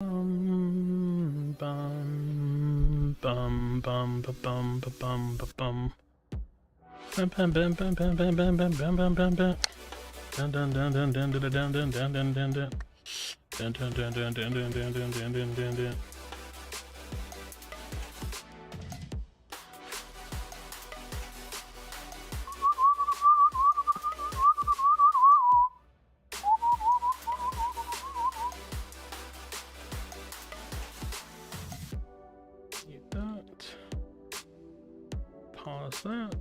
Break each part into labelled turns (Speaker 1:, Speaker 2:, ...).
Speaker 1: Bum bum bum bum bum bum bum bum. Bum bum bum bum bum bum bum bum bum bum bum bum. Dun dun dun dun dun dun dun dun dun dun dun dun. Dun dun dun dun dun dun dun dun dun dun dun dun. Pause that.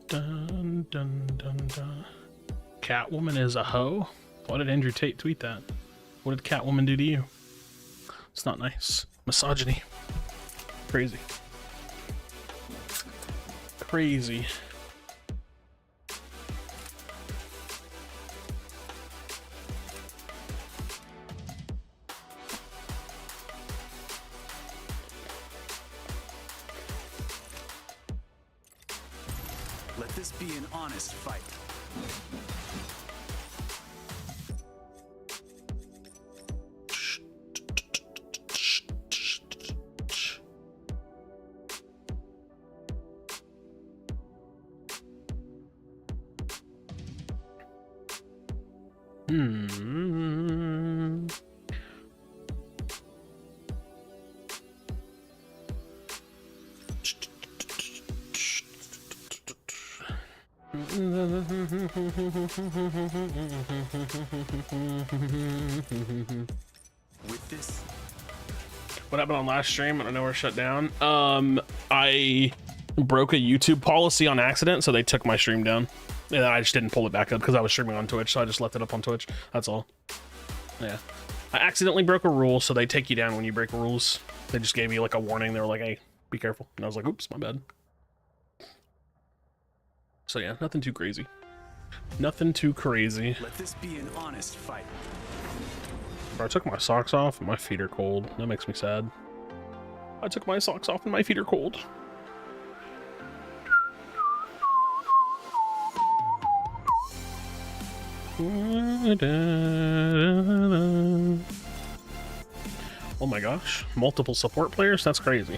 Speaker 1: Dun, dun, dun, dun. Catwoman is a hoe? Why did Andrew Tate tweet that? What did Catwoman do to you? It's not nice. Misogyny. Crazy. Crazy.
Speaker 2: Let this be an honest fight. With this,
Speaker 1: what happened on last stream? I don't know, we're shut down. I broke a YouTube policy on accident, so they took my stream down. And I just didn't pull it back up because I was streaming on Twitch, so I just left it up on Twitch. That's all. Yeah. I accidentally broke a rule, so they take you down when you break rules. They just gave me like a warning. They were like, hey, be careful. And I was like, oops, my bad. So yeah, nothing too crazy. Nothing too crazy.
Speaker 2: let this be an honest fight.
Speaker 1: I took my socks off and my feet are cold. That makes me sad. I took my socks off and my feet are cold. Oh my gosh, multiple support players? That's crazy.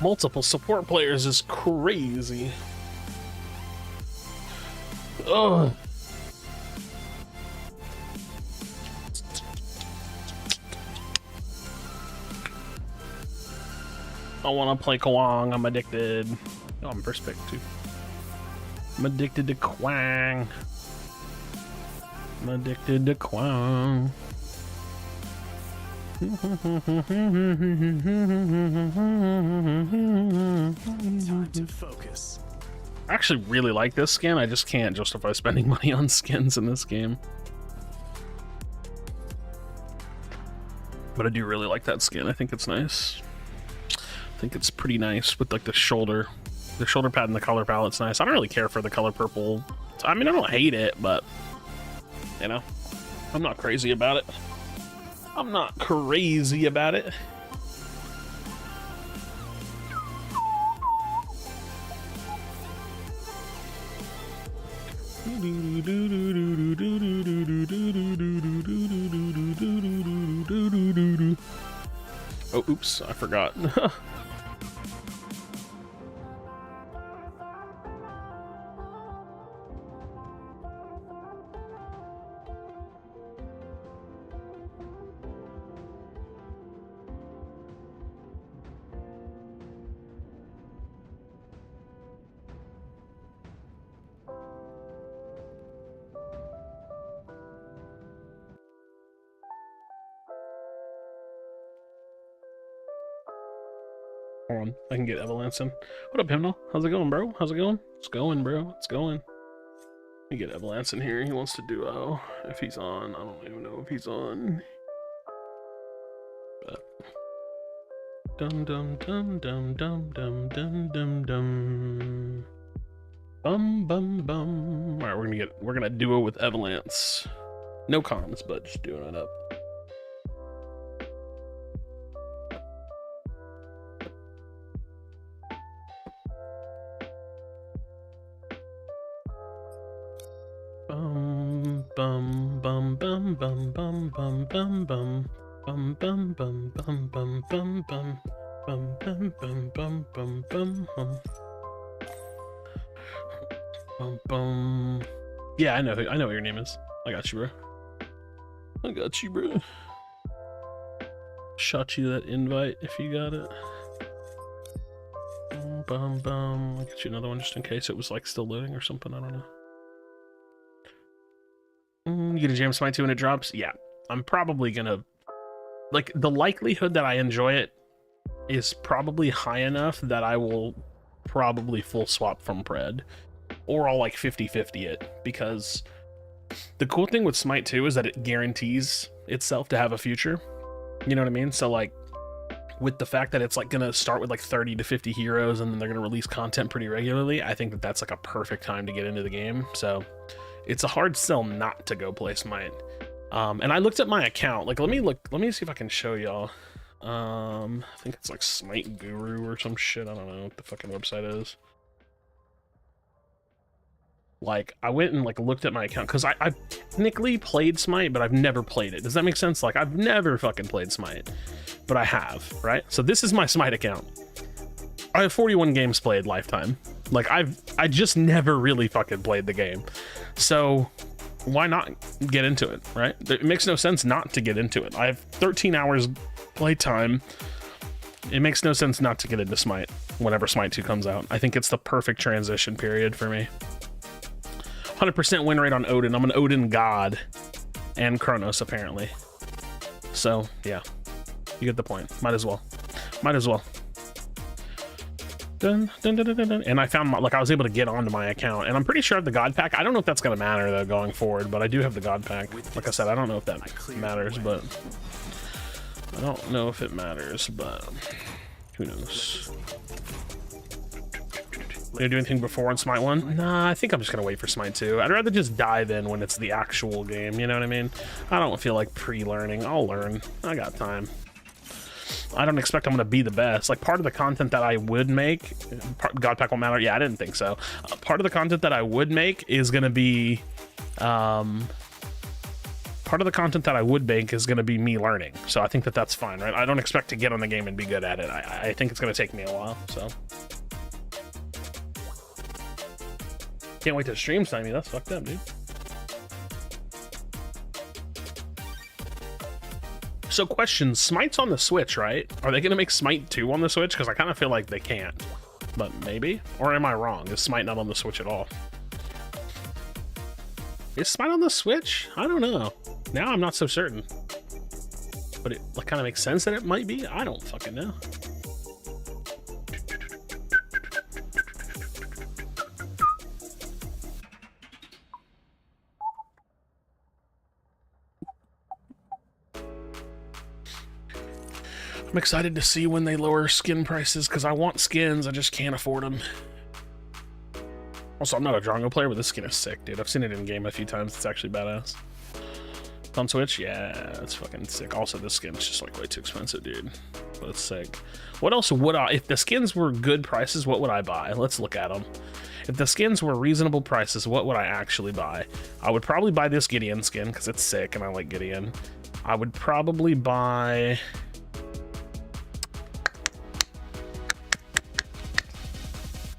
Speaker 1: Multiple support players is crazy. Ugh. I want to play Kwang. I'm addicted. Oh, I'm first pick too. I'm addicted to Kwang. I'm addicted to Kwang.
Speaker 2: Time to focus.
Speaker 1: I actually really like this skin. I just can't justify spending money on skins in this game. But I do really like that skin. I think it's nice. I think it's pretty nice with like the shoulder pad and the color palette's nice. I don't really care for the color purple. I mean, I don't hate it, but you know, I'm not crazy about it. I'm not crazy about it. Oh, oops, I forgot. Hold on, I can get Evelance in. What up, Hymnal? How's it going, bro? How's it going? It's going, bro. It's going. Let me get Evelance in here. He wants to duo. If he's on, I don't even know if he's on. But dum dum dum dum dum dum dum dum dum. Bum bum bum. All right, we're gonna duo with Evelance. No comms, but just doing it up. bum bum bum bum bum bum bum bum bum bum bum bum bum bum bum bum bum bum bum bum. Yeah, I know what your name is. I got you, bro. I got you, bro. Shot you that invite if you got it. Bum bum. I'll get you another one just in case it was like still loading or something. I don't know. You gonna jam Smite 2 when it drops? Yeah, I'm probably gonna. Like, the likelihood that I enjoy it is probably high enough that I will probably full swap from Pred, or I'll like 50-50 it, because the cool thing with Smite 2 is that it guarantees itself to have a future. You know what I mean? So like, with the fact that it's like gonna start with like 30 to 50 heroes and then they're gonna release content pretty regularly, I think that that's like a perfect time to get into the game. So it's a hard sell not to go play Smite. And I looked at my account. Like, let me see if I can show y'all. I think it's like Smite Guru or some shit. I don't know what the fucking website is. Like, I went and like looked at my account because I've technically played Smite, but I've never played it. Does that make sense? Like, I've never fucking played Smite, but I have, right? So this is my Smite account. I have 41 games played lifetime. Like, I just never really fucking played the game. So why not get into it, right? It makes no sense not to get into it. I have 13 hours playtime. It makes no sense not to get into Smite whenever Smite 2 comes out. I think it's the perfect transition period for me. 100% win rate on Odin. I'm an Odin god. And Kronos, apparently. So, yeah. You get the point. Might as well. Might as well. Dun, dun, dun, dun, dun, dun. And I found, like, I was able to get onto my account. And I'm pretty sure I have the God Pack. I don't know if that's going to matter, though, going forward. But I do have the God Pack. Like I said, I don't know if that matters, but... I don't know if it matters, but... Who knows? You gonna do anything before on Smite 1? Nah, I think I'm just gonna wait for Smite 2. I'd rather just dive in when it's the actual game, you know what I mean? I don't feel like pre-learning. I'll learn. I got time. I don't expect I'm gonna be the best. Like, part of the content that I would make... God Pack won't matter? Yeah, I didn't think so. Part of the content that I would make is gonna be... part of the content that I would make is gonna be me learning. So I think that that's fine, right? I don't expect to get on the game and be good at it. I think it's gonna take me a while, so... Can't wait to stream sign me. That's fucked up, dude. So, question: Smite's on the Switch, right? Are they gonna make Smite 2 on the Switch? Because I kind of feel like they can't, but maybe. Or am I wrong? Is Smite not on the Switch at all? Is Smite on the Switch? I don't know. Now I'm not so certain. But it like kind of makes sense that it might be. I don't fucking know. I'm excited to see when they lower skin prices because I want skins, I just can't afford them. Also, I'm not a Drongo player, but this skin is sick, dude. I've seen it in game a few times. It's actually badass. On Switch, yeah, it's fucking sick. Also, this skin's just like way too expensive, dude. But it's sick. What else would I, if the skins were good prices, what would I buy? Let's look at them. If the skins were reasonable prices, what would I actually buy? I would probably buy this Gideon skin because it's sick and I like Gideon. I would probably buy...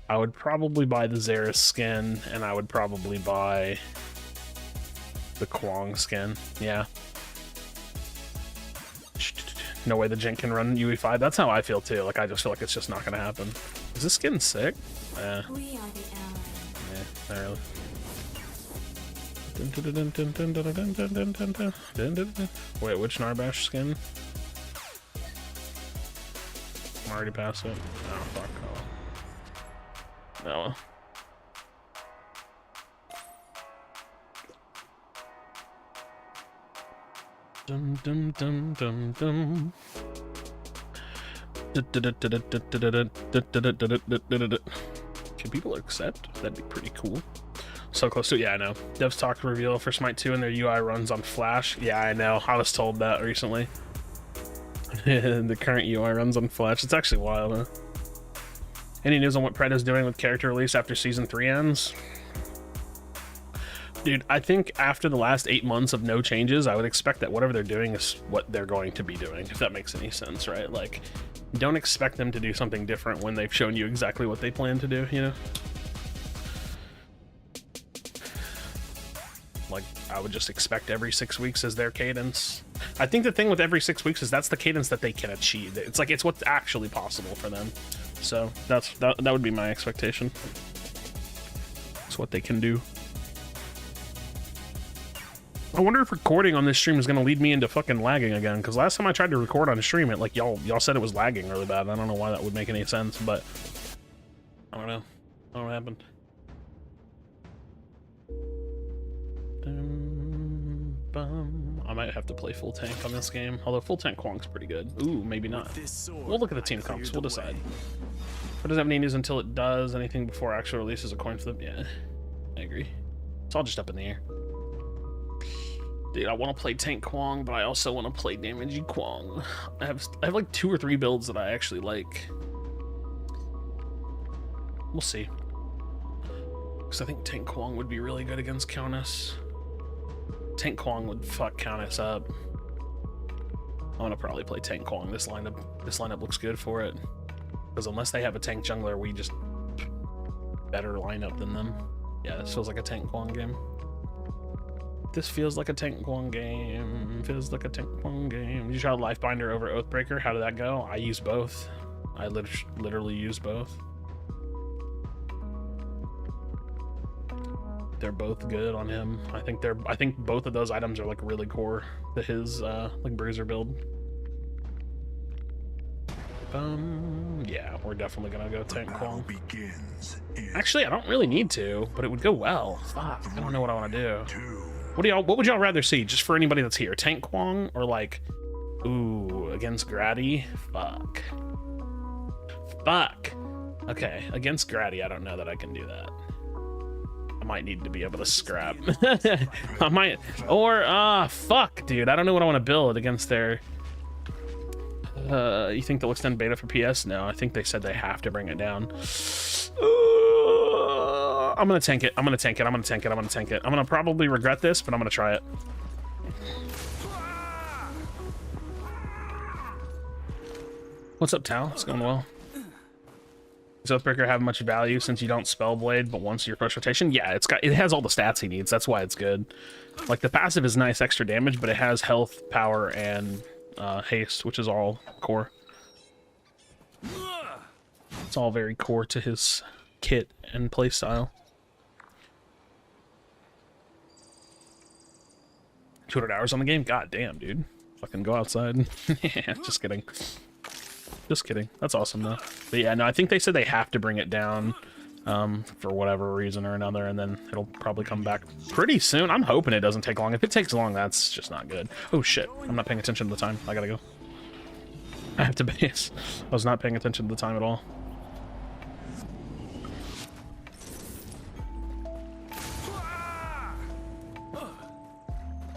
Speaker 1: I would probably buy the Xerath skin, and I would probably buy the Kwong skin. Yeah. No way the Jink can run UE5. That's how I feel too. Like, I just feel like it's just not gonna happen. Is this skin sick? Yeah.
Speaker 3: We are the
Speaker 1: Yeah, not really. Wait, which Narbash skin? I'm already past it. Oh, fuck. Oh. No. Dum dum dum dum dum. Can people accept? That'd be pretty cool. So close to it. Yeah, I know. Devs talk reveal for Smite 2 and their UI runs on Flash. Yeah, I know. I was told that recently. The current UI runs on Flash. It's actually wild, huh? Any news on what Pred is doing with character release after Season 3 ends? Dude, I think after the last 8 months of no changes, I would expect that whatever they're doing is what they're going to be doing, if that makes any sense, right? Like, don't expect them to do something different when they've shown you exactly what they plan to do, you know? Like, I would just expect every 6 weeks as their cadence. I think the thing with every 6 weeks is that's the cadence that they can achieve. It's like, it's what's actually possible for them. So that would be my expectation. It's what they can do. I wonder if recording on this stream is going to lead me into fucking lagging again, because last time I tried to record on a stream, it like y'all said it was lagging really bad. I don't know why that would make any sense, but I don't know. I don't know what happened. I might have to play full tank on this game, although full tank Kwong's pretty good. Ooh, maybe not. We'll look at the team comps. We'll decide. What does that mean is until it does anything before actual releases a coin flip? Yeah, I agree. It's all just up in the air. Dude, I want to play tank Kwong, but I also want to play damagey Kwong. I have like 2 or 3 builds that I actually like. We'll see. Because I think tank Kwong would be really good against Countess. Tank Kwong would fuck Countess up. I'm gonna probably play tank Kwong. This lineup looks good for it. Because unless they have a tank jungler, we just better lineup than them. Yeah, this feels like a tank Kwong game. This feels like a tank Kwong game. Feels like a tank Kwong game. You tried Lifebinder over Oathbreaker. How did that go? I used both. I literally used both. They're both good on him. I think both of those items are like really core to his like bruiser build. Yeah, we're definitely gonna go tank Kwong. Actually, I don't really need to, but it would go well. Fuck, I don't know what I want to do. What would y'all rather see? Just for anybody that's here, tank Kwong or like, ooh, against Grady? Fuck. Okay, against Grady, I don't know that I can do that. I might need to be able to scrap. I might, or fuck, dude. I don't know what I want to build against their. You think they'll extend beta for PS? No, I think they said they have to bring it down. I'm gonna tank it. I'm gonna tank it. I'm gonna tank it. I'm gonna tank it. I'm gonna probably regret this, but I'm gonna try it. What's up, Tal? It's going well. Does Oathbreaker have much value since you don't Spellblade, but once your first rotation? Yeah, it has all the stats he needs. That's why it's good. Like, the passive is nice extra damage, but it has health, power, and haste, which is all core. It's all very core to his kit and playstyle. 200 hours on the game? God damn, dude. Fucking go outside. Yeah, just kidding. Just kidding. That's awesome, though. But yeah, no, I think they said they have to bring it down for whatever reason or another, and then it'll probably come back pretty soon. I'm hoping it doesn't take long. If it takes long, that's just not good. Oh, shit. I'm not paying attention to the time. I gotta go. I have to base. I was not paying attention to the time at all.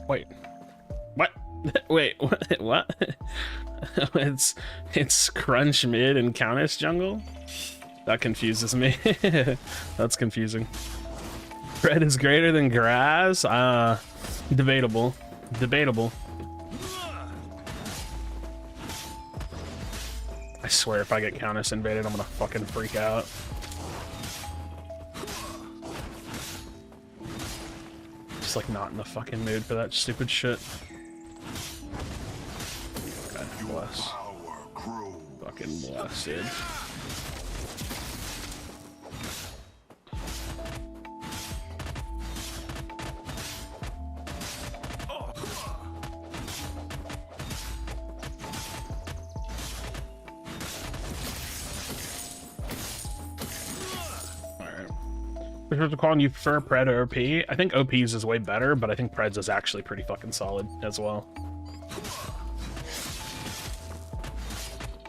Speaker 1: Wait. What? Wait, what? It's Crunch mid and Countess jungle? That confuses me. That's confusing. Red is greater than grass? Debatable. Debatable. I swear if I get Countess invaded, I'm gonna fucking freak out. Just like not in the fucking mood for that stupid shit. Okay, bless. Fucking bless, dude. Calling you prefer Pred or OP? I think OP's is way better, but I think Pred's is actually pretty fucking solid as well.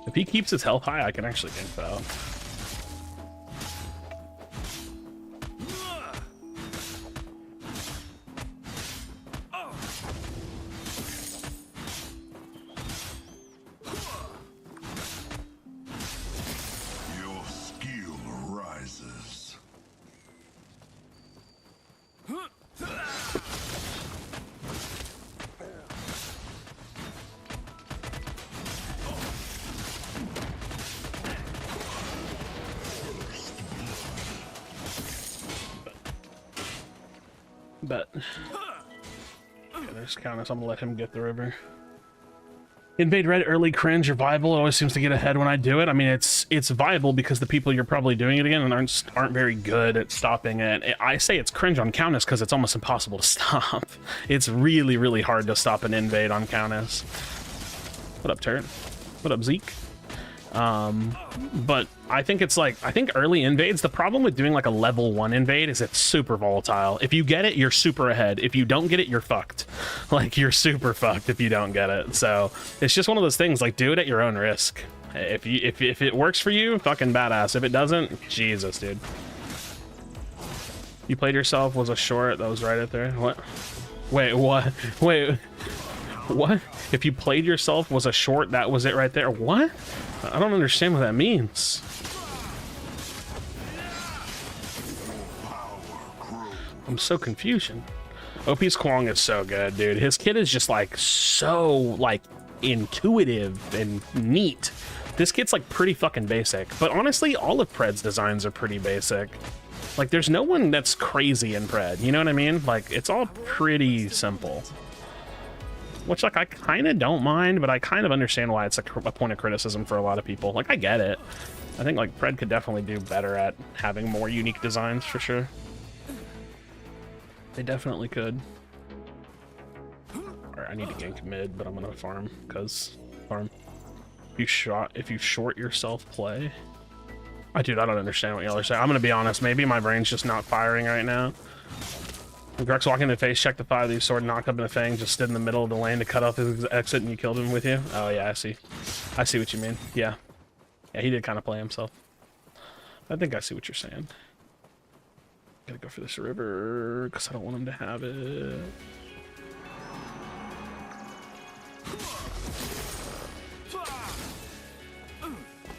Speaker 1: If he keeps his health high, I can actually gank that out. Bet. Okay, there's Countess. I'm gonna let him get the river. Invade red early cringe or viable. It always seems to get ahead when I do it. I mean, it's viable because the people you're probably doing it again and aren't very good at stopping it. I say it's cringe on Countess because it's almost impossible to stop. It's really, really hard to stop an invade on Countess. What up, Turret? What up, Zeke? But I think it's like, I think early invades, the problem with doing like a level 1 invade is it's super volatile. If you get it, you're super ahead. If you don't get it, you're fucked. Like, you're super fucked if you don't get it. So it's just one of those things, like, do it at your own risk. If it works for you, fucking badass. If it doesn't, Jesus, dude. You played yourself was a short that was right up there. What? Wait, what? Wait, what? If you played yourself was a short, that was it right there. What? I don't understand what that means. I'm so confused. OP's Kwong is so good, dude. His kit is just like so like intuitive and neat. This kit's like pretty fucking basic, but honestly, all of Pred's designs are pretty basic. Like, there's no one that's crazy in Pred, you know what I mean? Like, it's all pretty simple. Which, like, I kind of don't mind, but I kind of understand why it's a point of criticism for a lot of people. Like, I get it. I think, like, Pred could definitely do better at having more unique designs, for sure. They definitely could. Alright, I need to gank mid, but I'm gonna farm, because farm. If you short yourself play... Dude, I don't understand what y'all are saying. I'm gonna be honest, maybe my brain's just not firing right now. Grex walking in the face, check the 5, leave sword, knock up in the fang, just stood in the middle of the lane to cut off his exit, and you killed him with you? Oh yeah, I see. I see what you mean. Yeah. Yeah, he did kind of play himself. I think I see what you're saying. Gotta go for this river, because I don't want him to have it.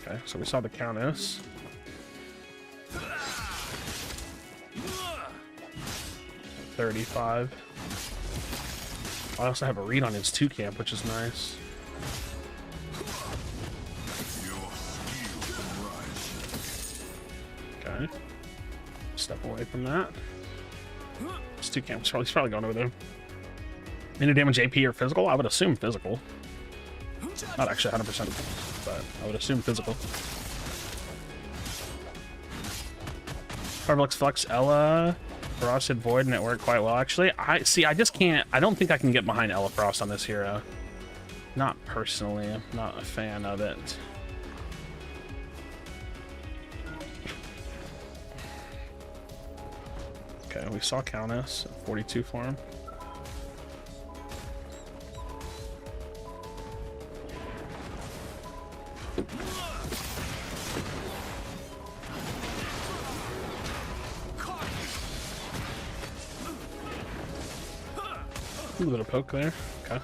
Speaker 1: Okay, so we saw the Countess. $35. I also have a read on his 2 camp, which is nice. Okay. Step away from that. His 2 camp, he's probably going over there. Any damage AP or physical? I would assume physical. Not actually 100%, but I would assume physical. Carblux Flex Ella. Frost hit Void and it worked quite well, actually. I just can't, I don't think I can get behind Ella Frost on this hero. Not personally, I'm not a fan of it. Okay, we saw Countess at 42 for him. A little bit of poke there. Okay.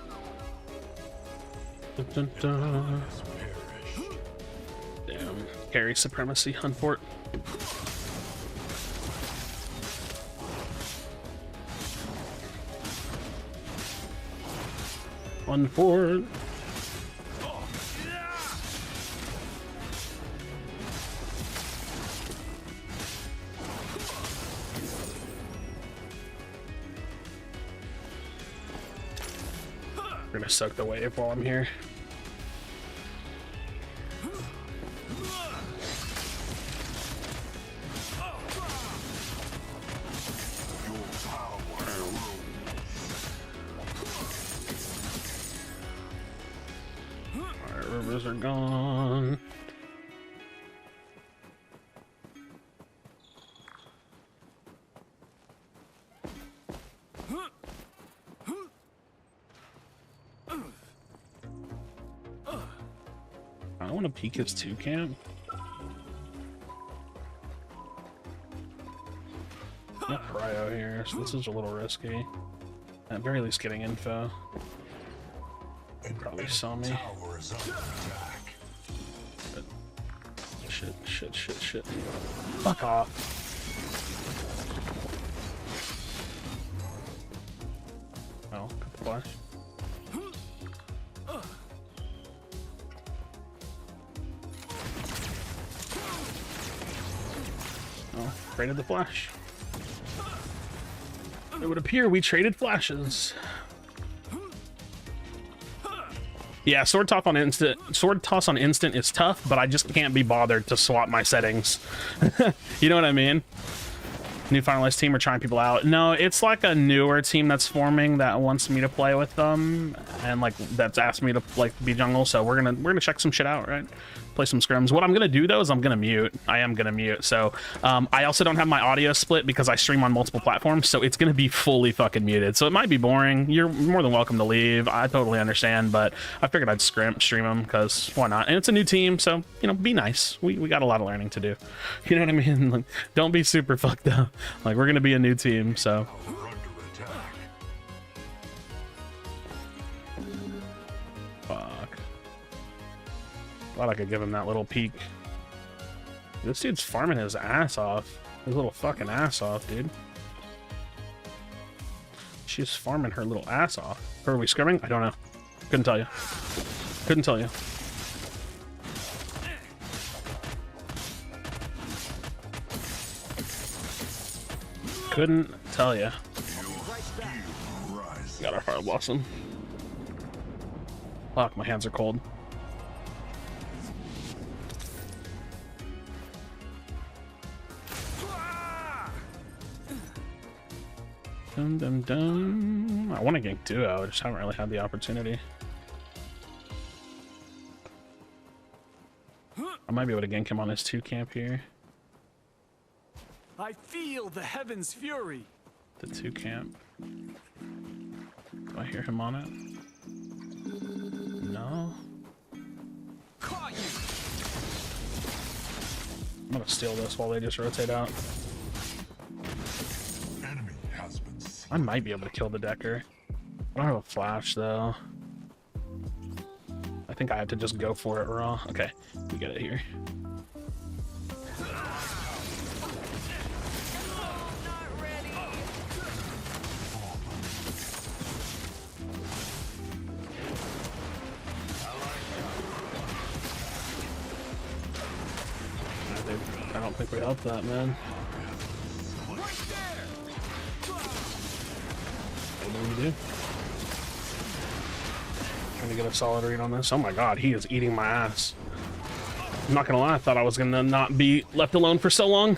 Speaker 1: Dun, dun, dun. Damn. Carry supremacy on fort. On fort. We're gonna soak the wave while I'm here. Alright, rivers are gone. I want to peek his 2 camp. Not Cryo here, so this is a little risky. At very least getting info. He probably saw me. But shit. Fuck off. Oh, got the flash. Oh, created the flash. It would appear we traded flashes. Yeah, sword toss on instant is tough, but I just can't be bothered to swap my settings. You know what I mean? New finalized team or trying people out. No, it's like a newer team that's forming that wants me to play with them, and like that's asked me to like be jungle. So we're gonna check some shit out, right? Play some scrims. What I'm gonna do though is I'm gonna mute. I am gonna mute. So I also don't have my audio split because I stream on multiple platforms, so it's gonna be fully fucking muted. So it might be boring. You're more than welcome to leave. I totally understand, but I figured I'd stream them because why not? And it's a new team, so you know, be nice. We got a lot of learning to do. You know what I mean? Like, don't be super fucked up. Like, we're gonna be a new team, so. Fuck. Thought I could give him that little peek. This dude's farming his ass off. His little fucking ass off, dude. She's farming her little ass off. Or are we scrimming? I don't know. Couldn't tell you. Couldn't tell you. Couldn't tell you. Got our fire blossom. Fuck, my hands are cold. Dum dum dum. I want to gank duo, I just haven't really had the opportunity. I might be able to gank him on his 2 camp here.
Speaker 2: I feel the heavens' fury.
Speaker 1: The 2 camp. Do I hear him on it? No.
Speaker 2: Caught you.
Speaker 1: I'm gonna steal this while they just rotate out.
Speaker 3: Enemy has been seen.
Speaker 1: I might be able to kill the Decker. I don't have a flash though. I think I have to just go for it raw. Okay, we get it here. I don't think we helped that, man. What do we do? Trying to get a solid read on this. Oh my god, he is eating my ass. I'm not gonna lie, I thought I was gonna not be left alone for so long.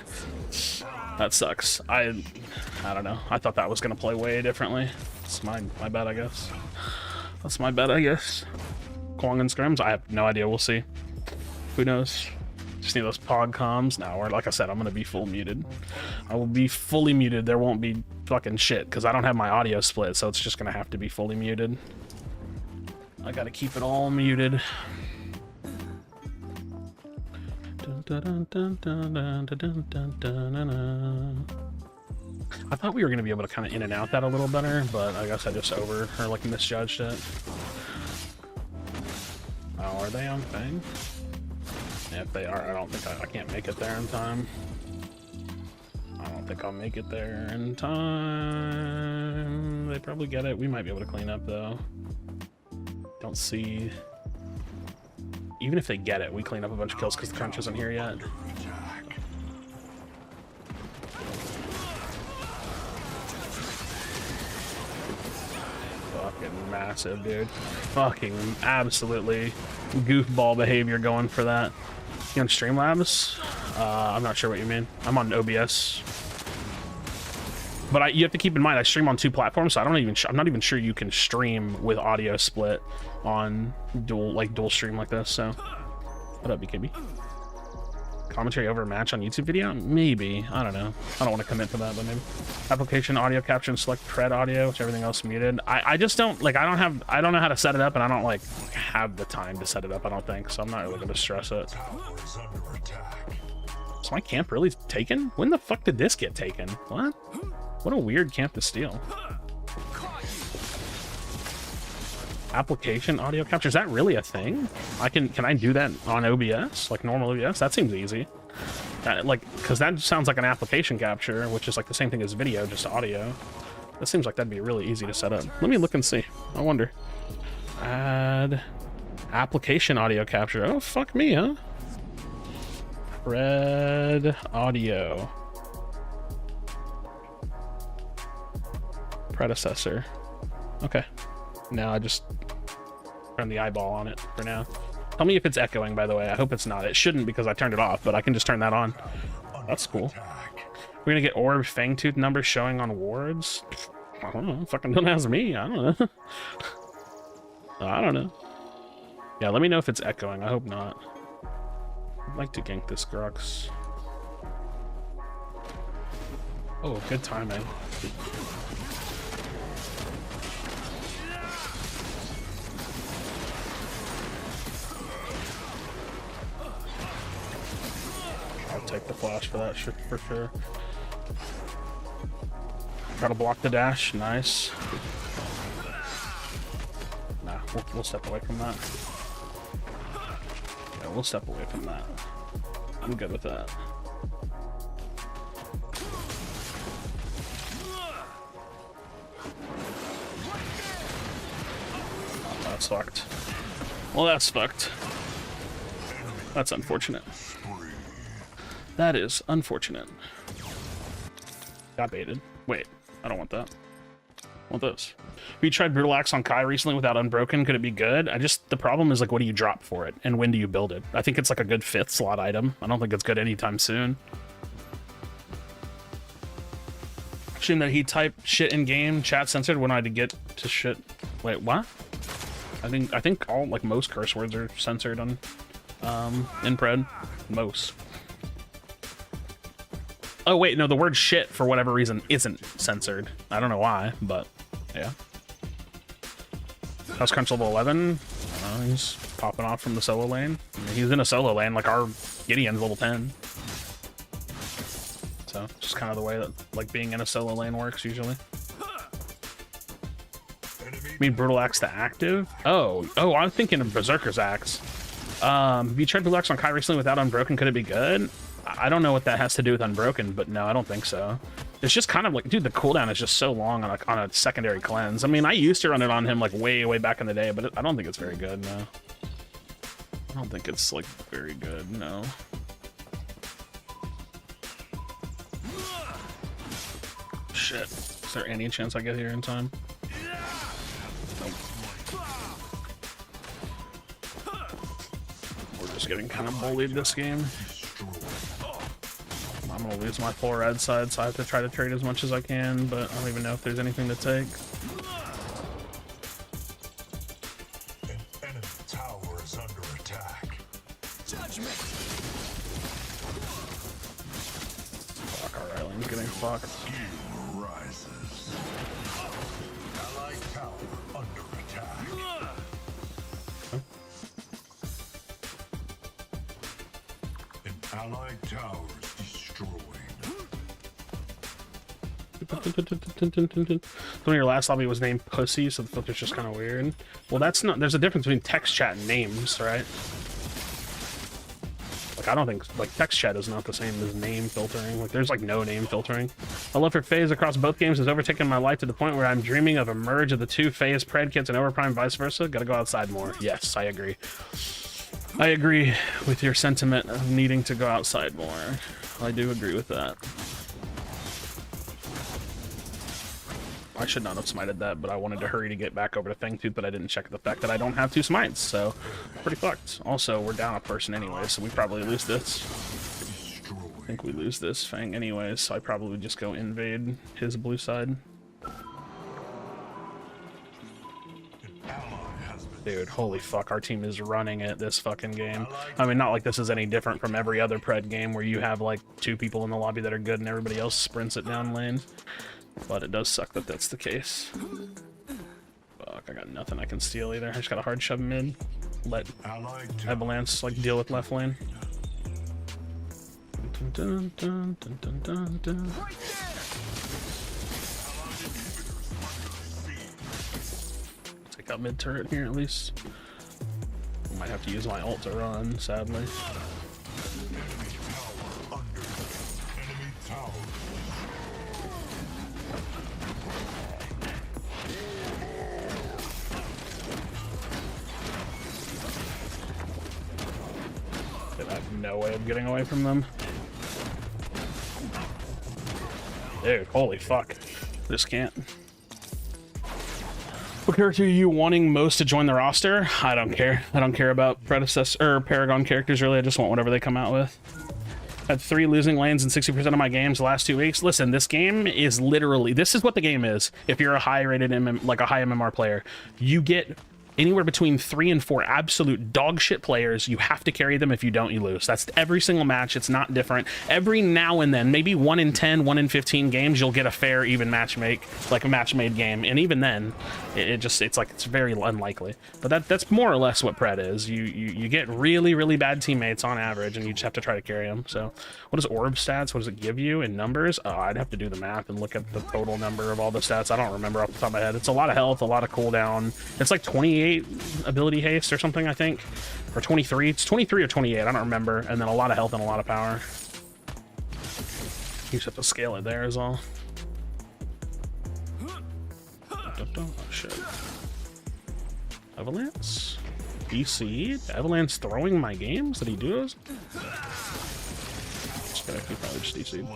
Speaker 1: That sucks. I don't know. I thought that was gonna play way differently. It's my bad, I guess. That's my bad, I guess. Kwong and Scrims? I have no idea. We'll see. Who knows? Just need those pod comms. Now, or like I said, I'm gonna be full muted. I will be fully muted. There won't be fucking shit because I don't have my audio split, so it's just gonna have to be fully muted. I gotta keep it all muted. I thought we were gonna be able to kind of in and out that a little better, but I guess I just misjudged it. Oh, are they on thing? Yeah, if they are, I don't think I can't make it there in time. I don't think I'll make it there in time. They probably get it. We might be able to clean up though. Don't see. Even if they get it, we clean up a bunch of kills because the crunch isn't here yet. Fucking massive, dude. Fucking absolutely goofball behavior going for that. You on Streamlabs? I'm not sure what you mean. I'm on OBS. But you have to keep in mind I stream on 2 platforms, so I'm not even sure you can stream with audio split on dual stream like this. So, what up, BKB? Commentary over a match on YouTube video? Maybe. I don't know. I don't want to commit to that, but maybe. Application audio capture and select pred audio, which everything else muted. I just don't like. I don't know how to set it up, and I don't like have the time to set it up. I don't think so. I'm not really gonna stress it. Is my camp really taken? When the fuck did this get taken? What? What a weird camp to steal. Application audio capture, is that really a thing? Can I do that on OBS, like normal OBS? That seems easy. Because that sounds like an application capture, which is like the same thing as video, just audio. That seems like that'd be really easy to set up. Let me look and see. I wonder. Add application audio capture. Oh, fuck me, huh? Red audio. predecessor. Okay. Now I just turn the eyeball on it for now. Tell me if it's echoing, by the way. I hope it's not. It shouldn't because I turned it off, but I can just turn that on. That's cool. We're gonna get orb fangtooth numbers showing on wards. I don't know. Fucking don't ask me. I don't know. I don't know. Yeah, let me know if it's echoing. I hope not. I'd like to gank this Grux. Oh, good timing. I'll take the flash for that shit for sure. Gotta block the dash. Nice. Nah, we'll step away from that. Yeah, we'll step away from that. I'm good with that. Oh, that's fucked. Well, that's fucked. That's unfortunate. That is unfortunate. Got baited. Wait, I don't want that. I want this. Have you tried Brutal Axe on Kai recently without Unbroken? Could it be good? The problem is, like, what do you drop for it? And when do you build it? I think it's like a good 5th slot item. I don't think it's good anytime soon. Assume that he typed shit in game, chat censored when I had to get to shit. Wait, what? I think all, like, most curse words are censored on in pred. Most. Oh wait, no, the word shit for whatever reason isn't censored. I don't know why, but yeah. How's Crunch level 11? I don't know, he's popping off from the solo lane. I mean, he's in a solo lane, like our Gideon's level 10. So, just kind of the way that, like, being in a solo lane works usually. I mean, Brutal Axe to active? Oh, I'm thinking of Berserker's Axe. Have you tried Brutal Axe on Kai recently without Unbroken? Could it be good? I don't know what that has to do with Unbroken, but no, I don't think so. It's just kind of like, dude, the cooldown is just so long on a secondary cleanse. I mean, I used to run it on him like way back in the day, but I don't think it's very good, no. I don't think it's like very good, no. Shit. Is there any chance I get here in time? Nope. We're just getting kind of bullied this game. I'm gonna lose my full red side, so I have to try to trade as much as I can, but I don't even know if there's anything to take.
Speaker 3: An enemy tower is under attack.
Speaker 2: Judgment.
Speaker 1: Fuck, our island's getting fucked.
Speaker 3: Evil rises. Allied tower under attack. An allied tower is destroyed.
Speaker 1: One of your last lobby was named Pussy, so the filter's just kind of weird. Well, that's not. There's a difference between text chat and names, right? Like, I don't think like text chat is not the same as name filtering. Like, there's like no name filtering. My love for phase across both games has overtaken my life to the point where I'm dreaming of a merge of the two phase pred kits and overprime, vice versa. Gotta go outside more. Yes, I agree. I agree with your sentiment of needing to go outside more. I do agree with that. I should not have smited that, but I wanted to hurry to get back over to Fangtooth, but I didn't check the fact that I don't have 2 smites, so pretty fucked. Also, we're down a person anyway, so we probably lose this. I think we lose this Fang anyways, so I probably just go invade his blue side. Dude, holy fuck, our team is running it this fucking game. I mean, not like this is any different from every other pred game where you have like 2 people in the lobby that are good and everybody else sprints it down lane. But it does suck that that's the case. Fuck, I got nothing I can steal either. I just got a hard shove mid. Let Avalanche like deal with left lane. Dun, dun, dun, dun, dun, dun. Take out mid turret here at least. I might have to use my ult to run, sadly. I have no way of getting away from them. Dude, holy fuck. This can't. What character are you wanting most to join the roster? I don't care. I don't care about predecessor or Paragon characters really. I just want whatever they come out with. Had 3 losing lanes in 60% of my games the last 2 weeks. Listen, this game is literally, this is what the game is. If you're a high rated like a high MMR player, you get anywhere between 3 and 4 absolute dog shit players. You have to carry them. If you don't, you lose. That's every single match. It's not different. Every now and then, maybe 1 in 10, 1 in 15 games, you'll get a fair, even match made game. And even then, it's like, it's very unlikely. But that's more or less what Pred is. You get really, really bad teammates on average, and you just have to try to carry them. So what is orb stats? What does it give you in numbers? I'd have to do the math and look at the total number of all the stats. I don't remember off the top of my head. It's a lot of health, a lot of cooldown. It's like 28 ability haste or something, I think, or 23. It's 23 or 28, I don't remember. And then a lot of health and a lot of power. You just have to scale it there as well. Oh shit. Avalanche? DC? Avalanche throwing my games? Did he do those? Just gonna probably just DC.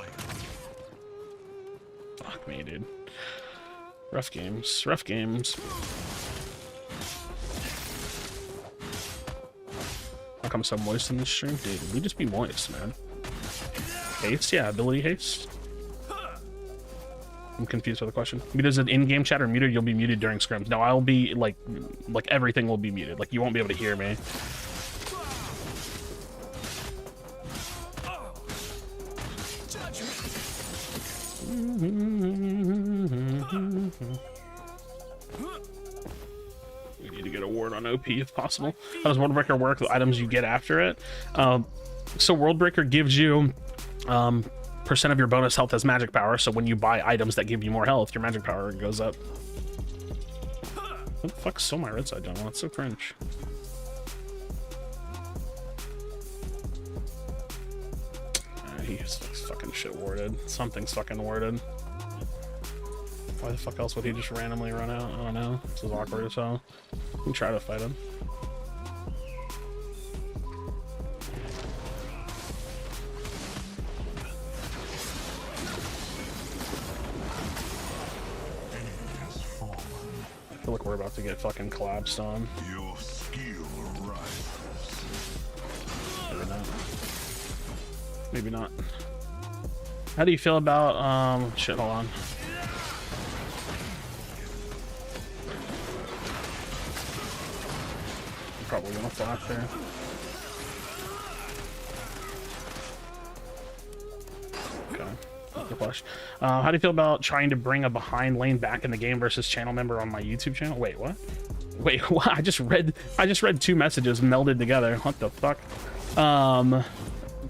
Speaker 1: Fuck me, dude. Rough games. Rough games. How come so moist in this stream? Dude, we just be moist, man. Haste? Yeah, ability haste. I'm confused with the question. Because in in-game chat or muted, you'll be muted during scrims. No, I'll be like everything will be muted. Like you won't be able to hear me. We need to get a ward on OP if possible. How does World Breaker work? The items you get after it. So World Breaker gives you percent of your bonus health as magic power. So when you buy items that give you more health, your magic power goes up. What the fuck stole my red side down? That's so cringe. He's fucking shit warded. Something's fucking warded. Why the fuck else would he just randomly run out? I don't know. This is awkward as hell. We can try to fight him. I feel like we're about to get fucking collapsed on.
Speaker 3: Your skill rises.
Speaker 1: Maybe not. Maybe not. How do you feel about shit, hold on. I'm probably gonna flash there. Okay. Good flash. How do you feel about trying to bring a behind lane back in the game versus channel member on my YouTube channel? Wait, what? Wait, what? I just read 2 messages melded together. What the fuck?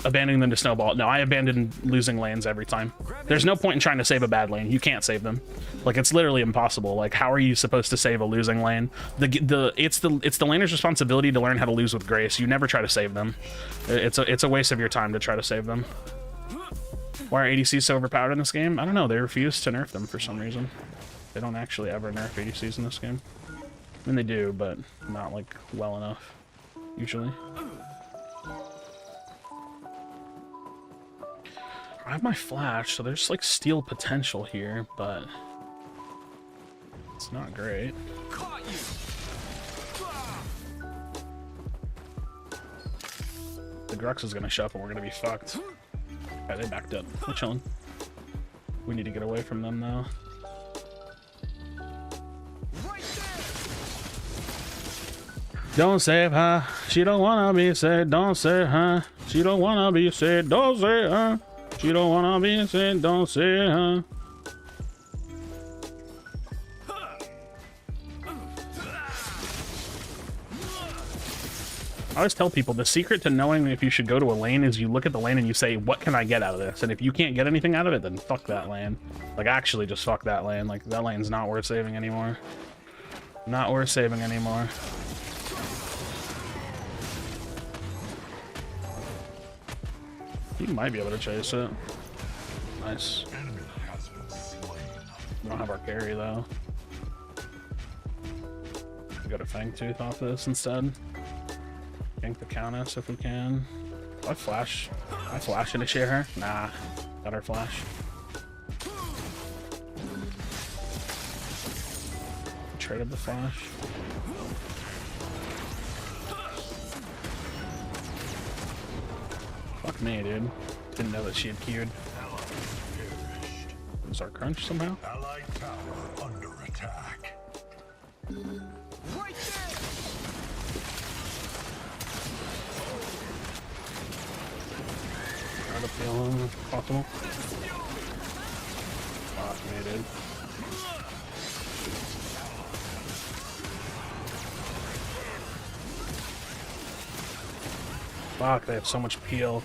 Speaker 1: Abandoning them to snowball. No, I abandon losing lanes every time. There's no point in trying to save a bad lane. You can't save them. Like, it's literally impossible. Like, how are you supposed to save a losing lane? It's the laner's responsibility to learn how to lose with grace. You never try to save them. It's a waste of your time to try to save them. Why are ADCs so overpowered in this game? I don't know. They refuse to nerf them for some reason. They don't actually ever nerf ADCs in this game. I mean, they do, but not like well enough usually. I have my flash, so there's like steal potential here, but it's not great. The Grux is gonna show up and we're gonna be fucked. Okay, they backed up. We're chilling. We need to get away from them though. Don't save her. She don't wanna be saved. Don't save her. She don't wanna be saved. Don't save her. She don't wanna be saved. Don't save her. I always tell people the secret to knowing if you should go to a lane is you look at the lane and you say, what can I get out of this? And if you can't get anything out of it, then fuck that lane. Like, actually just fuck that lane. Like, that lane's not worth saving anymore. Not worth saving anymore. You might be able to chase it. Nice. We don't have our carry though. We got a Fangtooth off this instead. Gank the Countess if we can. I flash initiate her? Nah. Got her flash. traded the flash. Fuck me, dude. Didn't know that she had queued. Was our crunch somehow?
Speaker 3: Allied tower under attack.
Speaker 2: Right there!
Speaker 1: Try to peel him if possible. Fuck me, dude. Fuck, they have so much peel.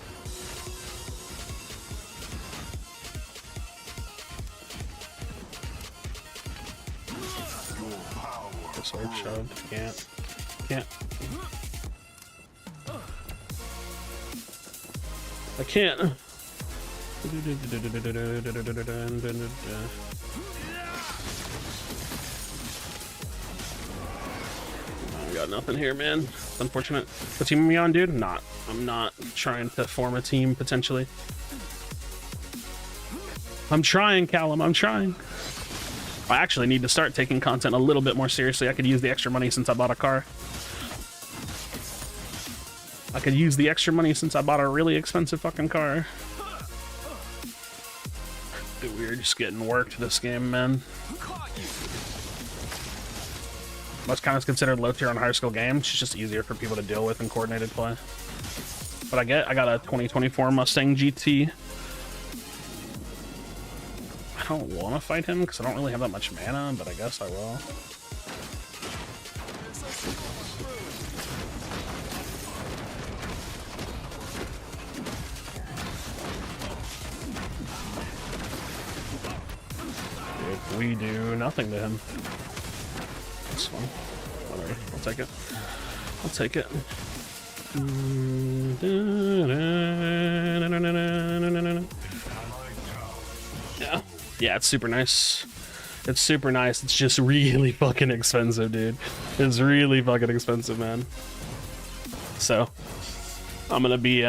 Speaker 1: Sword shoved. Can't. I can't. I got nothing here, man. It's unfortunate. What team am I on, dude? Not. I'm not trying to form a team, potentially. I'm trying, Callum. I'm trying. I actually need to start taking content a little bit more seriously. I could use the extra money since I bought a car. I could use the extra money since I bought a really expensive fucking car. Dude, we're just getting worked this game, man. Most kind of considered low tier on higher skill games. It's just easier for people to deal with in coordinated play. But I got a 2024 Mustang GT. I don't want to fight him because I don't really have that much mana, but I guess I will. If we do nothing to him, that's fine. Whatever, I'll take it. I'll take it. Yeah. Yeah, it's super nice. It's super nice. It's just really fucking expensive, dude. It's really fucking expensive, man. So I'm gonna be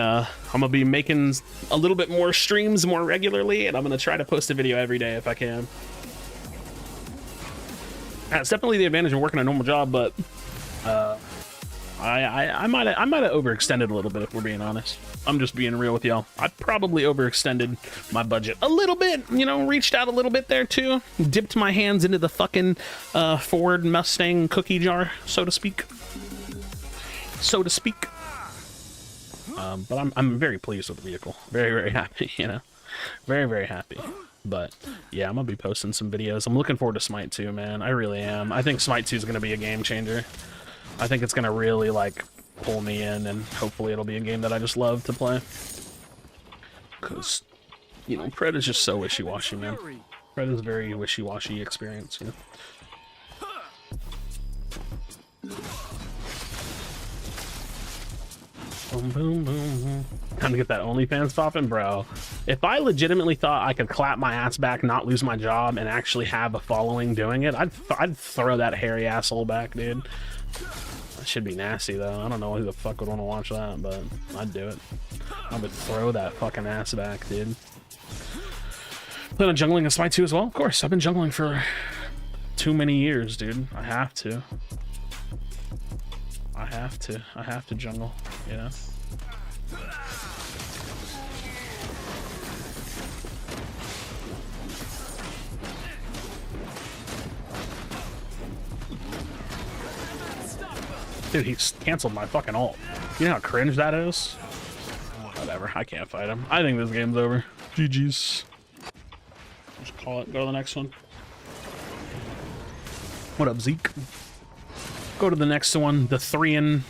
Speaker 1: making a little bit more streams more regularly, and I'm gonna try to post a video every day if I can. It's definitely the advantage of working a normal job, but I might have overextended a little bit if we're being honest. I'm just being real with y'all. I probably overextended my budget a little bit, you know, reached out a little bit there too. Dipped my hands into the fucking Ford Mustang cookie jar, so to speak. But I'm very pleased with the vehicle. Very, very happy, you know. Very, very happy. But yeah, I'm gonna be posting some videos. I'm looking forward to Smite 2, man. I really am. I think Smite 2 is gonna be a game changer. I think it's gonna really like pull me in, and hopefully it'll be a game that I just love to play. Cause, you know, Pred is just so wishy-washy, man. Pred is a very wishy-washy experience, you know. Boom, boom, boom, boom. Time to get that OnlyFans popping, bro. If I legitimately thought I could clap my ass back, not lose my job, and actually have a following doing it, I'd throw that hairy asshole back, dude. That should be nasty, though. I don't know who the fuck would want to watch that, but I'd do it. I would throw that fucking ass back, dude. Plan on jungling in Smite 2 as well? Of course, I've been jungling for too many years, dude. I have to. I have to jungle, you know? Dude, he's canceled my fucking ult. You know how cringe that is? Whatever, I can't fight him. I think this game's over. GG's. Just call it, go to the next one. What up, Zeke? Go to the next one, the 3-9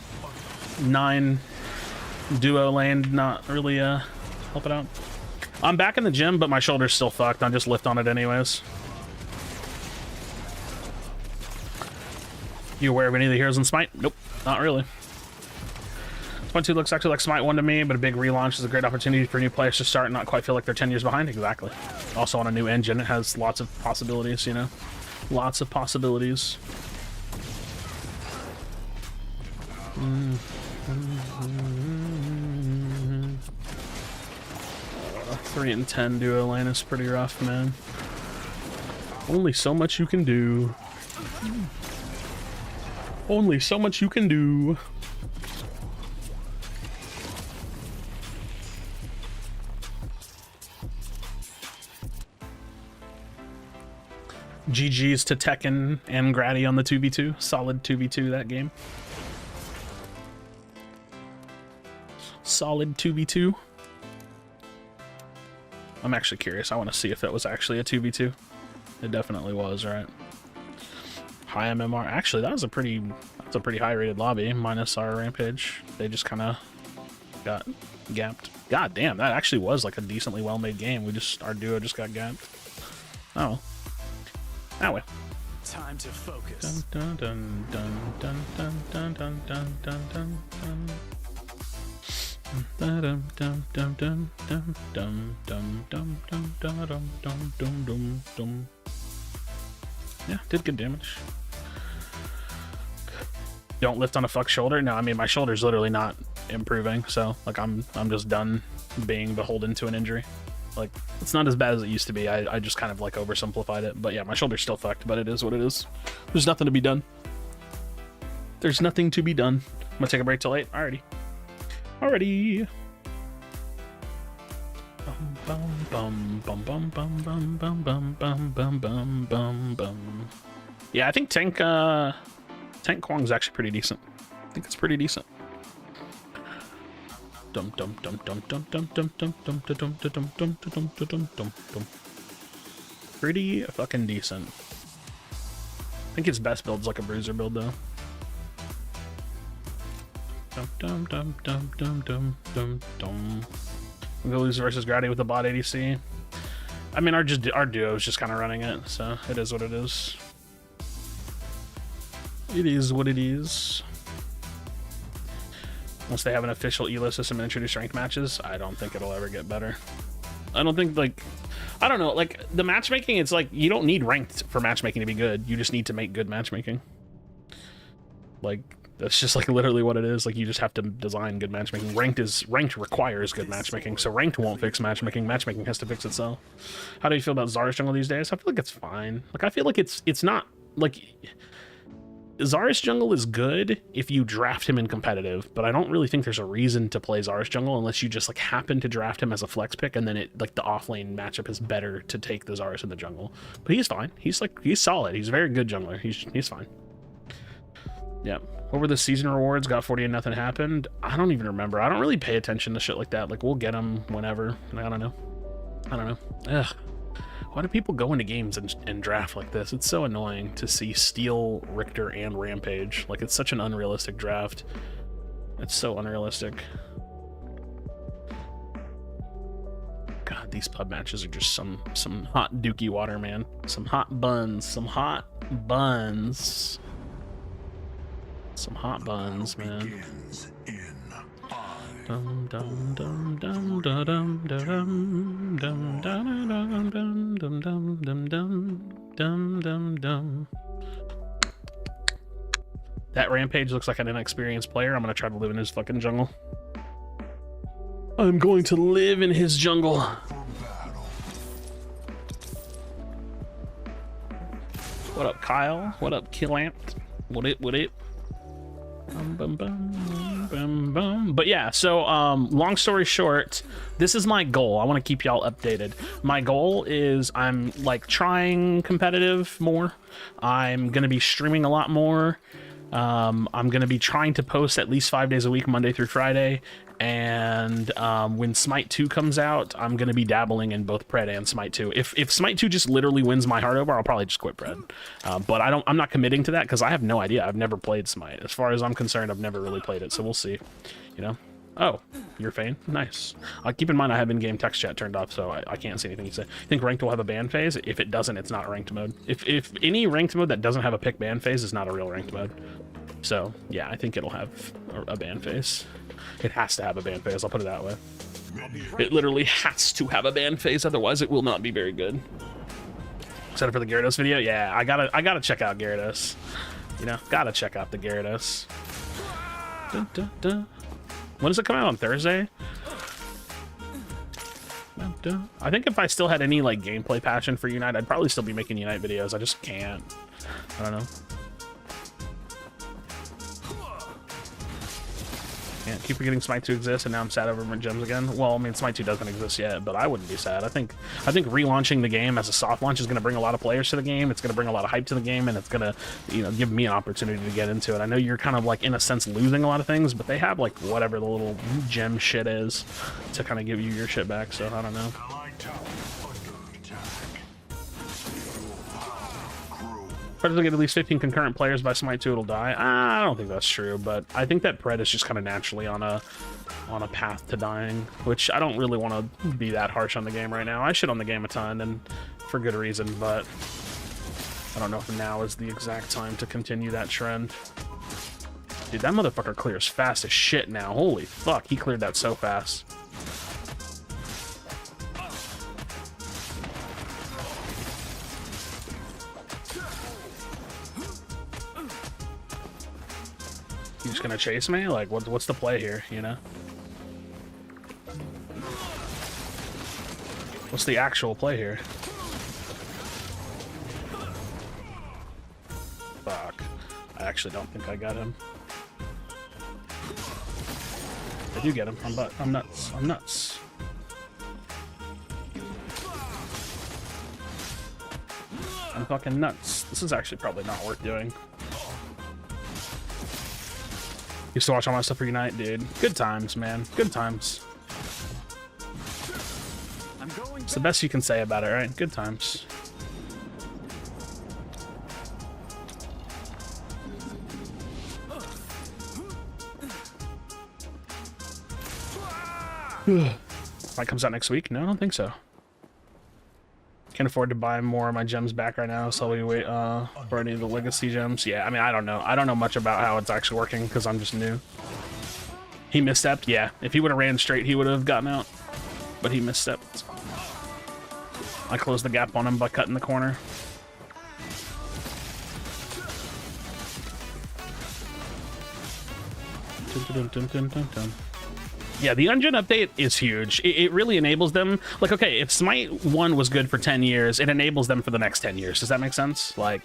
Speaker 1: duo lane, not really helping out. I'm back in the gym, but my shoulder's still fucked. I just lift on it anyways. You aware of any of the heroes in Smite? Nope, not really. Smite 2 looks actually like Smite 1 to me, but a big relaunch is a great opportunity for new players to start and not quite feel like they're 10 years behind. Exactly. Also on a new engine, it has lots of possibilities, you know? Lots of possibilities. 3-10 duo lane is pretty rough, man. Only so much you can do. Only so much you can do. GG's to Tekken and Grady on the 2v2. Solid 2v2 that game. Solid 2v2. I'm actually curious. I want to see if that was actually a 2v2. It definitely was, right? High MMR. Actually, that's a pretty high rated lobby, minus our rampage. They just kind of got gapped. God damn, that actually was like a decently well made game. Our duo just got gapped. Oh. That way.
Speaker 2: Time to focus.
Speaker 1: Dun dun dun dun dun dun dun dun dun dun dun. Dum dum dum dum dum dum dum dum dum dum dum dum dum dum. Yeah, did good damage. Don't lift on a fuck shoulder. No, I mean my shoulder's literally not improving, so like I'm just done being beholden to an injury. Like it's not as bad as it used to be. I just kind of like oversimplified it, but yeah, my shoulder's still fucked, but it is what it is. There's nothing to be done. There's nothing to be done. I'm gonna take a break till 8. Alrighty. Bum bum bum bum bum bum bum bum bum bum bum bum bum. Yeah, I think Tank Kwong's actually pretty decent. I think it's pretty decent. Dum dum dum dum dum dum dum dum dum dum dum dum dum dum dum dum dum. Pretty fucking decent. I think his best build's like a bruiser build though. Dum dum dum dum dum dum dum dum. We're gonna lose versus Grady with the bot ADC. I mean, our duo is just kind of running it, so it is what it is. It is what it is. Once they have an official ELO system and introduce ranked matches, I don't think it'll ever get better. I don't think, like, I don't know, like, the matchmaking, it's like, you don't need ranked for matchmaking to be good. You just need to make good matchmaking. Like, that's just, like, literally what it is. Like, you just have to design good matchmaking. Ranked requires good matchmaking, so ranked won't fix matchmaking. Matchmaking has to fix itself. How do you feel about Zarya's jungle these days? I feel like it's fine. Like, I feel like it's not, like... Zarya's jungle is good if you draft him in competitive, but I don't really think there's a reason to play Zarya's jungle unless you just like happen to draft him as a flex pick, and then it like the offlane matchup is better to take the Zarya's in the jungle. But he's fine. He's solid. He's a very good jungler. He's fine. Yeah. What were the season rewards? Got 40 and nothing happened. I don't even remember. I don't really pay attention to shit like that. Like we'll get them whenever. I don't know. Ugh. Why do people go into games and draft like this? It's so annoying to see Steel, Richter, and Rampage. Like, it's such an unrealistic draft. It's so unrealistic. God, these pub matches are just some hot dookie water, man. Some hot buns. Some hot buns. Some hot buns, man. Dum dum dum dum dum dum dum dum dum dum dum dum dum dum dum. That Rampage looks like an inexperienced player. I'm gonna try to live in his fucking jungle. I'm going to live in his jungle. What up, Kyle? What up, Killamp? What it? Bum, bum, bum, bum. But yeah, so long story short, this is my goal. I want to keep y'all updated. My goal is I'm like trying competitive more. I'm gonna be streaming a lot more. I'm gonna be trying to post at least 5 days a week, Monday through Friday. And when Smite 2 comes out, I'm gonna be dabbling in both Pred and Smite 2. If Smite 2 just literally wins my heart over, I'll probably just quit Pred. But I'm not committing to that because I have no idea. I've never played Smite. As far as I'm concerned, I've never really played it. So we'll see. You know. Oh, you're Fane? Nice. Keep in mind I have in-game text chat turned off, so I can't see anything you say. I think ranked will have a ban phase. If it doesn't, it's not ranked mode. If any ranked mode that doesn't have a pick ban phase is not a real ranked mode. So yeah, I think it'll have a ban phase. It has to have a ban phase, I'll put it that way. It literally has to have a ban phase, otherwise it will not be very good. Except for the Gyarados video? Yeah, I gotta check out Gyarados. You know, gotta check out the Gyarados. Dun, dun, dun. When does it come out, on Thursday? Dun, dun. I think if I still had any like gameplay passion for Unite, I'd probably still be making Unite videos. I just can't. I don't know. Can't keep forgetting Smite 2 exists, and now I'm sad over my gems again. Well, I mean, Smite 2 doesn't exist yet, but I wouldn't be sad. I think relaunching the game as a soft launch is going to bring a lot of players to the game. It's going to bring a lot of hype to the game, and it's going to, you know, give me an opportunity to get into it. I know you're kind of like, in a sense, losing a lot of things, but they have like whatever the little gem shit is to kind of give you your shit back. So I don't know.
Speaker 3: Allied tower under attack.
Speaker 1: If I get at least 15 concurrent players by Smite 2, it'll die. I don't think that's true, but I think that Pred is just kind of naturally on a path to dying, which I don't really want to be that harsh on the game right now. I shit on the game a ton, and for good reason, but I don't know if now is the exact time to continue that trend. Dude, that motherfucker clears fast as shit now. Holy fuck, he cleared that so fast. You just gonna chase me? Like, what's the play here, you know? What's the actual play here? Fuck. I actually don't think I got him. I do get him. I'm nuts. I'm nuts. I'm fucking nuts. This is actually probably not worth doing. Used to watch all my stuff for Unite, dude. Good times, man. Good times. It's the best you can say about it, right? Good times. Fight comes out next week? No, I don't think so. Can't afford to buy more of my gems back right now, so we wait for any of the legacy gems. Yeah, I mean, I don't know. I don't know much about how it's actually working because I'm just new. He misstepped? Yeah. If he would have ran straight, he would have gotten out. But he misstepped. I closed the gap on him by cutting the corner. Dun, dun, dun, dun, dun. Yeah, the Ungen update is huge. It really enables them. Like, okay, if Smite 1 was good for 10 years, it enables them for the next 10 years. Does that make sense? Like,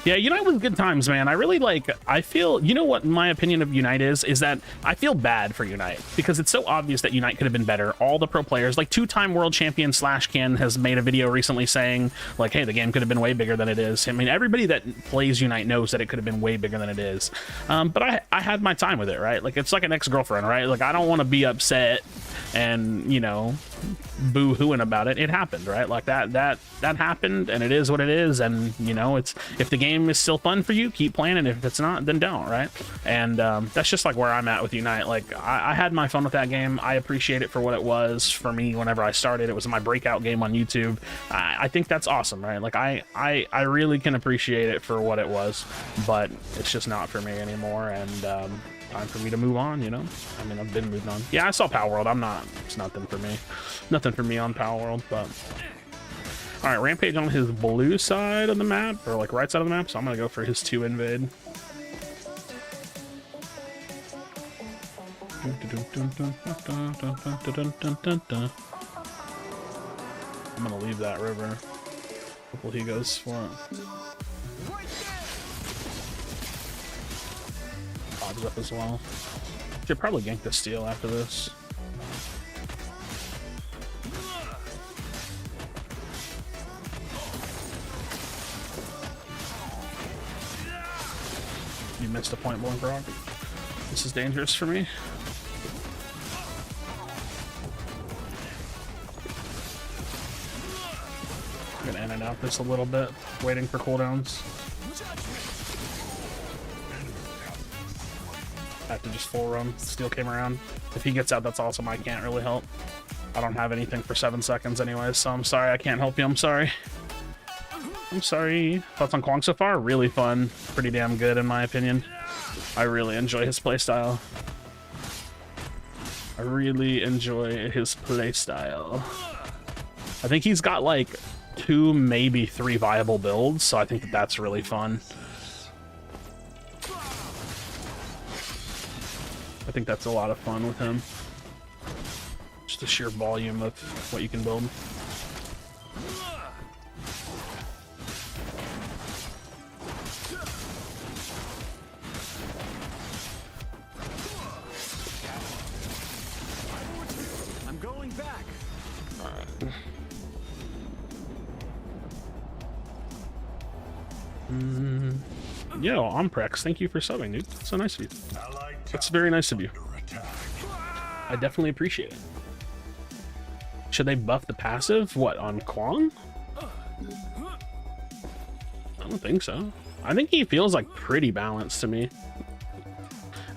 Speaker 1: yeah, Unite was good times, man. I really like, I feel, you know what my opinion of Unite is that I feel bad for Unite because it's so obvious that Unite could have been better. All the pro players, like two-time world champion Slashkin has made a video recently saying, like, hey, the game could have been way bigger than it is. I mean, everybody that plays Unite knows that it could have been way bigger than it is. But I had my time with it, right? Like, it's like an ex-girlfriend, right? Like, I don't want to be upset and, you know, boo-hooing about it. It happened, right? Like, that happened, and it is what it is, and, you know, it's, if the game is still fun for you, keep playing it. If it's not, then don't, right? And that's just like where I'm at with Unite. Like, I had my fun with that game. I appreciate it for what it was for me whenever I started. It was my breakout game on YouTube. I think that's awesome, right? Like, I really can appreciate it for what it was, but it's just not for me anymore, and time for me to move on, you know? I mean, I've been moving on. Yeah, I saw Power World. It's nothing for me. Nothing for me on Power World, but... All right, Rampage on his blue side of the map, or like right side of the map, so I'm gonna go for his 2 invade. I'm gonna leave that river. Hopefully he goes for it. Bob's up as well. Should probably gank the steal after this. You missed a point blank rock. This is dangerous for me. I'm gonna in and out this a little bit, waiting for cooldowns. I have to just full run. Steel came around. If he gets out, that's awesome. I can't really help. I don't have anything for 7 seconds anyways, so I'm sorry. I can't help you. I'm sorry. I'm sorry. Thoughts on Kwong so far? Really fun. Pretty damn good in my opinion. I really enjoy his playstyle. I really enjoy his playstyle. I think he's got like 2, maybe 3 viable builds, so I think that that's really fun. I think that's a lot of fun with him. Just the sheer volume of what you can build.
Speaker 2: back.
Speaker 1: Yo, Omprex, thank you for subbing, dude. That's so nice of you.
Speaker 3: Allied
Speaker 1: That's very nice of you.
Speaker 3: under attack.
Speaker 1: I definitely appreciate it. Should they buff the passive? What, on Kwong? I don't think so. I think he feels like pretty balanced to me.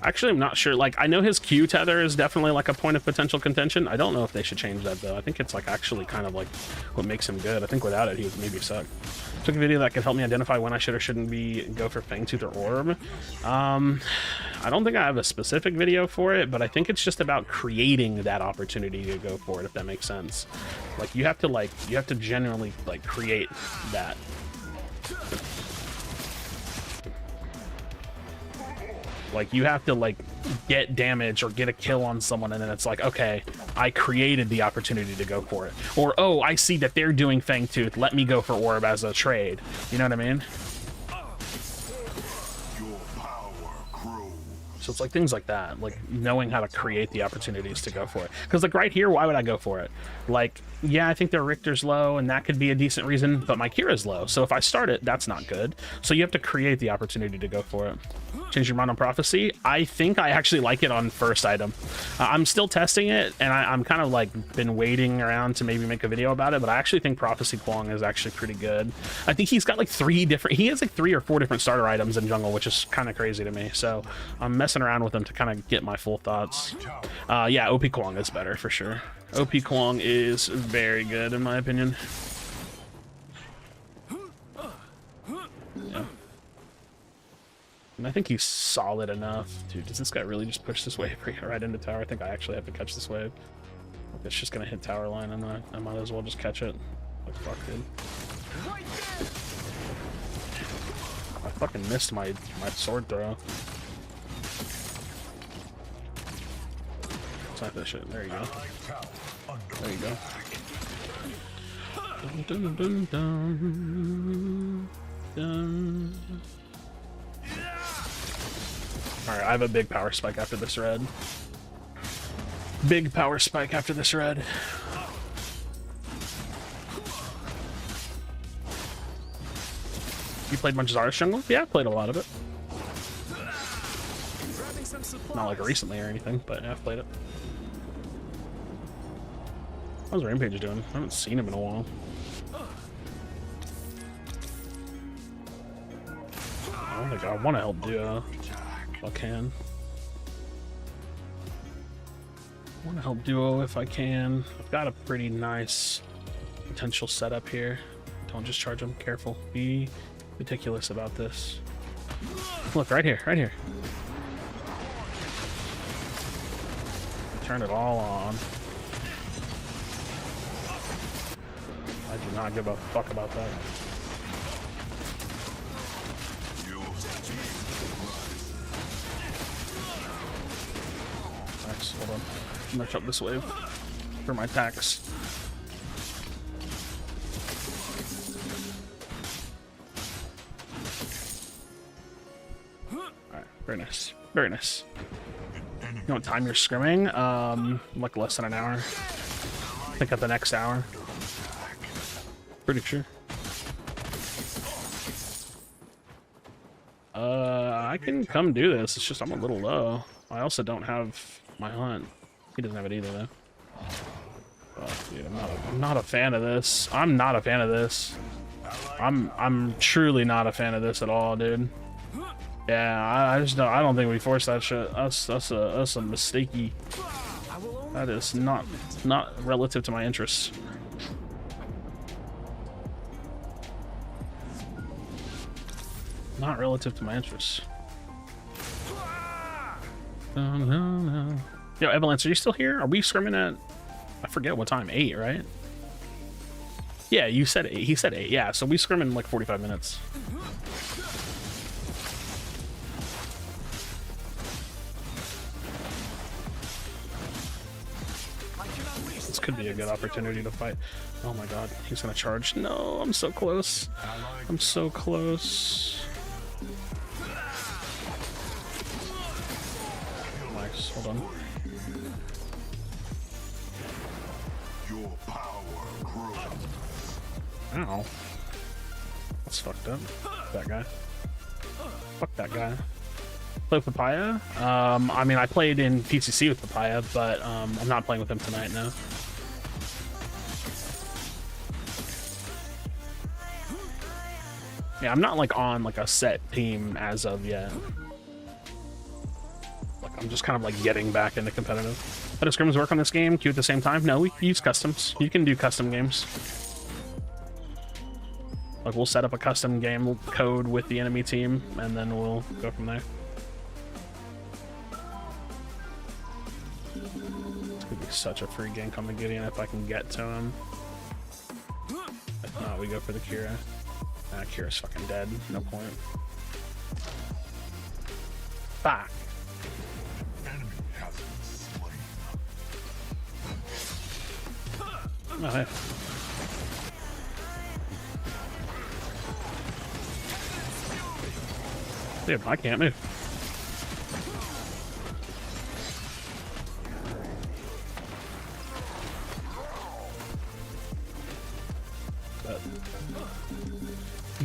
Speaker 1: Actually, I'm not sure. Like, I know his Q tether is definitely like a point of potential contention. I don't know if they should change that though. I think it's like actually kind of like what makes him good. I think without it, he would maybe suck. Took a video that could help me identify when I should or shouldn't go for Fangtooth or Orb. I don't think I have a specific video for it, but I think it's just about creating that opportunity to go for it, if that makes sense. Like, you have to genuinely like create that. Like, you have to like get damage or get a kill on someone, and then it's like, okay, I created the opportunity to go for it. Or, oh, I see that they're doing Fangtooth, let me go for Orb as a trade. You know what I mean?
Speaker 3: Your power grows.
Speaker 1: So it's like things like that, like knowing how to create the opportunities to go for it. Because like right here, why would I go for it? Like, yeah, I think their Richter's low, and that could be a decent reason, but my Kira's low. So if I start it, that's not good. So you have to create the opportunity to go for it. Change your mind on Prophecy. I think I actually like it on first item. I'm still testing it, and I'm kind of like been waiting around to maybe make a video about it, but I actually think Prophecy Kwong is actually pretty good. I think he's got like he has like 3 or 4 different starter items in jungle, which is kind of crazy to me. So I'm messing around with them to kind of get my full thoughts. Yeah, OP Kwong is better for sure. OP Kwong is very good in my opinion. Yeah. And I think he's solid enough. Dude, does this guy really just push this wave right into tower? I think I actually have to catch this wave. If it's just gonna hit tower line, and I might as well just catch it. Like, fuck, dude. I fucking missed my sword throw. Snipe that shit. There you go. There you go. Dun, dun, dun, dun, dun. Alright, I have a big power spike after this red. Big power spike after this red. You played much Zarya jungle? Yeah, I played a lot of it. Not like recently or anything, but yeah, I've played it. How's Rampage doing? I haven't seen him in a while. I want to help Duo if I can. I want to help Duo if I can. I've got a pretty nice potential setup here. Don't just charge him. Careful. Be meticulous about this. Look, right here, right here. Turn it all on. I do not give a fuck about that. Nice, hold on. I'm gonna chop this wave for my tax. Alright, very nice. Very nice. You know what time you're scrimming? Like less than an hour. I think at the next hour. Pretty sure. I can come do this. It's just I'm a little low. I also don't have my hunt. He doesn't have it either though. Oh, dude, I'm not a fan of this. I'm not a fan of this. I'm truly not a fan of this at all, dude. Yeah, I just don't. I don't think we forced that shit. That's a mistakey. That is not relative to my interests. Not relative to my interests. No. Yo, Evelance, are you still here? Are we scrimming at? I forget what time. 8, right? Yeah, you said 8. He said 8. Yeah, so we scrim in like 45 minutes. This could be a good opportunity to fight. Oh my god, he's gonna charge. No, I'm so close. I'm so close. Nice, hold on.
Speaker 3: Your power grows.
Speaker 1: Ow. That's fucked up. That guy. Fuck that guy. Play with Papaya? I mean, I played in PCC with Papaya, but I'm not playing with him tonight, no. Yeah, I'm not like on like a set team as of yet. Like I'm just kind of like getting back into competitive. How do scrims work on this game? Queue at the same time? No, we use customs. You can do custom games. Like we'll set up a custom game code with the enemy team, and then we'll go from there. This could be such a free gank on the Gideon if I can get to him. If not, we go for the Kira. Ah, Kira's fucking dead. No point. Fuck.
Speaker 3: Enemy has been slain.
Speaker 1: Oh, hey. Dude, I can't move.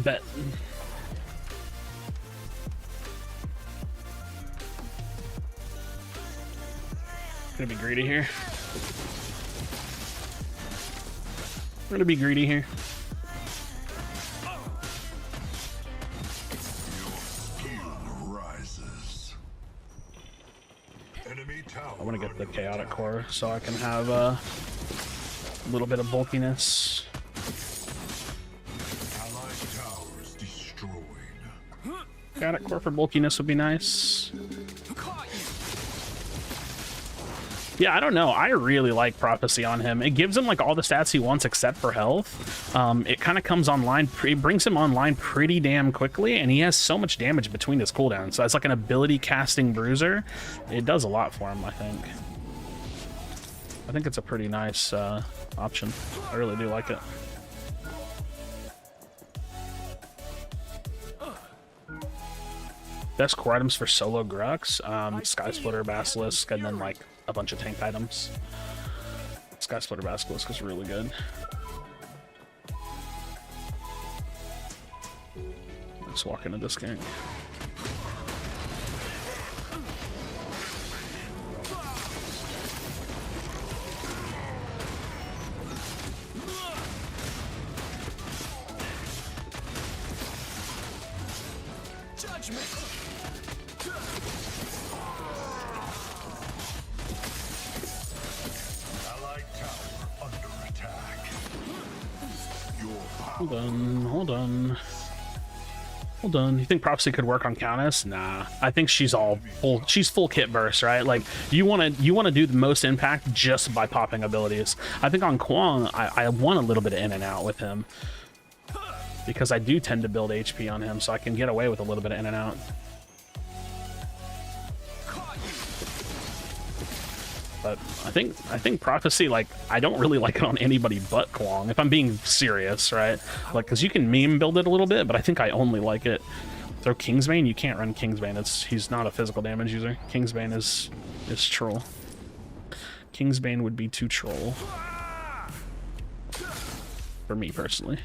Speaker 1: Bet. Gonna be greedy here. We're gonna be greedy here. I want to get the chaotic core so I can have a little bit of bulkiness. Chaotic core for bulkiness would be nice. Yeah, I don't know. I really like Prophecy on him. It gives him like all the stats he wants except for health. It kind of comes online, it brings him online pretty damn quickly, and he has so much damage between his cooldowns. So as like an ability casting bruiser, it does a lot for him, I think. I think it's a pretty nice option. I really do like it. Best core items for solo Grux, Sky Splitter, Basilisk, and then like a bunch of tank items. Sky Splitter Basilisk is really good. Let's walk into this gang. Hold on. You think Prophecy could work on Countess? Nah. I think she's full kit burst, right? Like you wanna do the most impact just by popping abilities. I think on Kwang, I want a little bit of in and out with him. Because I do tend to build HP on him, so I can get away with a little bit of in and out. But I think Prophecy, like, I don't really like it on anybody but Kwang, if I'm being serious, right? Like, because you can meme build it a little bit, but I think I only like it. Throw Kingsbane? You can't run Kingsbane. He's not a physical damage user. Kingsbane is troll. Kingsbane would be too troll. For me personally.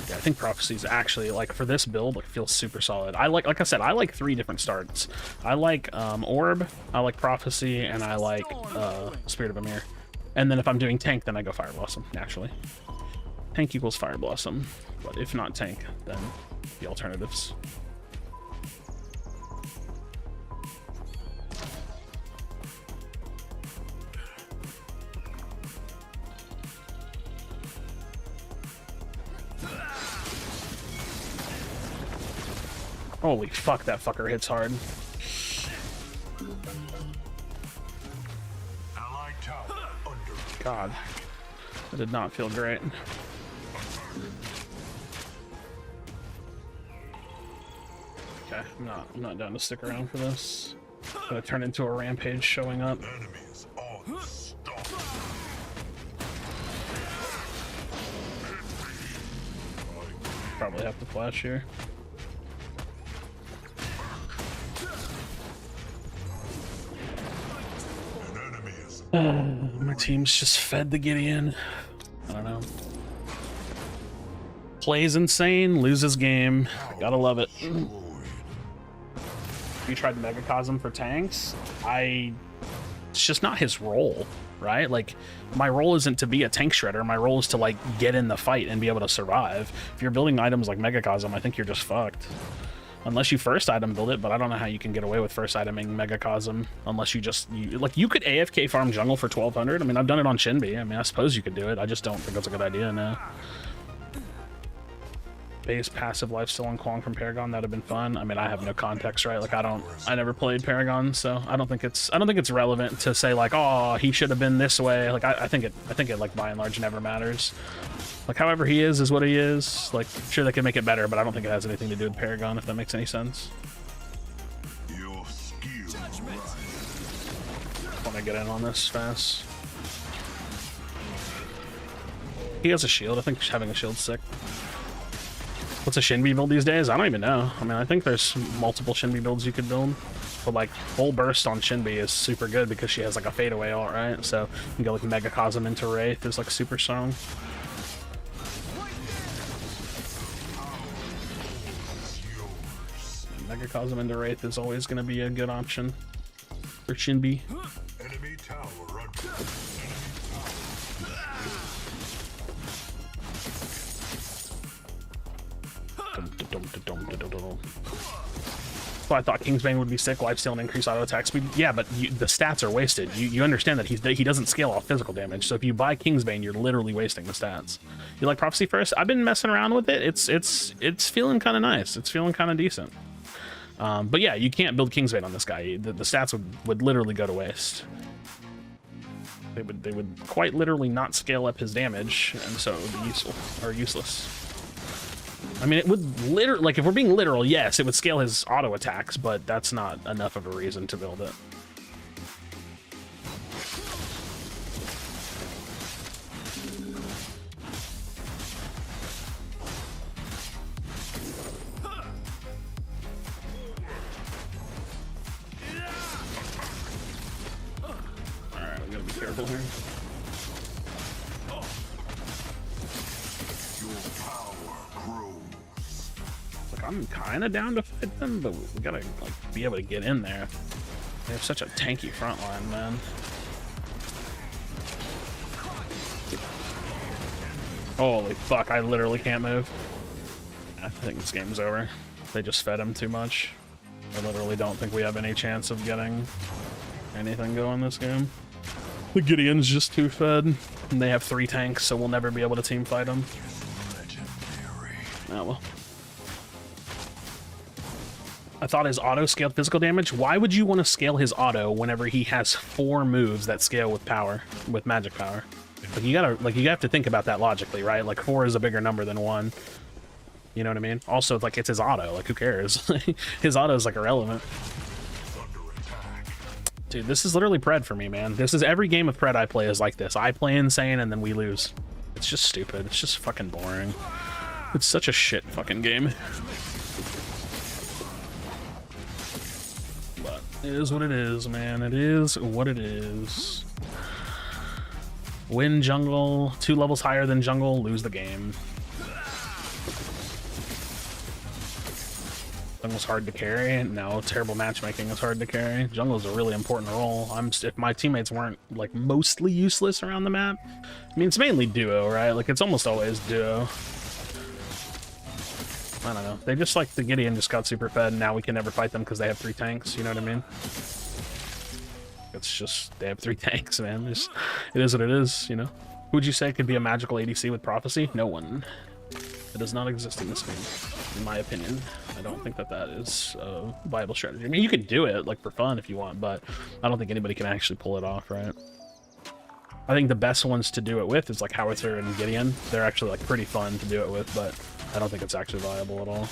Speaker 1: Yeah, I think Prophecy's actually, like, for this build, like, feels super solid. Like I said, I like 3 different starts. I like Orb, I like Prophecy, and I like Spirit of Amir. And then if I'm doing tank, then I go Fire Blossom, naturally. Tank equals Fire Blossom, but if not tank, then the alternatives. Holy fuck, that fucker hits hard. God, that did not feel great. Okay, I'm not down to stick around for this. I'm gonna turn into a rampage showing up. probably have to flash here. My team's just fed the Gideon. I don't know. Plays insane, loses game. Gotta love it. You tried Megacosm for tanks? It's just not his role, right? Like, my role isn't to be a tank shredder. My role is to, like, get in the fight and be able to survive. If you're building items like Megacosm, I think you're just fucked. Unless you first item build it, but I don't know how you can get away with first iteming Megacosm unless you just, you could AFK farm jungle for 1200. I mean, I've done it on Shinbi. I mean, I suppose you could do it. I just don't think that's a good idea now. Base passive lifesteal on Kwong from Paragon, that'd have been fun. I mean, I have no context, right? Like, I never played Paragon, so I don't think it's relevant to say like, oh, he should have been this way. Like, I think it like by and large never matters. Like, however he is what he is. Like, sure, they can make it better, but I don't think it has anything to do with Paragon, if that makes any sense.
Speaker 3: Your skill.
Speaker 1: Want to get in on this fast. He has a shield. I think having a shield's sick. What's a Shinbi build these days? I don't even know. I mean, I think there's multiple Shinbi builds you could build. But, like, full burst on Shinbi is super good because she has, like, a fadeaway ult, right? So you can go, like, Megacosm into Wraith is, like, super strong. Megacosm into Wraith is always going to be a good option for Shinbi.
Speaker 3: Enemy tower under.
Speaker 1: So I thought Kingsbane would be sick, lifesteal and increase auto attack speed. Yeah, but the stats are wasted. You understand that he doesn't scale off physical damage. So if you buy Kingsbane, you're literally wasting the stats. You like Prophecy First? I've been messing around with it. It's feeling kind of nice. It's feeling kind of decent. But yeah, you can't build Kingsbane on this guy. The stats would literally go to waste. They would quite literally not scale up his damage, and so it would be useful or useless. I mean, it would literally, like, if we're being literal, yes, it would scale his auto attacks, but that's not enough of a reason to build it. Alright, we gotta be careful here. I'm kind of down to fight them, but we gotta like be able to get in there. They have such a tanky front line, man. Holy fuck, I literally can't move. I think this game's over. They just fed him too much. I literally don't think we have any chance of getting anything going this game. The Gideon's just too fed, and they have 3 tanks, so we'll never be able to team fight them. Oh well. I thought his auto scaled physical damage. Why would you want to scale his auto whenever he has 4 moves that scale with power, with magic power? Like, you have to think about that logically, right? Like, 4 is a bigger number than 1. You know what I mean? Also, like, it's his auto. Like, who cares? His auto is like irrelevant. Dude, this is literally Pred for me, man. This is every game of Pred I play is like this. I play insane and then we lose. It's just stupid. It's just fucking boring. It's such a shit fucking game. It is what it is, man. It is what it is. Win jungle, 2 levels higher than jungle, lose the game. Jungle's hard to carry. No, terrible matchmaking is hard to carry. Jungle's a really important role. If my teammates weren't like mostly useless around the map, I mean, it's mainly duo, right? Like, it's almost always duo. I don't know. They just, like, the Gideon just got super fed, and now we can never fight them because they have 3 tanks, you know what I mean? It's just, they have 3 tanks, man. It is what it is, you know? Who would you say could be a magical ADC with Prophecy? No one. It does not exist in this game, in my opinion. I don't think that is a viable strategy. I mean, you could do it, like, for fun if you want, but I don't think anybody can actually pull it off, right? I think the best ones to do it with is, like, Howitzer and Gideon. They're actually, like, pretty fun to do it with, but I don't think it's actually viable at all.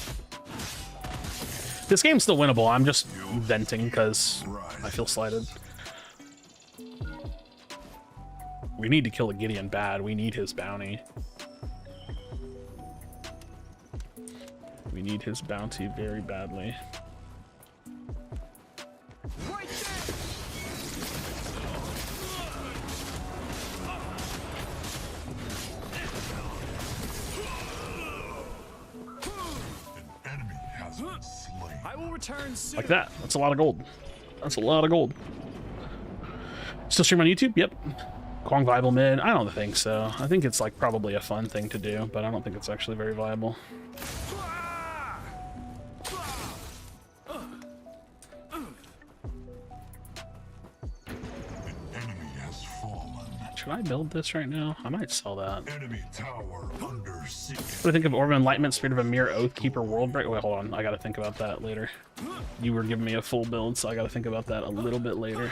Speaker 1: This game's still winnable. I'm just venting because I feel slighted. We need to kill the Gideon bad. We need his bounty. We need his bounty very badly.
Speaker 2: Right there.
Speaker 3: An enemy has been slain.
Speaker 2: I will return soon.
Speaker 1: Like that. That's a lot of gold. That's a lot of gold. Still stream on YouTube? Yep. Kwong viable mid? I don't think so. I think it's like probably a fun thing to do, but I don't think it's actually very viable. Should I build this right now? I might sell that.
Speaker 3: Enemy tower under siege.
Speaker 1: What do you think of Orb of Enlightenment, Spirit of Emir, Oathkeeper, World Break? Wait, hold on. I gotta think about that later. You were giving me a full build, so I gotta think about that a little bit later.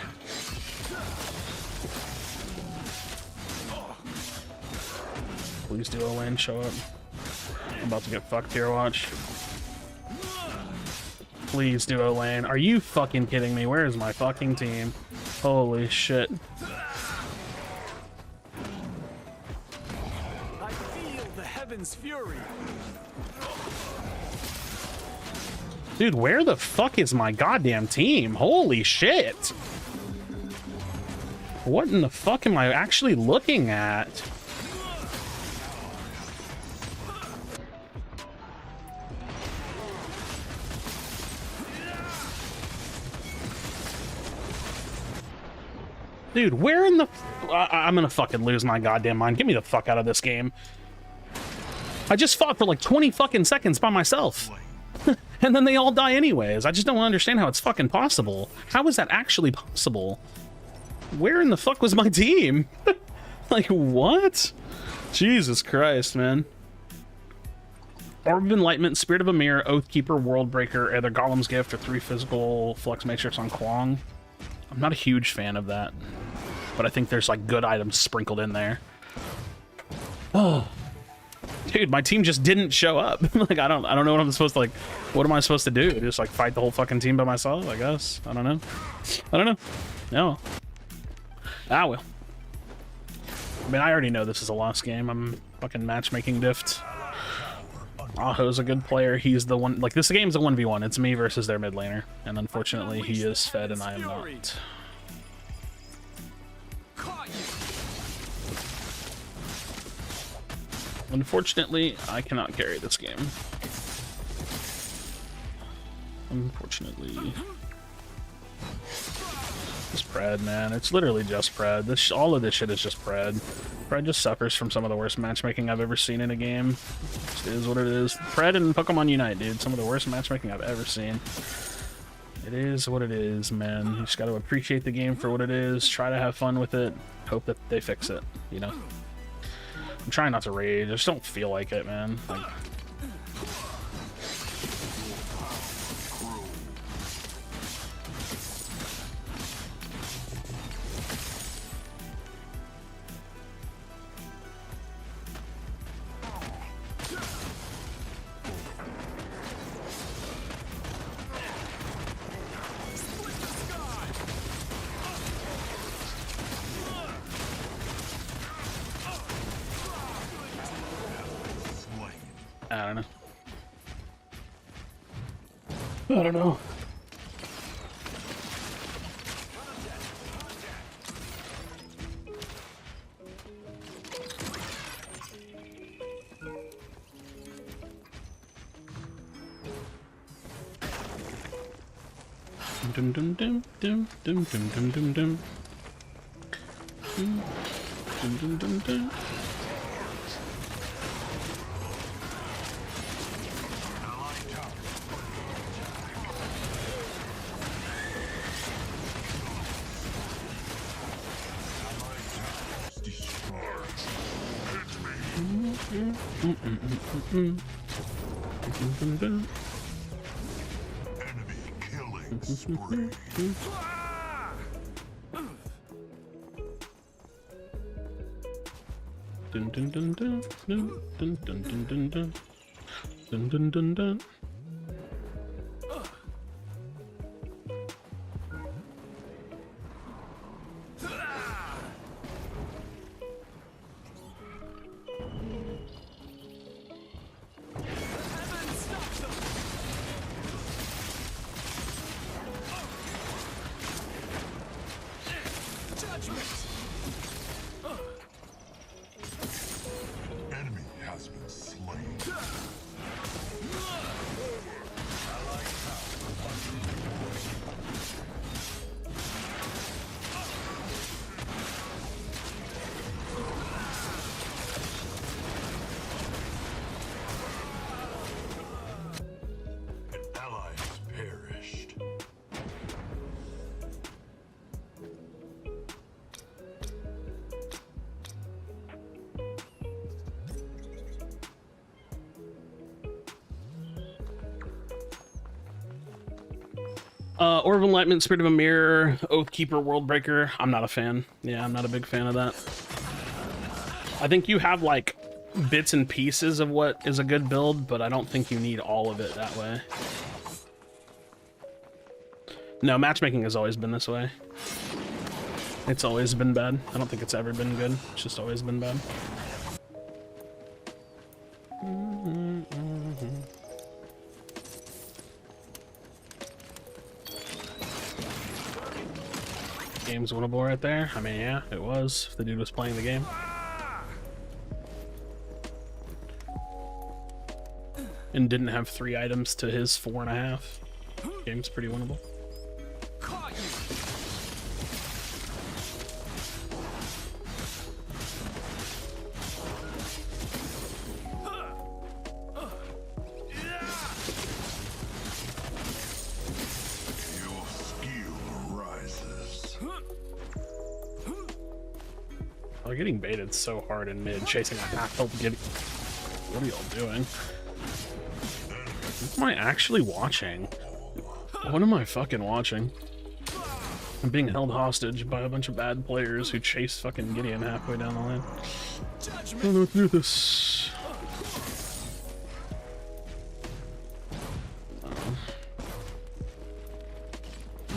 Speaker 1: Please do Olane show up. I'm about to get fucked here, watch. Please do Olane. Are you fucking kidding me? Where is my fucking team? Holy shit.
Speaker 2: I feel the heavens' fury.
Speaker 1: Dude, where the fuck is my goddamn team? Holy shit. What in the fuck am I actually looking at? Dude, where in the... I'm gonna fucking lose my goddamn mind. Get me the fuck out of this game. I just fought for like 20 fucking seconds by myself. And then they all die anyways. I just don't understand how it's fucking possible. How is that actually possible? Where in the fuck was my team? Like, what? Jesus Christ, man. Orb of Enlightenment, Spirit of Emir, Oathkeeper, Worldbreaker, either Golem's Gift or 3 physical Flux Matrix on Kwong. I'm not a huge fan of that, but I think there's like good items sprinkled in there. Oh, dude, my team just didn't show up. Like, I don't know what I'm supposed to, like, what am I supposed to do? Just like fight the whole fucking team by myself, I guess. I don't know. No. Ah, well. I mean, I already know this is a lost game. I'm fucking matchmaking diffed. Aho's a good player. He's the one, like, this game's a 1v1. It's me versus their mid laner. And unfortunately, he is fed and I am not. Unfortunately, I cannot carry this game. Unfortunately. Just Pred, man. It's literally just Pred. All of this shit is just Pred. Pred just suffers from some of the worst matchmaking I've ever seen in a game. It is what it is. Pred and Pokemon Unite, dude. Some of the worst matchmaking I've ever seen. It is what it is, man. You just gotta appreciate the game for what it is. Try to have fun with it. Hope that they fix it, you know? I'm trying not to rage. I just don't feel like it, man. Like... I don't know. Dum dum dum dum dum dum dum dum dum. Dum dum dum dum.
Speaker 3: Enemy killing spree.
Speaker 1: Dun dun dun dun dun dun dun dun dun dun dun dun dun dun.
Speaker 3: has been slain. An ally has perished.
Speaker 1: Orb of Enlightenment, Spirit of a Mirror, Oathkeeper, Worldbreaker. I'm not a fan. Yeah, I'm not a big fan of that. I think you have like bits and pieces of what is a good build, but I don't think you need all of it that way. No, matchmaking has always been this way. It's always been bad. I don't think it's ever been good. It's just always been bad. Game's winnable right there. I mean, yeah, it was. If the dude was playing the game. And didn't have 3 items to his 4.5. Game's pretty winnable.
Speaker 2: Caught you.
Speaker 3: Your skill rises.
Speaker 1: Oh, getting baited so hard in mid, chasing a half health getting. What are y'all doing? What am I actually watching? What am I fucking watching? I'm being held hostage by a bunch of bad players who chase fucking Gideon halfway down the lane. I don't know what to do with this.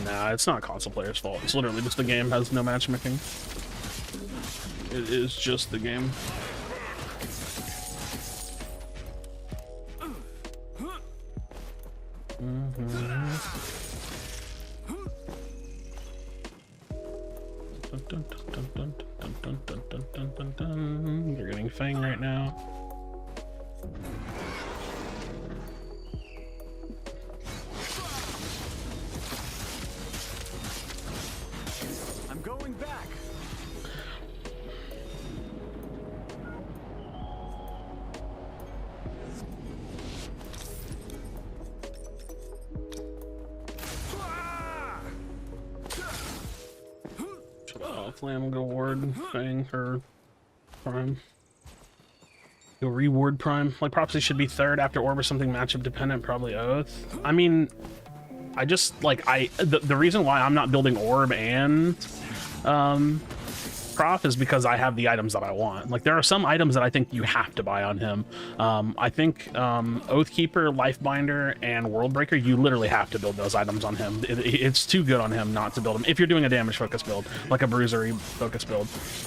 Speaker 1: Nah, it's not console players' fault. It's literally just the game has no matchmaking. It is just the game. You're getting Fang right now.
Speaker 2: I'm going back.
Speaker 1: Flam go ward Fang or Prime. Go reward Prime. Like Prophecy should be 3rd after Orb or something matchup dependent, probably Oath. I mean, I just like the reason why I'm not building Orb and Prof is because I have the items that I want. Like there are some items that I think you have to buy on him. I think Oathkeeper, Lifebinder, and Worldbreaker, you literally have to build those items on him. It's too good on him not to build them. If you're doing a damage focus build, like a bruisery focus build.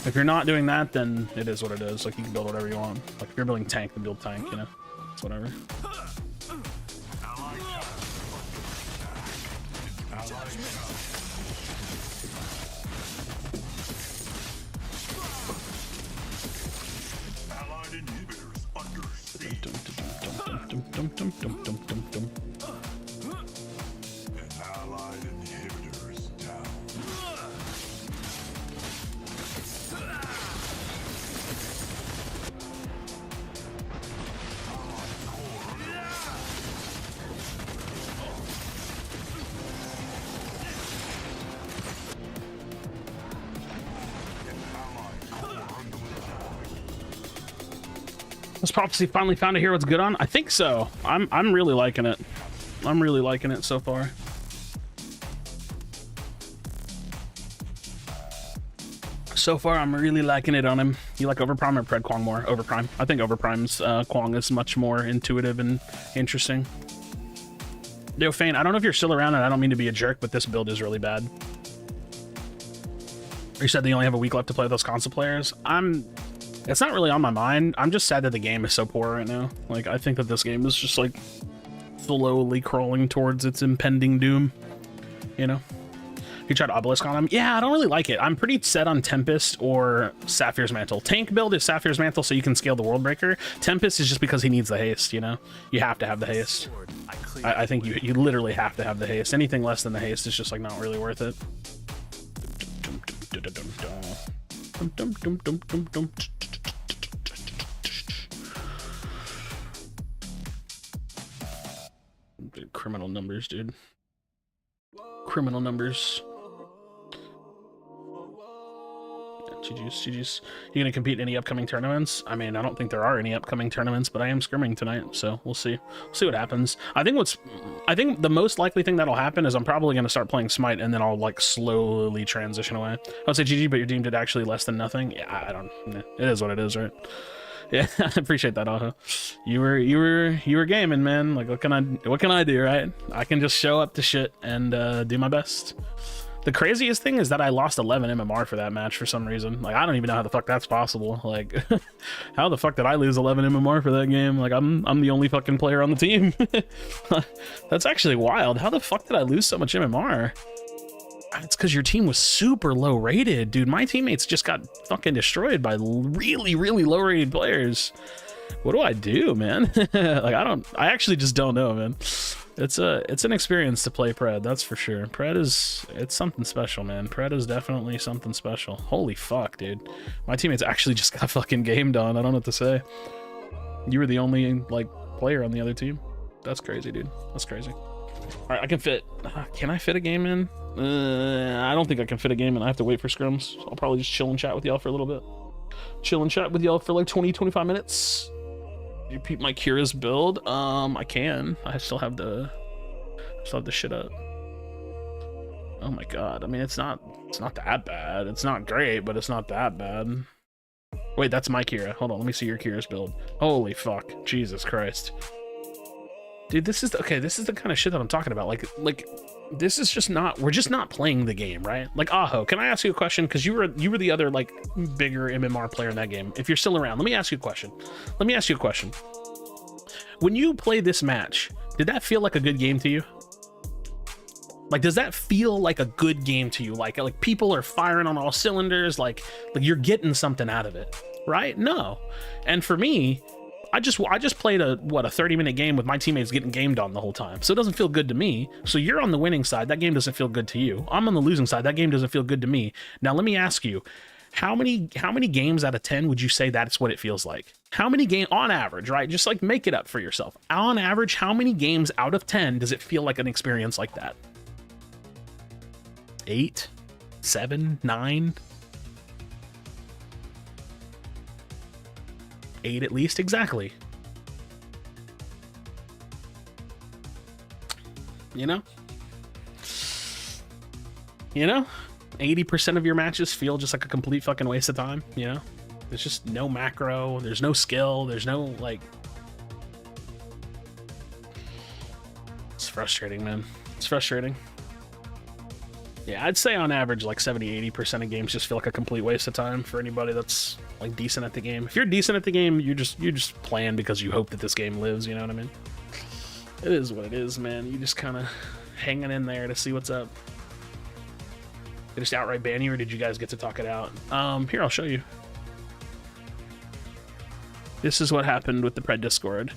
Speaker 1: If you're not doing that, then it is what it is. Like you can build whatever you want. Like if you're building tank, then build tank, you know? It's whatever.
Speaker 3: Allied inhibitors under siege. An allied inhibitor is down.
Speaker 1: Has Prophecy finally found a hero it's good on? I think so. I'm really liking it. I'm really liking it so far. So far, I'm really liking it on him. You like Overprime or Pred Kwong more? Overprime. I think Overprime's Kwong is much more intuitive and interesting. Yo, Fane, I don't know if you're still around, and I don't mean to be a jerk, but this build is really bad. You said that you only have a week left to play with those console players. It's not really on my mind. I'm just sad that the game is so poor right now. Like, I think that this game is just, like, slowly crawling towards its impending doom. You know? You tried Obelisk on him? Yeah, I don't really like it. I'm pretty set on Tempest or Sapphire's Mantle. Tank build is Sapphire's Mantle so you can scale the World Breaker. Tempest is just because he needs the haste, you know? You have to have the haste. I think you literally have to have the haste. Anything less than the haste is just like not really worth it. Criminal numbers, dude. Criminal numbers. GG's. You gonna compete in any upcoming tournaments? I mean, I don't think there are any upcoming tournaments, but I am scrimming tonight, so we'll see. We'll see what happens. I think the most likely thing that'll happen is I'm probably gonna start playing Smite, and then I'll like slowly transition away. I would say GG, but your team did actually less than nothing. Yeah, I don't. It is what it is, right? Yeah, I appreciate that, Aho. You were gaming, man. Like, what can I do, right? I can just show up to shit and do my best. The craziest thing is that I lost 11 MMR for that match for some reason. Like, I don't even know how the fuck that's possible. Like, how the fuck did I lose 11 MMR for that game? Like, I'm the only fucking player on the team. That's actually wild. How the fuck did I lose so much MMR? It's because your team was super low rated, dude. My teammates just got fucking destroyed by really, really low rated players. What do I do, man? Like, I actually just don't know, man. It's an experience to play Pred, that's for sure. It's something special, man. Pred is definitely something special. Holy fuck, dude. My teammates actually just got fucking gamed on. I don't know what to say. You were the only, like, player on the other team. That's crazy, dude. That's crazy. All right, I can fit. Can I fit a game in? I don't think I can fit a game in. I have to wait for scrims. I'll probably just chill and chat with y'all for a little bit. Chill and chat with y'all for like 20-25 minutes. Repeat my Kira's build. I can. I still have the shit up. Oh my god. I mean, it's not that bad. It's not great, but it's not that bad. Wait, that's my Kira. Hold on, let me see your Kira's build. Holy fuck. Jesus Christ. Dude, this is the kind of shit that I'm talking about. Like this is just not, we're just not playing the game, right? Like, Aho, can I ask you a question? Because you were the other, like, bigger MMR player in that game. If you're still around, let me ask you a question. When you play this match, did that feel like a good game to you? Like, does that feel like a good game to you? Like people are firing on all cylinders, like you're getting something out of it, right? No. And for me, I just played a 30-minute game with my teammates getting gamed on the whole time. So it doesn't feel good to me. So you're on the winning side. That game doesn't feel good to you. I'm on the losing side. That game doesn't feel good to me. Now let me ask you, how many games out of 10 would you say that's what it feels like? How many games on average, right? Just like make it up for yourself. On average, how many games out of 10 does it feel like an experience like that? 8, 7, 9? 8 at least, exactly. You know 80% of your matches feel just like a complete fucking waste of time. There's just no macro, there's no skill, there's no, like, it's frustrating, man. It's frustrating. Yeah, I'd say on average like 70-80% of games just feel like a complete waste of time for anybody that's like decent at the game. If you're decent at the game, you're just playing because you hope that this game lives, you know what I mean? It is what it is, man. You just kind of hanging in there to see what's up. Did I just outright ban you, or did you guys get to talk it out? Here, I'll show you. This is what happened with the Pred Discord.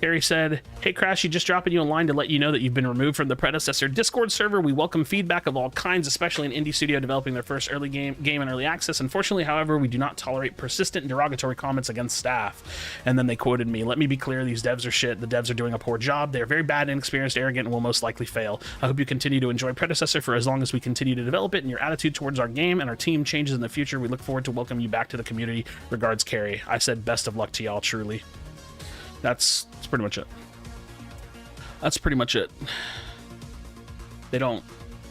Speaker 1: Harry said, "Hey Krashy, just dropping you a line to let you know that you've been removed from the predecessor Discord server. We welcome feedback of all kinds, especially an indie studio developing their first early game in early access. Unfortunately, however, we do not tolerate persistent and derogatory comments against staff." And then they quoted me, "Let me be clear, these devs are shit. The devs are doing a poor job. They are very bad, inexperienced, arrogant, and will most likely fail. I hope you continue to enjoy Predecessor for as long as we continue to develop it, and your attitude towards our game and our team changes in the future. We look forward to welcoming you back to the community. Regards, Carrie." I said best of luck to y'all, truly. That's pretty much it. That's pretty much it. They don't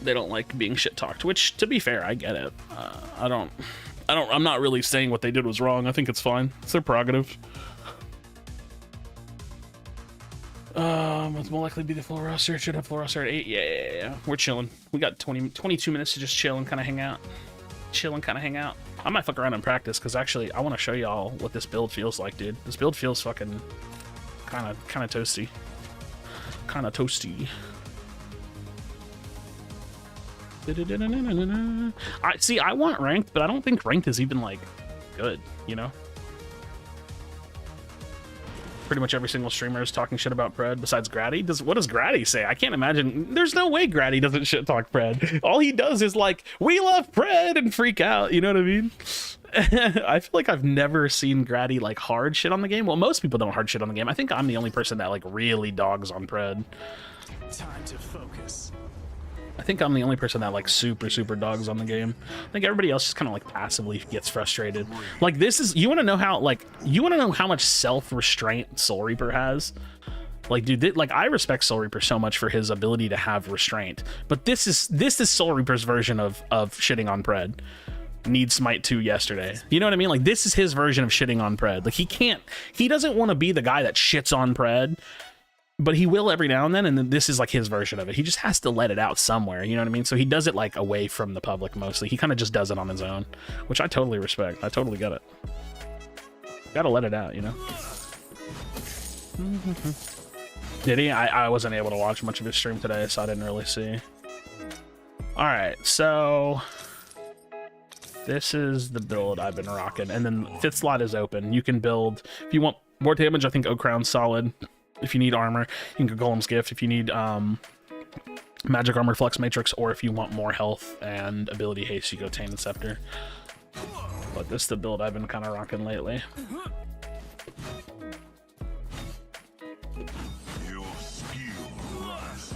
Speaker 1: like being shit talked, which, to be fair, I get it. I'm not really saying what they did was wrong. I think it's fine. It's their prerogative. It's more likely to be the full roster. It should have full roster at 8. Yeah. We're chilling. We got 22 minutes to just chill and kind of hang out. I might fuck around and practice, because actually I want to show y'all what this build feels like, dude. This build feels fucking kind of toasty. I want ranked, but I don't think ranked is even like good, you know? Pretty much every single streamer is talking shit about Pred besides Grady. What does Grady say? I can't imagine. There's no way Grady doesn't shit talk Pred. All he does is like, we love Pred and freak out. You know what I mean? I feel like I've never seen Grady like hard shit on the game. Well, most people don't hard shit on the game. I think I'm the only person that like really dogs on Pred.
Speaker 2: Time to focus.
Speaker 1: I think I'm the only person that like super dogs on the game. I think everybody else just kind of like passively gets frustrated. Like this is, you want to know how much self-restraint Soul Reaper has? Like, dude, like I respect Soul Reaper so much for his ability to have restraint, but this is Soul Reaper's version of shitting on Pred. Need Smite 2 yesterday. You know what I mean? Like this is his version of shitting on Pred. Like he doesn't want to be the guy that shits on Pred, but he will every now and then, and then this is like his version of it. He just has to let it out somewhere, you know what I mean? So he does it like away from the public mostly. He kind of just does it on his own, which I totally respect. I totally get it. Gotta let it out, you know? Did he? I wasn't able to watch much of his stream today, so I didn't really see. Alright, so this is the build I've been rocking, and then 5th slot is open. You can build, if you want more damage, I think Oak Crown's solid. If you need armor, you can go Golem's Gift. If you need magic armor, Flux Matrix, or if you want more health and ability haste, you go Tainted Scepter. But this is the build I've been kind of rocking lately.
Speaker 3: Your skill rises.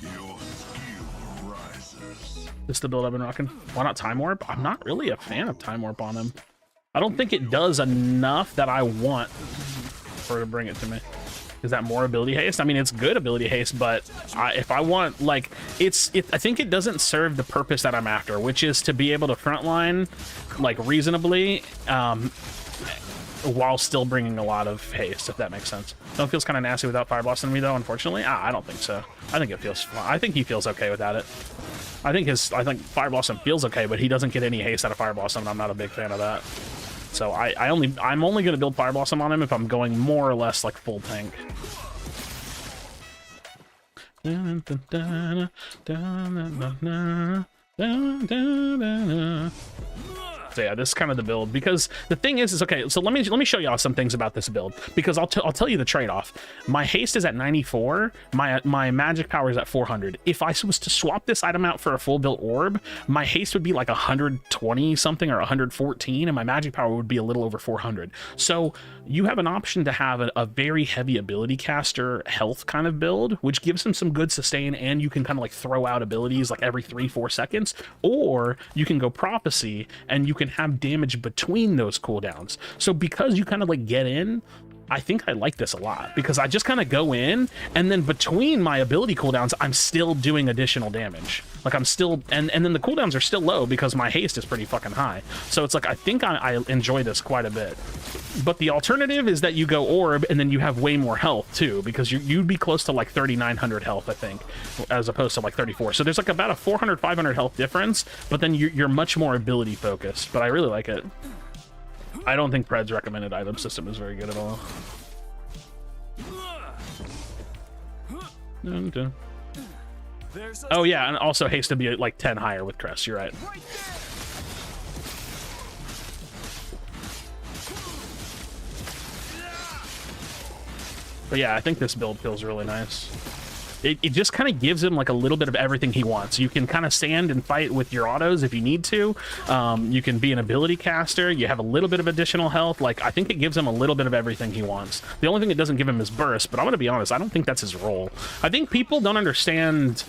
Speaker 3: Your skill rises.
Speaker 1: This is the build I've been rocking. Why not Time Warp? I'm not really a fan of Time Warp on him. I don't think it does enough that I want for to bring it to me. Is that more ability haste? I mean, it's good ability haste, but if I want, like, I think it doesn't serve the purpose that I'm after, which is to be able to frontline, like, reasonably, while still bringing a lot of haste, if that makes sense. Don't feels kind of nasty without Fire Blast on me, though, unfortunately. I don't think so. I think it feels fine. I think he feels okay without it. I think Fire Blossom feels okay, but he doesn't get any haste out of Fire Blossom, and I'm not a big fan of that. So I'm only gonna build Fire Blossom on him if I'm going more or less like full tank. So yeah, this is kind of the build, because the thing is okay, so let me show y'all some things about this build, because I'll tell you the trade-off. My haste is at 94, my magic power is at 400. If I was to swap this item out for a full built orb, my haste would be like 120 something or 114, and my magic power would be a little over 400. So you have an option to have a very heavy ability caster health kind of build, which gives him some good sustain, and you can kind of like throw out abilities like every 3-4 seconds, or you can go prophecy and you can have damage between those cooldowns. So because you kind of like get in, I think I like this a lot, because I just kind of go in, and then between my ability cooldowns, I'm still doing additional damage. Like I'm still, and then the cooldowns are still low because my haste is pretty fucking high. So it's like, I think I enjoy this quite a bit. But the alternative is that you go orb, and then you have way more health too, because you'd be close to like 3,900 health, I think, as opposed to like 34. So there's like about a 400, 500 health difference, but then you're much more ability focused. But I really like it. I don't think Pred's recommended item system is very good at all. Oh yeah, and also haste to be like 10 higher with Crest, you're right. But yeah, I think this build feels really nice. It just kind of gives him like a little bit of everything he wants. You can kind of stand and fight with your autos if you need to. You can be an ability caster. You have a little bit of additional health. Like, I think it gives him a little bit of everything he wants. The only thing it doesn't give him is burst, but I'm going to be honest, I don't think that's his role. I think people don't understand...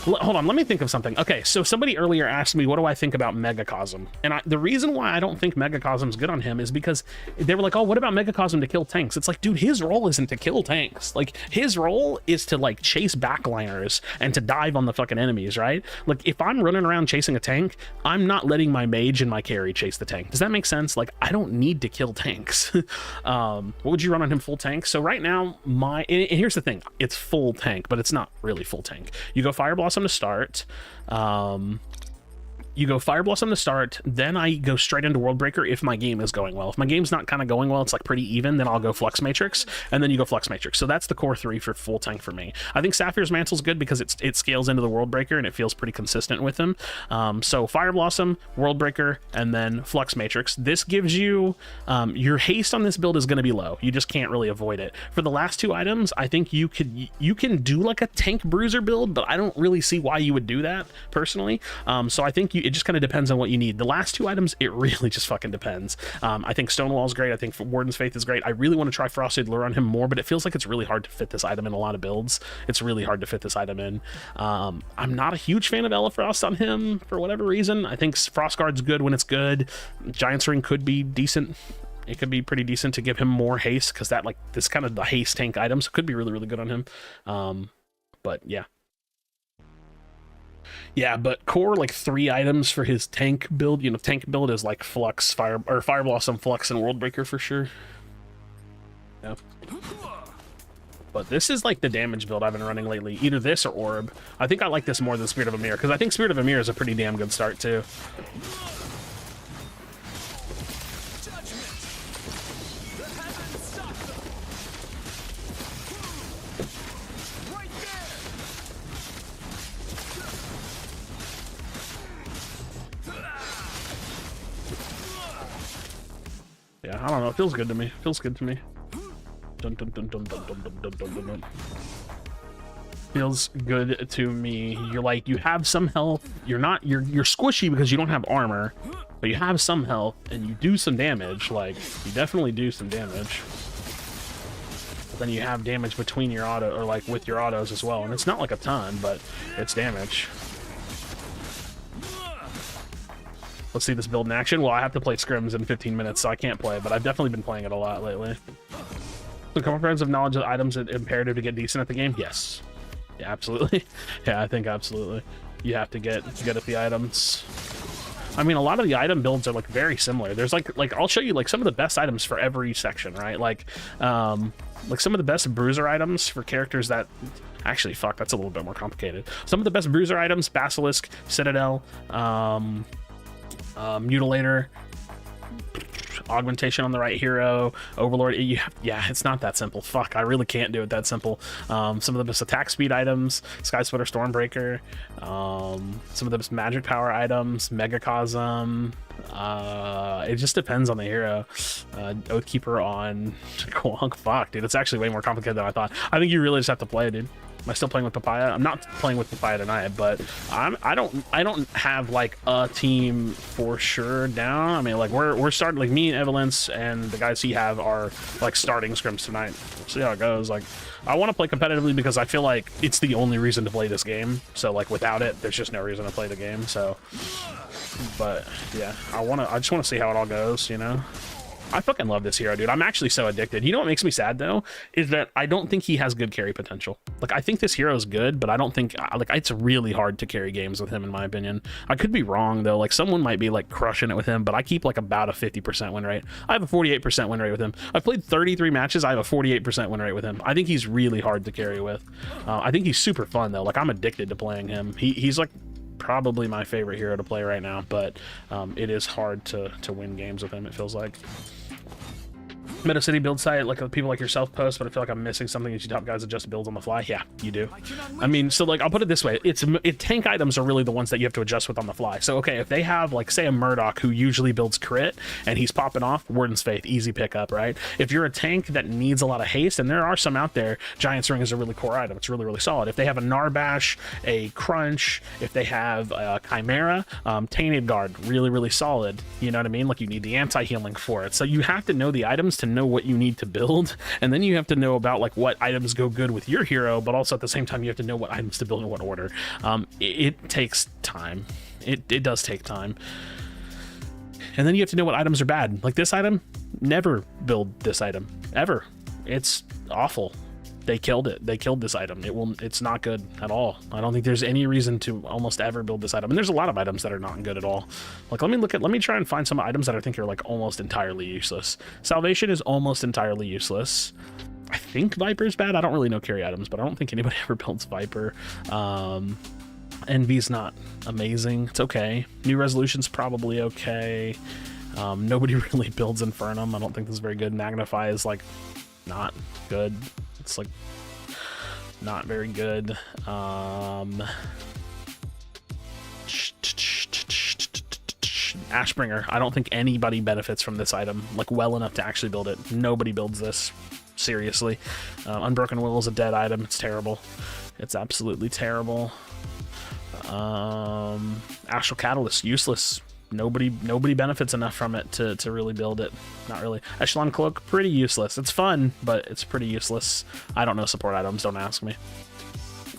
Speaker 1: Hold on, let me think of something. Okay, so somebody earlier asked me, what do I think about Megacosm? And the reason why I don't think Megacosm's good on him is because they were like, oh, what about Megacosm to kill tanks? It's like, dude, his role isn't to kill tanks. Like, his role is to, like, chase backliners and to dive on the fucking enemies, right? Like, if I'm running around chasing a tank, I'm not letting my mage and my carry chase the tank. Does that make sense? Like, I don't need to kill tanks. What would you run on him? Full tank? So right now, and here's the thing. It's full tank, but it's not really full tank. You go Fire Blossom to start, you go Fire Blossom to start, then I go straight into World Breaker if my game is going well. If my game's not kind of going well, it's like pretty even, then I'll go Flux Matrix, and then you go Flux Matrix. So that's the core 3 for full tank for me. I think Sapphire's Mantle's good because it scales into the World Breaker and it feels pretty consistent with him. So Fire Blossom, World Breaker, and then Flux Matrix. This gives you your haste on this build is going to be low. You just can't really avoid it. For the last 2 items, I think you can do like a tank bruiser build, but I don't really see why you would do that personally. So I think it just kind of depends on what you need. The last 2 items, it really just fucking depends. I think Stonewall's great. I think Warden's Faith is great. I really want to try Frosted Lure on him more, but it feels like it's really hard to fit this item in a lot of builds. It's really hard to fit this item in. I'm not a huge fan of Elefrost on him for whatever reason. I think Frostguard's good when it's good. Giant's Ring could be decent. It could be pretty decent to give him more haste, because that, like, this kind of the haste tank items could be really, really good on him. But yeah. Yeah, but core like 3 items for his tank build. You know, tank build is like Flux, Fire Blossom, Flux, and World Breaker for sure. Yeah. But this is like the damage build I've been running lately. Either this or Orb. I think I like this more than Spirit of Amir, because I think Spirit of Amir is a pretty damn good start too. Yeah, I don't know. It feels good to me. Feels good to me. Dun, dun, dun, dun, dun, dun, dun, dun, dun, dun. Feels good to me. You're like, you have some health. You're squishy because you don't have armor, but you have some health and you do some damage. Like, you definitely do some damage. But then you have damage between your auto, or like with your autos as well. And it's not like a ton, but it's damage. Let's see this build in action. Well, I have to play Scrims in 15 minutes, so I can't play it, but I've definitely been playing it a lot lately. So comprehensive knowledge of items is imperative to get decent at the game? Yes. Yeah, absolutely. Yeah, I think absolutely. You have to get at the items. I mean, a lot of the item builds are like very similar. There's like I'll show you like some of the best items for every section, right? Like some of the best bruiser items for characters that actually, fuck, that's a little bit more complicated. Some of the best bruiser items: Basilisk, Citadel, Mutilator, augmentation on the right hero, Overlord. Yeah, it's not that simple. Fuck, I really can't do it that simple. Some of the best attack speed items: Sky Splitter, Stormbreaker. Some of the best magic power items: Megacosm. It just depends on the hero. Oathkeeper on Kwonk. Fuck, dude, it's actually way more complicated than I thought. I think you really just have to play, dude. Am I still playing with Papaya? I'm not playing with Papaya tonight, but I don't have like a team for sure down. I mean, like we're starting, like me and Evelyn's and the guys he have are like starting Scrims tonight. We'll see how it goes. Like, I want to play competitively because I feel like it's the only reason to play this game. So like without it, there's just no reason to play the game. So, but yeah, I just want to see how it all goes, you know. I fucking love this hero, dude. I'm actually so addicted. You know what makes me sad though is that I don't think he has good carry potential. Like, I think this hero is good, but I don't think, like, it's really hard to carry games with him in my opinion. I could be wrong though. Like, someone might be like crushing it with him, but I keep like about a 50% win rate. I have a 48% win rate with him. I've played 33 matches. I have a 48% win rate with him. I think he's really hard to carry with. I think he's super fun though. Like, I'm addicted to playing him. He's like probably my favorite hero to play right now, but it is hard to win games with him, it feels like. Meta City build site, like people like yourself post, but I feel like I'm missing something as you top guys adjust builds on the fly. Yeah, you do. I mean, so like, I'll put it this way. Tank items are really the ones that you have to adjust with on the fly. So, okay, if they have, like, say a Murdoch who usually builds crit and he's popping off, Warden's Faith, easy pickup, right? If you're a tank that needs a lot of haste, and there are some out there, Giant's Ring is a really core item. It's really, really solid. If they have a Narbash, a Crunch, if they have a Chimera, Tainted Guard, really, really solid. You know what I mean? Like, you need the anti-healing for it. So you have to know the items to know what you need to build, and then you have to know about like what items go good with your hero, but also at the same time you have to know what items to build in what order. It takes time. It does take time, and then you have to know what items are bad. Like this item, never build this item ever. It's awful. They killed it. They killed this item. It's not good at all. I don't think there's any reason to almost ever build this item. And there's a lot of items that are not good at all. Like, let me try and find some items that I think are like almost entirely useless. Salvation is almost entirely useless. I think Viper's bad. I don't really know carry items, but I don't think anybody ever builds Viper. Envy's not amazing. It's okay. New Resolution's probably okay. Nobody really builds Infernum. I don't think this is very good. Magnify is like not good. It's like not very good. Ashbringer. I don't think anybody benefits from this item like well enough to actually build it. Nobody builds this. Seriously. Unbroken Will is a dead item. It's terrible. It's absolutely terrible. Astral Catalyst, useless. Nobody benefits enough from it to really build it. Not really. Echelon Cloak, pretty useless. It's fun, but it's pretty useless. I don't know support items, don't ask me.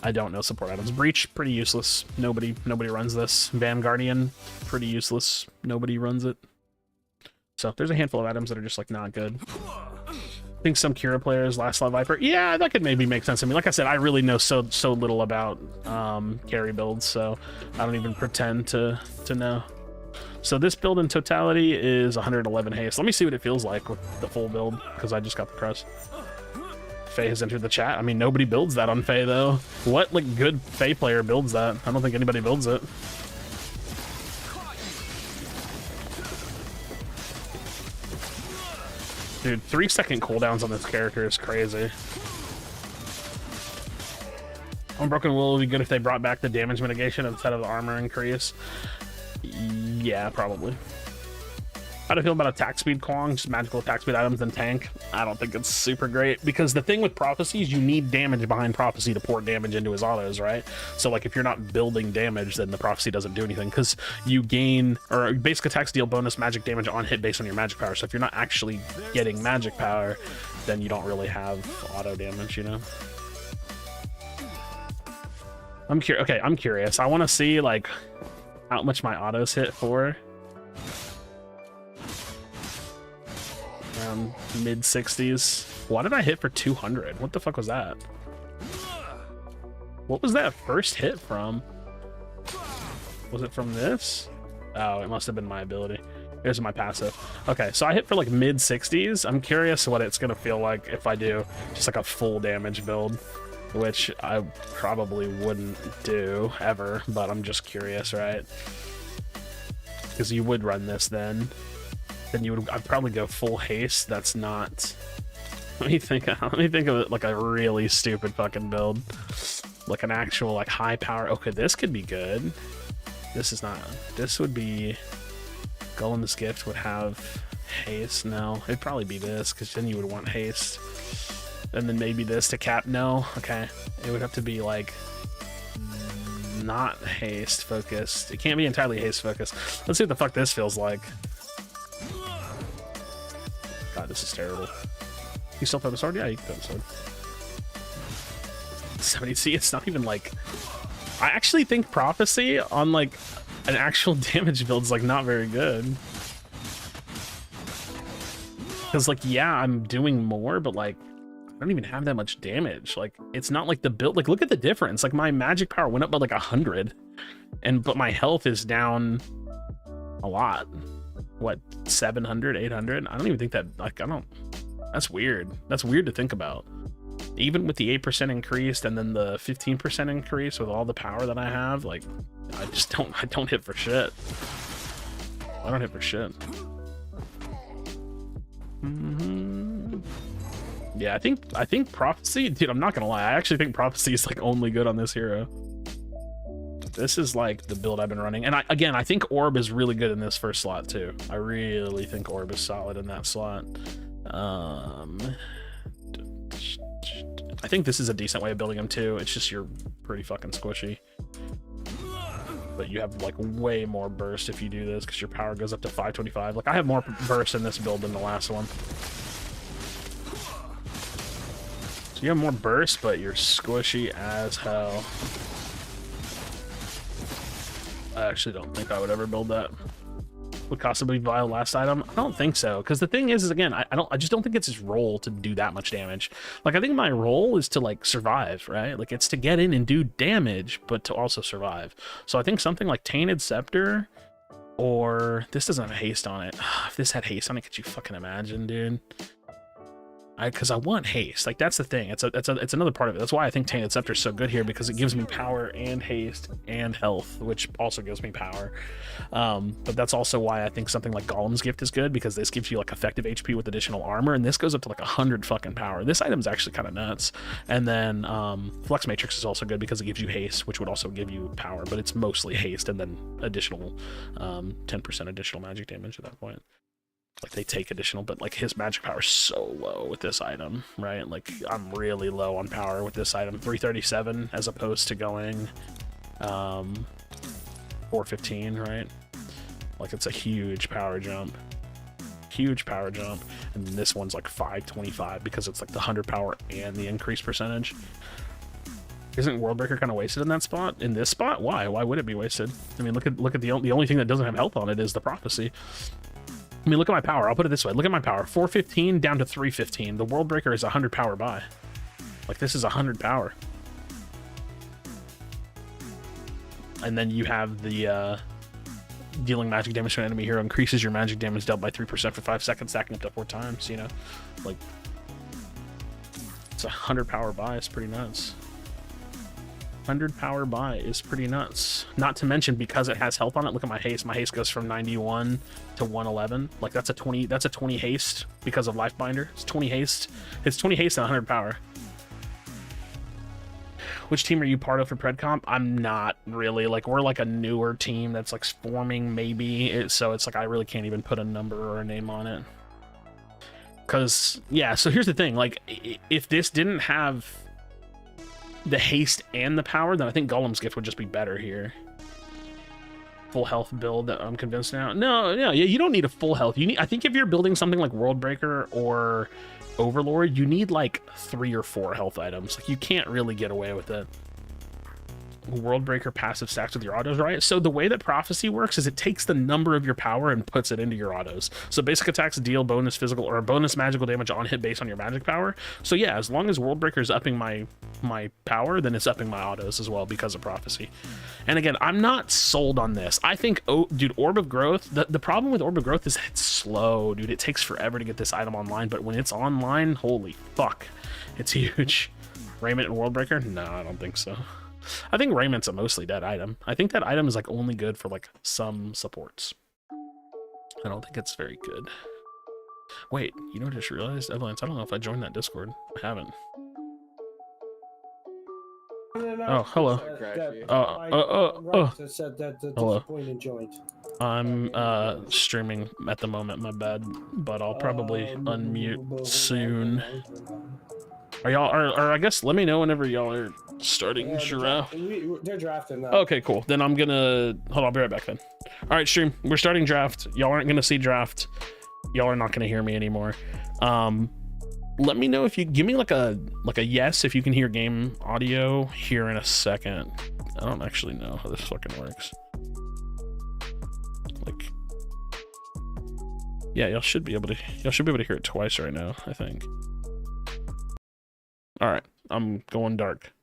Speaker 1: I don't know support items. Breach, pretty useless. Nobody runs this. Vanguardian, pretty useless. Nobody runs it. So there's a handful of items that are just like not good. I think some Kira players, Last Slot Viper, yeah, that could maybe make sense to me. Like I said, I really know so little about carry builds, so I don't even pretend to know. So this build in totality is 111 haste. Let me see what it feels like with the full build, because I just got the crust. Faye has entered the chat. I mean, nobody builds that on Faye, though. What like good Faye player builds that? I don't think anybody builds it. Dude, 3-second cooldowns on this character is crazy. Unbroken Will would be good if they brought back the damage mitigation instead of the armor increase. Yeah, probably. How do you feel about attack speed Kwong? Just magical attack speed items and tank? I don't think it's super great, because the thing with prophecies, you need damage behind prophecy to pour damage into his autos, right? So like if you're not building damage, then the prophecy doesn't do anything, because you gain, or basic attacks deal bonus magic damage on hit based on your magic power. So if you're not actually getting magic power, then you don't really have auto damage, you know? I'm curious. I want to see like how much my autos hit for. Around mid 60s. Why did I hit for 200? What the fuck was that? What was that first hit from? Was it from this? Oh, it must have been my ability. Here's my passive. Okay, so I hit for like mid 60s. I'm curious what it's gonna feel like if I do just like a full damage build, which I probably wouldn't do ever, but I'm just curious, right? Because you would run this then I'd probably go full haste. That's not. Let me think of it like a really stupid fucking build, like an actual like high power. Okay, this could be good. This is not. This would be. Golem's Gift would have haste. No, it'd probably be this, because then you would want haste, and then maybe this to cap. No, okay, it would have to be like not haste focused. It can't be entirely haste focused. Let's see what the fuck this feels like. God, this is terrible. You still have a sword? Yeah, you can have a sword. 70. See, it's not even like. I actually think Prophecy on like an actual damage build is like not very good. Because like, yeah, I'm doing more, but like I don't even have that much damage. Like it's not like the build. Like look at the difference. Like my magic power went up by like 100, but my health is down a lot. What, 700, 800? I don't even think that, like, I don't, that's weird. That's weird to think about. Even with the 8% increased and then the 15% increase with all the power that I have, like, I don't hit for shit. I don't hit for shit. Yeah, I think Prophecy, dude, I'm not gonna lie. I actually think Prophecy is like only good on this hero. This is like the build I've been running. And I think Orb is really good in this first slot too. I really think Orb is solid in that slot. I think this is a decent way of building him too. It's just you're pretty fucking squishy. But you have like way more burst if you do this, because your power goes up to 525. Like I have more burst in this build than the last one. So you have more burst, but you're squishy as hell. I actually don't think I would ever build that. Would possibly buy a last item? I don't think so, because the thing is again, I just don't think it's his role to do that much damage. Like I think my role is to like survive, right? Like it's to get in and do damage, but to also survive. So I think something like Tainted Scepter, or this doesn't have haste on it. If this had haste on it, could you fucking imagine, dude? because I want haste. Like that's the thing. It's another part of it. That's why I think Tainted Scepter is so good here, because it gives me power and haste and health, which also gives me power. But that's also why I think something like Golem's Gift is good, because this gives you like effective HP with additional armor, and this goes up to like 100 fucking power. This item's actually kind of nuts. And then Flux Matrix is also good because it gives you haste, which would also give you power, but it's mostly haste and then additional 10% additional magic damage at that point. Like they take additional, but like his magic power is so low with this item, right? Like I'm really low on power with this item, 337 as opposed to going 415, right? Like it's a huge power jump, and then this one's like 525 because it's like the 100 power and the increased percentage. Isn't Worldbreaker kind of wasted in that spot? In this spot, why would it be wasted? I mean, look at the only thing that doesn't have health on it is the prophecy. I mean, look at my power. I'll put it this way. Look at my power. 415 down to 315. The Worldbreaker is 100 power buy. Like, this is 100 power. And then you have the dealing magic damage to an enemy hero increases your magic damage dealt by 3% for 5 seconds, stacking up to 4 times, you know? Like, it's 100 power buy. It's pretty nuts. 100 power buy is pretty nuts. Not to mention, because it has health on it, look at my haste. My haste goes from 91 to 111. Like that's a 20 haste because of life binder. It's 20 haste. It's 20 haste and 100 power. Which team are you part of for Predcomp? I'm not really. Like, we're like a newer team that's like forming, maybe. So it's like I really can't even put a number or a name on it. Cause yeah, so here's the thing, like if this didn't have the haste and the power, then I think Golem's Gift would just be better here. Full health build that I'm convinced now. No, you don't need a full health. You need, I think if you're building something like Worldbreaker or Overlord, you need like 3 or 4 health items. Like you can't really get away with it. Worldbreaker passive stacks with your autos, right? So the way that prophecy works is it takes the number of your power and puts it into your autos. So basic attacks deal bonus physical or bonus magical damage on hit based on your magic power. So yeah, as long as Worldbreaker is upping my power, then it's upping my autos as well because of prophecy. And again, I'm not sold on this. I think, oh dude, Orb of Growth, the problem with Orb of Growth is it's slow, dude. It takes forever to get this item online, but when it's online, holy fuck, it's huge. Raiment and Worldbreaker? No, I don't think so. I think Raiment's a mostly dead item. I think that item is like only good for like some supports. I don't think it's very good. Wait, you know what I just realized? Evelance, I don't know if I joined that Discord. I haven't. Oh, hello. Hello. I'm streaming at the moment, my bad, but I'll probably unmute soon. Are y'all, or I guess let me know whenever y'all are starting draft.
Speaker 4: They're drafting now.
Speaker 1: Okay, cool. Then I'm gonna, hold on, I'll be right back then. All right, stream, we're starting draft. Y'all aren't gonna see draft. Y'all are not gonna hear me anymore. Let me know if you give me like a yes if you can hear game audio here in a second. I don't actually know how this fucking works. Like, yeah, y'all should be able to hear it twice right now, I think. All right, I'm going dark.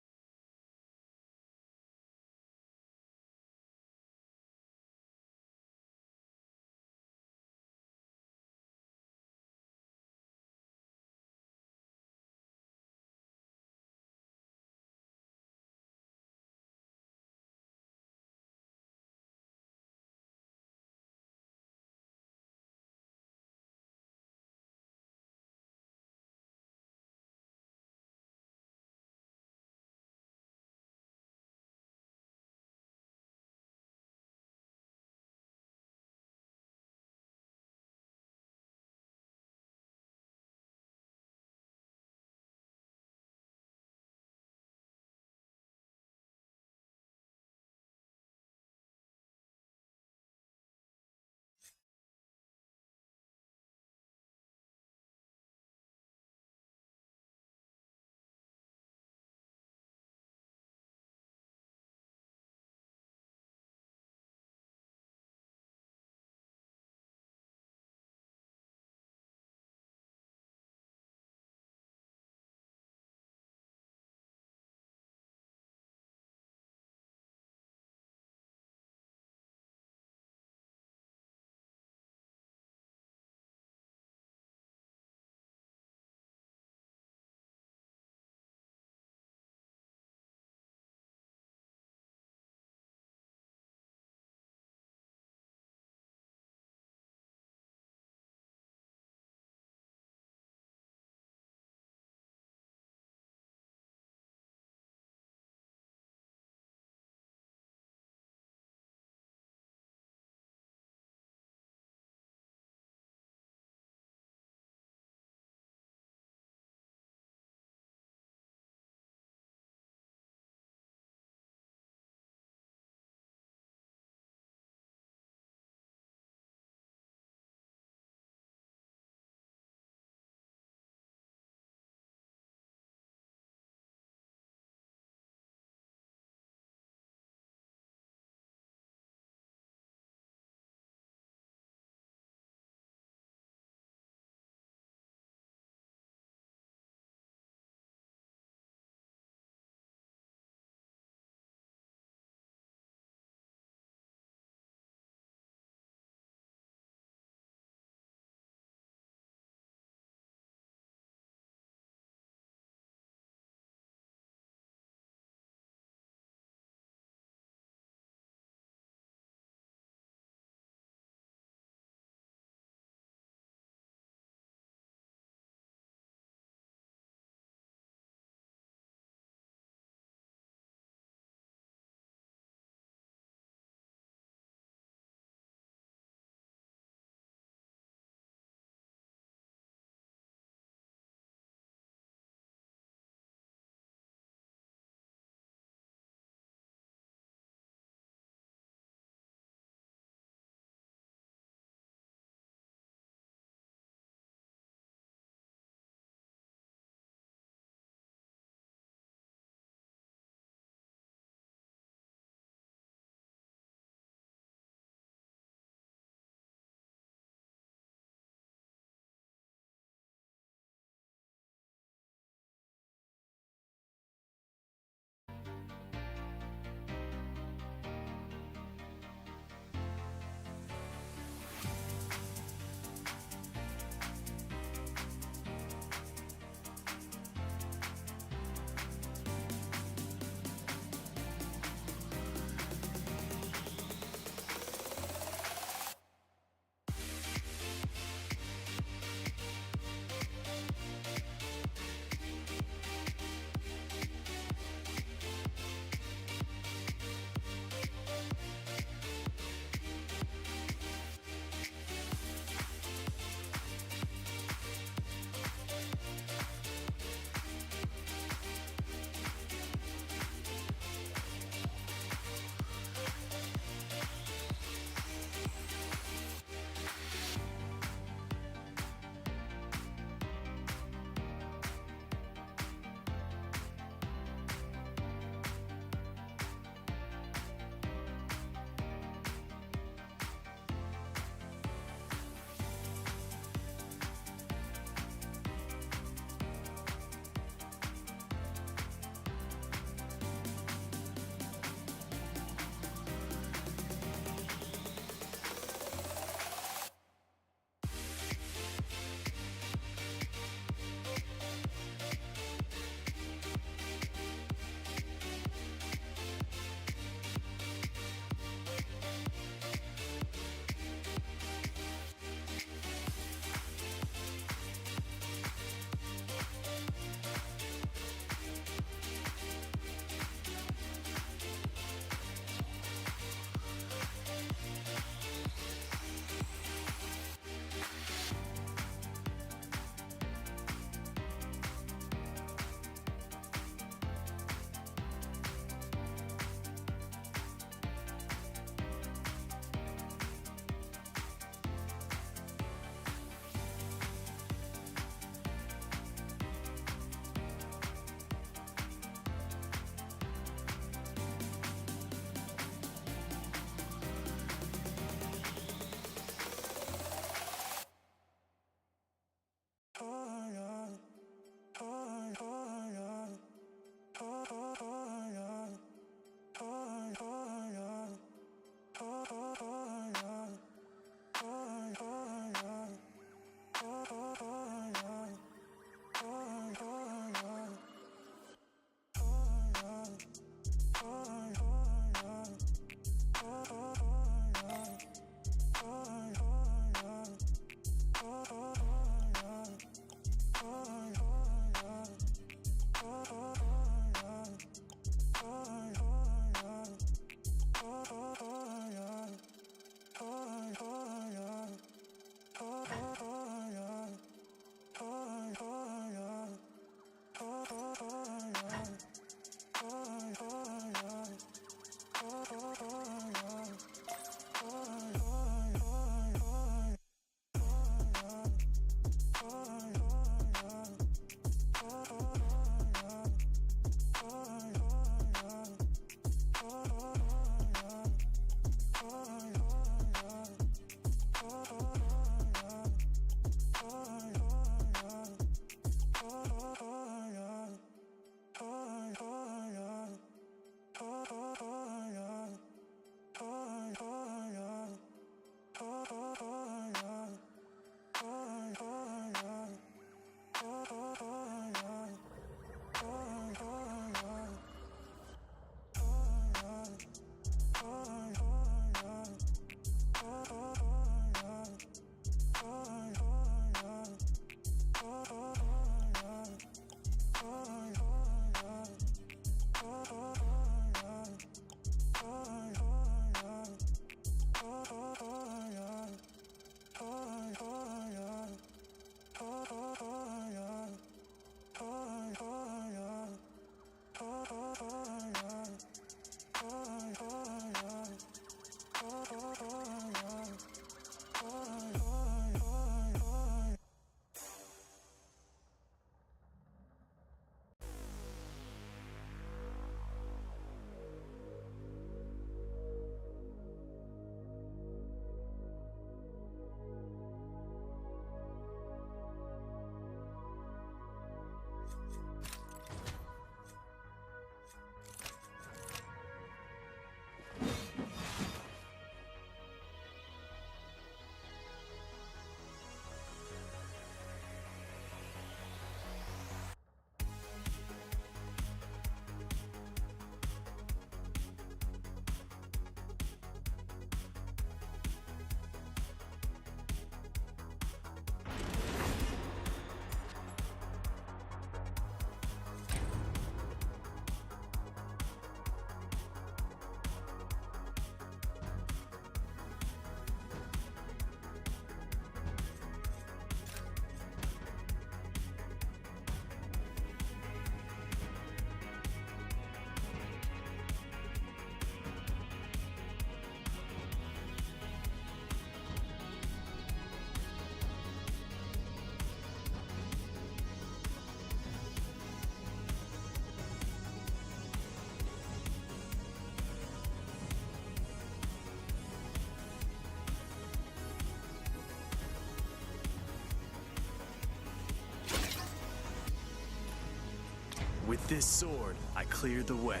Speaker 2: With this sword, I cleared the way.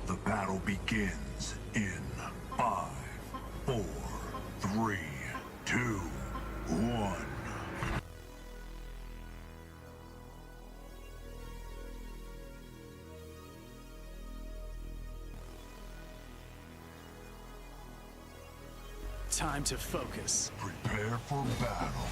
Speaker 3: The battle begins in 5, 4, 3, 2, 1.
Speaker 2: Time to focus.
Speaker 3: Prepare for battle.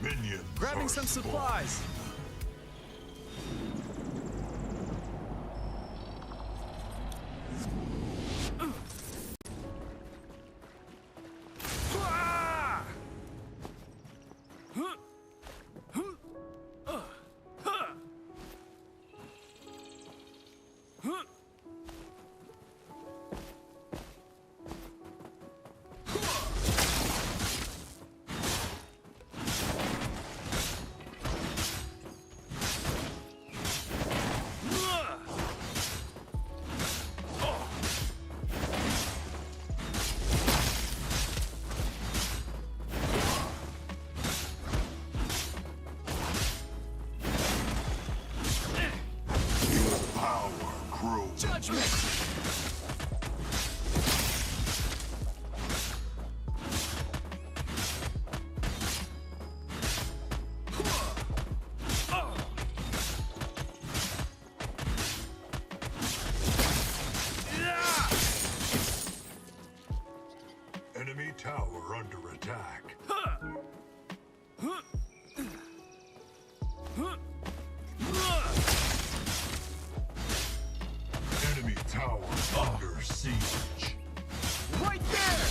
Speaker 3: Minions
Speaker 2: Grabbing
Speaker 3: are
Speaker 2: some
Speaker 3: spawned.
Speaker 2: supplies.
Speaker 3: crew.
Speaker 2: Judgment!
Speaker 3: Enemy tower under attack. Enemy tower under siege.
Speaker 2: Right there!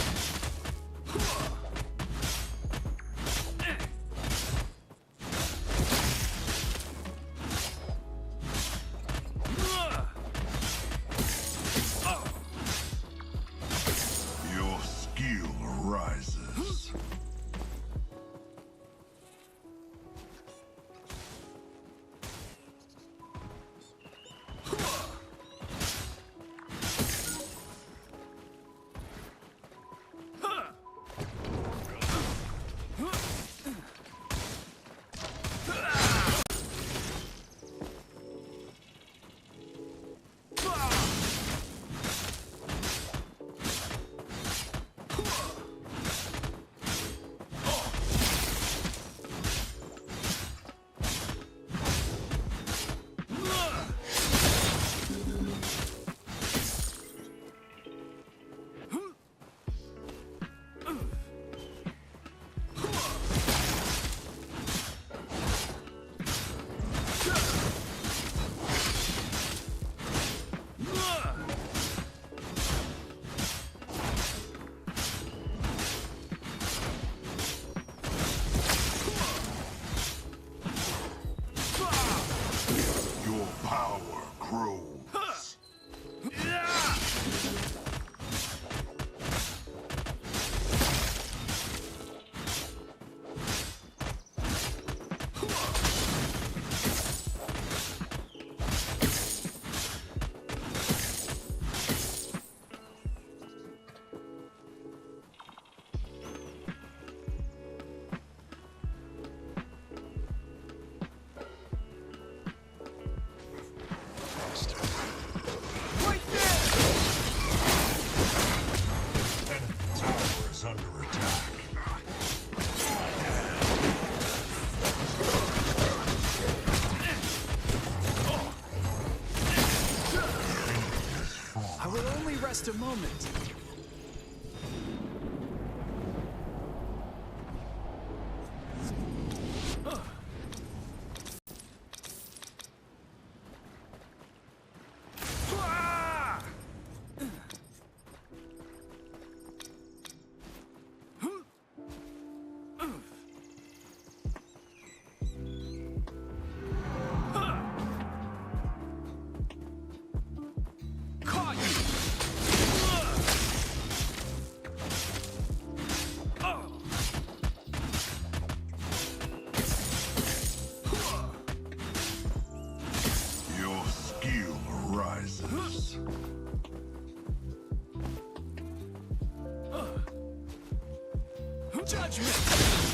Speaker 3: Your skill rises. Your power grows.
Speaker 2: Right there!
Speaker 3: Enemy tower is under attack.
Speaker 2: I will only rest a moment. Caught
Speaker 3: Your skill rises.
Speaker 2: you! Judgment!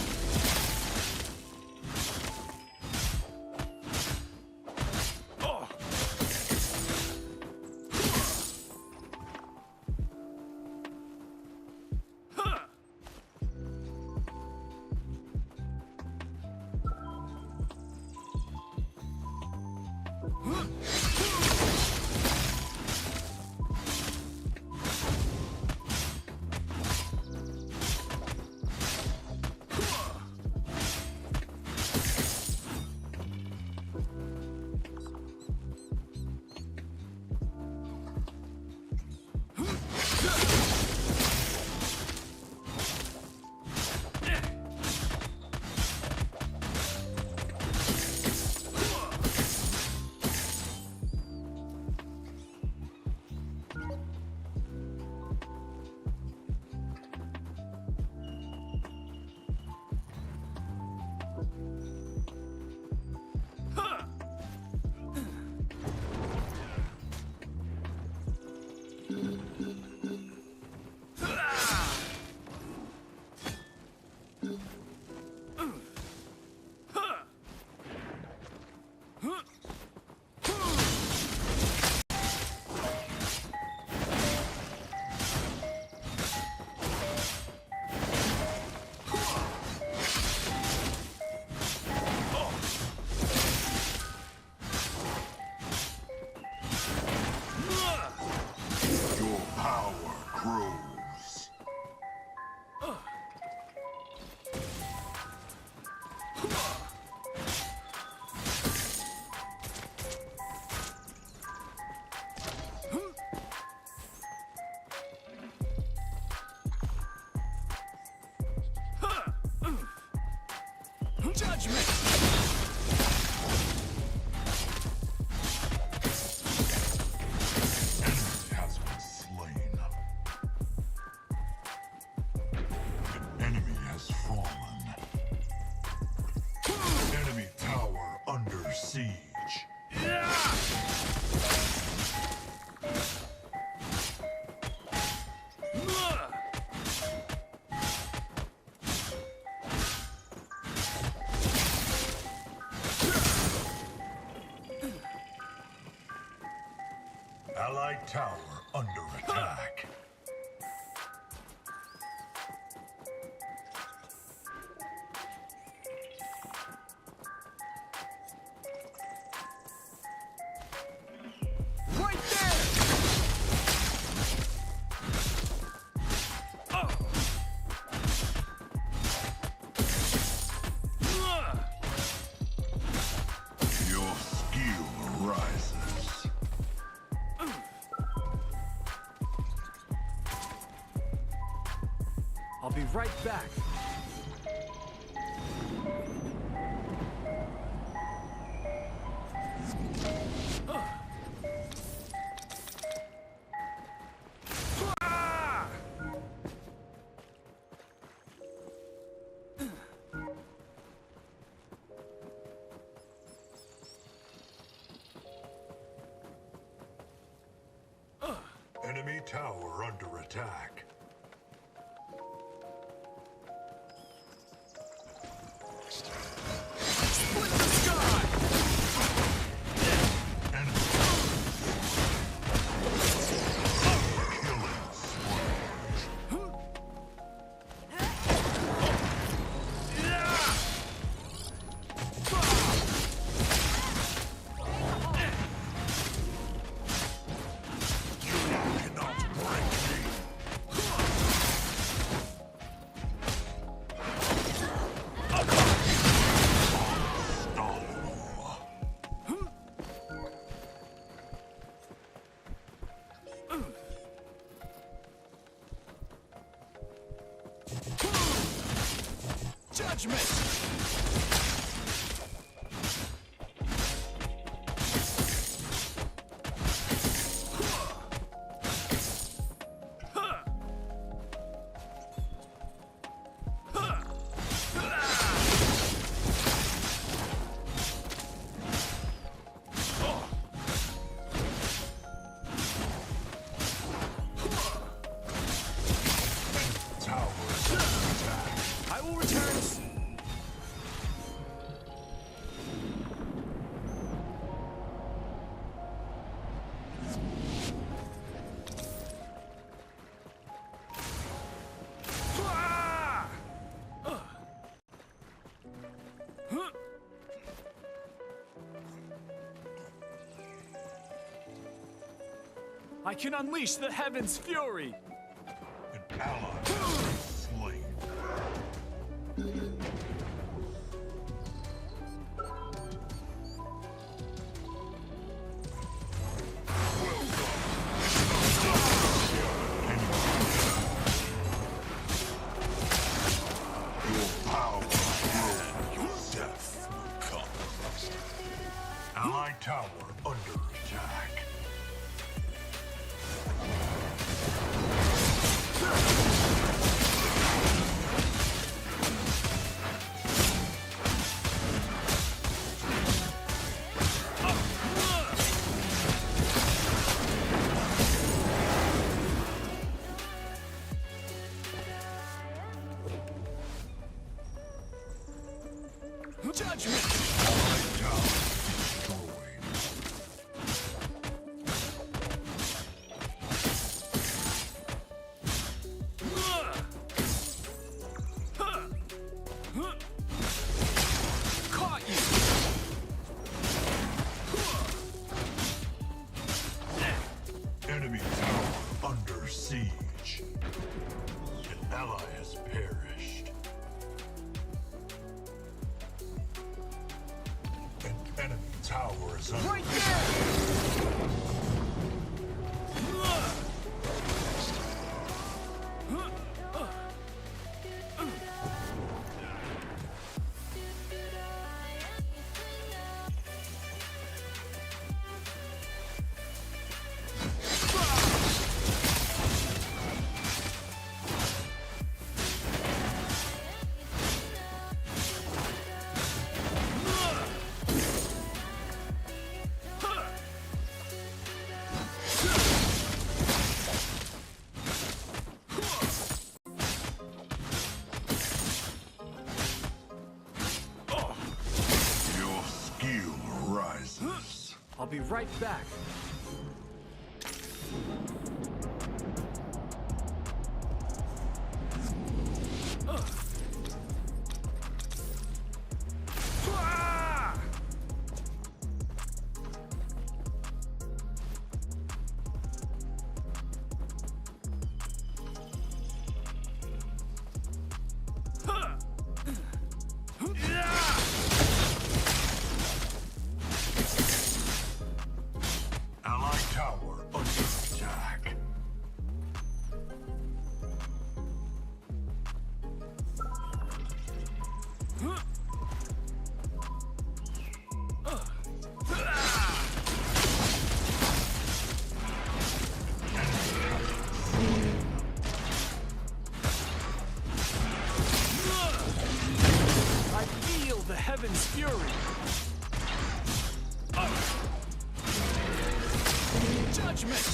Speaker 3: froze.
Speaker 2: Judgment!
Speaker 3: Has been slain. An enemy has fallen. Enemy tower under siege. Allied tower under attack.
Speaker 2: Right there!
Speaker 3: Your skill rises.
Speaker 2: I'll be right back.
Speaker 3: Enemy tower under attack.
Speaker 2: Split the sky!
Speaker 3: Enemy killing spree. Cannot break me. Unstoppable.
Speaker 2: Judgment!
Speaker 3: Tower under attack.
Speaker 2: I will return soon. I can unleash the heaven's fury!
Speaker 3: An ally has been slain. Your power grows, your death will come. Allied tower under attack.
Speaker 2: Judgment!
Speaker 3: Allied tower destroyed. under siege. An ally has perished. An enemy tower is under
Speaker 2: Right there!
Speaker 3: Your skill rises.
Speaker 2: I'll be right back.
Speaker 3: Allied tower under attack.
Speaker 2: I feel the heavens' fury. Judgment.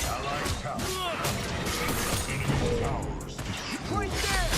Speaker 3: Allied tower. Enemy towers destroyed.
Speaker 2: Right there.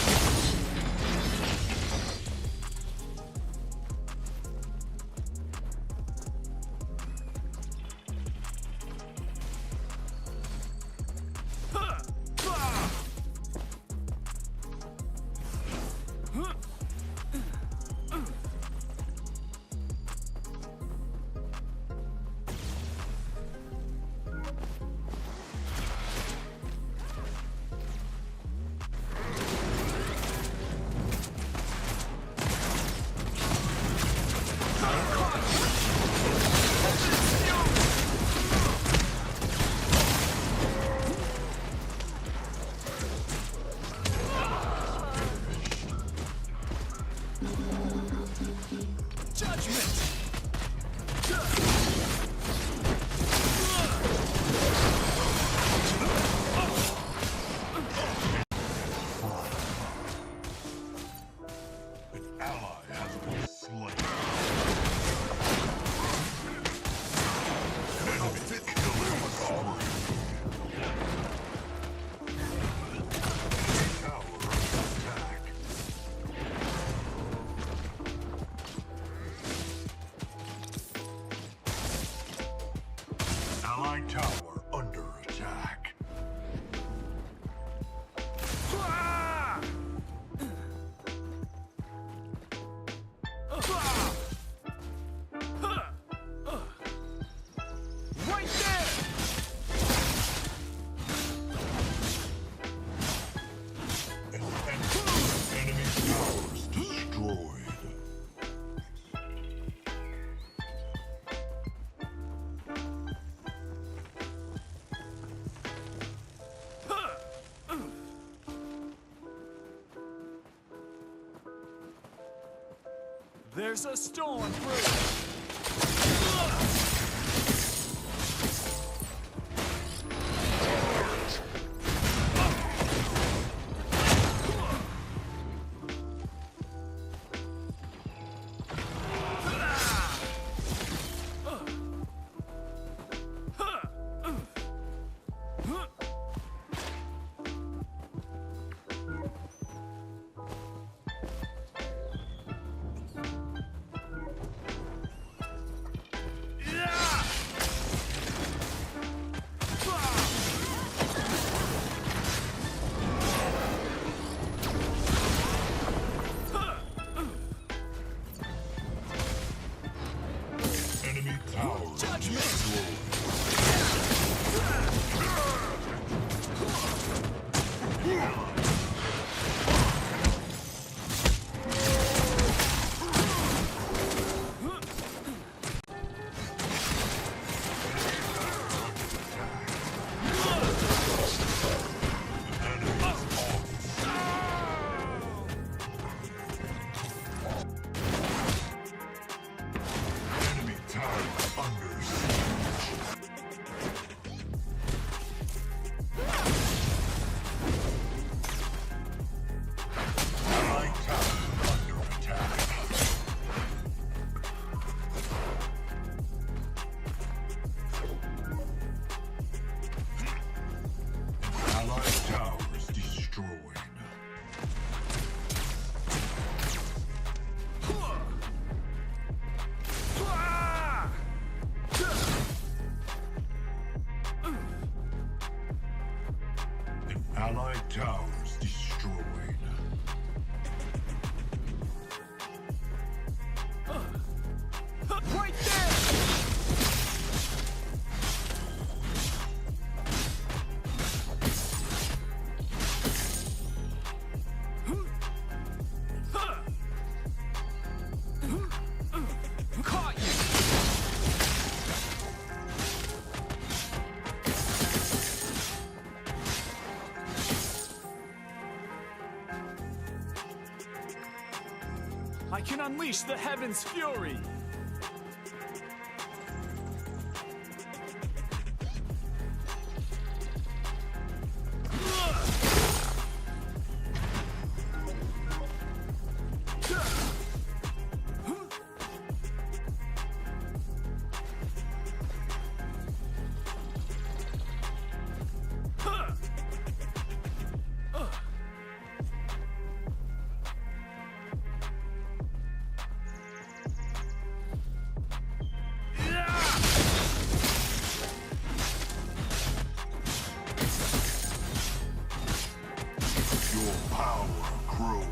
Speaker 2: Judgment.
Speaker 3: An ally has been slain. Enemy killing spree. Tower under attack. Allied tower under attack.
Speaker 2: Right there.
Speaker 3: Enemy towers destroyed.
Speaker 2: There's a storm brewing.
Speaker 3: towers destroyed.
Speaker 2: Right there! Caught you! I can unleash the heaven's fury!
Speaker 3: Your power grows.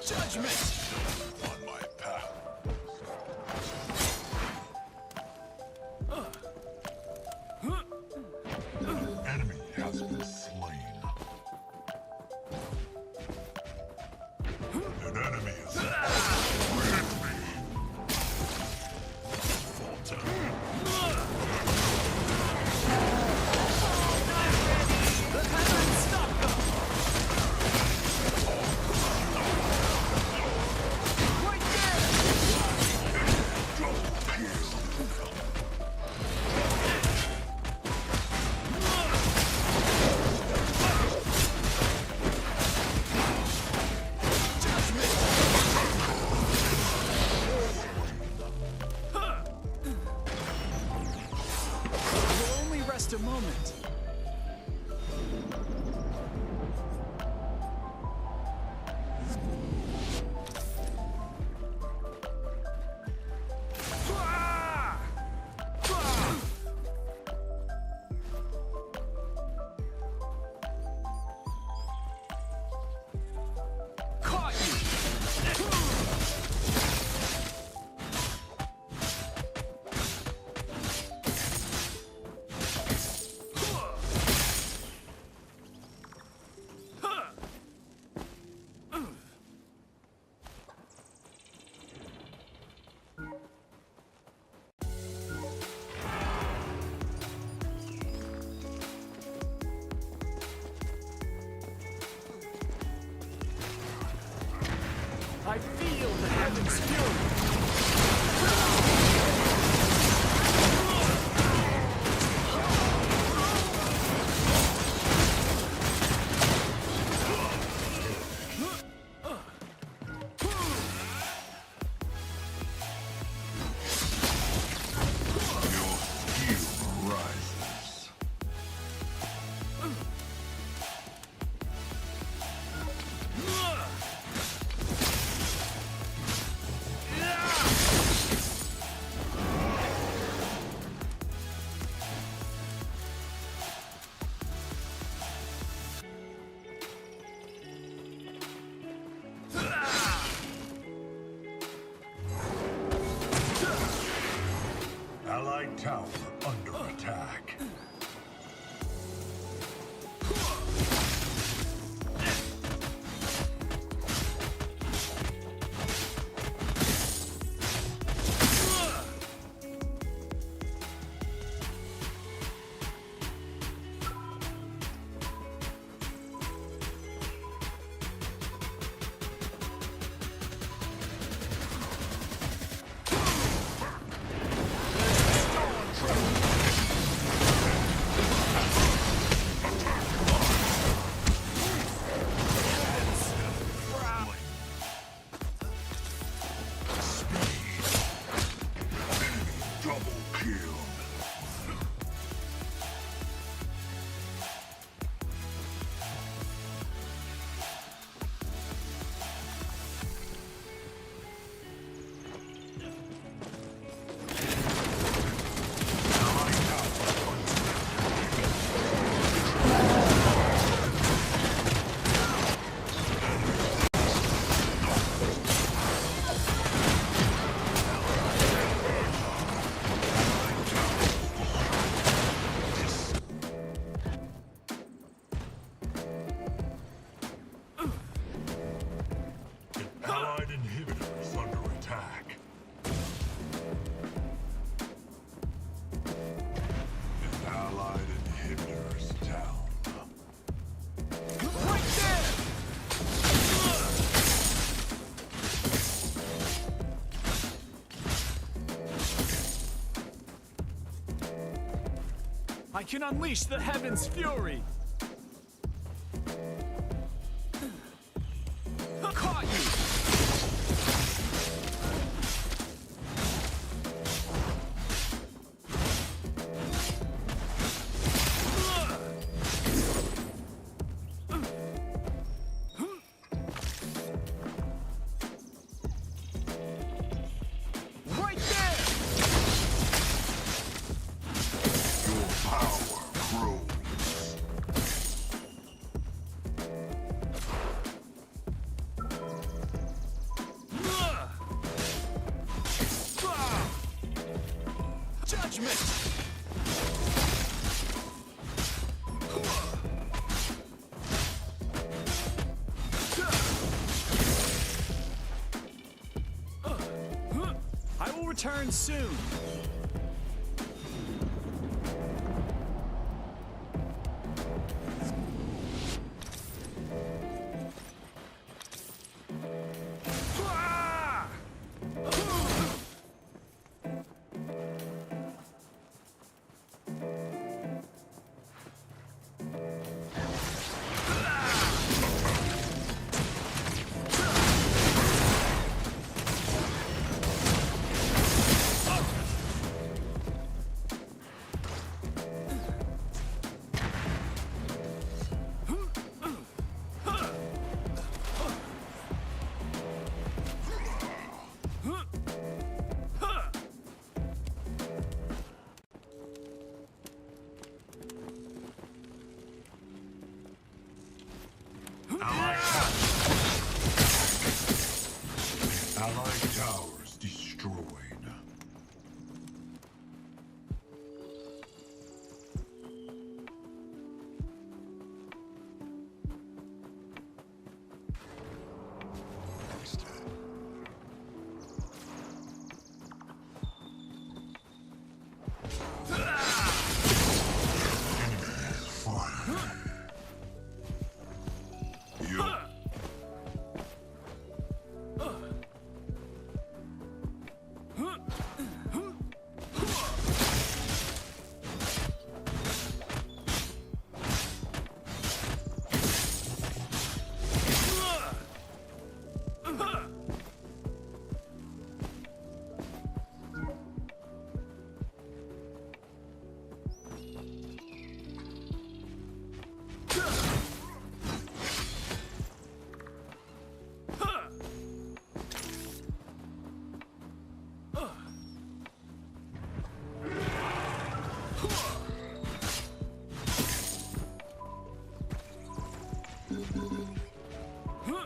Speaker 2: Judgment!
Speaker 3: On my path. Enemy has been slain. An enemy is with me. Falter.
Speaker 2: The heavens stop them! Right there!
Speaker 3: Double kill.
Speaker 2: We'll only rest a moment. Caught you! I feel the heavens fury!
Speaker 3: Your skill rises.
Speaker 2: Yeah! I can unleash the heaven's fury. Caught you. Right there.
Speaker 3: Your power grows.
Speaker 2: Judgment. I will return soon.
Speaker 3: Allied towers destroyed. Fire. You.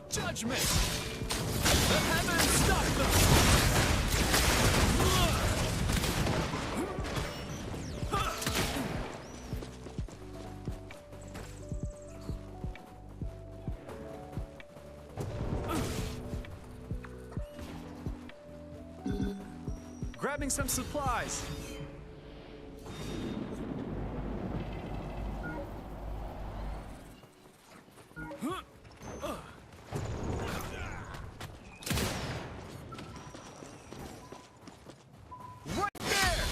Speaker 2: Judgment! The heavens stop them! Grabbing some supplies. Right there!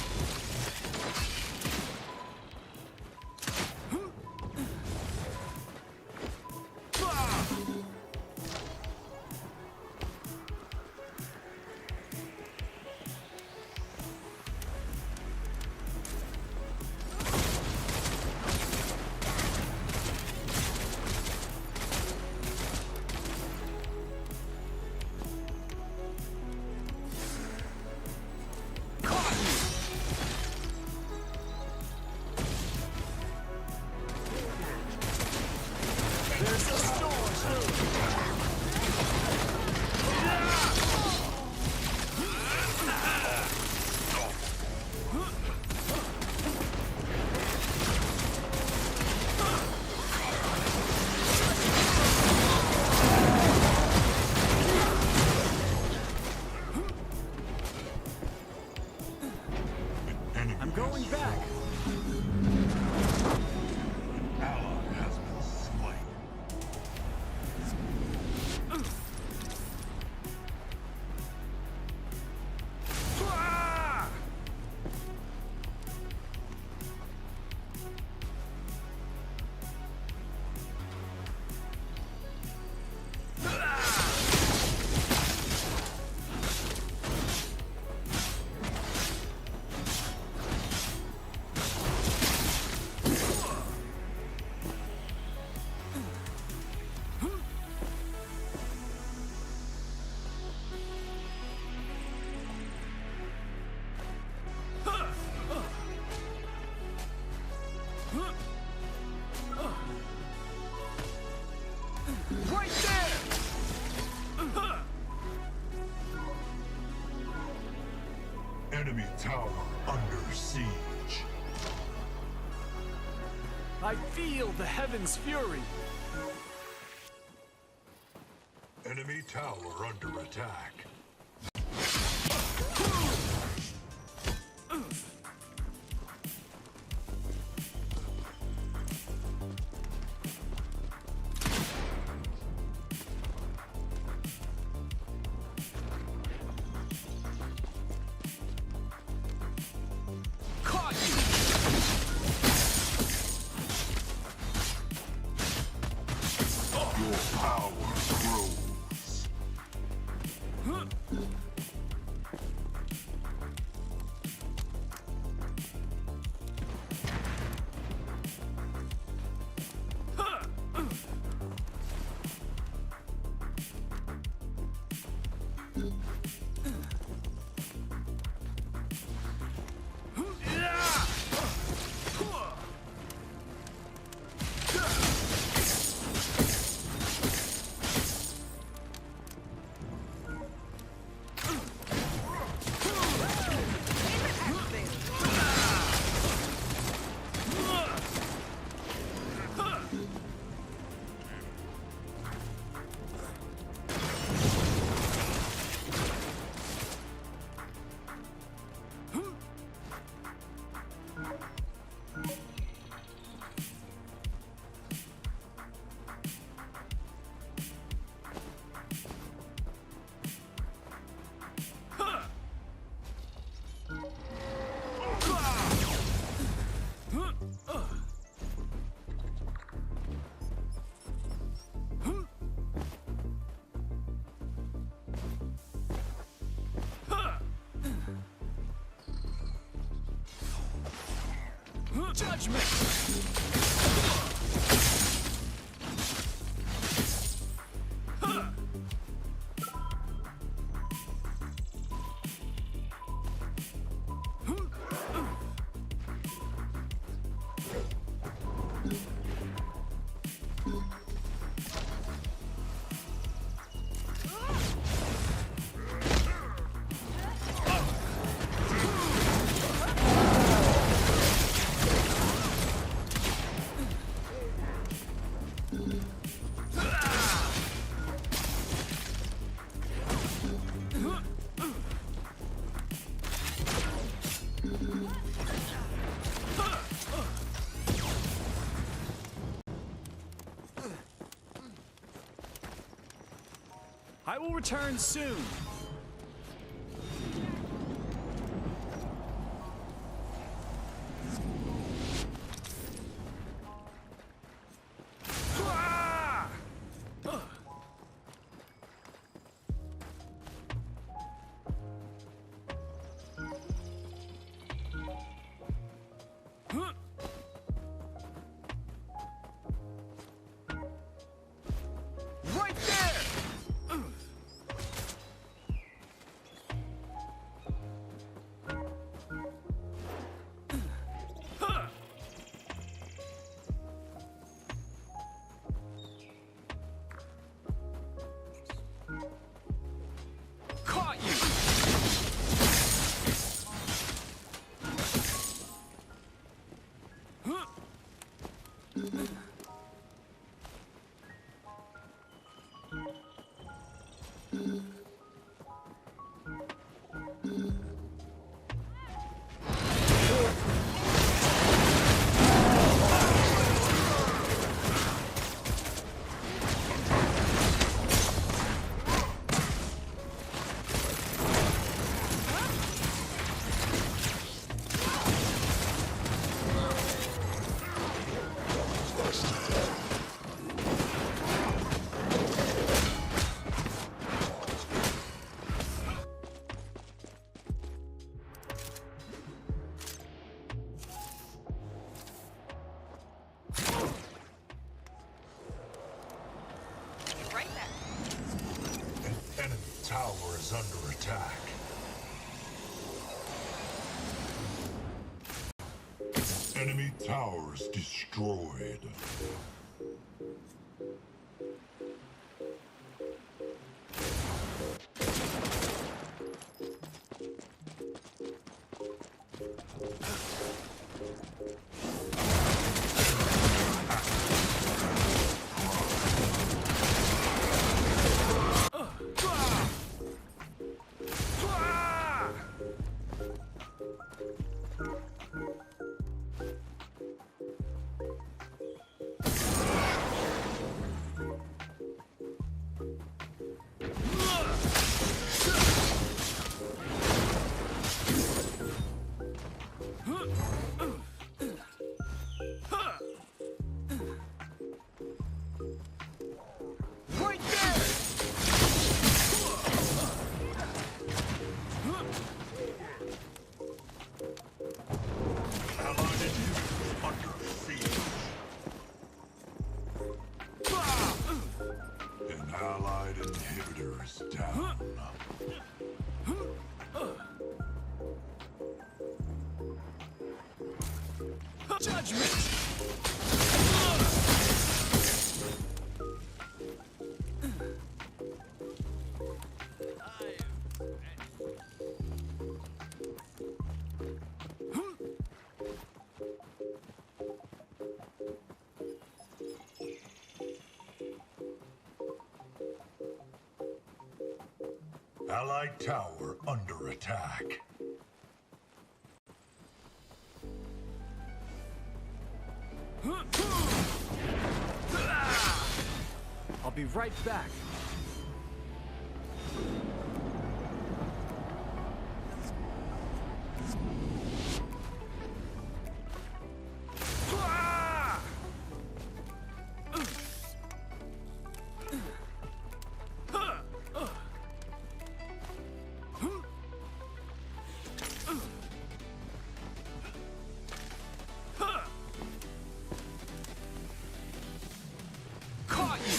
Speaker 2: I feel the heavens' fury.
Speaker 3: Enemy tower under attack. Your power grows.
Speaker 2: Judgment! I will return soon. Right there! Caught you!
Speaker 4: Right there.
Speaker 3: An enemy tower is under attack. Enemy towers destroyed.
Speaker 2: Judgment!
Speaker 3: Allied tower under attack.
Speaker 2: I'll be right back. Caught you!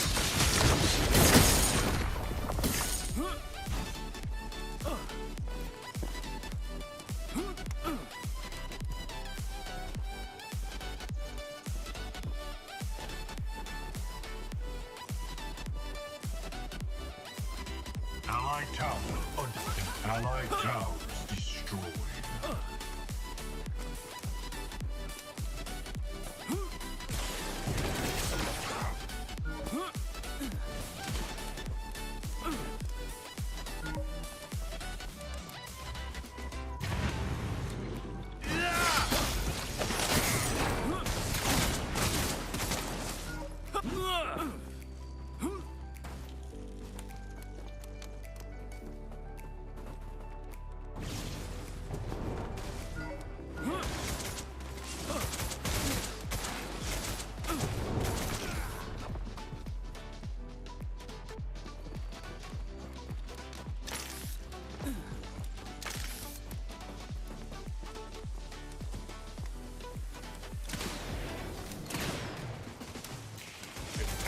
Speaker 3: Allied tower under Allied towers destroyed.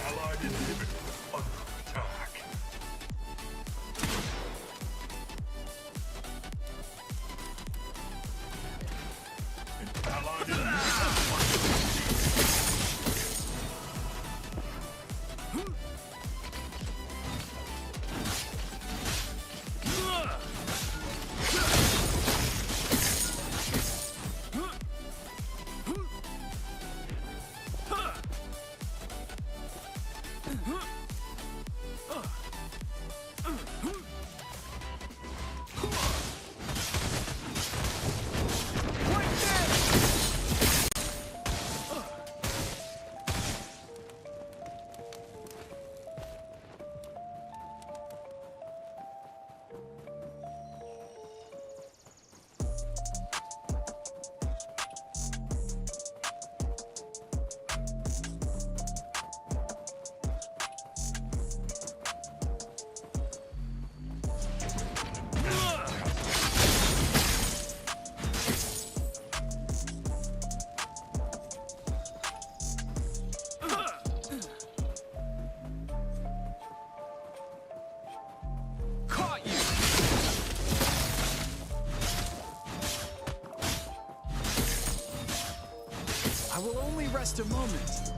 Speaker 3: Allied inhibitor under attack. An allied
Speaker 2: Caught you! I will only rest a moment.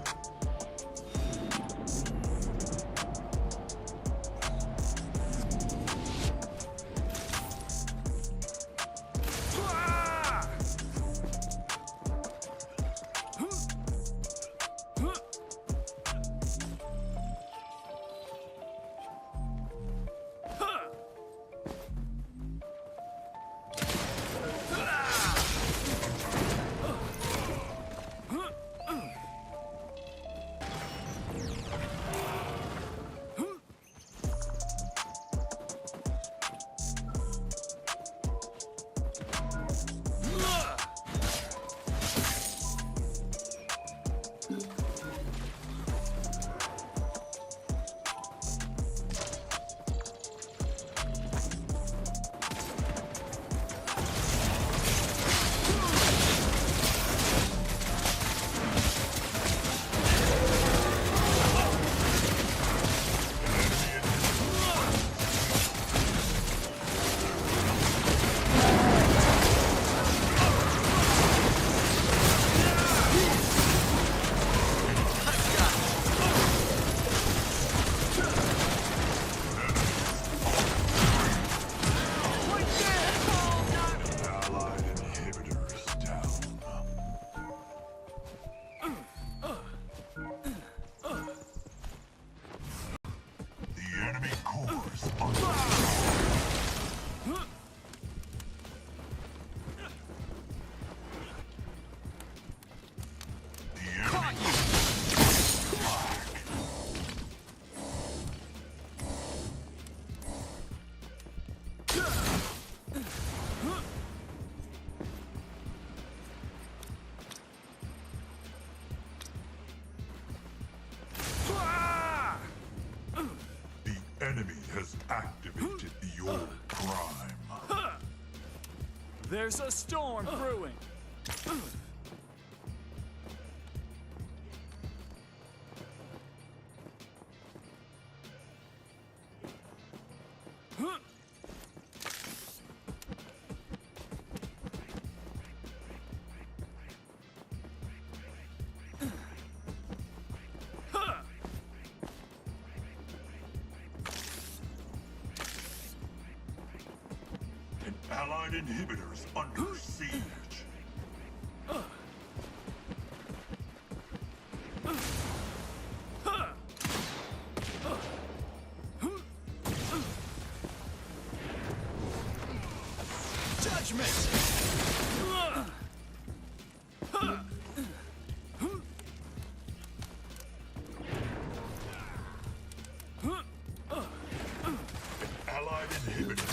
Speaker 3: has activated your prime.
Speaker 2: There's a storm brewing.
Speaker 3: An allied inhibitor is under siege.
Speaker 2: Judgment!
Speaker 3: Allied inhibitor.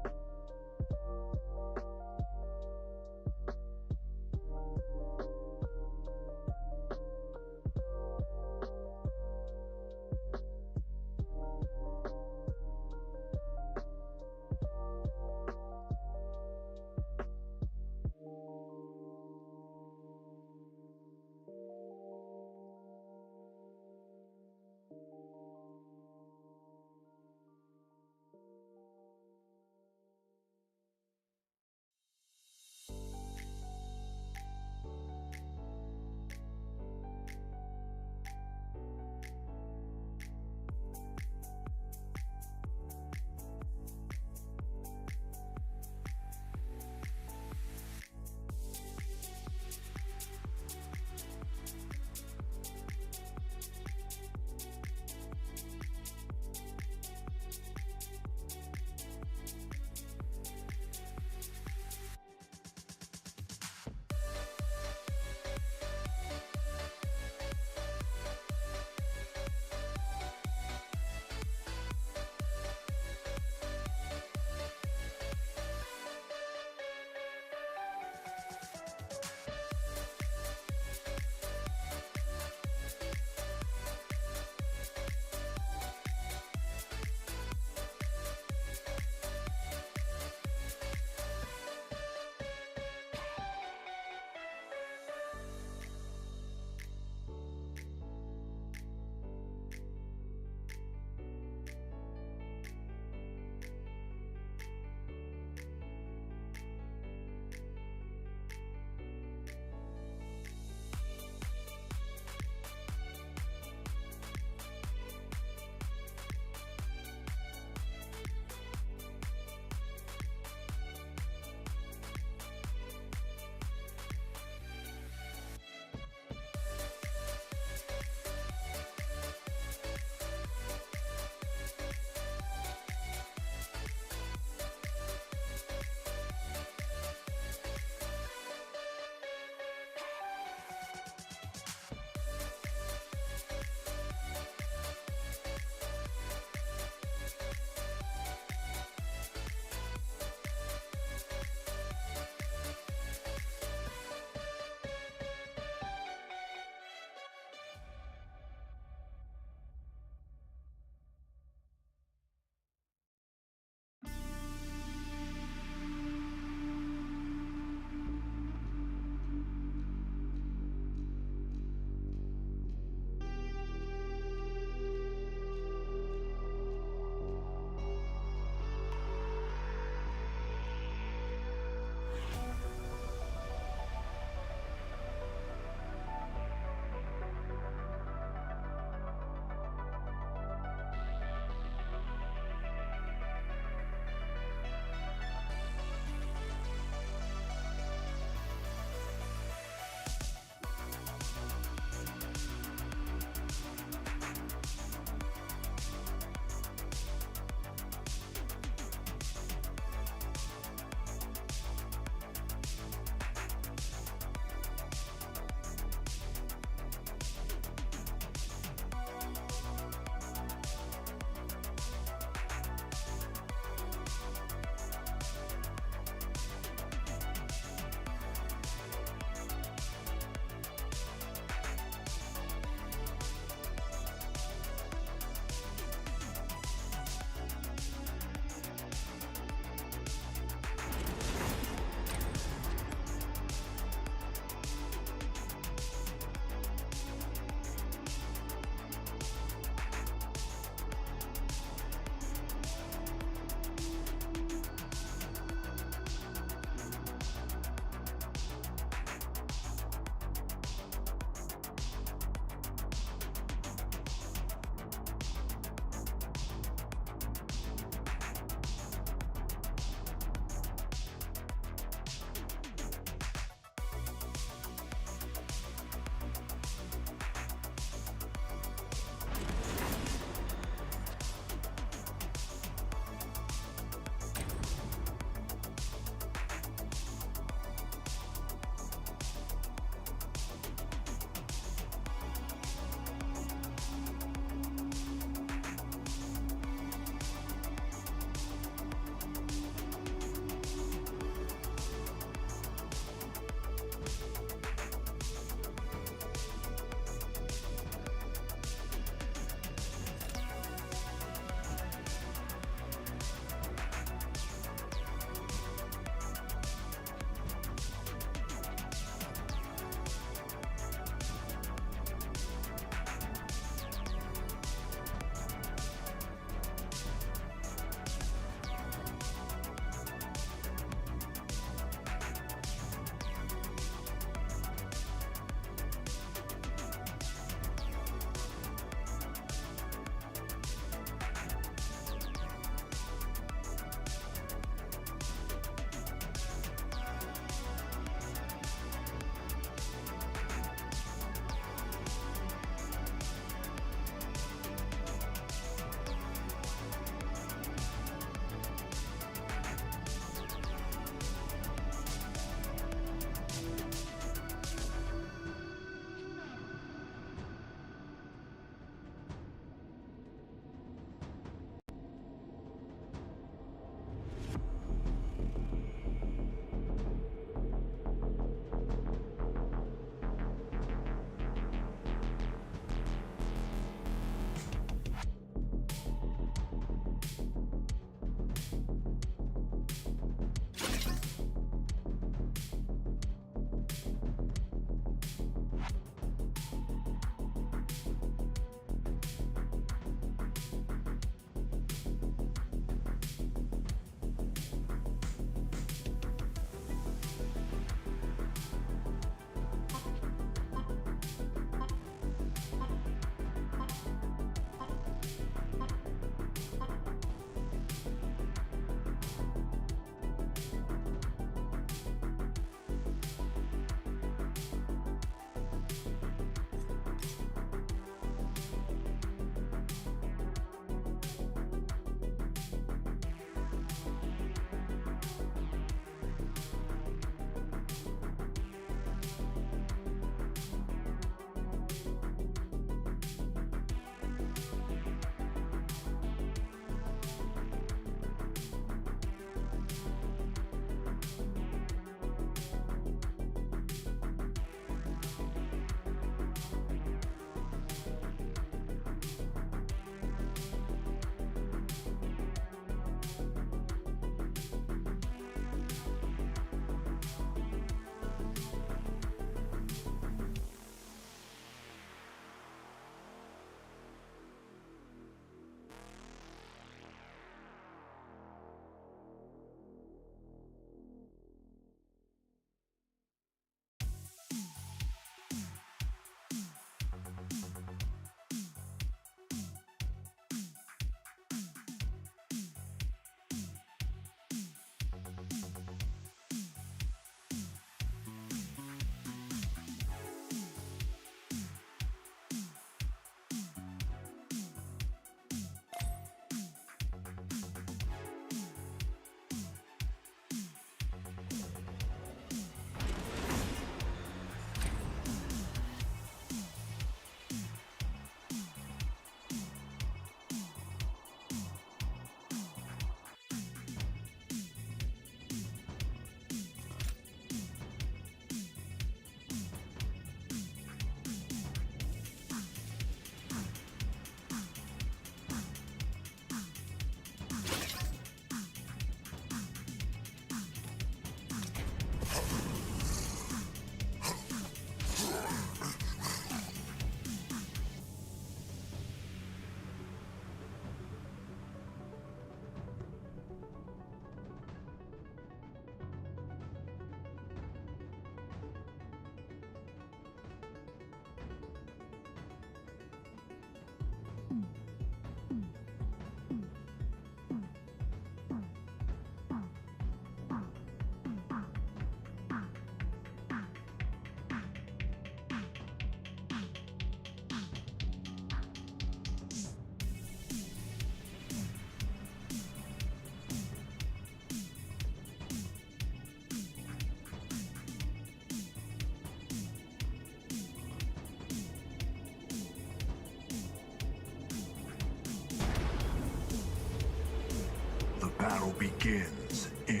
Speaker 3: begins in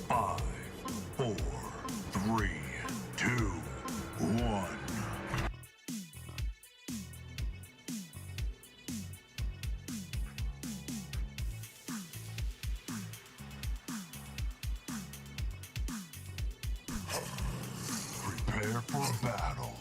Speaker 3: 5, 4, 3, 2, 1. Prepare for battle.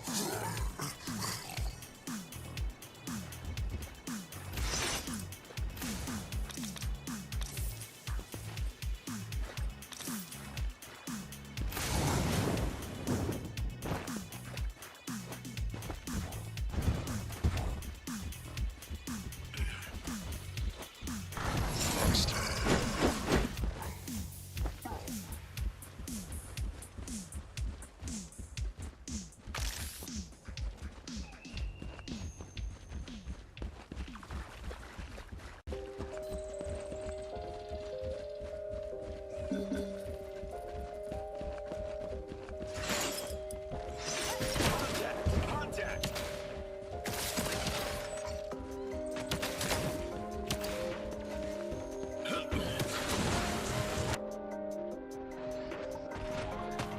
Speaker 2: Contact!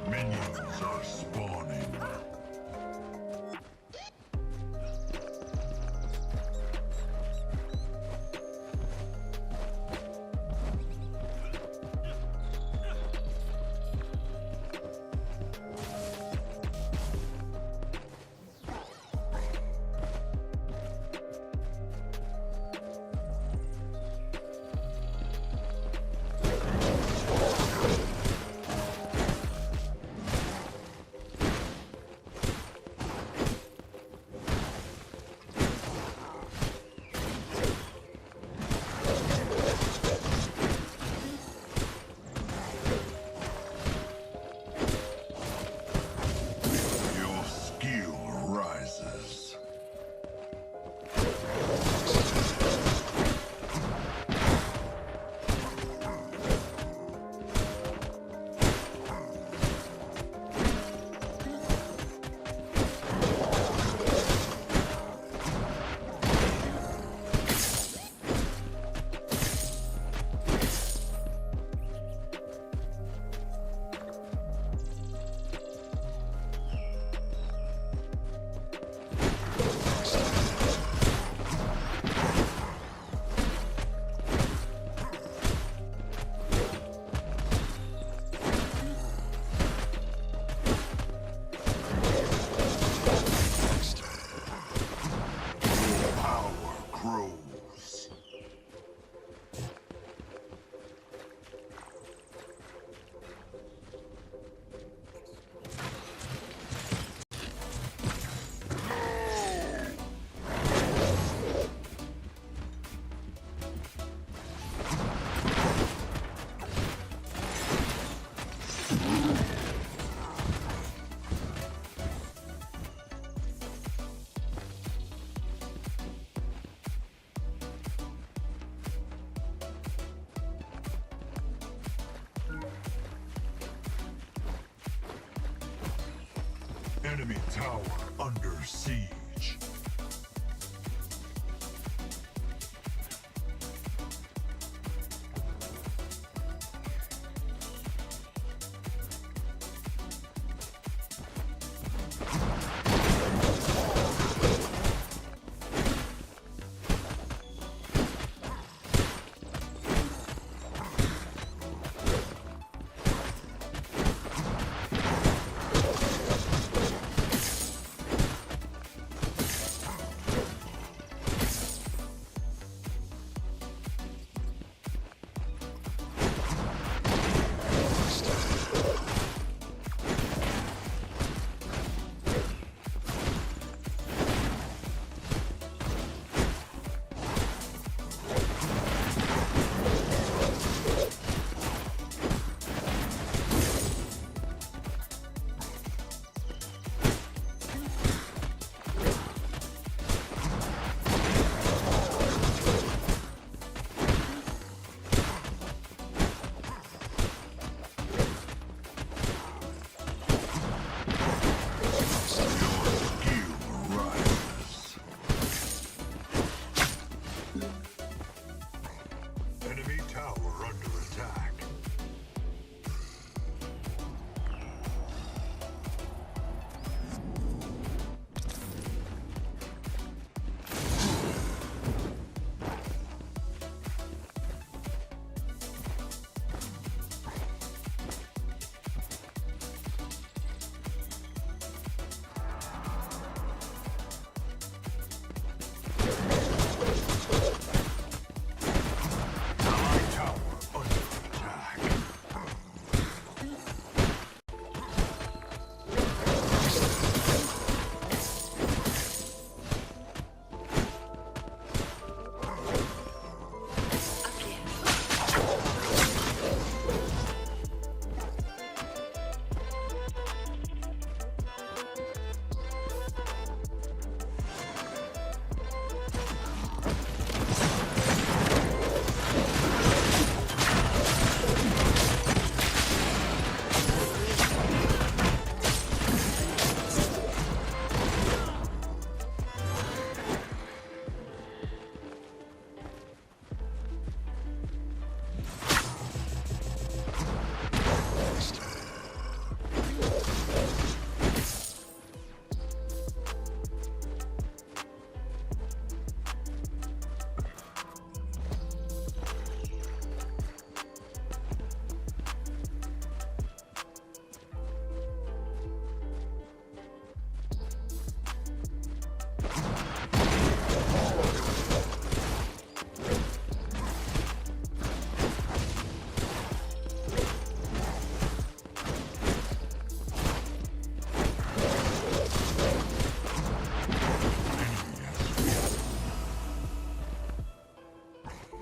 Speaker 3: Minions are spawning. Your skill rises. Power grows. Enemy tower under siege.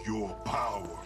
Speaker 3: your power.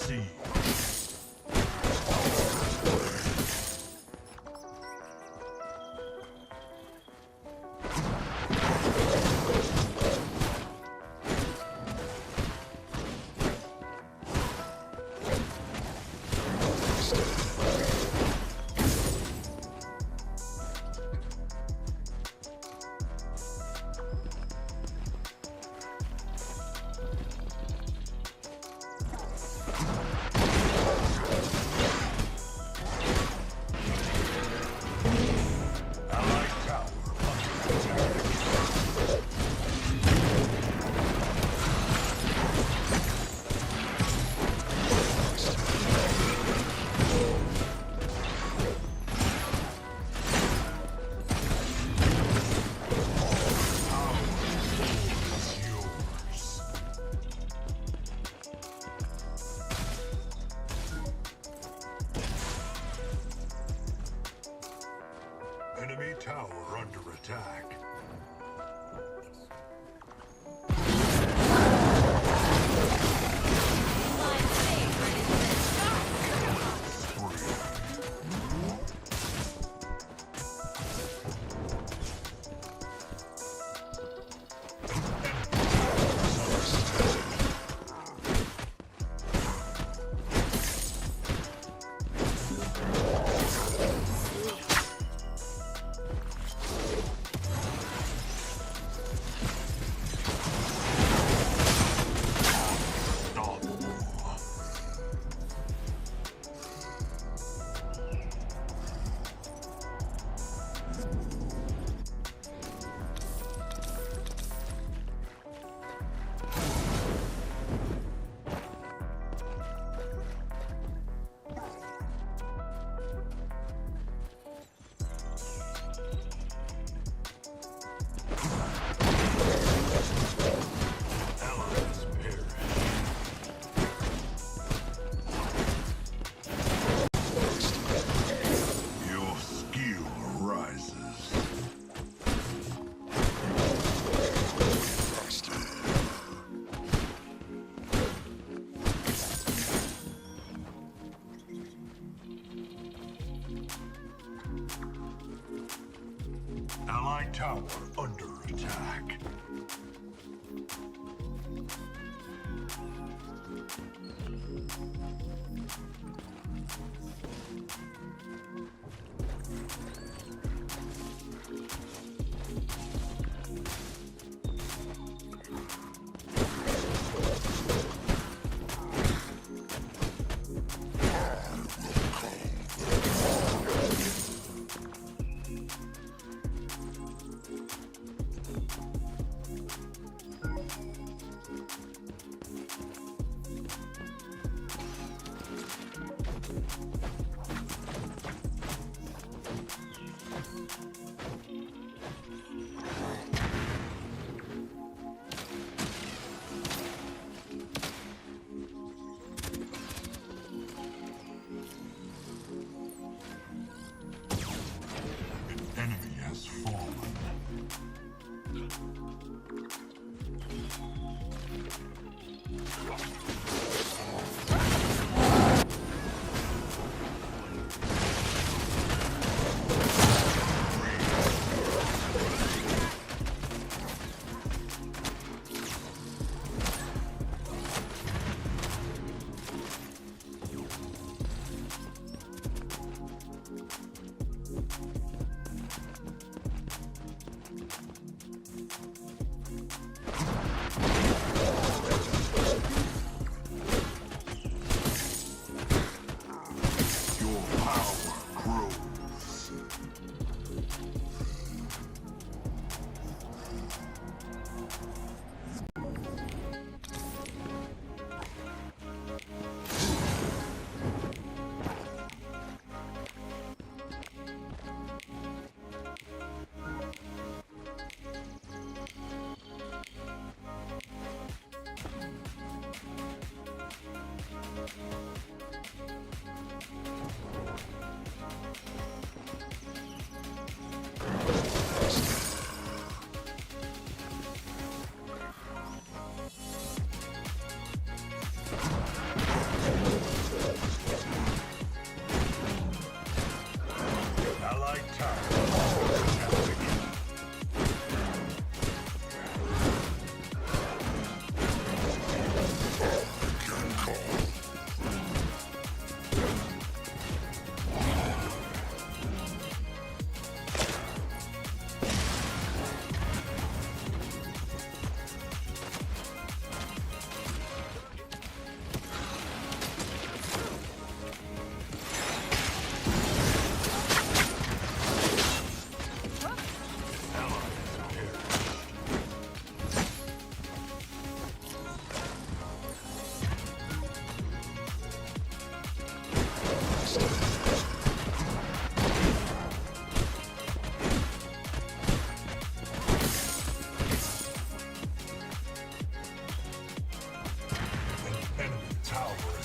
Speaker 3: see. Allied tower under attack. Power is yours. Enemy tower under attack.
Speaker 4: My favorite is this. Allies perish. Your skill rises. Allied tower under attack.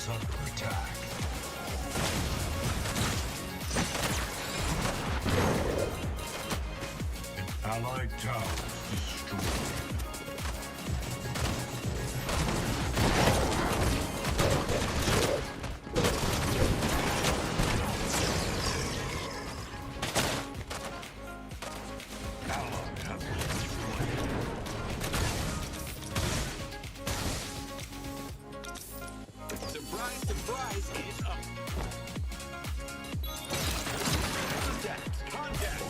Speaker 4: is under attack. An allied tower is destroyed.
Speaker 2: Surprise is up. Contact.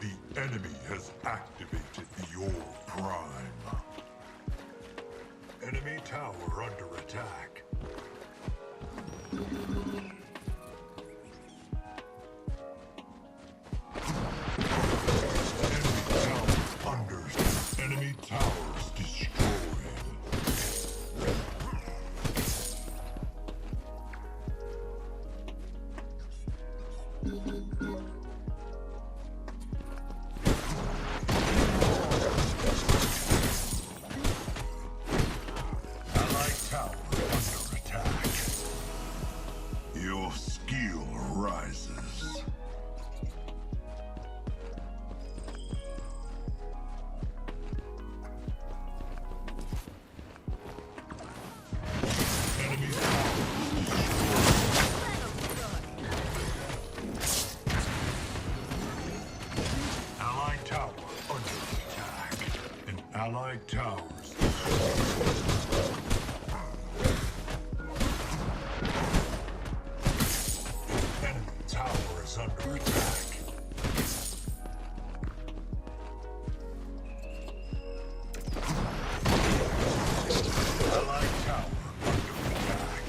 Speaker 4: The enemy has activated the Orb Prime. Enemy tower under attack. Enemy towers destroyed. Allied tower under attack. Your skill rises. Enemy allied tower under attack. An allied towers. Enemy tower is under attack. Allied tower under attack.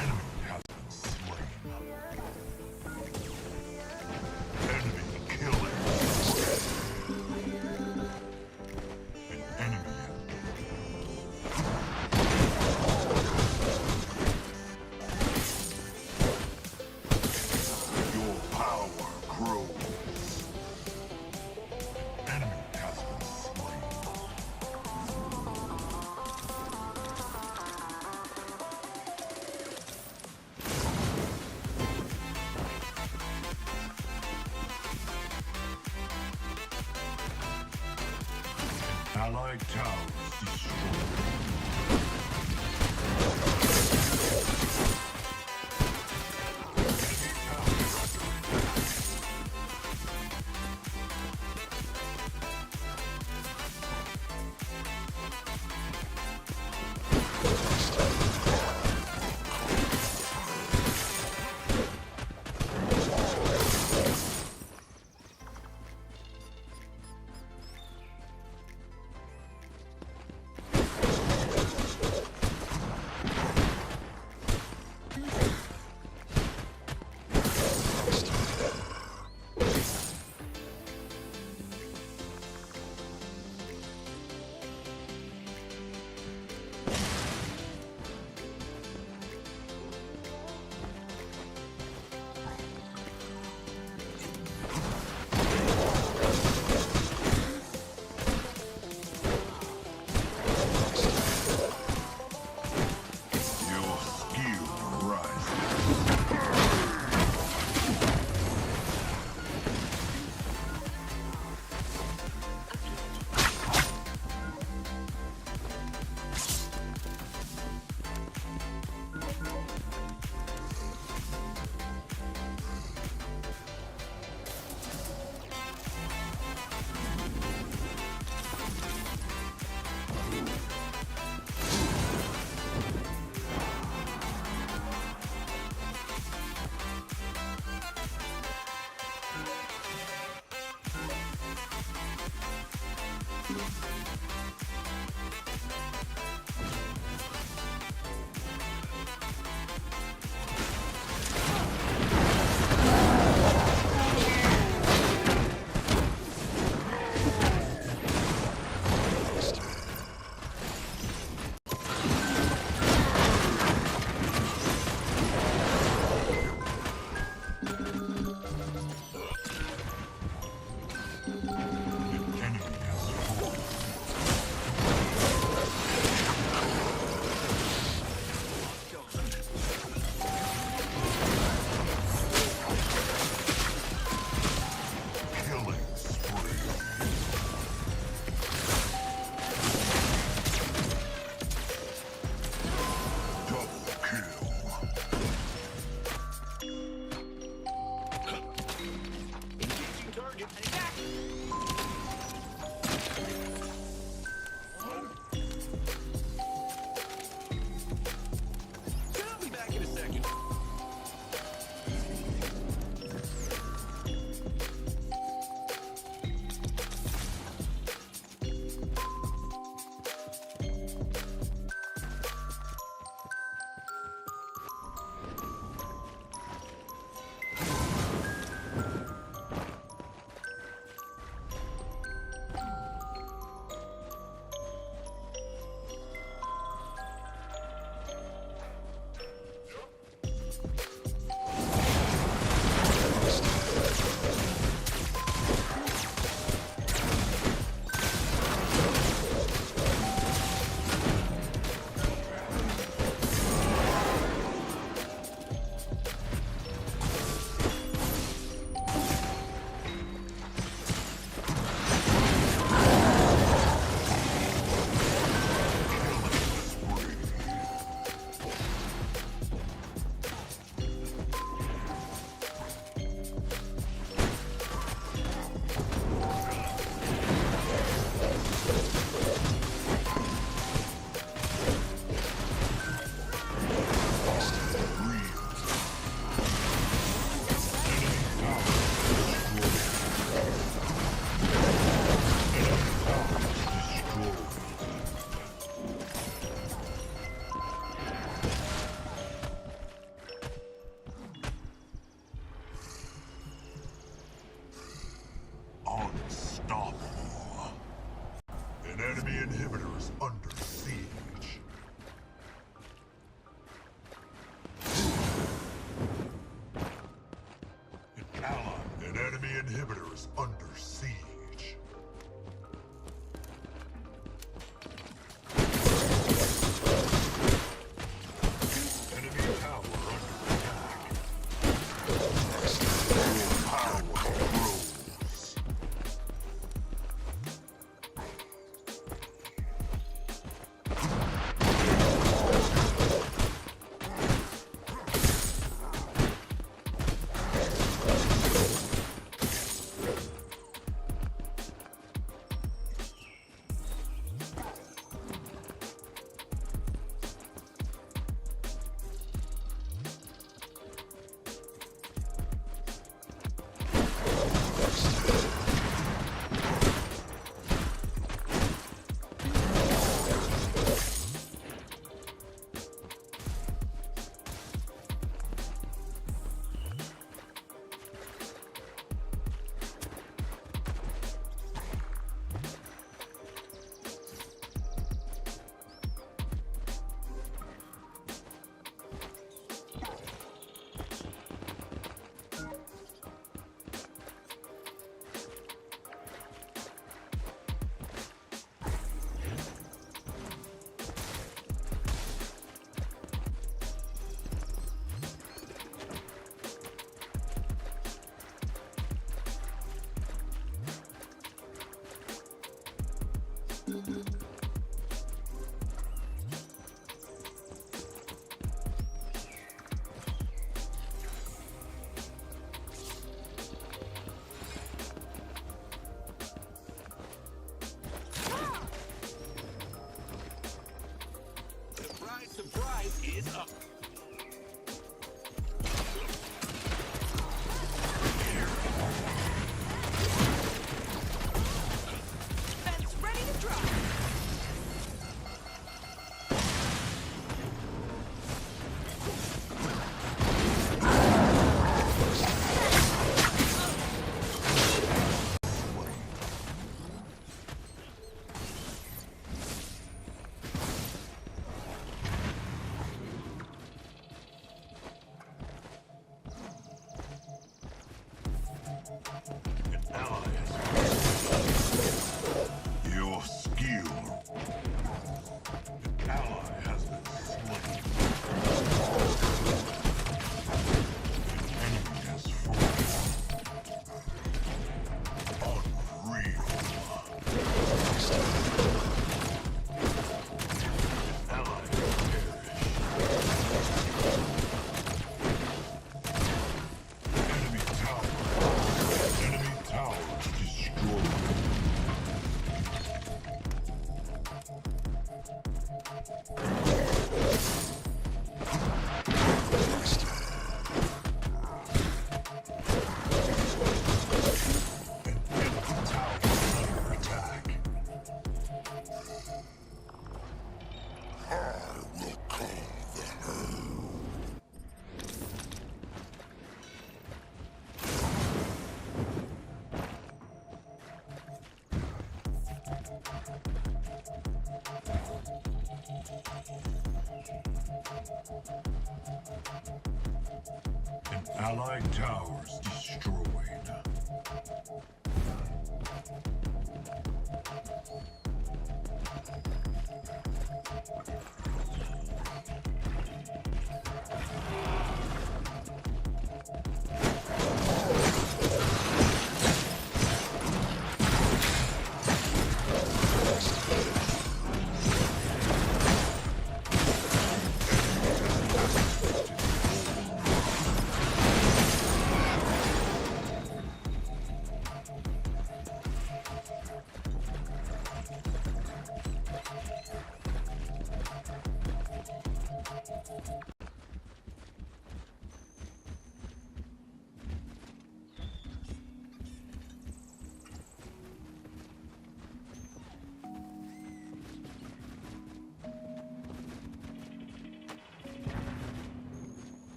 Speaker 4: Enemy has been slain. Enemy killing. An enemy. Your power grows. Enemy has been slain. Allied towers destroyed. Enemy towers under attack.
Speaker 2: tide is up.
Speaker 5: Fence ready to drop.
Speaker 4: Your skill. An ally has been slain. An enemy has fallen. Unreal. An ally has perished. Enemy tower. Enemy tower destroyed. An allied tower's destroyed.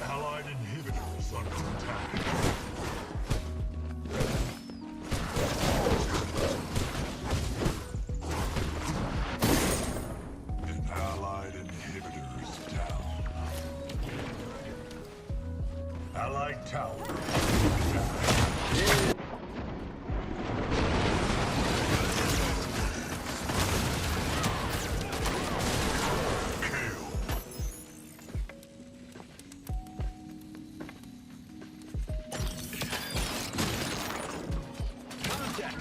Speaker 4: Allied inhibitors under attack. An allied inhibitor is down. Allied tower under attack. Kill.
Speaker 2: Contact!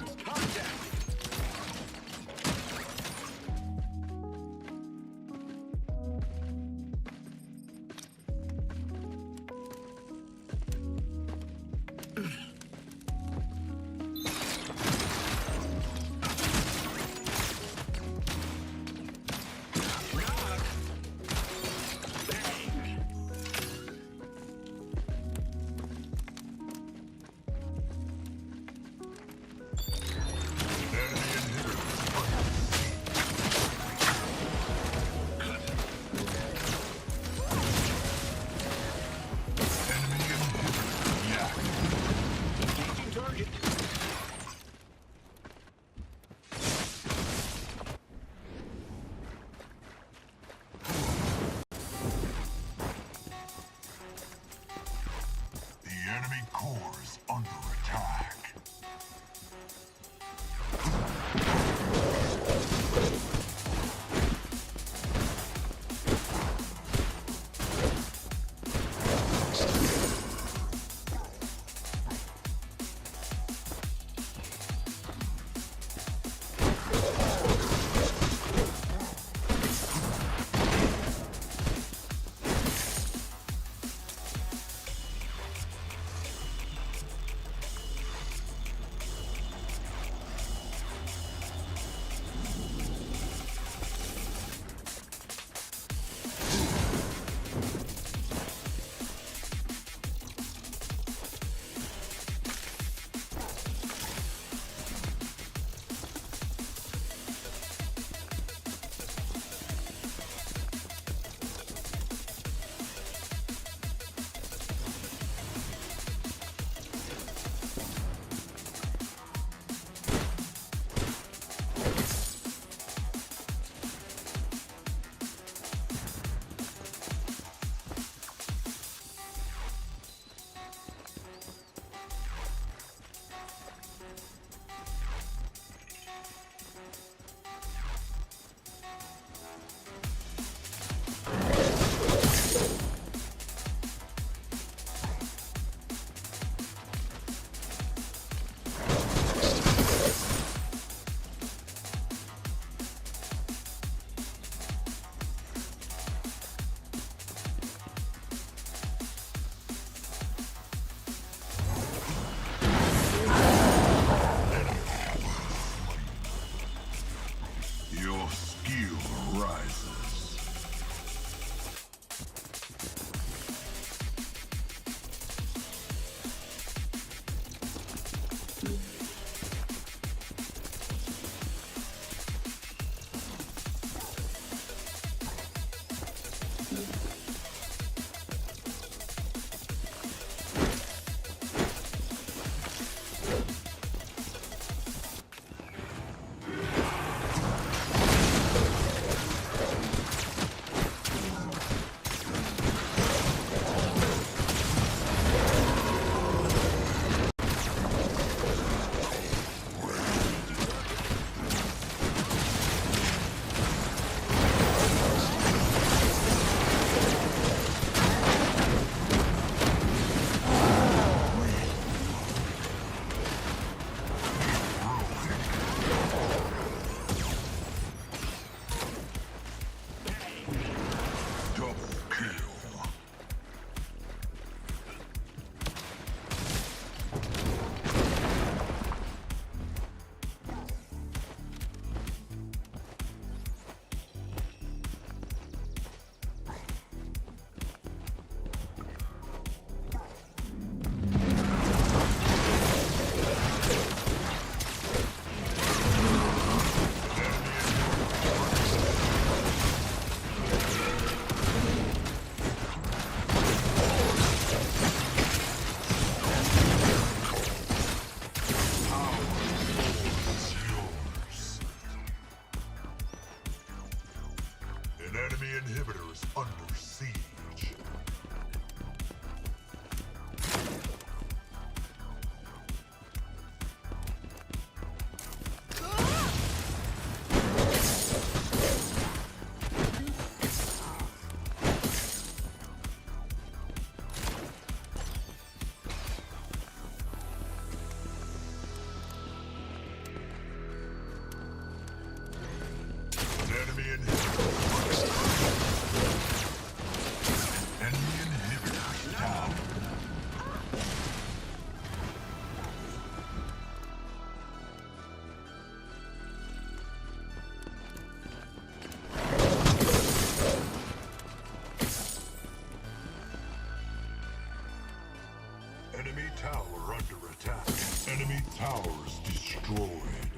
Speaker 4: Enemy tower under attack. Enemy towers destroyed.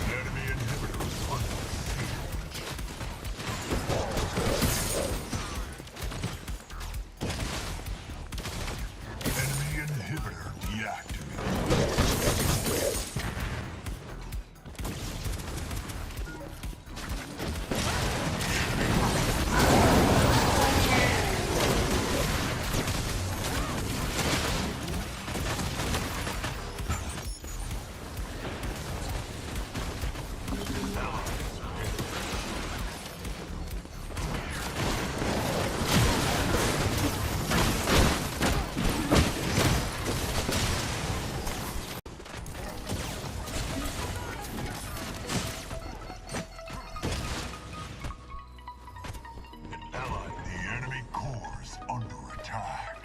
Speaker 4: Enemy inhibitors under siege. Enemy inhibitor deactivated. Ally, the enemy core's under attack.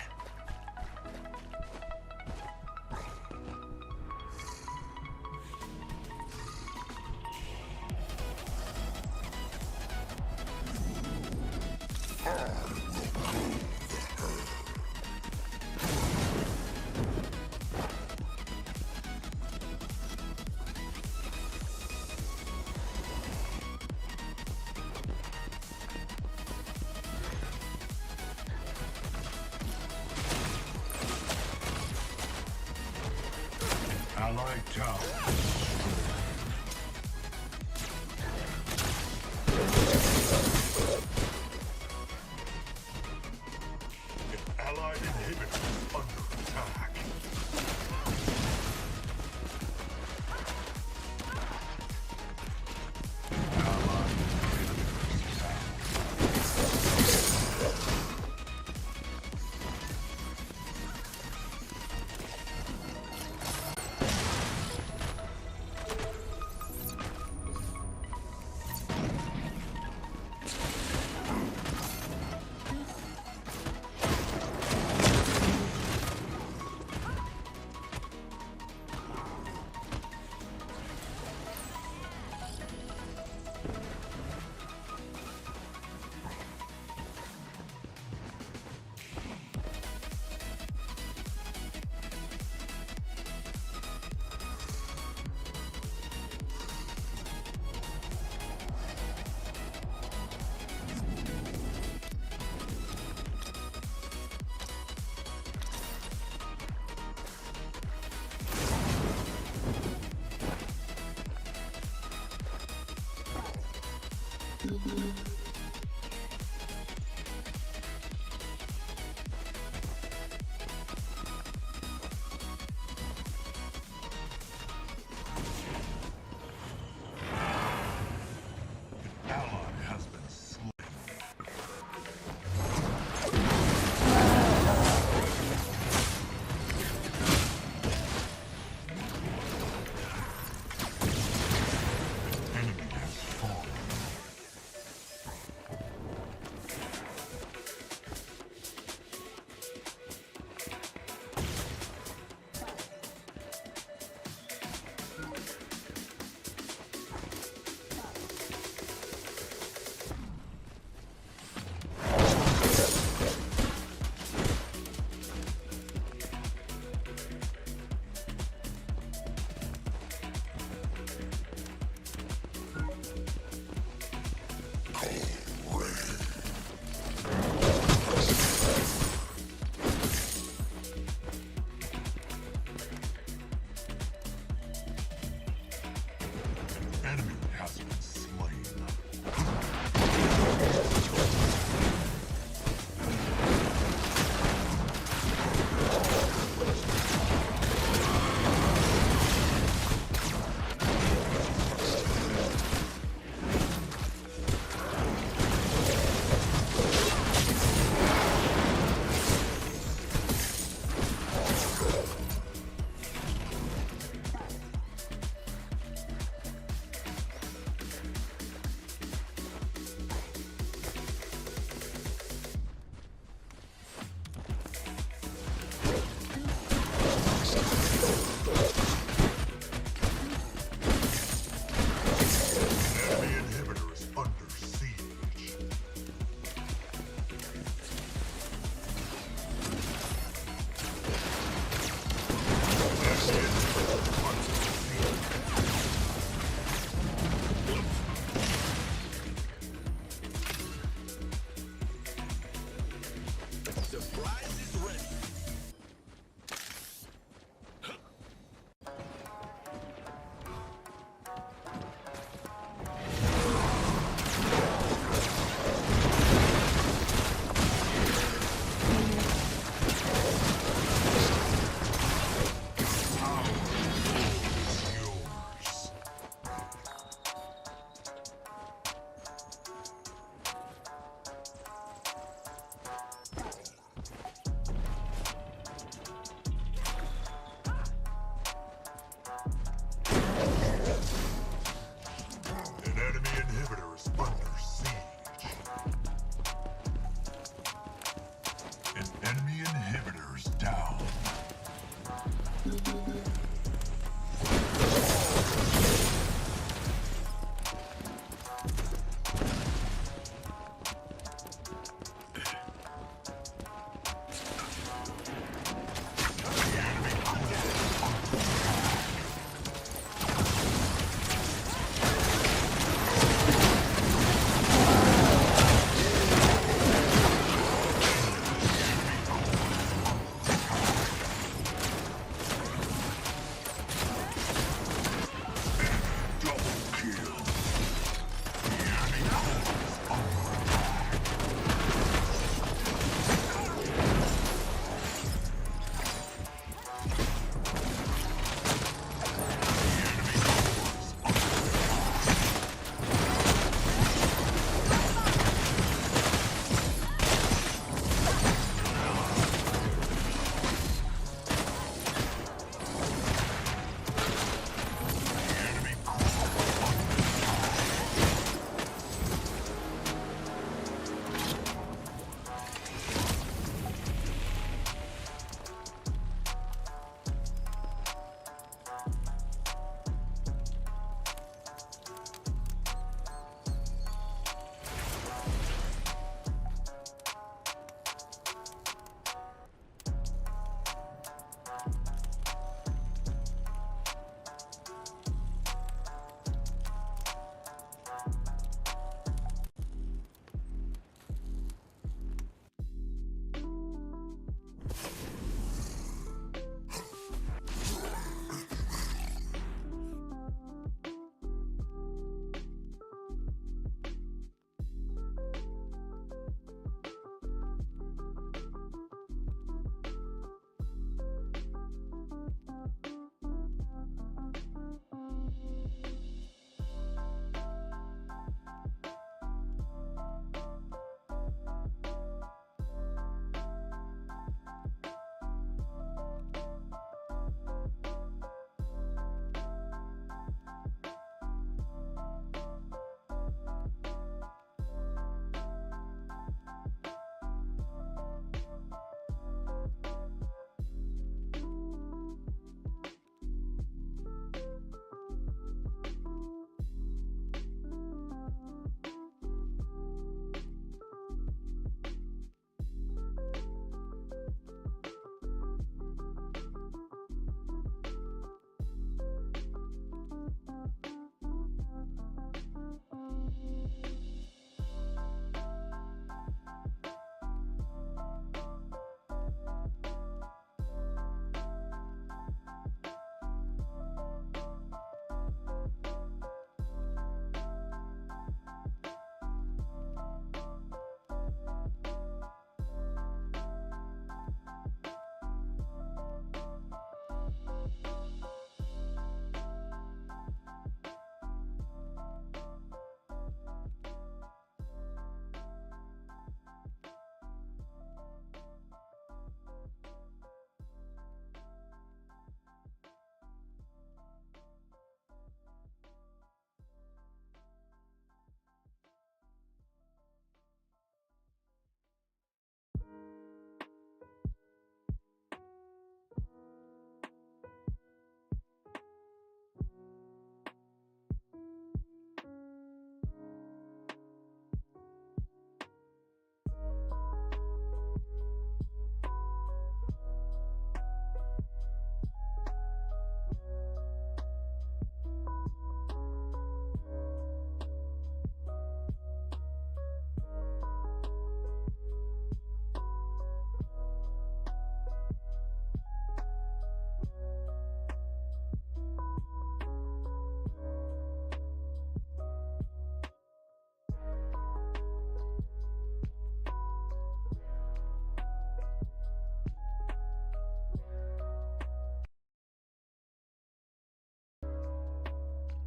Speaker 4: Allied tower destroyed. Allied inhibitor under attack. Allied inhibitors down. Ally has been slain. Enemy has fallen.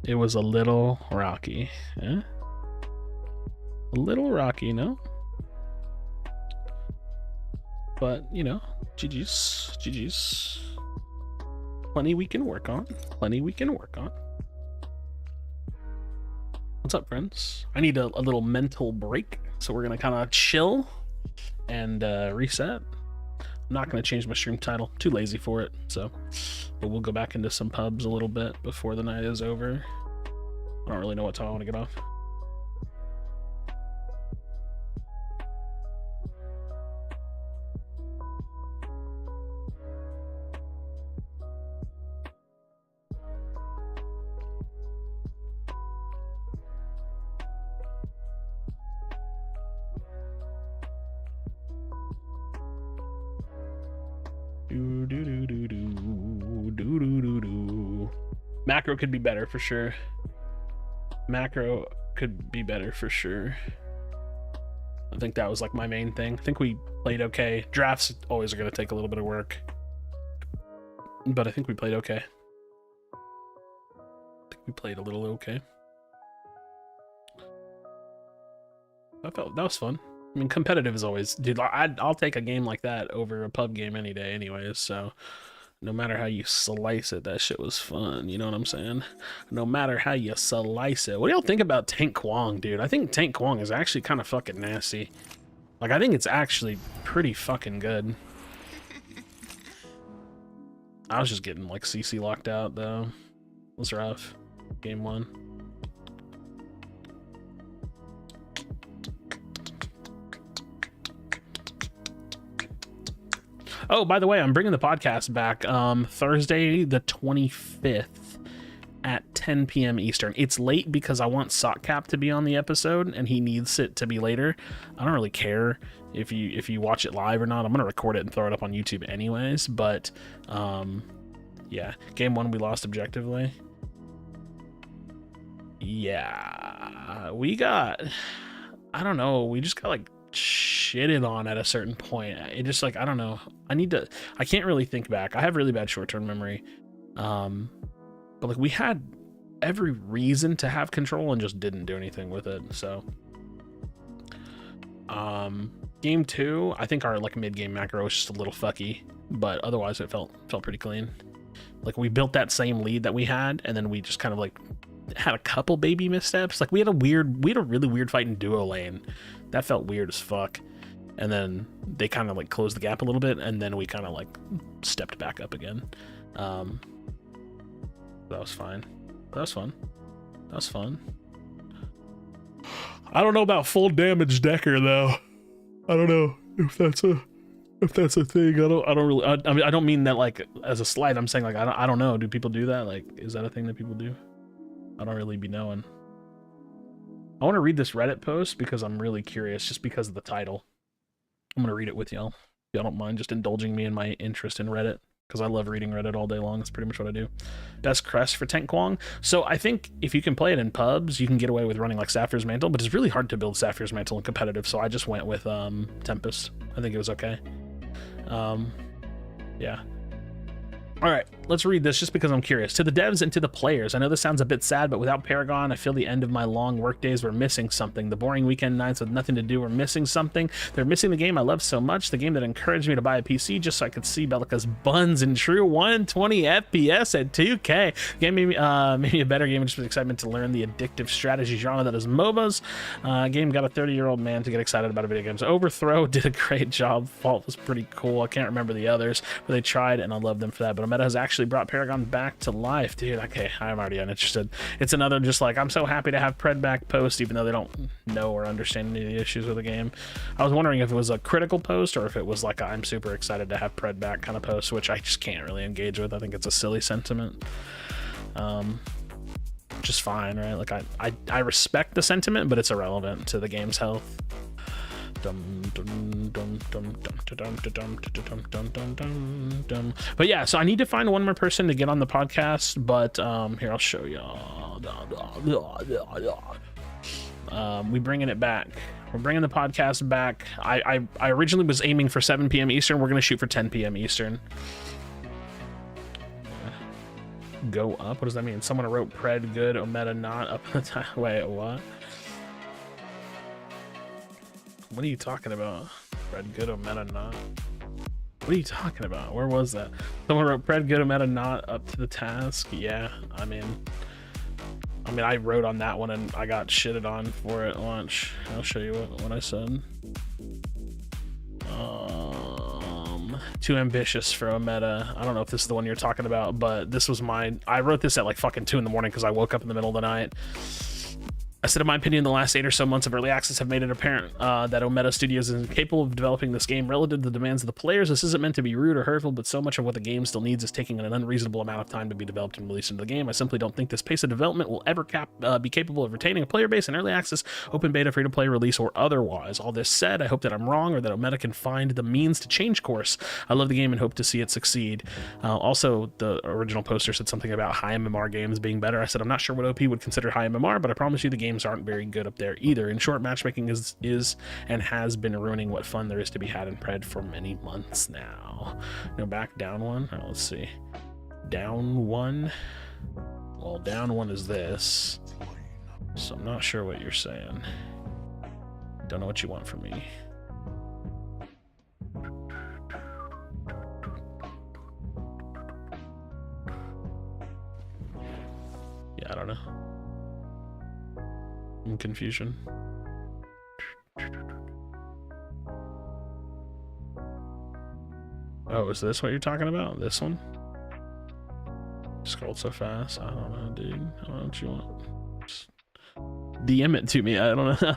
Speaker 1: It was a little rocky. Yeah? A little rocky, no? But, you know, GG's. GG's. Plenty we can work on. Plenty we can work on. What's up, friends? I need a little mental break, so we're gonna kind of chill and reset. I'm not gonna change my stream title. Too lazy for it. So, but we'll go back into some pubs a little bit before the night is over. I don't really know what time I want to get off. Macro could be better for sure. Macro could be better for sure. I think that was like my main thing. I think we played okay. Drafts always are going to take a little bit of work, but I think we played okay. I think we played a little okay. That was fun. I mean, competitive is always, dude, I'll take a game like that over a pub game any day anyways, so no matter how you slice it, that shit was fun, you know what I'm saying? No matter how you slice it. What do y'all think about Tank Kwong, dude? I think Tank Kwong is actually kind of fucking nasty. Like, I think it's actually pretty fucking good. I was just getting, like, CC locked out, though. It was rough. Game 1. Oh, by the way, I'm bringing the podcast back Thursday the 25th at 10 p.m. Eastern. It's late because I want Sockcap to be on the episode, and he needs it to be later. I don't really care if you watch it live or not. I'm going to record it and throw it up on YouTube anyways, but yeah. Game 1, we lost objectively. Yeah. We got... I don't know. We just got, like, shitted on at a certain point. It just, like, I don't know. I can't really think back. I have really bad short-term memory. But like, we had every reason to have control and just didn't do anything with it. So game 2, I think our like mid-game macro was just a little fucky, but otherwise it felt pretty clean. Like, we built that same lead that we had, and then we just kind of like had a couple baby missteps. Like, we had a really weird fight in duo lane that felt weird as fuck, and then they kind of like closed the gap a little bit, and then we kind of like stepped back up again. That was fine. That was fun. That was fun. I don't know about full damage Decker though. I don't know if that's a thing. I don't really. I mean, I don't mean that like as a slight. I'm saying like I don't know. Do people do that? Like, is that a thing that people do? I don't really be knowing. I want to read this Reddit post because I'm really curious, just because of the title. I'm gonna read it with y'all. If y'all don't mind just indulging me in my interest in Reddit, because I love reading Reddit all day long. That's pretty much what I do. Best crest for Tank Kwong. So I think if you can play it in pubs, you can get away with running like Saphir's Mantle, but it's really hard to build Saphir's Mantle in competitive, so I just went with Tempest. I think it was okay. Yeah. All right, let's read this just because I'm curious. To the devs and to the players, I know this sounds a bit sad, but without Paragon, I feel the end of my long work days were missing something. The boring weekend nights with nothing to do were missing something. They're missing the game I love so much, the game that encouraged me to buy a PC just so I could see Bellica's buns in true 120 FPS at 2K. The game made me a better game, and just with excitement to learn the addictive strategy genre that is MOBAs. Game got a 30-year-old man to get excited about video games. Overthrow did a great job. Fault was pretty cool. I can't remember the others, but they tried, and I love them for that. But Meta has actually brought Paragon back to life, dude. Okay, I'm already uninterested. It's another just like, I'm so happy to have Pred back post, even though they don't know or understand any of the issues with the game. I was wondering if it was a critical post or if it was like a, I'm super excited to have Pred back kind of post, which I just can't really engage with. I think it's a silly sentiment. Just fine, right? Like, I respect the sentiment, but it's irrelevant to the game's health. But yeah, so I need to find one more person to get on the podcast, but here, I'll show y'all. We bringing it back. We're bringing the podcast back. I originally was aiming for 7 p.m. Eastern. We're gonna shoot for 10 p.m. Eastern. go up? What does that mean? Someone wrote pred good, ometa not up the time. Wait, what? What are you talking about? Pred good, ometa not. What are you talking about? Where was that? Someone wrote pred good, ometa not up to the task. Yeah, I mean, I wrote on that one and I got shitted on for it at launch. I'll show you what I said. Too ambitious for a meta. I don't know if this is the one you're talking about, but this was mine. I wrote this at like fucking 2 in the morning because I woke up in the middle of the night. I said, in my opinion, the last 8 or so months of early access have made it apparent that Ometa Studios is incapable of developing this game relative to the demands of the players. This isn't meant to be rude or hurtful, but so much of what the game still needs is taking an unreasonable amount of time to be developed and released into the game. I simply don't think this pace of development will ever be capable of retaining a player base in early access, open beta, free-to-play release, or otherwise. All this said, I hope that I'm wrong or that Ometa can find the means to change course. I love the game and hope to see it succeed. Also, the original poster said something about high MMR games being better. I said, I'm not sure what OP would consider high MMR, but I promise you the games aren't very good up there either. In short, matchmaking is and has been ruining what fun there is to be had in pred for many months now. No, back down one. Oh, let's see. Down one. Well, down one is this. So I'm not sure what you're saying. Don't know what you want from me. Yeah, I don't know. I'm confusion. Oh, is this what you're talking about? This one? Scrolled so fast. I don't know, dude. I don't know what you want. Just DM it to me. I don't know.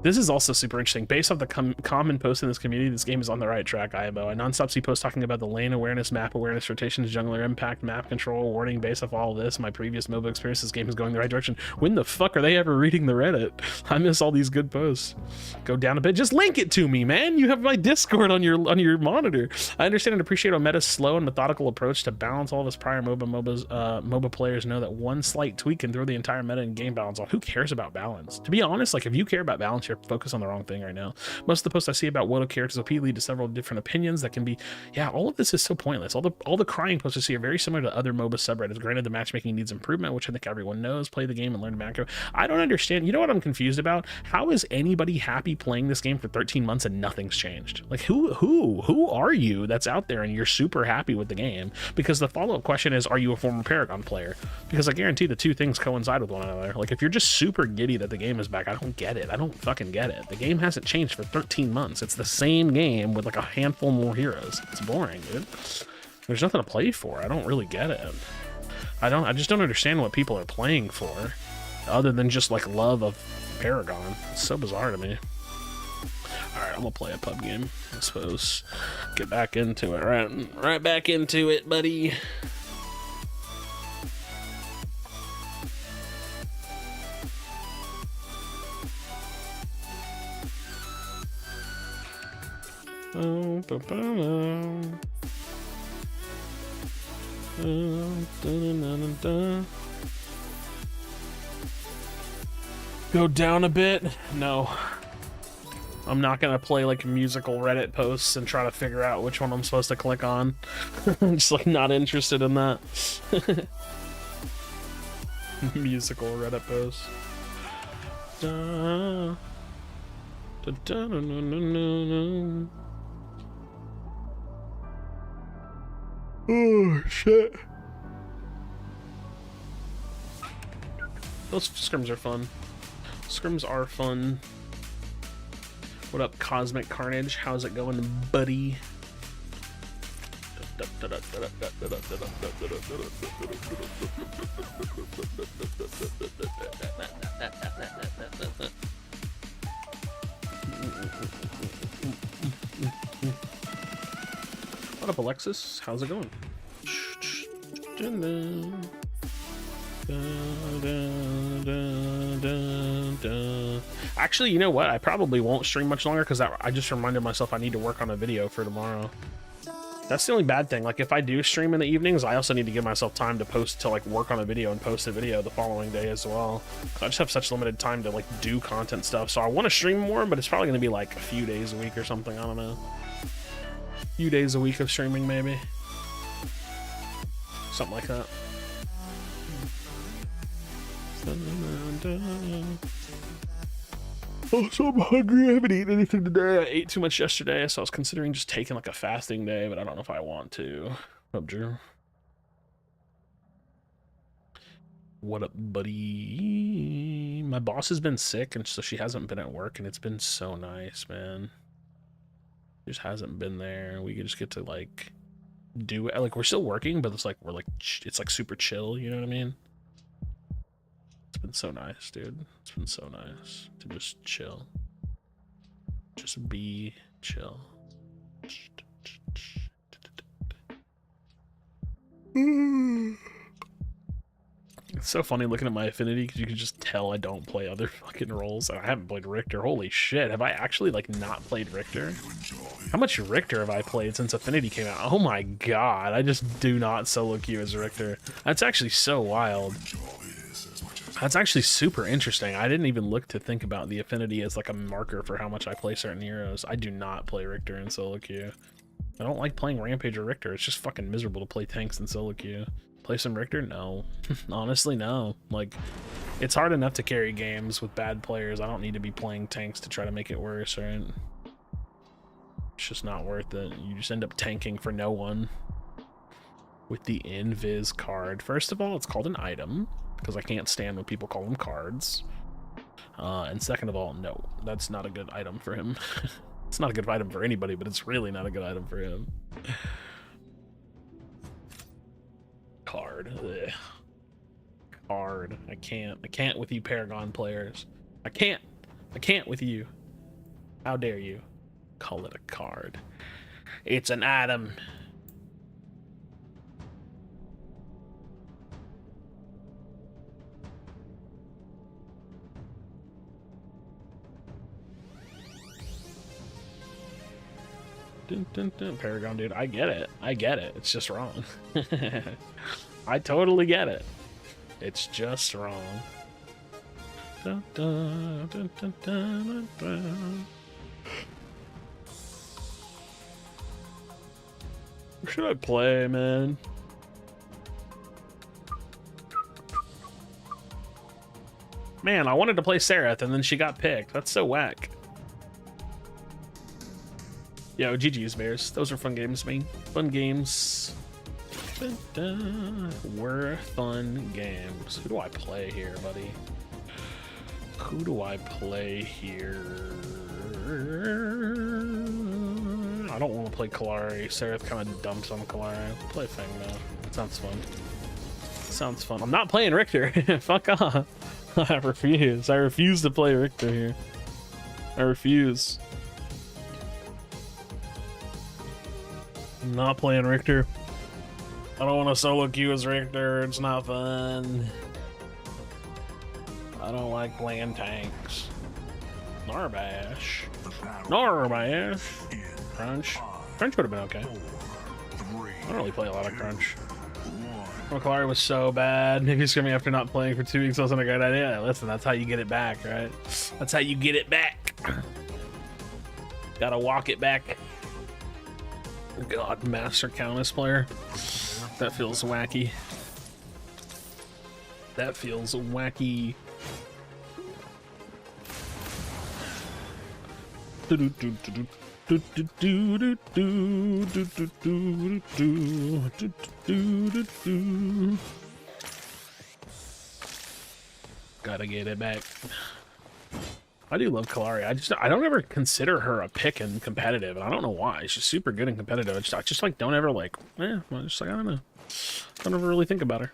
Speaker 1: This is also super interesting. Based off the common posts in this community, this game is on the right track, IMO. I nonstop see posts talking about the lane awareness, map awareness, rotations, jungler impact, map control, warning. Based off all of this, my previous MOBA experience, this game is going the right direction. When the fuck are they ever reading the Reddit? I miss all these good posts. Go down a bit. Just link it to me, man. You have my Discord on your monitor. I understand and appreciate Ometa's slow and methodical approach to balance all of his prior MOBA players know that one slight tweak can throw the entire meta and game balance off. Who cares about balance? To be honest, like if you care about balance, you're focused on the wrong thing right now. Most of the posts I see about what characters OP lead to several different opinions that can be, yeah, all of this is so pointless. All the crying posts I see are very similar to other MOBA subreddits. Granted, the matchmaking needs improvement, which I think everyone knows. Play the game and learn macro. I don't understand. You know what I'm confused about? How is anybody happy playing this game for 13 months and nothing's changed? Like who are you that's out there and you're super happy with the game? Because the follow-up question is, are you a former Paragon player? Because I guarantee the two things coincide with one another. Like if you're just super giddy that the game is back, I don't get it. I don't fucking get it. The game hasn't changed for 13 months. It's the same game with like a handful more heroes. It's boring, dude. There's nothing to play for. I don't really get it. I just don't understand what people are playing for other than just like love of Paragon. It's so bizarre to me. Alright, I'm gonna play a pub game, I suppose. Get back into it. Right back into it, buddy. Go down a bit? No. I'm not gonna play like musical Reddit posts and try to figure out which one I'm supposed to click on. I'm just like not interested in that. Musical Reddit posts. Da, da, da, no, no, no, no. Oh shit. Those scrims are fun. Scrims are fun. What up, Cosmic Carnage? How's it going, buddy? What up, Alexis? How's it going? Actually, you know what? I probably won't stream much longer because I just reminded myself I need to work on a video for tomorrow. That's the only bad thing. Like if I do stream in the evenings, I also need to give myself time to like work on a video and post a video the following day as well. I just have such limited time to like do content stuff. So I want to stream more, but it's probably going to be like a few days a week or something. I don't know. Few days a week of streaming maybe. Something like that. Oh, so I'm hungry. I haven't eaten anything today. I ate too much yesterday, so I was considering just taking like a fasting day, but I don't know if I want to. What up, Drew? What up, buddy? My boss has been sick, and so she hasn't been at work, and it's been so nice, man. Just hasn't been there. We just get to like do it. Like we're still working, but it's like it's like super chill. You know what I mean? It's been so nice, dude. It's been so nice to just chill. Just be chill. It's so funny looking at my affinity because you can just tell I don't play other fucking roles. I haven't played Richter. Holy shit. Have I actually like not played Richter? How much Richter have I played since Affinity came out? Oh my god. I just do not solo queue as Richter. That's actually so wild. That's actually super interesting. I didn't even look to think about the affinity as like a marker for how much I play certain heroes. I do not play Richter in solo queue. I don't like playing Rampage or Richter. It's just fucking miserable to play tanks in solo queue. Play some Richter? No. Honestly, no. Like, it's hard enough to carry games with bad players. I don't need to be playing tanks to try to make it worse, right? It's just not worth it. You just end up tanking for no one. With the Invis card. First of all, it's called an item, because I can't stand when people call them cards. And second of all, no, that's not a good item for him. It's not a good item for anybody, but it's really not a good item for him. Card. Ugh. Card. I can't with you Paragon players. I can't with you. How dare you call it a card? It's an item. Dun, dun, dun. Paragon, dude, I get it. It's just wrong. I totally get it. It's just wrong. Dun, dun, dun, dun, dun, dun. Who should I play, man? Man, I wanted to play Seraph, and then she got picked. That's so whack. Yo, GG's Bears. Those were fun games, man. Fun games. Were fun games. Who do I play here, buddy? Who do I play here? I don't want to play Kalari. Seraph kind of dumps on Kalari. Play Fang though. Sounds fun. Sounds fun. I'm not playing Richter. Fuck off. I refuse. I refuse to play Richter here. I refuse. I'm not playing Richter. I don't want to solo queue as Richter. It's not fun. I don't like playing tanks. Narbash. Narbash. Crunch. Crunch would have been okay. I don't really play a lot of Crunch. Maclari was so bad. Maybe screaming after not playing for 2 weeks wasn't a good idea. Listen, that's how you get it back, right? That's how you get it back. Gotta walk it back. God, Master Countess player. That feels wacky. That feels wacky. Gotta get it back. I do love Kalari. I don't ever consider her a pick in competitive, and I don't know why. She's super good in competitive. I just like don't ever like, well, just like I don't know. Don't ever really think about her.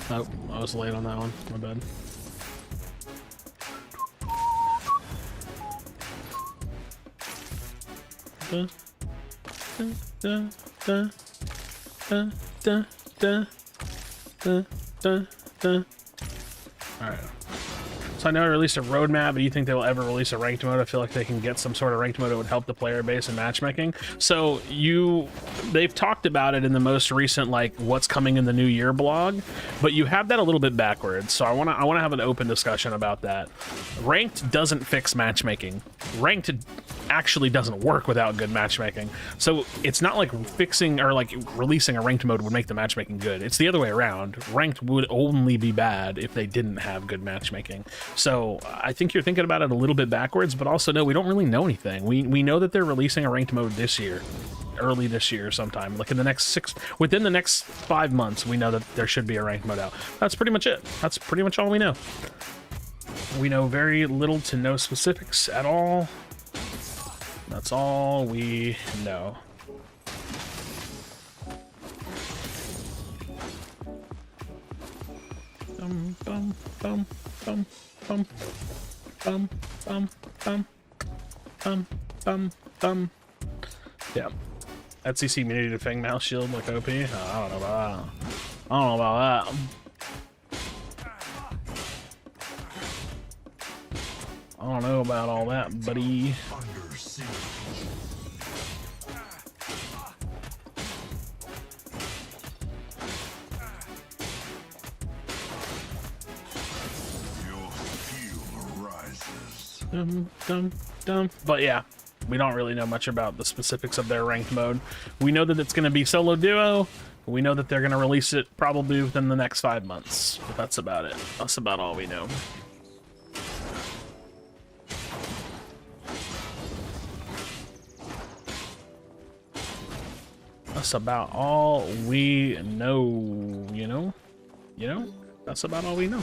Speaker 1: Oh, I was late on that one. My bad. Alright. So I know I released a roadmap, but do you think they will ever release a ranked mode? I feel like they can get some sort of ranked mode that would help the player base and matchmaking. So they've talked about it in the most recent, like, what's coming in the new year blog, but you have that a little bit backwards. So I wanna have an open discussion about that. Ranked doesn't fix matchmaking. Ranked actually doesn't work without good matchmaking. So it's not like fixing or like releasing a ranked mode would make the matchmaking good. It's the other way around. Ranked would only be bad if they didn't have good matchmaking. So I think you're thinking about it a little bit backwards, but also no, we don't really know anything. We know that they're releasing a ranked mode this year, early this year sometime, like in the next within the next 5 months, we know that there should be a ranked mode out. That's pretty much it. That's pretty much all we know. We know very little to no specifics at all. That's all we know. Bum bum bum bum bum bum bum bum bum bum bum. Yeah. Etsy community to Fang Mouse Shield like OP. I don't know about that. I don't know about that. I don't know about all that, buddy.
Speaker 3: Under siege. Your skill rises.
Speaker 1: But yeah, we don't really know much about the specifics of their ranked mode. We know that it's going to be solo duo. We know that they're going to release it probably within the next 5 months. But that's about it. That's about all we know. That's about all we know, you know? You know? That's about all we know.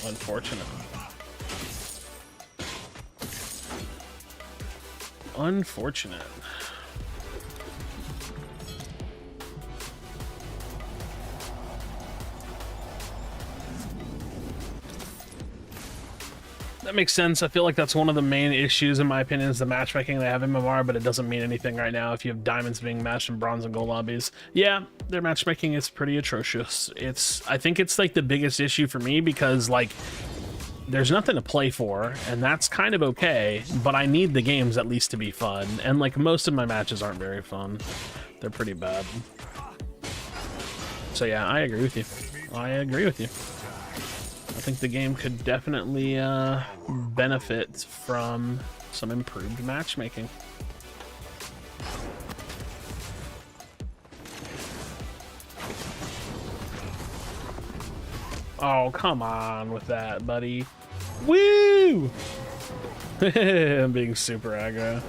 Speaker 1: Unfortunate. Unfortunate. That makes sense. I feel like that's one of the main issues, in my opinion, is the matchmaking. They have MMR, but it doesn't mean anything right now if you have diamonds being matched in bronze and gold lobbies. Yeah, their matchmaking is pretty atrocious. I think it's like the biggest issue for me because like there's nothing to play for, and that's kind of okay, but I need the games at least to be fun, and like most of my matches aren't very fun. They're pretty bad. So yeah, I agree with you. I agree with you. I think the game could definitely benefit from some improved matchmaking. Oh, come on with that, buddy. Woo! I'm being super aggro.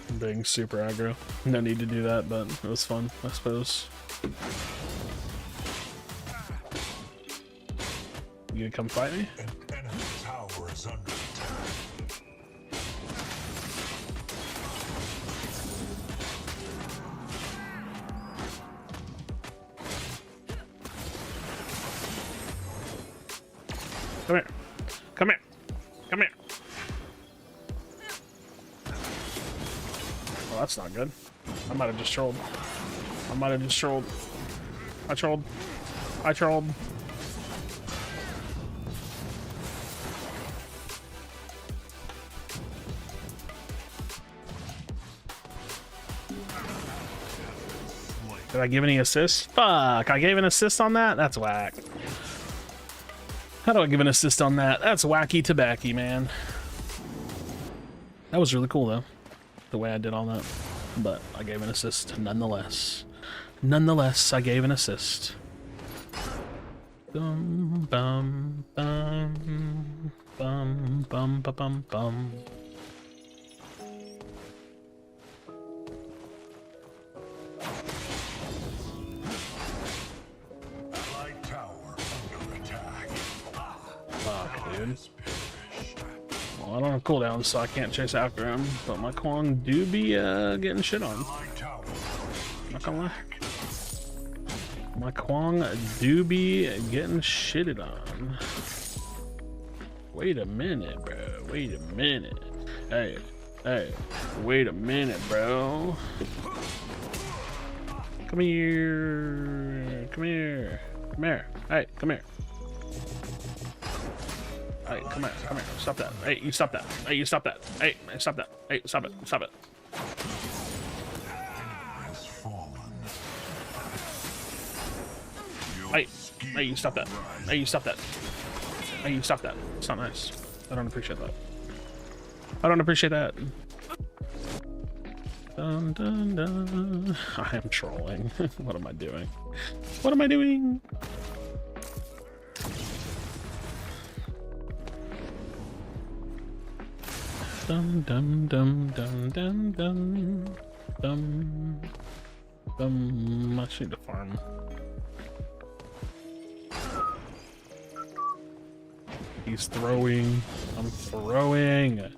Speaker 1: I'm being super aggro. No need to do that, but it was fun, I suppose. You gonna come fight me?
Speaker 3: An enemy tower is under attack.
Speaker 1: Come here. Come here. Come here. Well, that's not good. I might have just trolled. I might have just trolled. I trolled. I trolled. Did I give any assists? Fuck, I gave an assist on that? That's whack. How do I give an assist on that? That's wacky tobacco, man. That was really cool, though, the way I did all that. But I gave an assist nonetheless. Nonetheless, I gave an assist. Bum, bum, bum, bum, bum, bum, bum, bum.
Speaker 3: Allied tower under attack.
Speaker 1: Fuck, dude. Well, I don't have cooldowns, so I can't chase after him, but my Kwong do be getting shit on.
Speaker 3: Allied tower
Speaker 1: Not gonna lie. My Kwang do be getting shitted on. Wait a minute, bro. Wait a minute. Hey, hey, wait a minute, bro. Come here. Come here. Come here. Hey, come here. Hey, come here. Come here. Stop that. Hey, you stop that. Hey, you stop that. Hey, stop that. Hey, stop it. Stop it.
Speaker 4: Has fallen.
Speaker 1: Hey, hey, you stop that. Hey, you stop that. Hey, you stop that. It's not nice. I don't appreciate that. I don't appreciate that. Dun, dun, dun. I am trolling. What am I doing? What am I doing? Dum dum dum dum dum dum dum dum. I just need to farm. He's throwing. I'm throwing. Is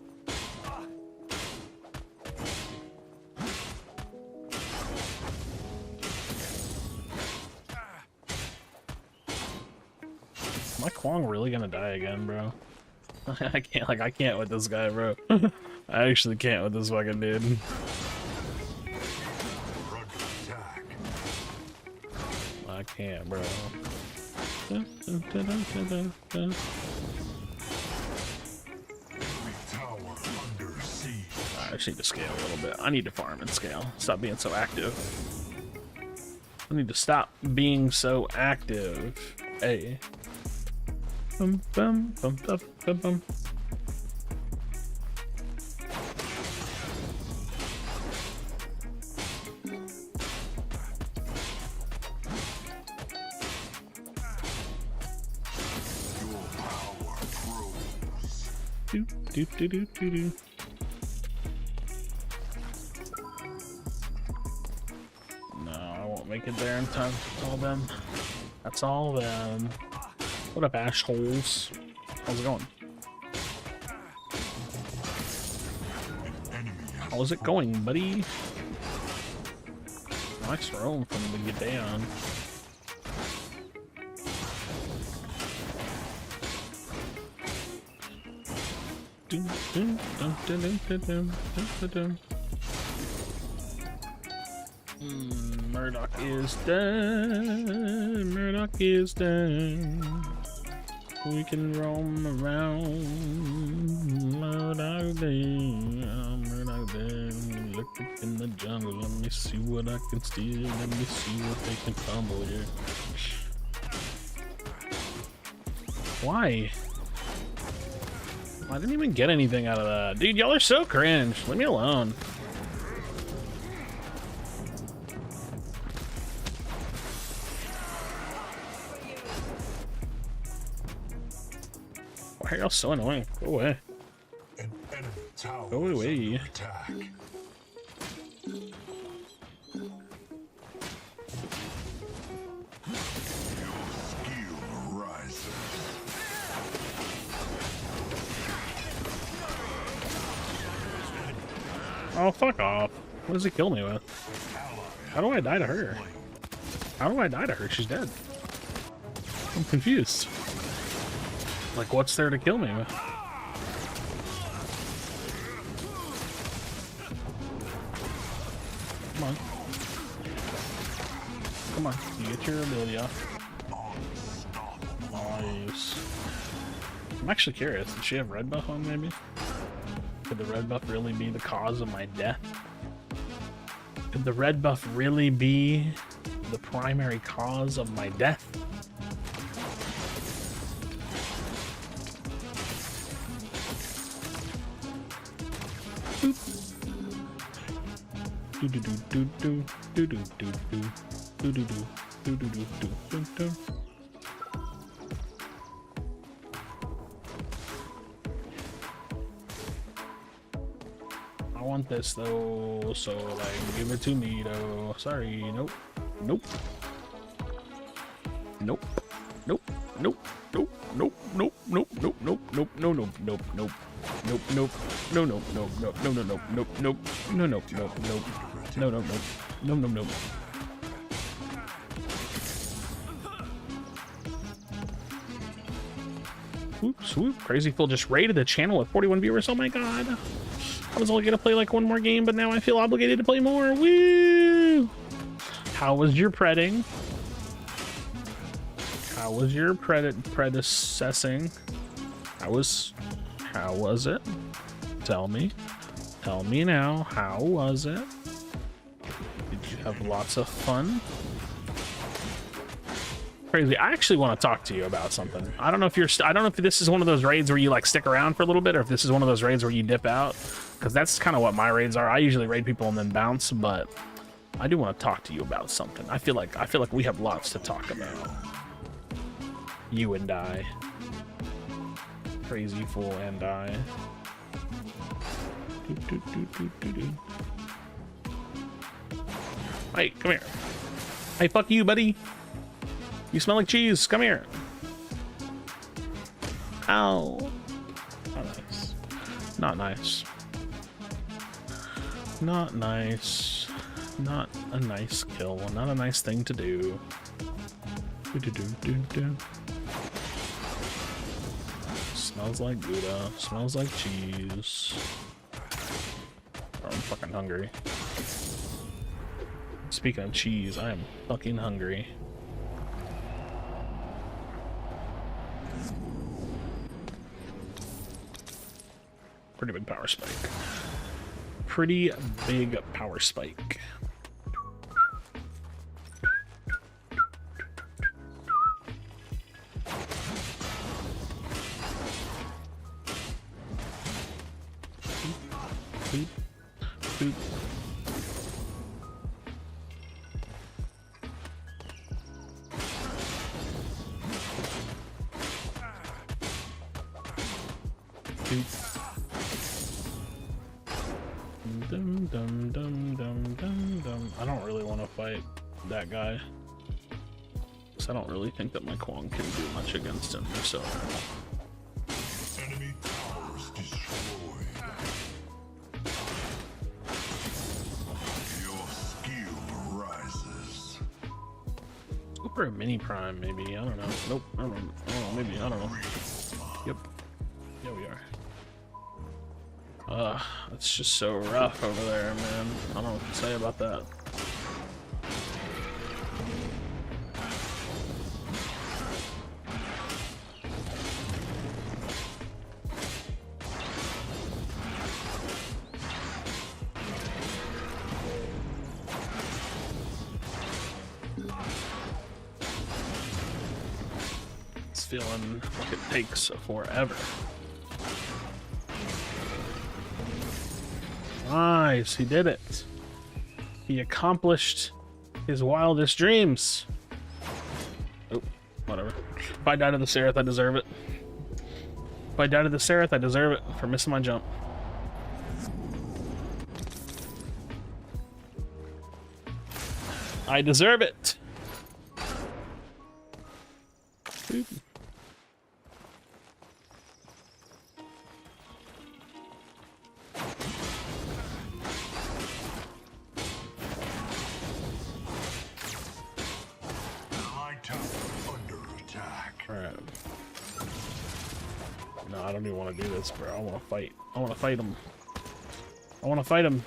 Speaker 1: my Kwang really gonna die again, bro? I can't with this guy, bro. I actually can't with this fucking dude. I can't, bro. I just need to scale a little bit. I need to farm and scale. Stop being so active. I need to stop being so active. Hey. Bum bum bum bum bum bum. Do do do do do do. No, I won't make it there in time. That's all them. That's all them. What up, assholes? How's it going? How's it going, buddy? Nice roll from the good down. Murdoch is done. Murdoch is done. We can roam around. Murdoch down. Murdoch down. Look up in the jungle. Let me see what I can steal. Let me see what they can fumble here. Why? I didn't even get anything out of that. Dude, y'all are so cringe. Leave me alone. Why are y'all so annoying? Go away.
Speaker 4: An enemy tower
Speaker 1: Go away.
Speaker 4: is under attack.
Speaker 1: Oh, fuck off. What does he kill me with? How do I die to her? How do I die to her? She's dead. I'm confused. Like, what's there to kill me with? Come on. Come on. You get your ability off. Nice. I'm actually curious. Does she have red buff on, maybe? Could the red buff really be the cause of my death? Could the red buff really be the primary cause of my death? Do do do do do do do do do do do do do do do do. I want this though, so like give it to me though. Sorry, nope, nope, nope, nope, nope, nope, nope, nope, nope, nope, nope, nope, no, nope, nope, nope, nope, nope, no, nope, nope, nope, no, no, nope, nope, nope, no, nope, nope, nope, no, nope, nope, no, nope, nope, Swoop, swoop. Crazy Fool just raided the channel with 41 viewers. Oh my god. I was only gonna play like one more game, but now I feel obligated to play more. Woo! How was your preding? How was your predecessing? How was it? Tell me now. How was it? Did you have lots of fun? Crazy. I actually want to talk to you about something. I don't know if I don't know if this is one of those raids where you like stick around for a little bit, or if this is one of those raids where you dip out, because that's kind of what my raids are. I usually raid people and then bounce, but I do want to talk to you about something. I feel like we have lots to talk about. You and I. Crazy Fool and I. Hey, come here. Hey, fuck you, buddy. You smell like cheese. Come here. Ow. Not nice. Not nice. Not nice. Not a nice kill. Not a nice thing to do. Smells like Gouda. Smells like cheese. Oh, I'm fucking hungry. Speaking of cheese, I am fucking hungry. Pretty big power spike. Pretty big power spike. Boop, boop. Dum, dum, dum, dum, dum, dum. I don't really want to fight that guy, because I don't really think that my Kwong can do much against him, so...
Speaker 4: Enemy towers destroyed. Your skill rises.
Speaker 1: Go for a mini prime, maybe. I don't know. Nope. I don't know. Maybe. I don't know. Yep. Yeah, we are. It's just so rough over there, man. I don't know what to say about that. It's feeling like it takes forever. Nice, he did it. He accomplished his wildest dreams. Oh, whatever. If I die to the Seraph, I deserve it. If I die to the Seraph, I deserve it for missing my jump. I deserve it. Boop. No, I don't even want to do this, bro. I want to fight. I want to fight him. I want to fight him.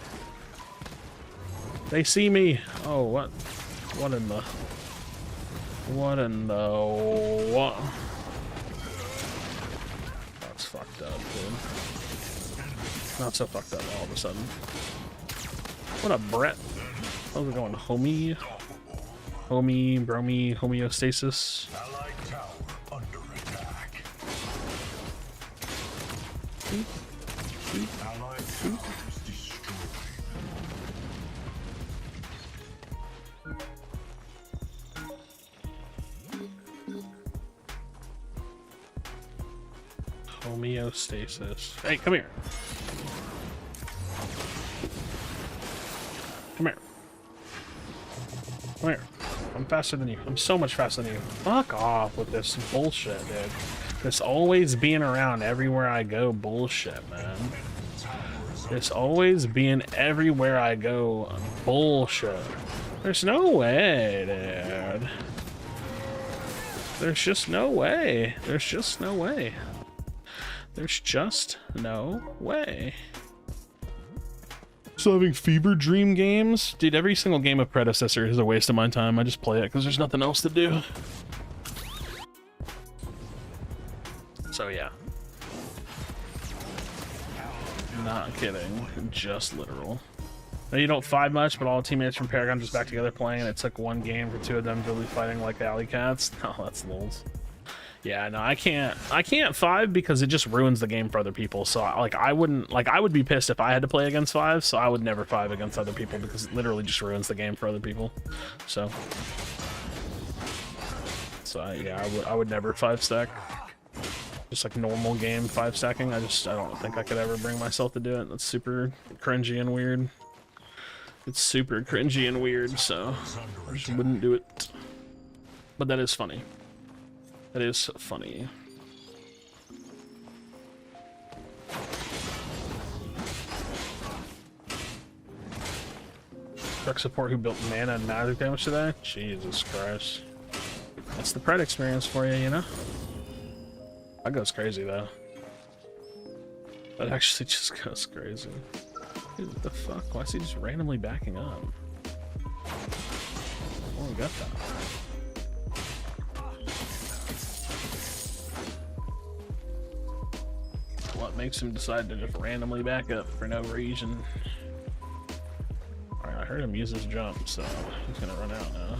Speaker 1: They see me. Oh, what? What in the... What in the... What? That's fucked up, dude. Not so fucked up all of a sudden. What up, Brett? How's it going, homie? Homie, bromie, homeostasis.
Speaker 4: Allied tower under attack. Allied towers destroyed.
Speaker 1: Homeostasis. Hey, come here. Come here. Come here. I'm faster than you. I'm so much faster than you. Fuck off with this bullshit, dude. This always being around everywhere I go bullshit, man. This always being everywhere I go bullshit. There's no way, dude. There's just no way. There's just no way. There's just no way. So having fever dream games? Dude, every single game of Predecessor is a waste of my time. I just play it because there's nothing else to do. So yeah. Not kidding. Just literal. No, you don't fight much, but all teammates from Paragon just back together playing, and it took one game for two of them to be fighting like alley cats. Oh, that's lols. Yeah, no, I can't five because it just ruins the game for other people. So like I would be pissed if I had to play against five, so I would never five against other people because it literally just ruins the game for other people. So yeah, I would never five stack. Just like normal game five stacking. I don't think I could ever bring myself to do it. That's super cringy and weird. It's super cringy and weird, so I just wouldn't do it. But that is funny. That is funny. Truck support who built mana and magic damage today? Jesus Christ. That's the Pred experience for you, you know? That goes crazy, though. That actually just goes crazy. Dude, what the fuck? Why is he just randomly backing up? Oh, we got that. What makes him decide to just randomly back up for no reason? Alright, I heard him use his jump, so he's gonna run out now.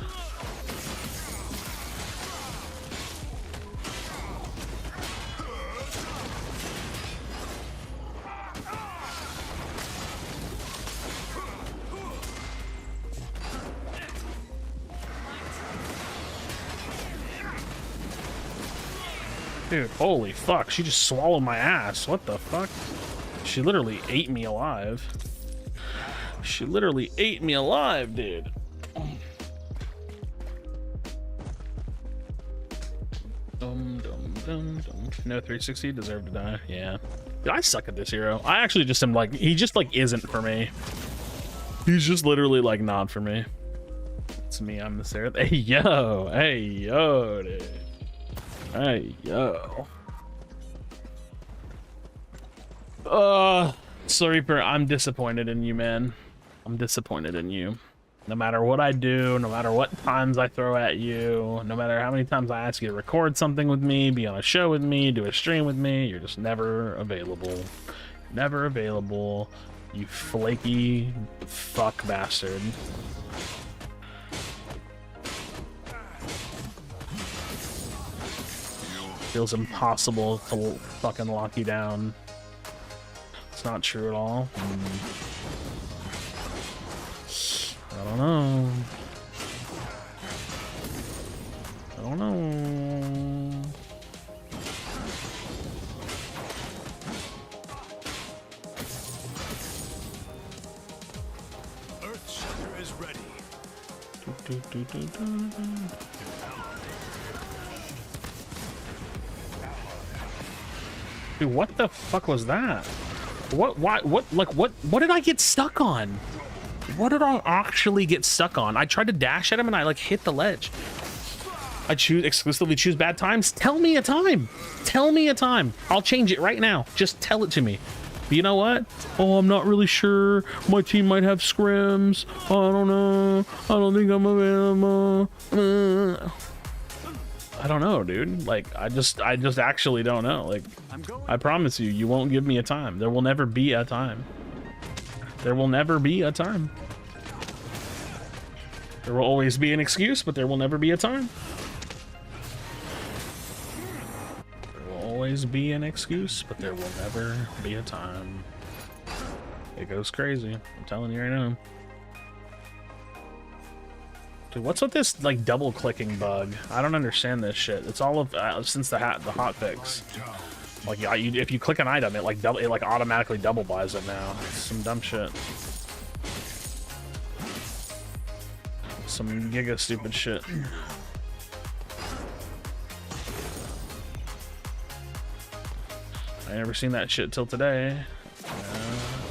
Speaker 1: Dude, holy fuck, she just swallowed my ass. What the fuck? She literally ate me alive. She literally ate me alive, dude. No 360, deserve to die. Yeah. Dude, I suck at this hero. I actually just am like, he just like isn't for me. He's just literally like not for me. It's me, I'm the Sarah. Hey yo, dude. Hey, yo. So Reaper, I'm disappointed in you, man. I'm disappointed in you. No matter what I do, no matter what times I throw at you, no matter how many times I ask you to record something with me, be on a show with me, do a stream with me, you're just never available. Never available. You flaky fuck bastard. Feels impossible to fucking lock you down. It's not true at all. I don't know. I don't know.
Speaker 2: Earthshaker is ready.
Speaker 1: Dude, what the fuck was that? What, why, what did I get stuck on? What did I actually get stuck on? I tried to dash at him and I like hit the ledge. I exclusively choose bad times. Tell me a time. Tell me a time. I'll change it right now. Just tell it to me. But you know what? Oh, I'm not really sure. My team might have scrims. I don't know. I don't think I'm available. I don't know, dude. Like, I just actually don't know. Like, I promise you, you won't give me a time. There will never be a time. There will never be a time. There will always be an excuse, but there will never be a time. There will always be an excuse, but there will never be a time. It goes crazy. I'm telling you right now. Dude, what's with this like double clicking bug? I don't understand this shit. It's all of since the hot fix. Like, yeah, if you click an item, it like automatically double buys it now. It's some dumb shit. Some giga stupid shit. I never seen that shit till today.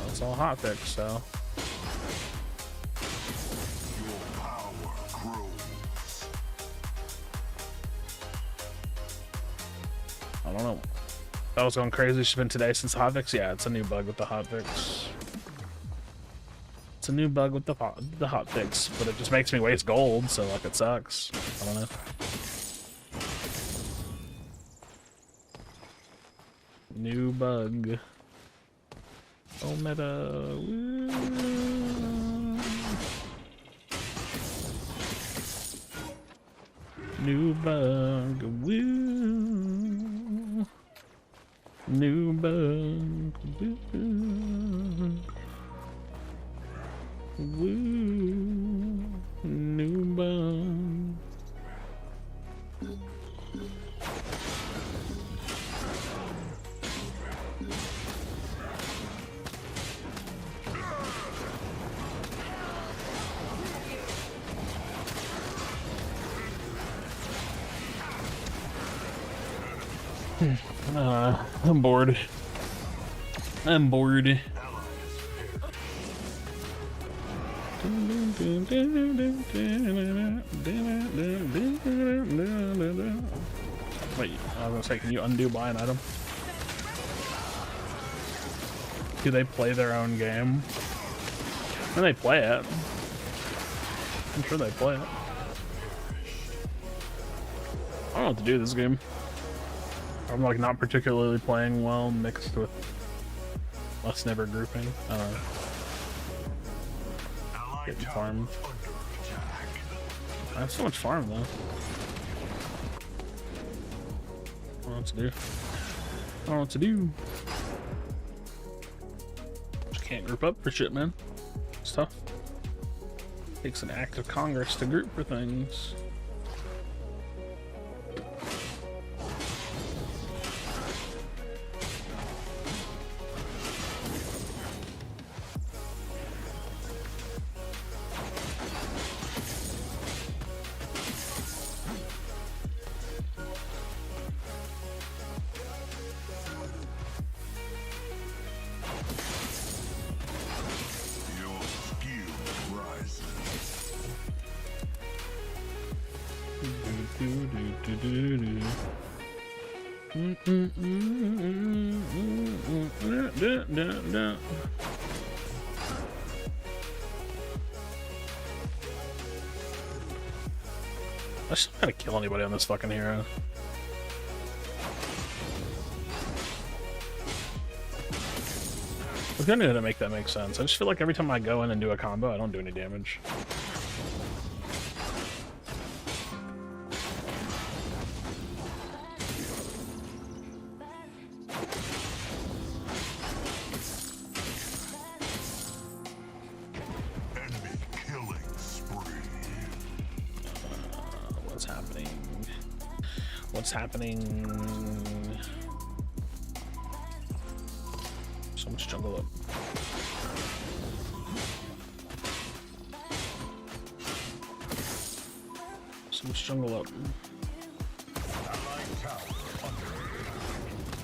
Speaker 1: It's all hot fix, so. I don't know. That was going crazy. She's been today since the hotfix. Yeah, it's a new bug with the hotfix. It's a new bug with the hotfix, but it just makes me waste gold, so like it sucks. I don't know. New bug. Oh meta. Woo. New bug. Woo. New bug. Woo. Woo. New bug. I'm bored. I'm bored. Wait, I was gonna say, can you undo buy an item? Do they play their own game? And they play it. I'm sure they play it. I don't know what to do this game. I'm like not particularly playing well mixed with us never grouping. I don't know. Getting farmed. I have so much farm though. I don't know what to do. I don't know what to do. Just can't group up for shit, man. It's tough. Takes an act of Congress to group for things. I just gotta kill anybody on this fucking hero. We're gonna need to make that make sense. I just feel like every time I go in and do a combo, I don't do any damage. What's happening? So much jungle up. So much jungle up.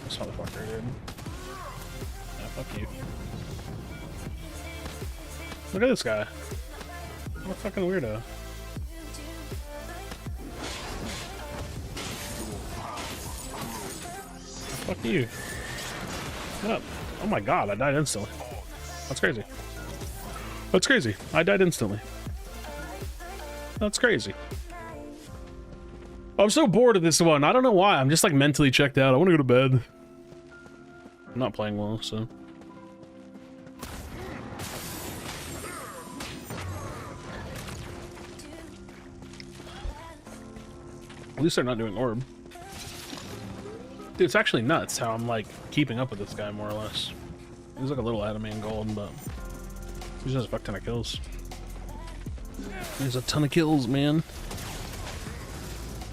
Speaker 1: This motherfucker, dude. Yeah, fuck you. Look at this guy. What a fucking weirdo. Fuck you. What up? Oh my god, I died instantly. That's crazy. That's crazy. I died instantly. That's crazy. I'm so bored of this one. I don't know why. I'm just like mentally checked out. I want to go to bed. I'm not playing well, so. At least they're not doing orb. Dude, it's actually nuts how I'm like keeping up with this guy more or less. He's like a little ahead of me in gold, but he just has a fuck ton of kills. There's a ton of kills, man.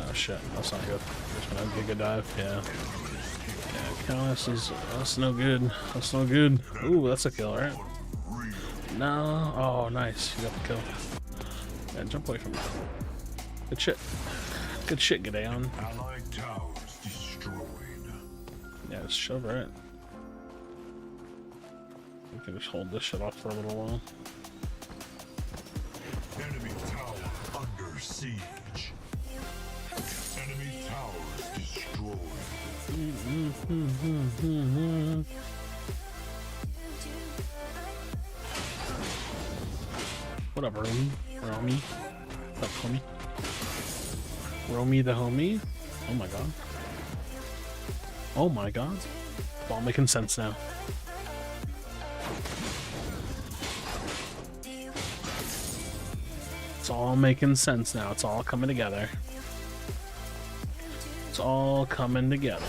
Speaker 1: Oh shit, that's not good. Just gonna get a good dive. Yeah. Yeah, that's no good. That's no good. Ooh, that's a kill, right? No. Oh, nice. You got the kill. Yeah, jump away from that. Good shit. Good shit, Gideon.
Speaker 3: Allied towers destroyed.
Speaker 1: Yeah, just shove right. We can just hold this shit off for a little while.
Speaker 3: Enemy tower under siege. Enemy towers destroyed.
Speaker 1: What up, Romy? Romy? What's up, homie? Romy the homie? Oh my god. Oh my god. It's all making sense now. It's all making sense now. It's all coming together. It's all coming together.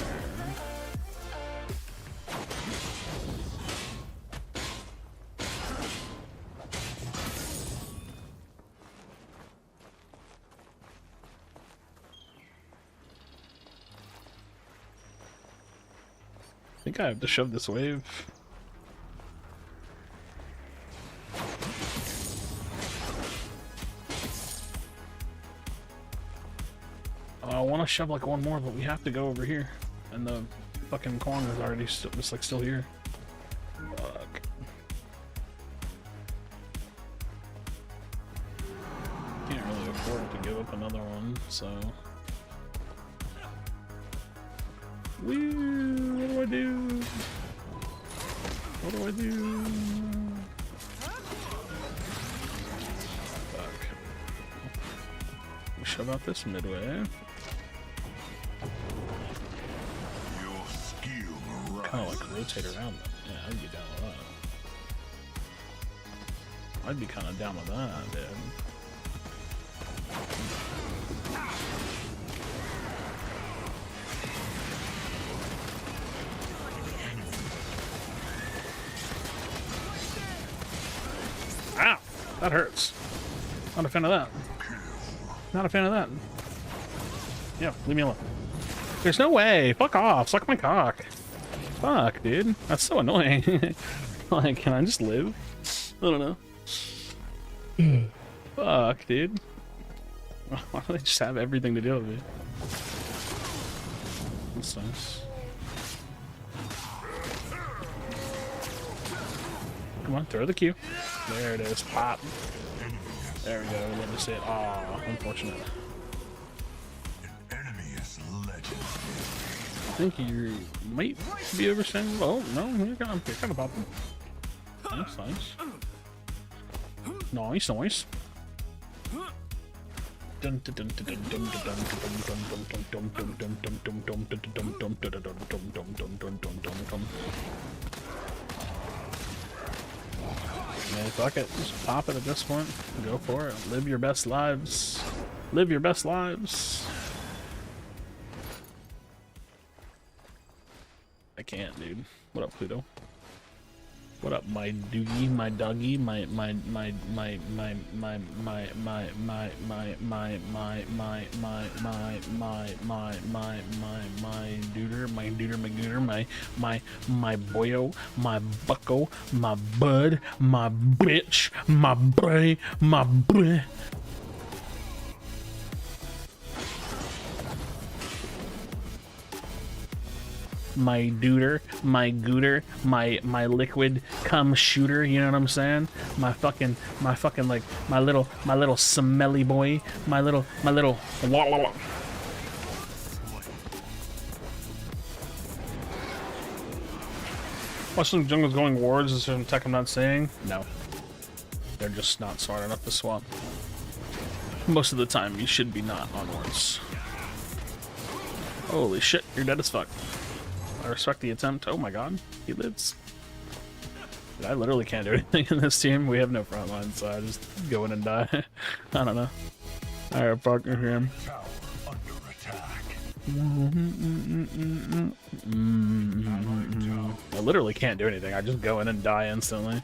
Speaker 1: I think I have to shove this wave. I want to shove like one more, but we have to go over here, and the fucking Kwong is already still here. Fuck. Can't really afford to give up another one, so. Woo! What do I do? What do I do? Fuck. We shove out this midway. Kind of like rotate around them. Yeah, I'd be down with that. I'd be kind of down with that, dude. Ow! That hurts. Not a fan of that. Not a fan of that. Yeah, leave me alone. There's no way! Fuck off! Suck my cock! Fuck, dude. That's so annoying. Like, can I just live? I don't know. Fuck, dude. Why do they just have everything to deal with me? That's nice. Come on, throw the Q. There it is. Pop. There we go. Let me see it. Aw, unfortunate. I think you might be overstaying. Oh, no, you're kind of popping. That's nice. Nice, nice. Yeah, fuck it. Just pop it at this point. Go for it. Live your best lives. Live your best lives. I can't, dude. What up, Pluto? What up, my doogie, my doggy, my boyo, my bucko, my bud, my bitch, my boy, my boy. My duder, my gooter, my liquid cum shooter, you know what I'm saying? My fucking like my little smelly boy, my little wah, wah, wah. Watching jungles going wards is certain tech I'm not saying? No. They're just not smart enough to swap. Most of the time you should be not on wards. Holy shit, you're dead as fuck. I respect the attempt. Oh my god, he lives. Dude, I literally can't do anything in this team. We have no front line, so I just go in and die. I don't know. Alright, fucking him. I literally can't do anything. I just go in and die instantly.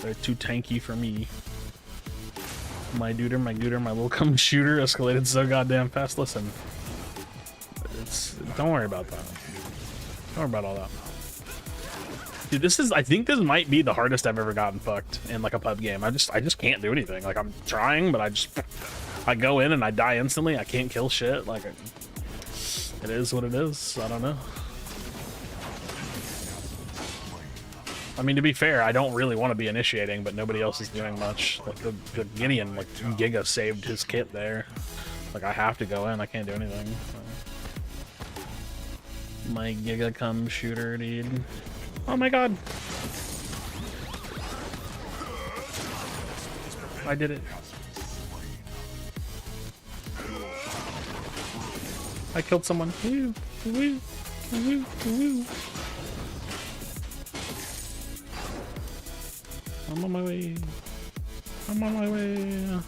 Speaker 1: They're too tanky for me. My duder, my gooter, my little cum shooter escalated so goddamn fast. Listen. Don't worry about that. Don't worry about all that. Dude, I think this might be the hardest I've ever gotten fucked in like a pub game. I just can't do anything. Like I'm trying, but I go in and I die instantly. I can't kill shit. Like it is what it is. I don't know. I mean, to be fair, I don't really want to be initiating, but nobody else is doing much. Like the Gideon, like Giga saved his kit there. Like I have to go in. I can't do anything. So. My Giga Cum shooter, dude. Oh my god. I did it. I killed someone. Woo, woo, woo, woo. I'm on my way. I'm on my way.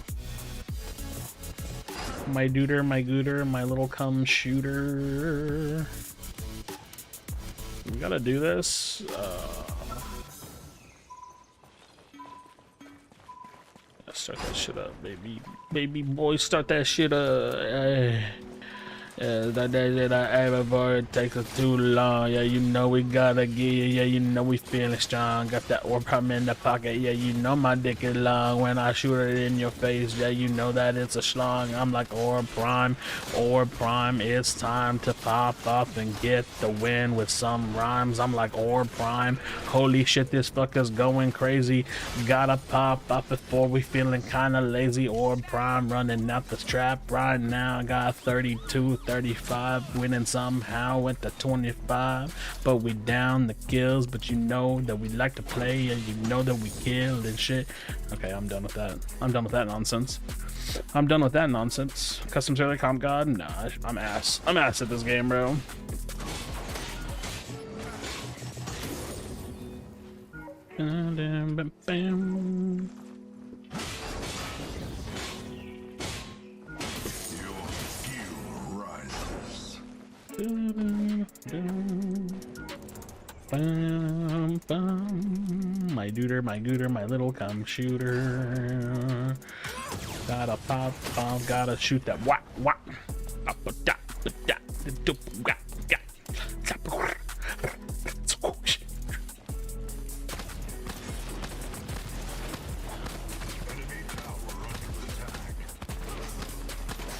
Speaker 1: My duder, my gooder, my little cum shooter. We gotta do this. Start that shit up, baby. Baby boy, start that shit up. That before it takes us too long. Yeah, you know we gotta get you. Yeah, you know we feeling strong. Got that orb pump in the pocket. Yeah, you know my dick is long. When I shoot it in your face, yeah, you know that it's a schlong. I'm like Orb Prime. Orb Prime, it's time to pop up and get the win with some rhymes. I'm like Orb Prime. Holy shit, this fucker's going crazy. Gotta pop up before we feeling kinda lazy. Orb Prime running out the trap right now. Got 32. 35, winning somehow, went to 25, but we down the kills. But you know that we like to play, and you know that we kill and shit. Okay, I'm done with that. I'm done with that nonsense. I'm done with that nonsense. Customs early comp god? Nah, I'm ass. I'm ass at this game, bro. My duder, my gooder, my little cum shooter. Gotta pop, gotta shoot that whack, whack.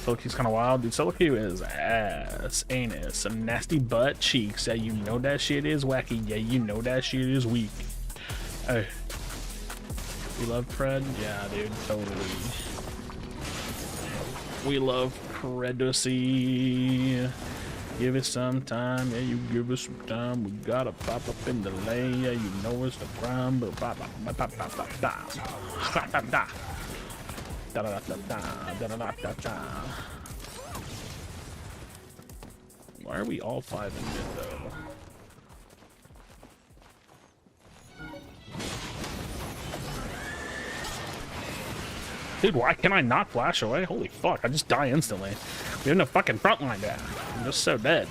Speaker 1: Soloky's kind of wild, dude. Soloky is ass, anus, some nasty butt cheeks. Yeah, you know that shit is wacky. Yeah, you know that shit is weak. Hey, we love Pred? Yeah, dude, totally. We love Predacy. Give it some time. Yeah, you give us some time. We gotta pop up in the lane. Yeah, you know it's the crime. But pop, pop, pop, pop, pop, pop, pop, pop, pop. Da da da da da da da da da. Why are we all 5 in mid though? Dude, why can I not flash away? Holy fuck, I just die instantly. We have no fucking frontline down. I'm just so dead.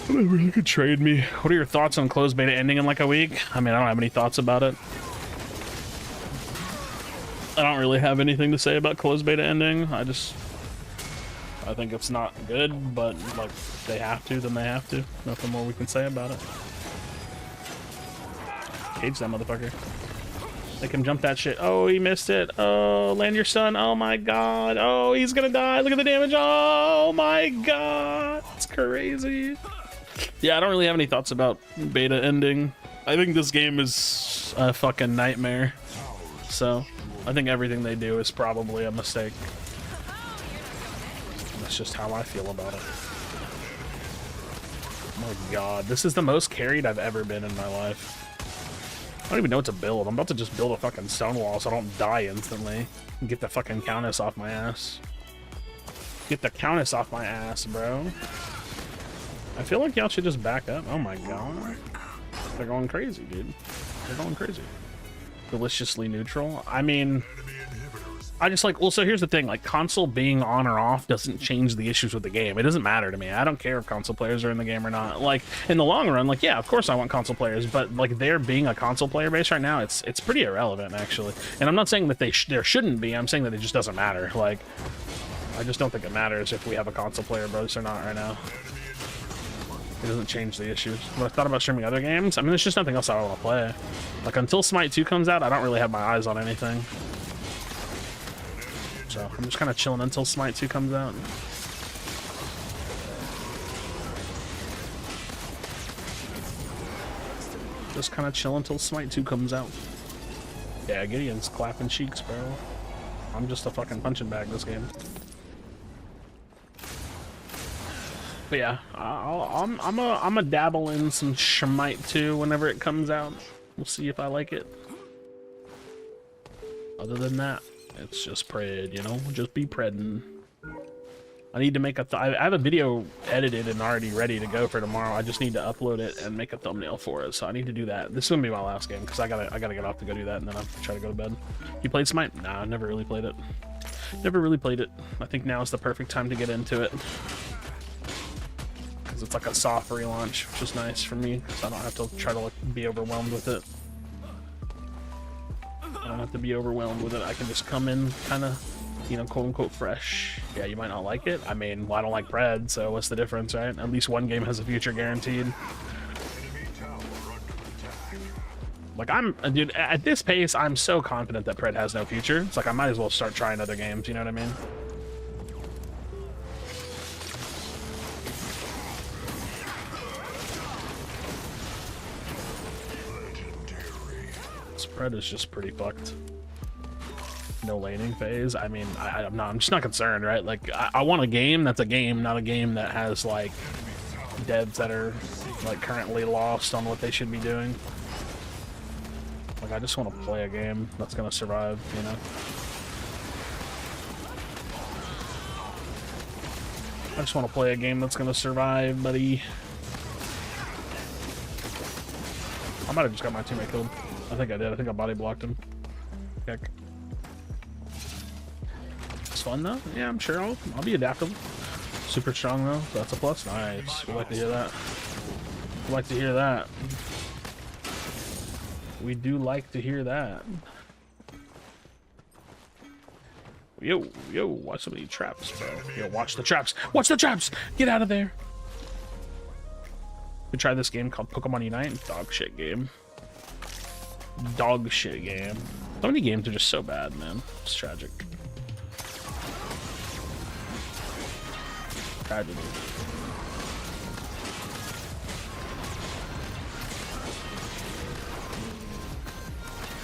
Speaker 1: Whatever, you could trade me. What are your thoughts on closed beta ending in like a week? I mean, I don't have any thoughts about it. I don't really have anything to say about closed beta ending. I think it's not good, but like they have to, then they have to. Nothing more we can say about it. Cage that motherfucker. Make him jump that shit. Oh, he missed it. Oh, land your son. Oh my god. Oh, he's gonna die. Look at the damage. Oh my god. It's crazy. Yeah, I don't really have any thoughts about beta ending. I think this game is a fucking nightmare. So I think everything they do is probably a mistake. That's just how I feel about it. Oh my god, this is the most carried I've ever been in my life. I don't even know what to build. I'm about to just build a fucking stone wall so I don't die instantly. And get the fucking countess off my ass. Get the countess off my ass, bro. I feel like y'all should just back up. Oh my god. They're going crazy, dude. They're going crazy. Deliciously neutral. I mean, I just like, well, so here's the thing, like console being on or off doesn't change the issues with the game. It doesn't matter to me. I don't care if console players are in the game or not. Like in the long run, like, yeah, of course I want console players, but like there being a console player base right now, it's pretty irrelevant actually. And I'm not saying that there shouldn't be. I'm saying that it just doesn't matter. Like, I just don't think it matters if we have a console player base or not right now. It doesn't change the issues. But I thought about streaming other games. I mean, there's just nothing else I want to play. Like, until Smite 2 comes out, I don't really have my eyes on anything. So, I'm just kind of chilling until Smite 2 comes out. Just kind of chill until Smite 2 comes out. Yeah, Gideon's clapping cheeks, bro. I'm just a fucking punching bag this game. But yeah, I'm a dabble in some Shemite too whenever it comes out. We'll see if I like it. Other than that, it's just pred, you know? Just be predding. I need to make a... I have a video edited and already ready to go for tomorrow. I just need to upload it and make a thumbnail for it, so I need to do that. This is gonna be my last game, because I gotta get off to go do that, and then I'll try to go to bed. You played Smite? Nah, I never really played it. Never really played it. I think now is the perfect time to get into it. Because it's like a soft relaunch, which is nice for me, because I don't have to try to like, be overwhelmed with it. I don't have to be overwhelmed with it. I can just come in kind of, you know, quote unquote fresh. Yeah, you might not like it. I mean, well, I don't like pred, so what's the difference, right? At least one game has a future guaranteed. Like, dude, at this pace, I'm so confident that pred has no future. It's like I might as well start trying other games, you know what I mean? Spread is just pretty fucked. No laning phase. I mean, I'm just not concerned, right? Like, I want a game that's a game, not a game that has like devs that are like currently lost on what they should be doing. Like, I just want to play a game that's gonna survive, you know? I just want to play a game that's gonna survive, buddy. I might have just got my teammate killed. I think I did. I think I body blocked him. Heck. It's fun though. Yeah, I'm sure I'll be adaptable. Super strong though. That's a plus. Nice. We like to hear that. We like to hear that. We do like to hear that. Yo, watch so many traps, bro. Yo, watch the traps. Watch the traps. Get out of there. We tried this game called Pokemon Unite. Dog shit game. Dog shit game. So many games are just so bad, man. It's tragic. Tragedy.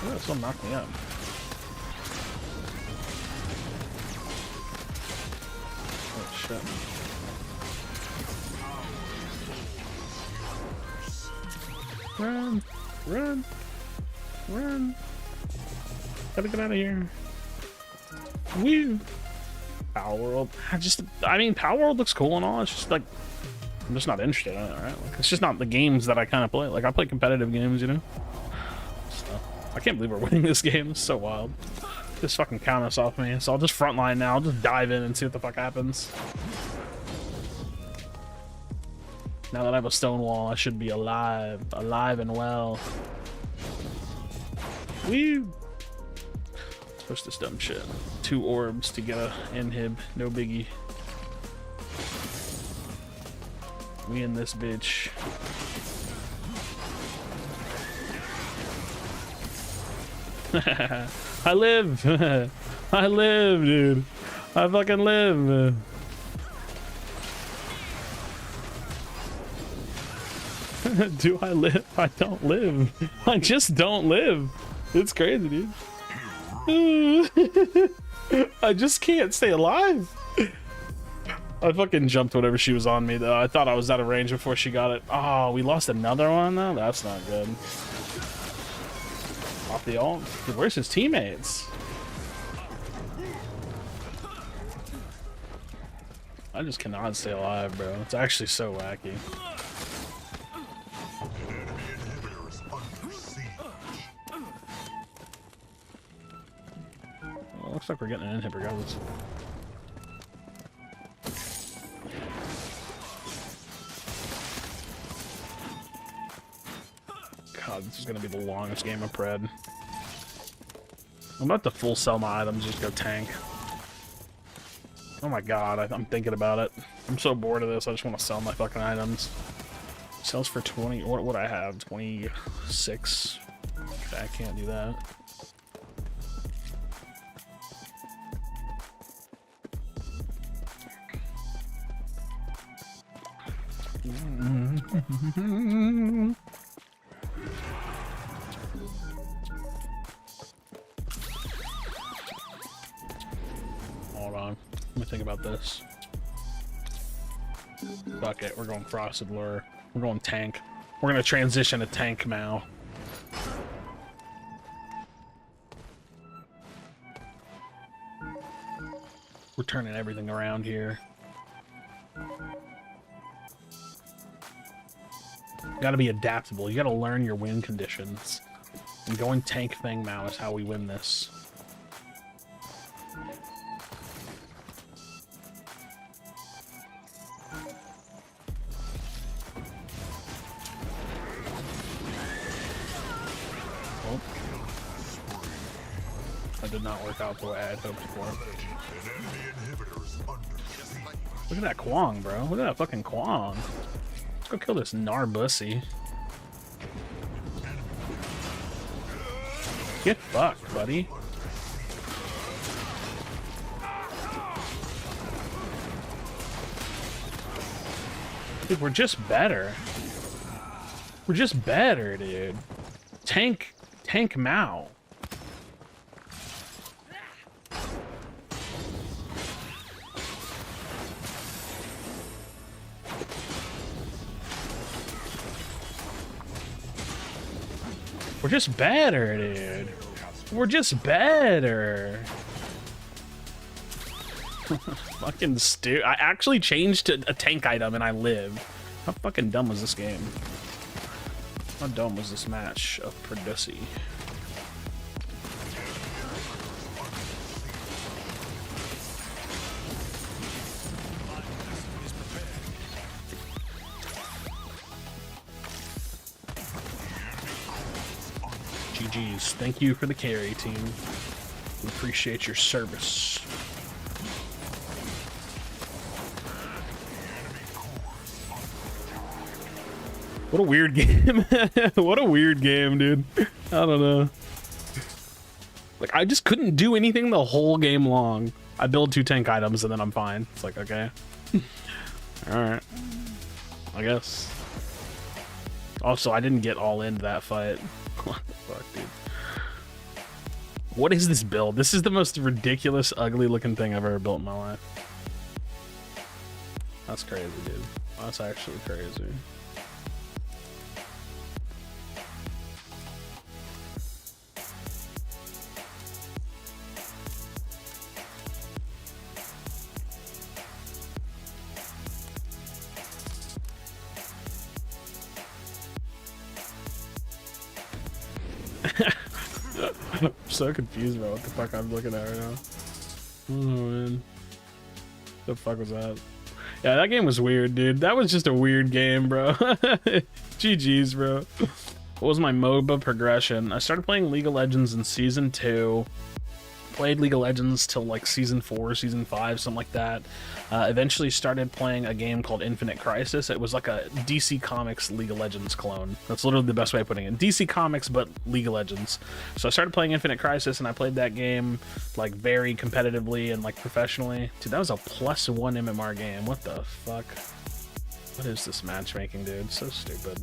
Speaker 1: Oh, someone knocked me up. Oh shit. Run! Run! Run! Gotta get out of here. Woo! Power World. I mean, Power World looks cool and all. It's just like, I'm just not interested in it, right? Like, it's just not the games that I kind of play. Like, I play competitive games, you know? So, I can't believe we're winning this game. It's so wild. Just fucking count us off me. So I'll just frontline now. I'll just dive in and see what the fuck happens. Now that I have a stone wall, I should be alive. Alive and well. Woo! Push this dumb shit. 2 orbs to get a inhib. No biggie. We in this bitch. I live! I live, dude. I fucking live. Do I live? I don't live. I just don't live. It's crazy, dude. I just can't stay alive. I fucking jumped whenever she was on me, though. I thought I was out of range before she got it. Oh, we lost another one, though? That's not good. Off the ult? Dude, where's his teammates? I just cannot stay alive, bro. It's actually so wacky. Well, looks like we're getting an inhib regardless. God, this is gonna be the longest game of pred. I'm about to full sell my items, just go tank. Oh my god, I'm thinking about it. I'm so bored of this, I just want to sell my fucking items. Sells for 20, what would I have? 26? Okay, I can't do that. Hold on, let me think about this. Fuck it, we're going Frosted Lure. We're going tank. We're gonna transition to tank now. We're turning everything around here. You gotta be adaptable. You gotta learn your win conditions. And going tank Fang Mao is how we win this. Oh. That did not work out the way I had hoped for. Look at that Kwong, bro. Look at that fucking Kwong. Let's go kill this Narbussy. Get fucked, buddy. Dude, we're just better. We're just better, dude. Tank Mao. We're just better, dude. We're just better. Fucking stupid. I actually changed to a tank item and I lived. How fucking dumb was this game? How dumb was this match of Producy? GG's. Thank you for the carry, team. We appreciate your service. What a weird game. What a weird game, dude. I don't know. Like, I just couldn't do anything the whole game long. I build 2 tank items and then I'm fine. It's like, okay. Alright. I guess. Also, I didn't get all into that fight. What the fuck, dude? What is this build? This is the most ridiculous, ugly looking thing I've ever built in my life. That's crazy, dude. That's actually crazy. I'm so confused about what the fuck I'm looking at right now. Oh man. The fuck was that? Yeah, that game was weird, dude. That was just a weird game, bro. GG's, bro. What was my MOBA progression? I started playing League of Legends in Season 2. Played League of Legends till like Season 4, Season 5, something like that. Eventually started playing a game called Infinite Crisis. It was like a DC Comics League of Legends clone. That's literally the best way of putting it. DC Comics, but League of Legends. So I started playing Infinite Crisis, and I played that game like very competitively and like professionally. Dude, that was a +1 MMR game. What the fuck? What is this matchmaking, dude? So stupid.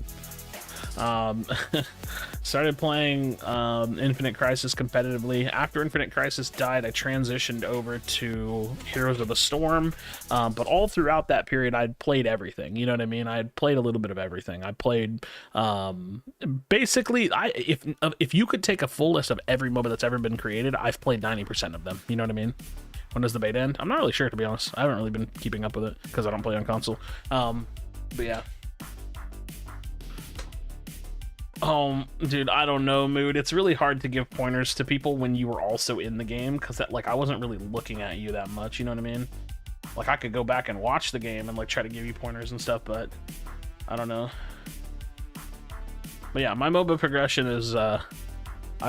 Speaker 1: Started playing Infinite Crisis competitively. After Infinite Crisis died, I transitioned over to Heroes of the Storm, but all throughout that period I'd played everything, you know what I mean? I had played a little bit of everything. I played basically, if you could take a full list of every MOBA that's ever been created, I've played 90% of them, you know what I mean? When does the beta end? I'm not really sure, to be honest. I haven't really been keeping up with it because I don't play on console. But yeah. Dude, I don't know, Mood. It's really hard to give pointers to people when you were also in the game, because that, like, I wasn't really looking at you that much, you know what I mean? Like, I could go back and watch the game and like try to give you pointers and stuff, but I don't know. But yeah, my MOBA progression is I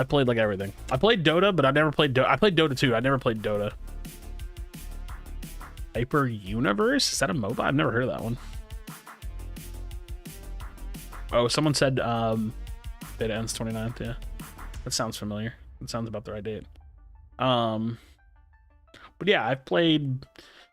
Speaker 1: played like everything. I played Dota, but I never played Dota. I played Dota 2. I never played Dota. Hyper Universe? Is that a MOBA? I've never heard of that one. Oh, someone said beta ends 29th. Yeah, that sounds familiar. That sounds about the right date. But yeah, I've played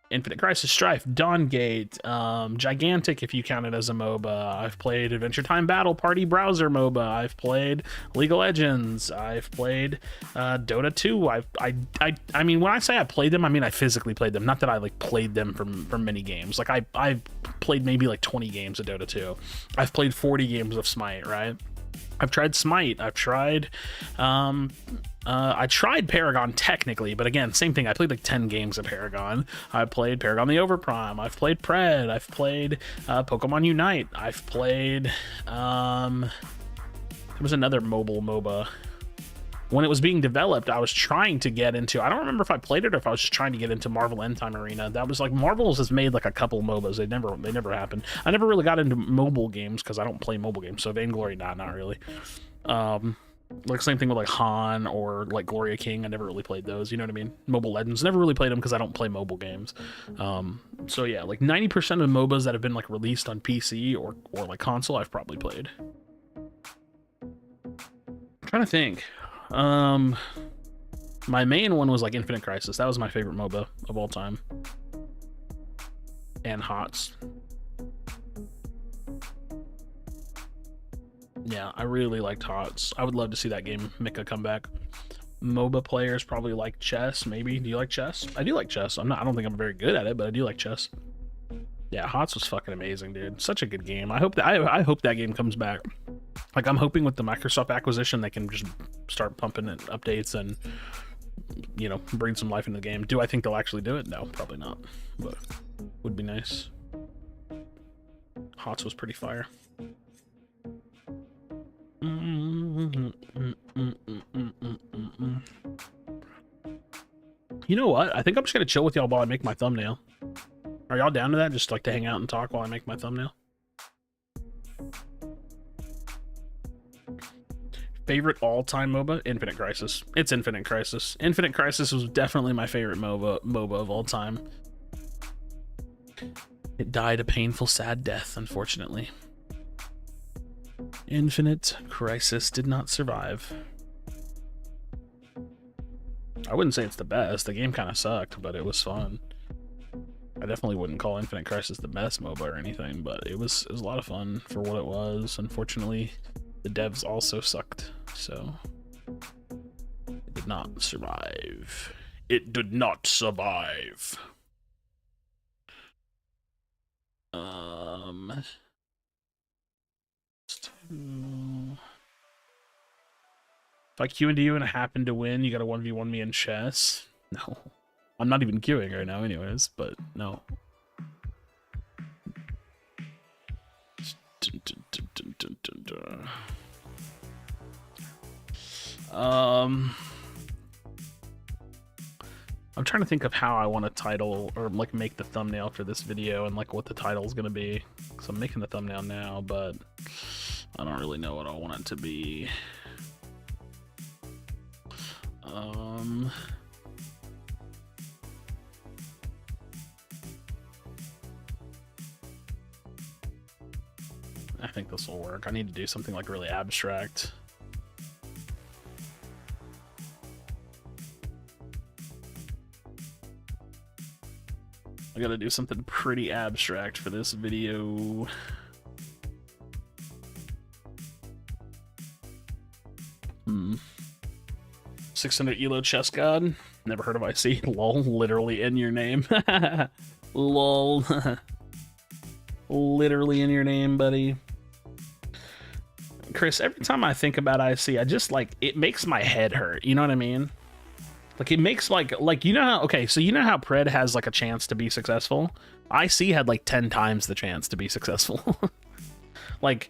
Speaker 1: Infinite Crisis, Strife, Dawngate, Gigantic if you count it as a MOBA. I've played Adventure Time Battle Party Browser MOBA. I've played League of Legends. I've played Dota 2. I mean, when I say I played them, I mean I physically played them. Not that I like played them from many games. Like I've played maybe like 20 games of Dota 2. I've played 40 games of Smite, right? I've tried Smite. I've tried I tried Paragon technically, but again, same thing. I played like 10 games of Paragon. I played Paragon the Overprime. I've played Pred. I've played Pokemon Unite. I've played there was another mobile MOBA. When it was being developed, I was trying to get into, I don't remember if I played it or if I was just trying to get into Marvel End Time Arena. That was like, Marvel's has made like a couple MOBAs. They never happened. I never really got into mobile games because I don't play mobile games. So Vainglory, not really. Like same thing with like Han or like Gloria King. I never really played those. You know what I mean? Mobile Legends, never really played them because I don't play mobile games. So yeah, like 90% of MOBAs that have been like released on PC or like console, I've probably played. I'm trying to think. My main one was like Infinite Crisis. That was my favorite MOBA of all time. And HOTS. Yeah, I really liked HOTS. I would love to see that game make a comeback. MOBA players probably like chess, maybe. Do you like chess? I do like chess. I don't think I'm very good at it, but I do like chess. Yeah, HOTS was fucking amazing, dude. Such a good game. I hope that game comes back. Like, I'm hoping with the Microsoft acquisition, they can just start pumping in updates and, you know, bring some life into the game. Do I think they'll actually do it? No, probably not. But would be nice. HOTS was pretty fire. You know what? I think I'm just gonna chill with y'all while I make my thumbnail. Are y'all down to that? Just like to hang out and talk while I make my thumbnail? Favorite all-time MOBA? Infinite Crisis. It's Infinite Crisis. Infinite Crisis was definitely my favorite MOBA of all time. It died a painful, sad death, unfortunately. Infinite Crisis did not survive. I wouldn't say it's the best. The game kind of sucked, but it was fun. I definitely wouldn't call Infinite Crisis the best MOBA or anything, but it was a lot of fun for what it was. Unfortunately, the devs also sucked, so it did not survive. It did not survive. If I Q into you and I happen to win, you gotta 1v1 me in chess? No. I'm not even queuing right now anyways, but no. I'm trying to think of how I want to title or like make the thumbnail for this video and like what the title is gonna be. So I'm making the thumbnail now, but I don't really know what I want it to be. I think this will work. I need to do something like really abstract. I gotta do something pretty abstract for this video. 600 ELO chess god. Never heard of IC. Lol, literally in your name. Lol. Literally in your name, buddy. Chris, every time I think about IC, I just like, it makes my head hurt. You know what I mean? Like it makes like, you know how, okay, so you know how Pred has like a chance to be successful? IC had like 10 times the chance to be successful. Like,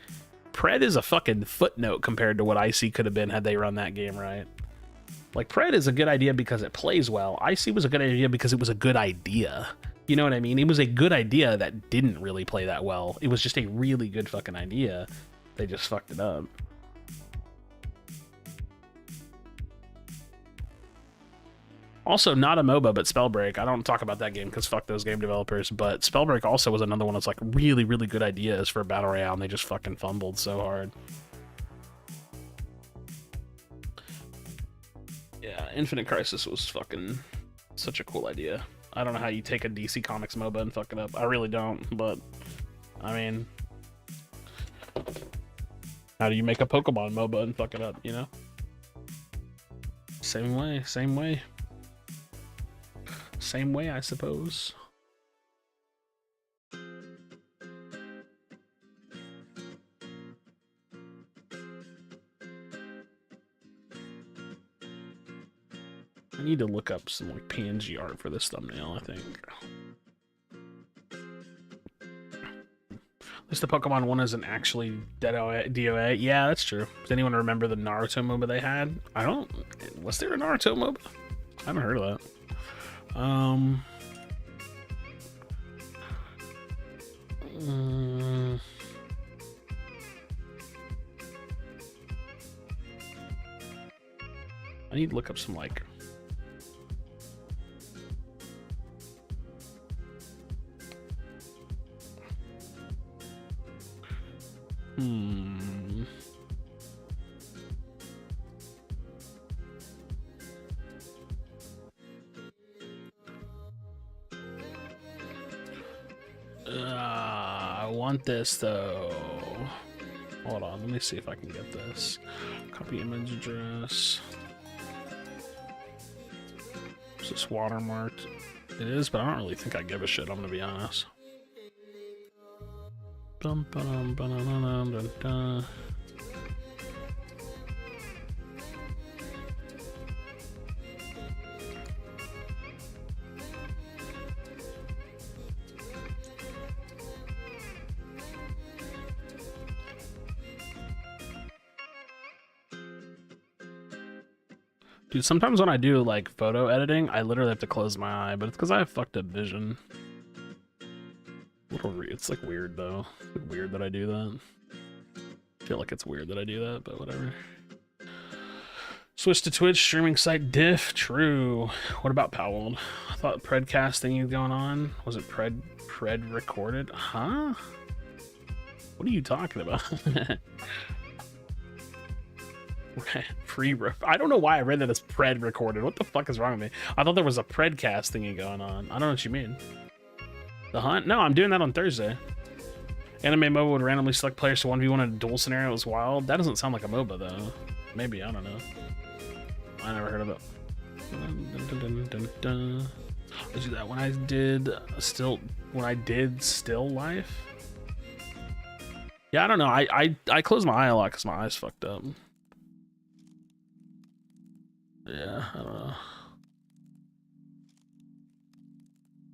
Speaker 1: Pred is a fucking footnote compared to what IC could have been had they run that game right. Like, Pred is a good idea because it plays well. IC was a good idea because it was a good idea. You know what I mean? It was a good idea that didn't really play that well. It was just a really good fucking idea. They just fucked it up. Also, not a MOBA, but Spellbreak. I don't talk about that game because fuck those game developers, but Spellbreak also was another one that's like really, really good ideas for a Battle Royale, and they just fucking fumbled so hard. Yeah, Infinite Crisis was fucking such a cool idea. I don't know how you take a DC Comics MOBA and fuck it up. I really don't, but I mean, how do you make a Pokemon MOBA and fuck it up, you know? Same way, same way. Same way, I suppose. I need to look up some like PNG art for this thumbnail, I think. At least the Pokemon one isn't actually DOA. Yeah, that's true. Does anyone remember the Naruto MOBA they had? I don't. Was there a Naruto MOBA? I haven't heard of that. I need to look up some like. I want this though. Hold on, let me see if I can get this. Copy image address. Is this watermarked? It is, but I don't really think I give a shit, I'm gonna be honest. Dun, ba-dum, ba-dum, dun, dun. Dude, sometimes when I do like photo editing, I literally have to close my eye, but it's because I have fucked up vision. It's like weird though. It's weird that I do that. I feel like it's weird that I do that, but whatever. Switch to Twitch, streaming site diff. True. What about Powwold? I thought Predcast thing was going on. Was it Pred recorded? Huh? What are you talking about? I don't know why I read that as Pred recorded. What the fuck is wrong with me? I thought there was a Predcast thingy going on. I don't know what you mean. The Hunt? No, I'm doing that on Thursday. Anime MOBA would randomly select players to 1v1 in a duel scenario. It was wild. That doesn't sound like a MOBA though. Maybe, I don't know. I never heard of it. I do that when I did still life. Yeah, I don't know. I close my eye a lot because my eye's fucked up. Yeah, I don't know.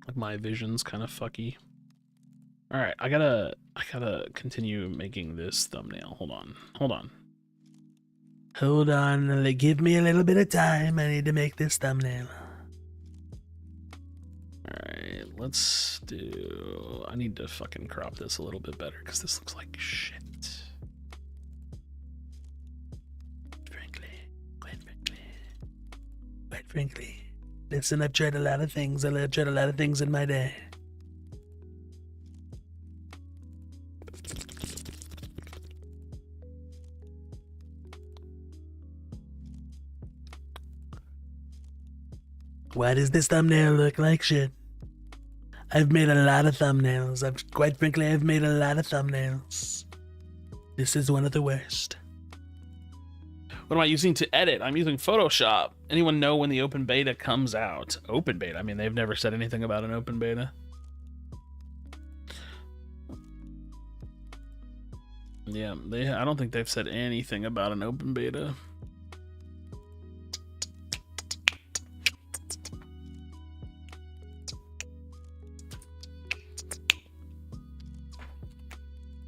Speaker 1: Like my vision's kind of fucky. All right, I gotta continue making this thumbnail. Hold on. Give me a little bit of time. I need to make this thumbnail. All right, let's do. I need to fucking crop this a little bit better because this looks like shit. Quite frankly, listen, I've tried a lot of things. I've tried a lot of things in my day. Why does this thumbnail look like shit? I've made a lot of thumbnails. Quite frankly, I've made a lot of thumbnails. This is one of the worst. What am I using to edit? I'm using Photoshop. Anyone know when the open beta comes out? Open beta? I mean, they've never said anything about an open beta. Yeah, I don't think they've said anything about an open beta.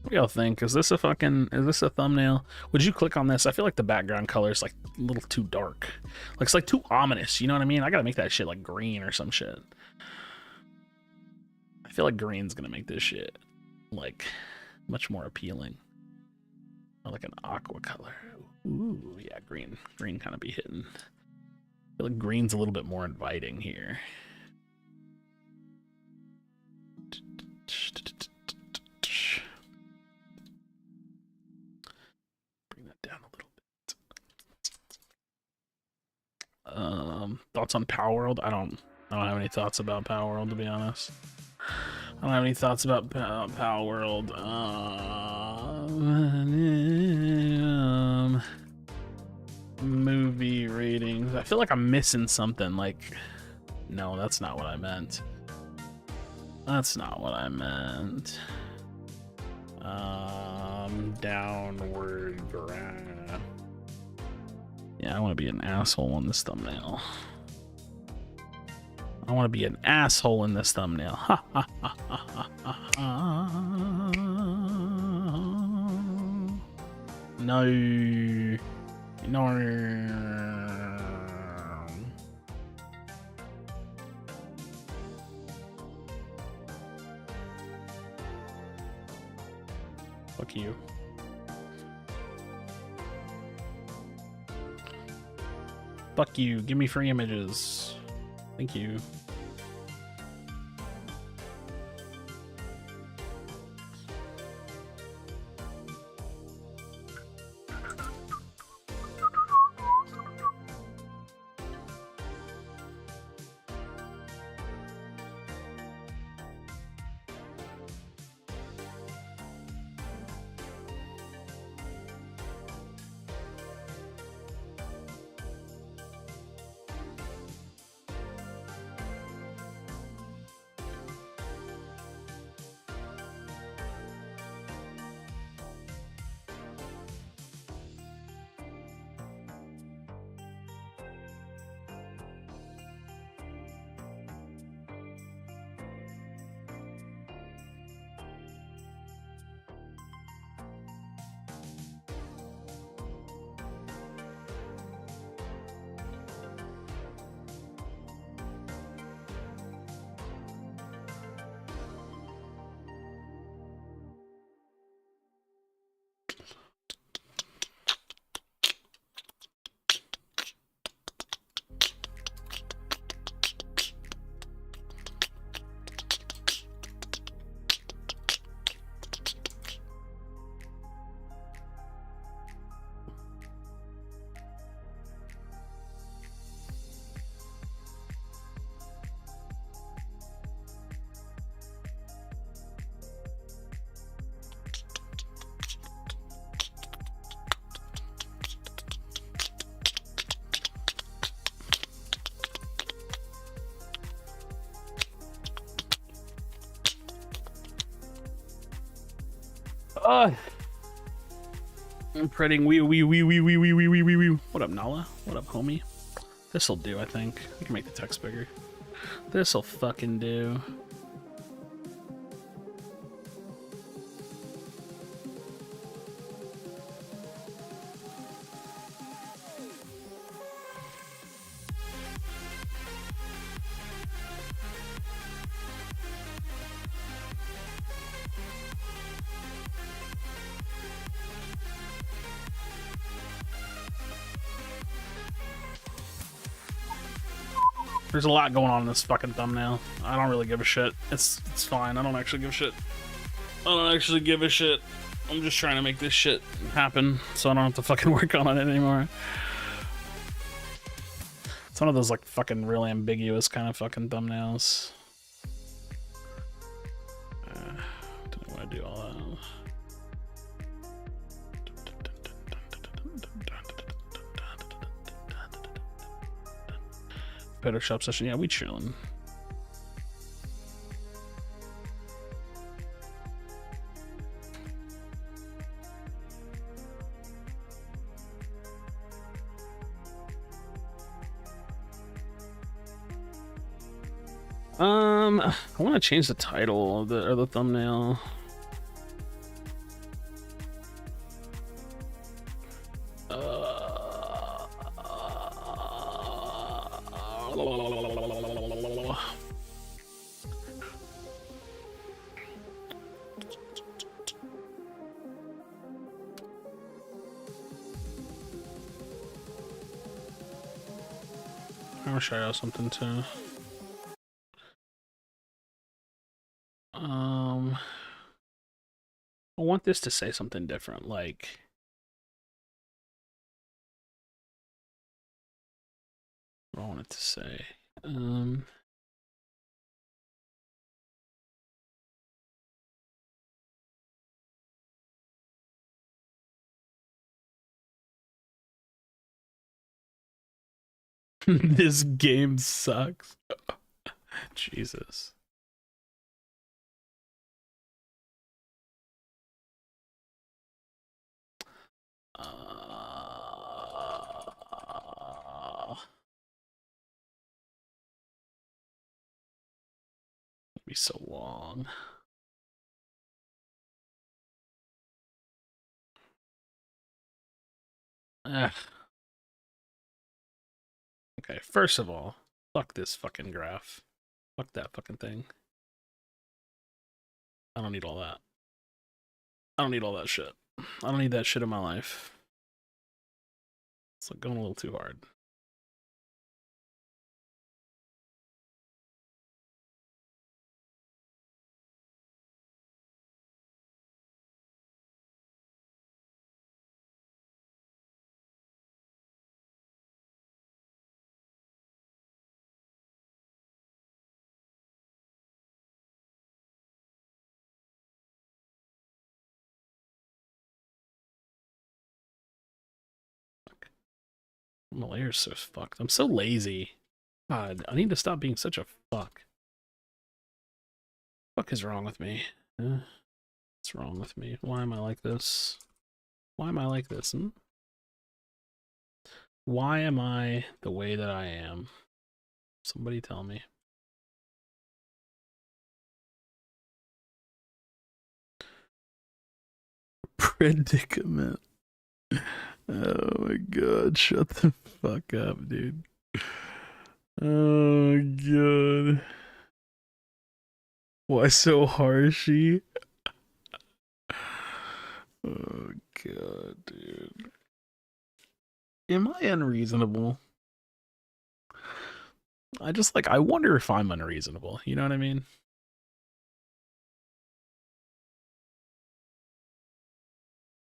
Speaker 1: What do y'all think? Is this a thumbnail? Would you click on this? I feel like the background color is like a little too dark. Like it's like too ominous, you know what I mean? I gotta make that shit like green or some shit. I feel like green's gonna make this shit like much more appealing. Or like an aqua color. Ooh, yeah, green. Green kind of be hitting. I feel like green's a little bit more inviting here. Thoughts on Power World? I don't I don't have any thoughts about Power World, to be honest. I don't have any thoughts about Power World. Movie ratings. I feel like I'm missing something. Like, no, that's not what I meant. That's not what I meant. Downward graph. Yeah, I want to be an asshole in this thumbnail. I want to be an asshole in this thumbnail. Ha ha ha ha ha ha. No. No. Fuck you. Fuck you. Give me free images. Thank you. I'm printing wee. What up, Nala? What up, homie? This'll do, I think. We can make the text bigger. This'll fucking do. There's a lot going on in this fucking thumbnail. I don't really give a shit. It's fine. I don't actually give a shit. I don't actually give a shit. I'm just trying to make this shit happen so I don't have to fucking work on it anymore. It's one of those like fucking really ambiguous kind of fucking thumbnails. Don't want to do all that. Photoshop session, yeah, we chilling. I want to change the title of the thumbnail. I wish I had something too. I want this to say something different, like what I want it to say. This game sucks. Jesus. It'd be so long. Ugh. Okay, first of all, fuck this fucking graph. Fuck that fucking thing. I don't need all that. I don't need all that shit. I don't need that shit in my life. It's like going a little too hard. My layer's so fucked. I'm so lazy. God, I need to stop being such a fuck. Fuck is wrong with me? What's wrong with me? Why am I like this? Why am I like this? Why am I the way that I am? Somebody tell me. Predicament. Oh my god, shut the fuck up, dude. Oh god. Why so harshy? Oh god, dude. Am I unreasonable? I wonder if I'm unreasonable. You know what I mean?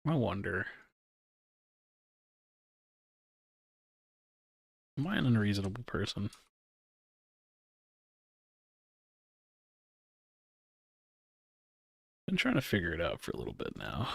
Speaker 1: I wonder. Am I an unreasonable person? Been trying to figure it out for a little bit now.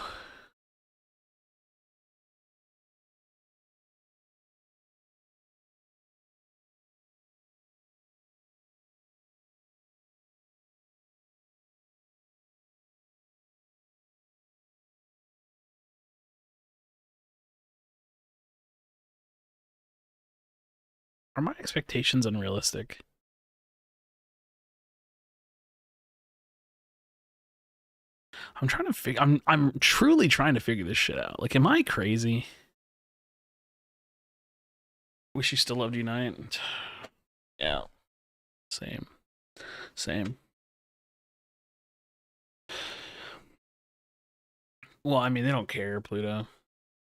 Speaker 1: Are my expectations unrealistic? I'm trying to figure. I'm truly trying to figure this shit out. Like, am I crazy? Wish you still loved Unite. Yeah. Same. Same. Well, I mean, they don't care, Pluto.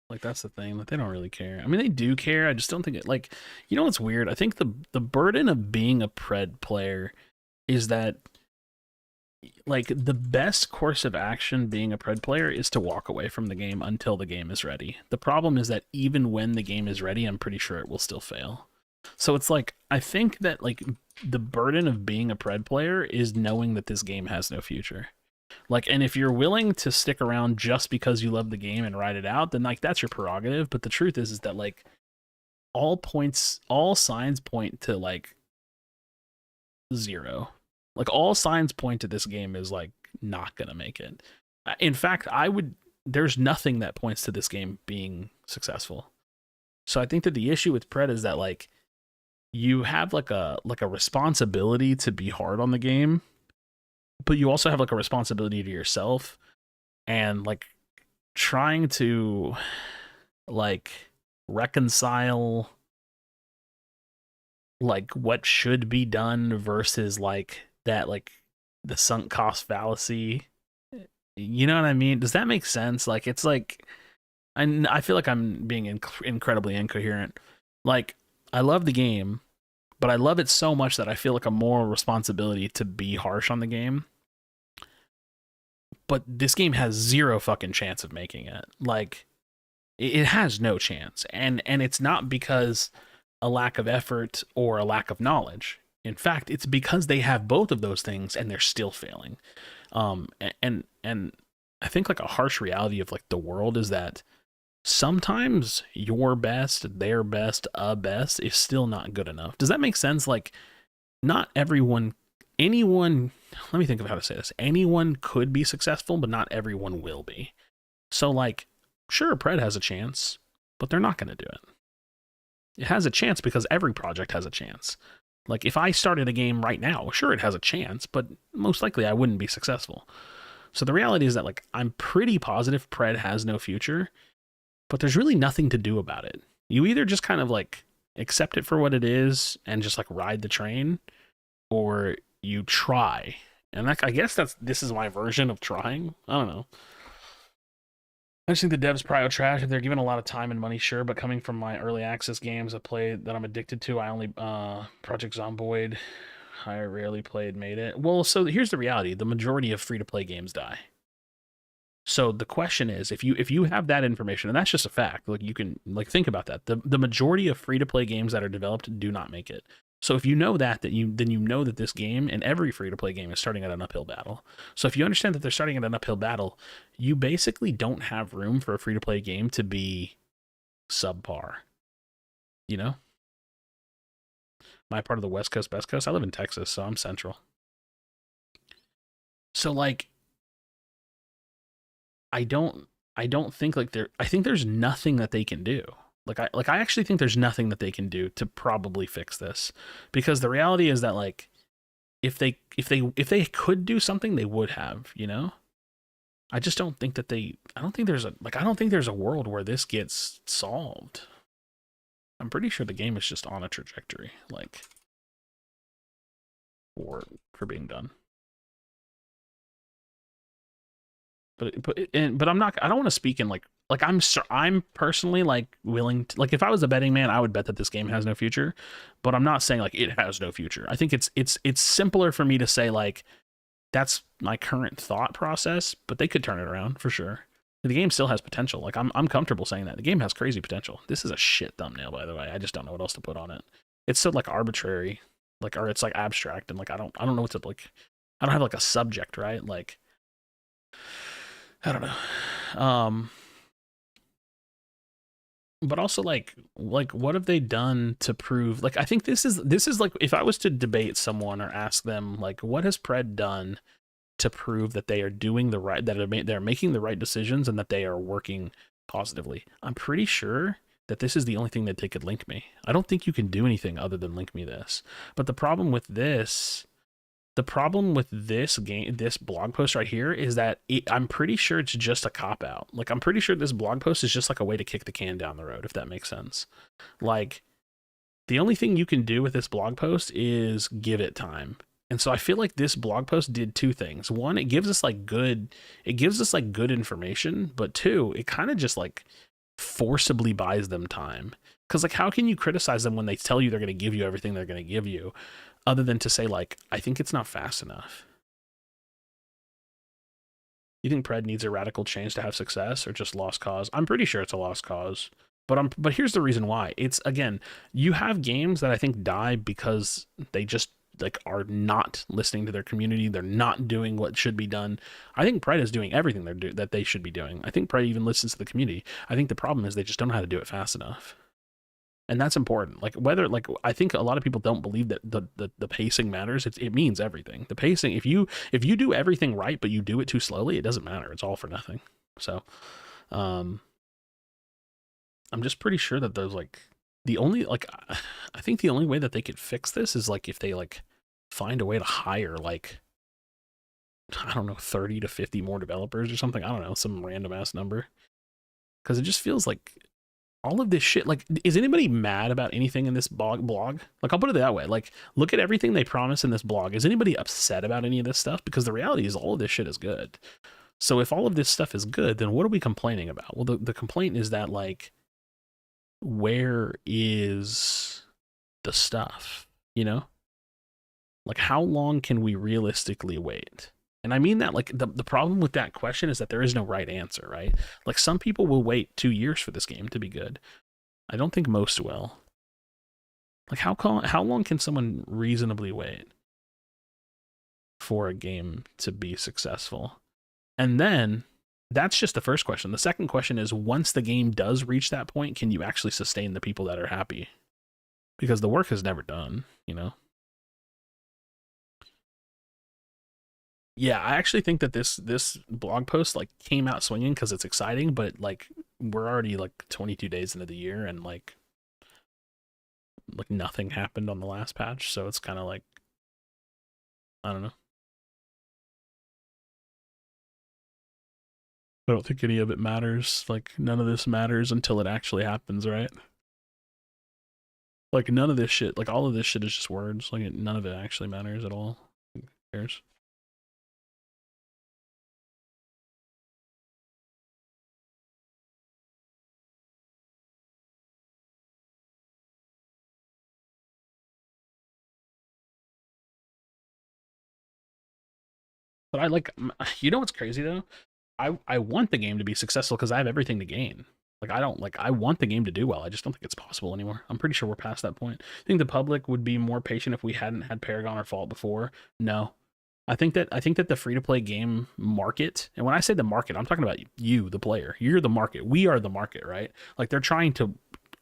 Speaker 1: Like, that's the thing. Like, they don't really care. I mean, they do care. I just don't think it, like, you know what's weird? I think the burden of being a Pred player is that, like, the best course of action being a Pred player is to walk away from the game until the game is ready. The problem is that even when the game is ready, I'm pretty sure it will still fail. So it's like, I think that, like, the burden of being a Pred player is knowing that this game has no future. Like, and if you're willing to stick around just because you love the game and ride it out, then, like, that's your prerogative. But the truth is that, like, all signs point to, like, 0. Like, all signs point to this game is, like, not gonna make it. In fact, there's nothing that points to this game being successful. So I think that the issue with Pred is that, like, you have like a responsibility to be hard on the game, but you also have like a responsibility to yourself, and like trying to like reconcile like what should be done versus like that, like the sunk cost fallacy. You know what I mean? Does that make sense? Like, it's like, I feel like I'm being incredibly incoherent. Like, I love the game, but I love it so much that I feel like a moral responsibility to be harsh on the game. But this game has 0 fucking chance of making it. Like, it has no chance. And it's not because a lack of effort or a lack of knowledge. In fact, it's because they have both of those things and they're still failing. And I think like a harsh reality of like the world is that sometimes your best, their best, a best is still not good enough. Does that make sense? Like, not anyone, let me think of how to say this. Anyone could be successful, but not everyone will be. So, like, sure, Pred has a chance, but they're not going to do it. It has a chance because every project has a chance. Like, if I started a game right now, sure, it has a chance, but most likely I wouldn't be successful. So the reality is that, like, I'm pretty positive Pred has no future, but there's really nothing to do about it. You either just kind of, like, accept it for what it is and just, like, ride the train, or you try. And I guess this is my version of trying. I don't know. I just think the devs probably trash if they're given a lot of time and money, sure, but coming from my early access games I played that I'm addicted to, I only Project Zomboid, I rarely played, made it. Well, so here's the reality. The majority of free-to-play games die. So the question is, if you have that information, and that's just a fact, like, you can, like, think about that. The majority of free-to-play games that are developed do not make it. So if you know that, then you know that this game and every free-to-play game is starting at an uphill battle. So if you understand that they're starting at an uphill battle, you basically don't have room for a free-to-play game to be subpar. You know? Am I part of the West Coast, Best Coast? I live in Texas, so I'm central. So, like, I don't think, like, I think there's nothing that they can do. I actually think there's nothing that they can do to probably fix this, because the reality is that, like, if they could do something, they would have, you know? I just don't think that I don't think there's a world where this gets solved. I'm pretty sure the game is just on a trajectory, like, for being done. But I'm not. I don't want to speak in like I'm personally, like, willing to, like, if I was a betting man, I would bet that this game has no future. But I'm not saying, like, it has no future. I think it's simpler for me to say, like, that's my current thought process. But they could turn it around for sure. The game still has potential. Like, I'm comfortable saying that the game has crazy potential. This is a shit thumbnail, by the way. I just don't know what else to put on it. It's so, like, arbitrary, like, or it's, like, abstract, and, like, I don't know what to, like. I don't have, like, a subject, right? Like, I don't know. But also, like what have they done to prove, like, I think this is like, if I was to debate someone or ask them, like, what has Pred done to prove that they are doing the right, that they're making the right decisions and that they are working positively, I'm pretty sure that this is the only thing that they could link me. I don't think you can do anything other than link me this. But the problem with this game, this blog post right here, is that I'm pretty sure it's just a cop-out. Like, I'm pretty sure this blog post is just, like, a way to kick the can down the road, if that makes sense. Like, the only thing you can do with this blog post is give it time. And so I feel like this blog post did two things. One, it gives us, like, good information, but two, it kind of just, like, forcibly buys them time. Because, like, how can you criticize them when they tell you they're going to give you everything they're going to give you, other than to say, like, I think it's not fast enough? You think Pred needs a radical change to have success, or just lost cause? I'm pretty sure it's a lost cause. But here's the reason why. It's, again, you have games that I think die because they just, like, are not listening to their community. They're not doing what should be done. I think Pred is doing everything that they should be doing. I think Pred even listens to the community. I think the problem is they just don't know how to do it fast enough. And that's important. Like, I think a lot of people don't believe that the pacing matters. It means everything. The pacing, if you do everything right, but you do it too slowly, it doesn't matter. It's all for nothing. So, I'm just pretty sure that there's, like, I think the only way that they could fix this is, like, if they, like, find a way to hire, like, I don't know, 30 to 50 more developers or something. I don't know, some random ass number. Because it just feels like all of this shit, like, is anybody mad about anything in this blog? Like, I'll put it that way. Like, look at everything they promise in this blog. Is anybody upset about any of this stuff? Because the reality is all of this shit is good. So if all of this stuff is good, then what are we complaining about? Well, the complaint is that, like, where is the stuff, you know? Like, how long can we realistically wait? And I mean that, like, the problem with that question is that there is no right answer, right? Like, some people will wait 2 years for this game to be good. I don't think most will. Like, how long can someone reasonably wait for a game to be successful? And then That's just the first question. The second question is, once the game does reach that point, can you actually sustain the people that are happy? Because the work is never done, you know? Yeah, I actually think that this blog post like came out swinging because it's exciting, but like we're already like 22 days into the year and like nothing happened on the last patch, so it's kind of like, I don't know. I don't think any of it matters. Like none of this matters until it actually happens, right? Like none of this shit, like all of this shit is just words. Like none of it actually matters at all. Who cares? But I like, you know what's crazy though? I want the game to be successful because I have everything to gain. Like I don't like I want the game to do well. I just don't think it's possible anymore. I'm pretty sure we're past that point. I think the public would be more patient if we hadn't had Paragon or Fault before. No. I think that the free to play game market, and when I say the market, I'm talking about you, the player. You're the market. We are the market, right? Like they're trying to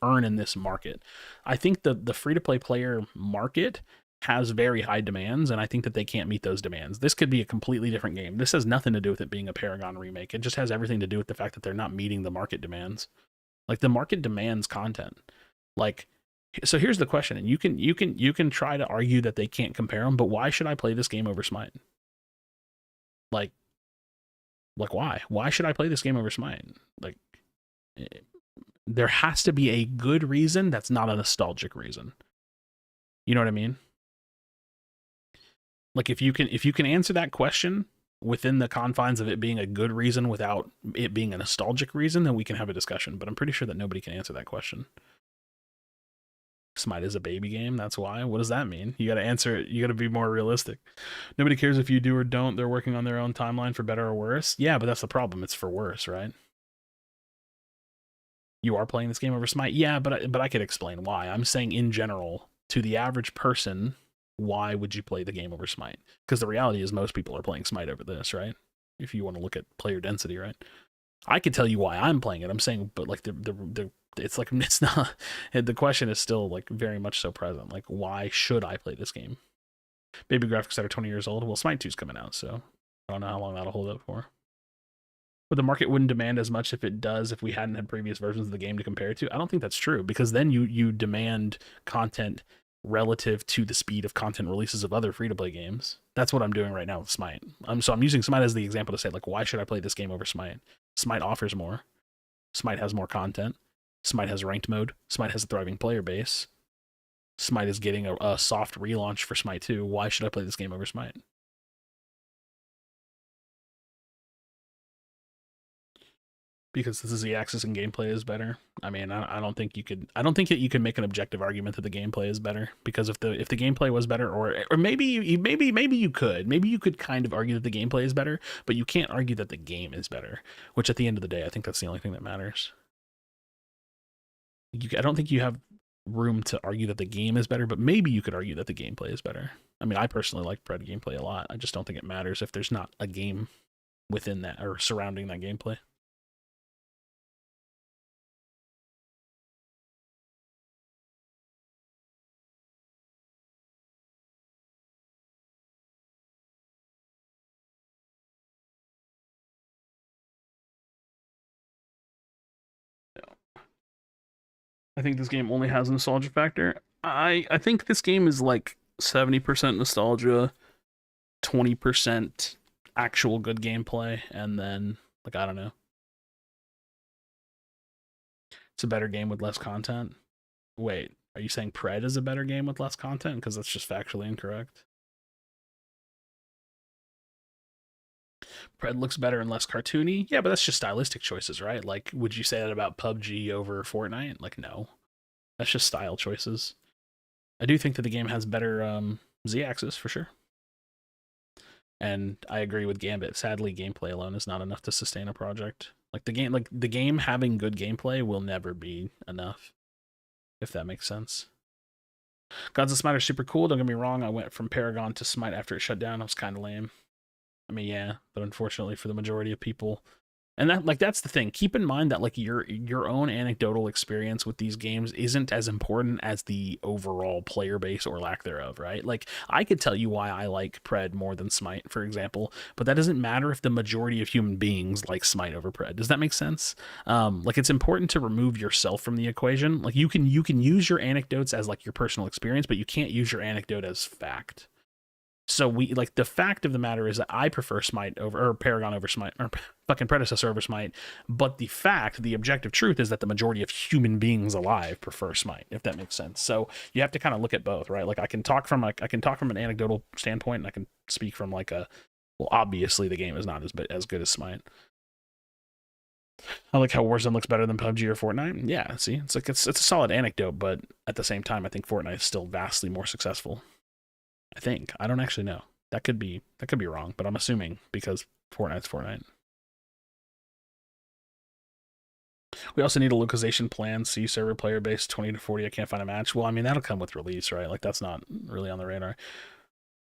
Speaker 1: earn in this market. I think the free to play player market has very high demands, and I think that they can't meet those demands. This could be a completely different game. This has nothing to do with it being a Paragon remake. It just has everything to do with the fact that they're not meeting the market demands. Like the market demands content. Like, so here's the question, and you can try to argue that they can't compare them, but why should I play this game over Smite? Like, why? Why should I play this game over Smite? Like, there has to be a good reason that's not a nostalgic reason. You know what I mean? Like if you can answer that question within the confines of it being a good reason without it being a nostalgic reason, then we can have a discussion. But I'm pretty sure that nobody can answer that question. Smite is a baby game, that's why. What does that mean? You got to answer it. You got to be more realistic. Nobody cares if you do or don't. They're working on their own timeline for better or worse. Yeah, but that's the problem. It's for worse, right? You are playing this game over Smite. Yeah, but I could explain why. I'm saying in general, to the average person, why would you play the game over Smite? Because the reality is most people are playing Smite over this, right? If you want to look at player density, right? I could tell you why I'm playing it. I'm saying, but like it's like it's not. The question is still like very much so present. Like, why should I play this game? Baby graphics that are 20 years old. Well, Smite 2's coming out, so I don't know how long that'll hold up for. But the market wouldn't demand as much if it does if we hadn't had previous versions of the game to compare it to. I don't think that's true because then you demand content relative to the speed of content releases of other free-to-play games. That's what I'm doing right now with Smite. So I'm using Smite as the example to say, like, why should I play this game over Smite? Smite offers more. Smite has more content. Smite has ranked mode. Smite has a thriving player base. Smite is getting a soft relaunch for Smite 2. Why should I play this game over Smite? Because this is the axis and gameplay is better. I mean, I don't think you could. I don't think that you can make an objective argument that the gameplay is better. Because if the gameplay was better, or maybe you could kind of argue that the gameplay is better, but you can't argue that the game is better. Which at the end of the day, I think that's the only thing that matters. I don't think you have room to argue that the game is better, but maybe you could argue that the gameplay is better. I mean, I personally like Pred gameplay a lot. I just don't think it matters if there's not a game within that or surrounding that gameplay. I think this game only has a nostalgia factor. I think this game is like 70% nostalgia, 20% actual good gameplay, and then like I don't know. It's a better game with less content. Wait, are you saying Pred is a better game with less content? Because that's just factually incorrect. Pred looks better and less cartoony. Yeah, but that's just stylistic choices, right? Like, would you say that about PUBG over Fortnite? Like, no. That's just style choices. I do think that the game has better Z-axis for sure. And I agree with Gambit. Sadly, gameplay alone is not enough to sustain a project. Like the game having good gameplay will never be enough. If that makes sense. Gods of Smite are super cool. Don't get me wrong. I went from Paragon to Smite after it shut down. It was kind of lame. I mean, yeah, but unfortunately for the majority of people, And that's the thing. Keep in mind that like your own anecdotal experience with these games isn't as important as the overall player base or lack thereof, right? Like I could tell you why I like Pred more than Smite, for example, but that doesn't matter if the majority of human beings like Smite over Pred. Does that make sense? Like it's important to remove yourself from the equation. Like you can use your anecdotes as like your personal experience, but you can't use your anecdote as fact. So we like the fact of the matter is that I prefer Smite over or Paragon over Smite or fucking predecessor over Smite, but the objective truth is that the majority of human beings alive prefer Smite, if that makes sense. So you have to kind of look at both, right? Like I can talk from an anecdotal standpoint, and I can speak from like well, obviously the game is not as good as Smite. I like how Warzone looks better than PUBG or Fortnite. Yeah, see, it's a solid anecdote, but at the same time, I think Fortnite is still vastly more successful. I think. I don't actually know. That could be wrong, but I'm assuming because Fortnite's Fortnite. We also need a localization plan. See server player base 20 to 40. I can't find a match. Well, I mean that'll come with release, right? Like that's not really on the radar.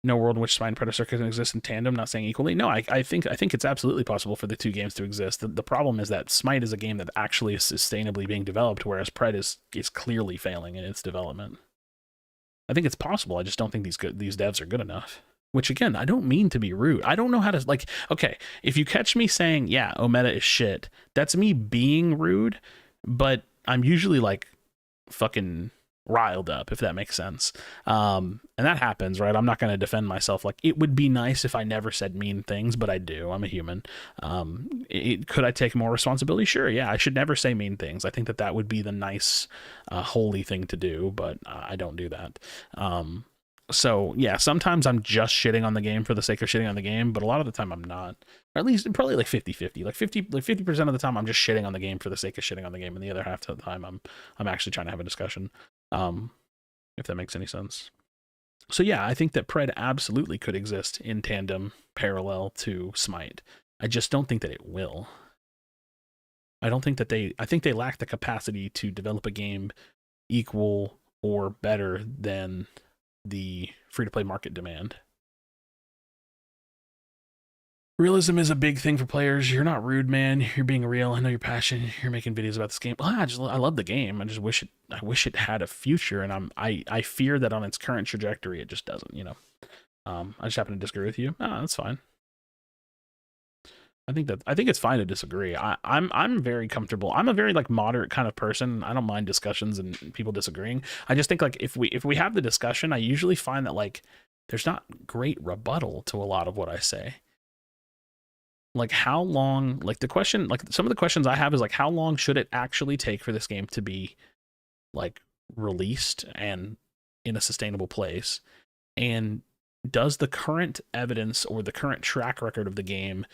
Speaker 1: No world in which Smite and Predator can exist in tandem. Not saying equally. No, I think it's absolutely possible for the two games to exist. The problem is that Smite is a game that actually is sustainably being developed, whereas Pred is clearly failing in its development. I think it's possible. I just don't think these devs are good enough. Which again, I don't mean to be rude. I don't know how to like. Okay, if you catch me saying, "Yeah, Ometa is shit," that's me being rude. But I'm usually like fucking riled up, if that makes sense. And that happens, right? I'm not going to defend myself. Like it would be nice if I never said mean things, but I do. I'm a human. Could I take more responsibility? Sure. Yeah. I should never say mean things. I think that would be the nice, holy thing to do, but I don't do that. So yeah, sometimes I'm just shitting on the game for the sake of shitting on the game, but a lot of the time I'm not. Or at least probably like 50-50. Like 50% of the time I'm just shitting on the game for the sake of shitting on the game, and the other half of the time I'm actually trying to have a discussion. If that makes any sense. So yeah, I think that Pred absolutely could exist in tandem parallel to Smite. I just don't think that it will. I think they lack the capacity to develop a game equal or better than the free-to-play market demand. Realism is a big thing for players. You're not rude, man. You're being real. I know you're passionate. You're making videos about this game. Well, I love the game. I just wish it had a future, and I fear that on its current trajectory, it just doesn't. You know, I just happen to disagree with you. That's fine. I think it's fine to disagree. I'm very comfortable. I'm a very like moderate kind of person. I don't mind discussions and people disagreeing. I just think like if we have the discussion, I usually find that like there's not great rebuttal to a lot of what I say. Like how long, like the question, like some of the questions I have is like how long should it actually take for this game to be like released and in a sustainable place? And does the current evidence or the current track record of the game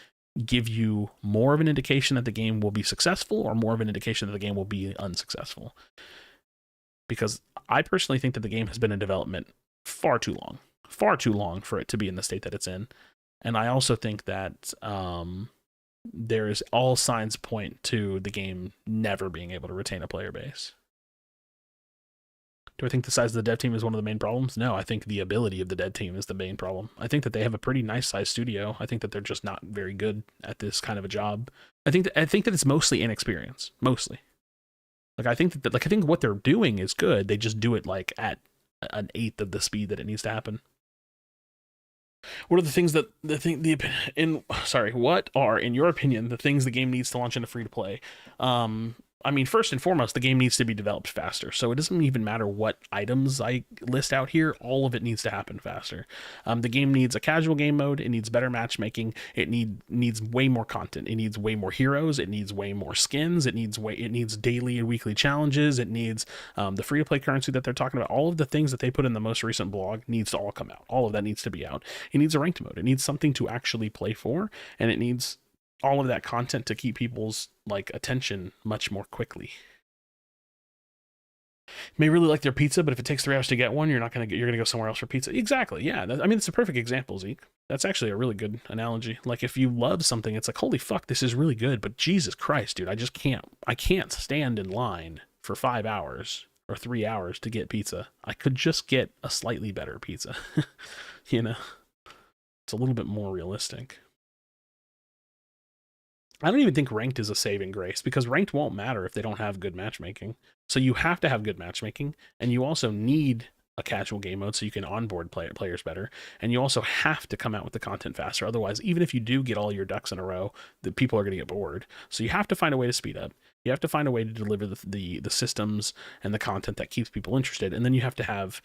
Speaker 1: give you more of an indication that the game will be successful or more of an indication that the game will be unsuccessful? Because I personally think that the game has been in development far too long for it to be in the state that it's in. And I also think that there's all signs point to the game never being able to retain a player base. Do I think the size of the dev team is one of the main problems? No, I think the ability of the dev team is the main problem. I think that they have a pretty nice sized studio. I think that they're just not very good at this kind of a job. I think that it's mostly inexperience, mostly. Like I think what they're doing is good. They just do it like at an eighth of the speed that it needs to happen. What are the things that what are, in your opinion, the things the game needs to launch into free to play? I mean, first and foremost, the game needs to be developed faster. So it doesn't even matter what items I list out here. All of it needs to happen faster. The game needs a casual game mode. It needs better matchmaking. It needs way more content. It needs way more heroes. It needs way more skins. It needs daily and weekly challenges. It needs the free-to-play currency that they're talking about. All of the things that they put in the most recent blog needs to all come out. All of that needs to be out. It needs a ranked mode. It needs something to actually play for, and it needs all of that content to keep people's like attention much more quickly. You may really like their pizza, but if it takes 3 hours to get one, you're gonna go somewhere else for pizza. Exactly. Yeah. I mean, it's a perfect example, Zeke. That's actually a really good analogy. Like if you love something, it's like, holy fuck, this is really good, but Jesus Christ, dude, I can't stand in line for 5 hours or 3 hours to get pizza. I could just get a slightly better pizza. You know, it's a little bit more realistic. I don't even think ranked is a saving grace, because ranked won't matter if they don't have good matchmaking. So you have to have good matchmaking, and you also need a casual game mode so you can onboard players better, and you also have to come out with the content faster. Otherwise, even if you do get all your ducks in a row, the people are going to get bored. So you have to find a way to speed up. You have to find a way to deliver the systems and the content that keeps people interested, and then you have to have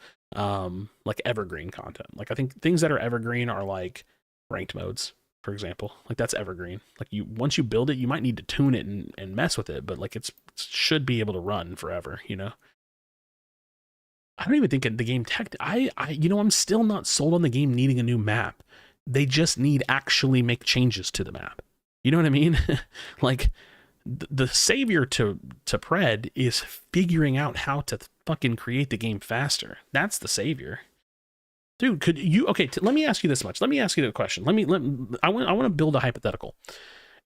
Speaker 1: like evergreen content. Like I think things that are evergreen are like ranked modes, for example. Like that's evergreen. Like you once you build it, you might need to tune it and mess with it, but like it should be able to run forever, you know. I don't even think the game I'm still not sold on the game needing a new map. They just need actually make changes to the map. You know what I mean? Like the savior to Pred is figuring out how to fucking create the game faster. That's the savior. Dude, could you let me ask you this much. Let me ask you the question. I want to build a hypothetical.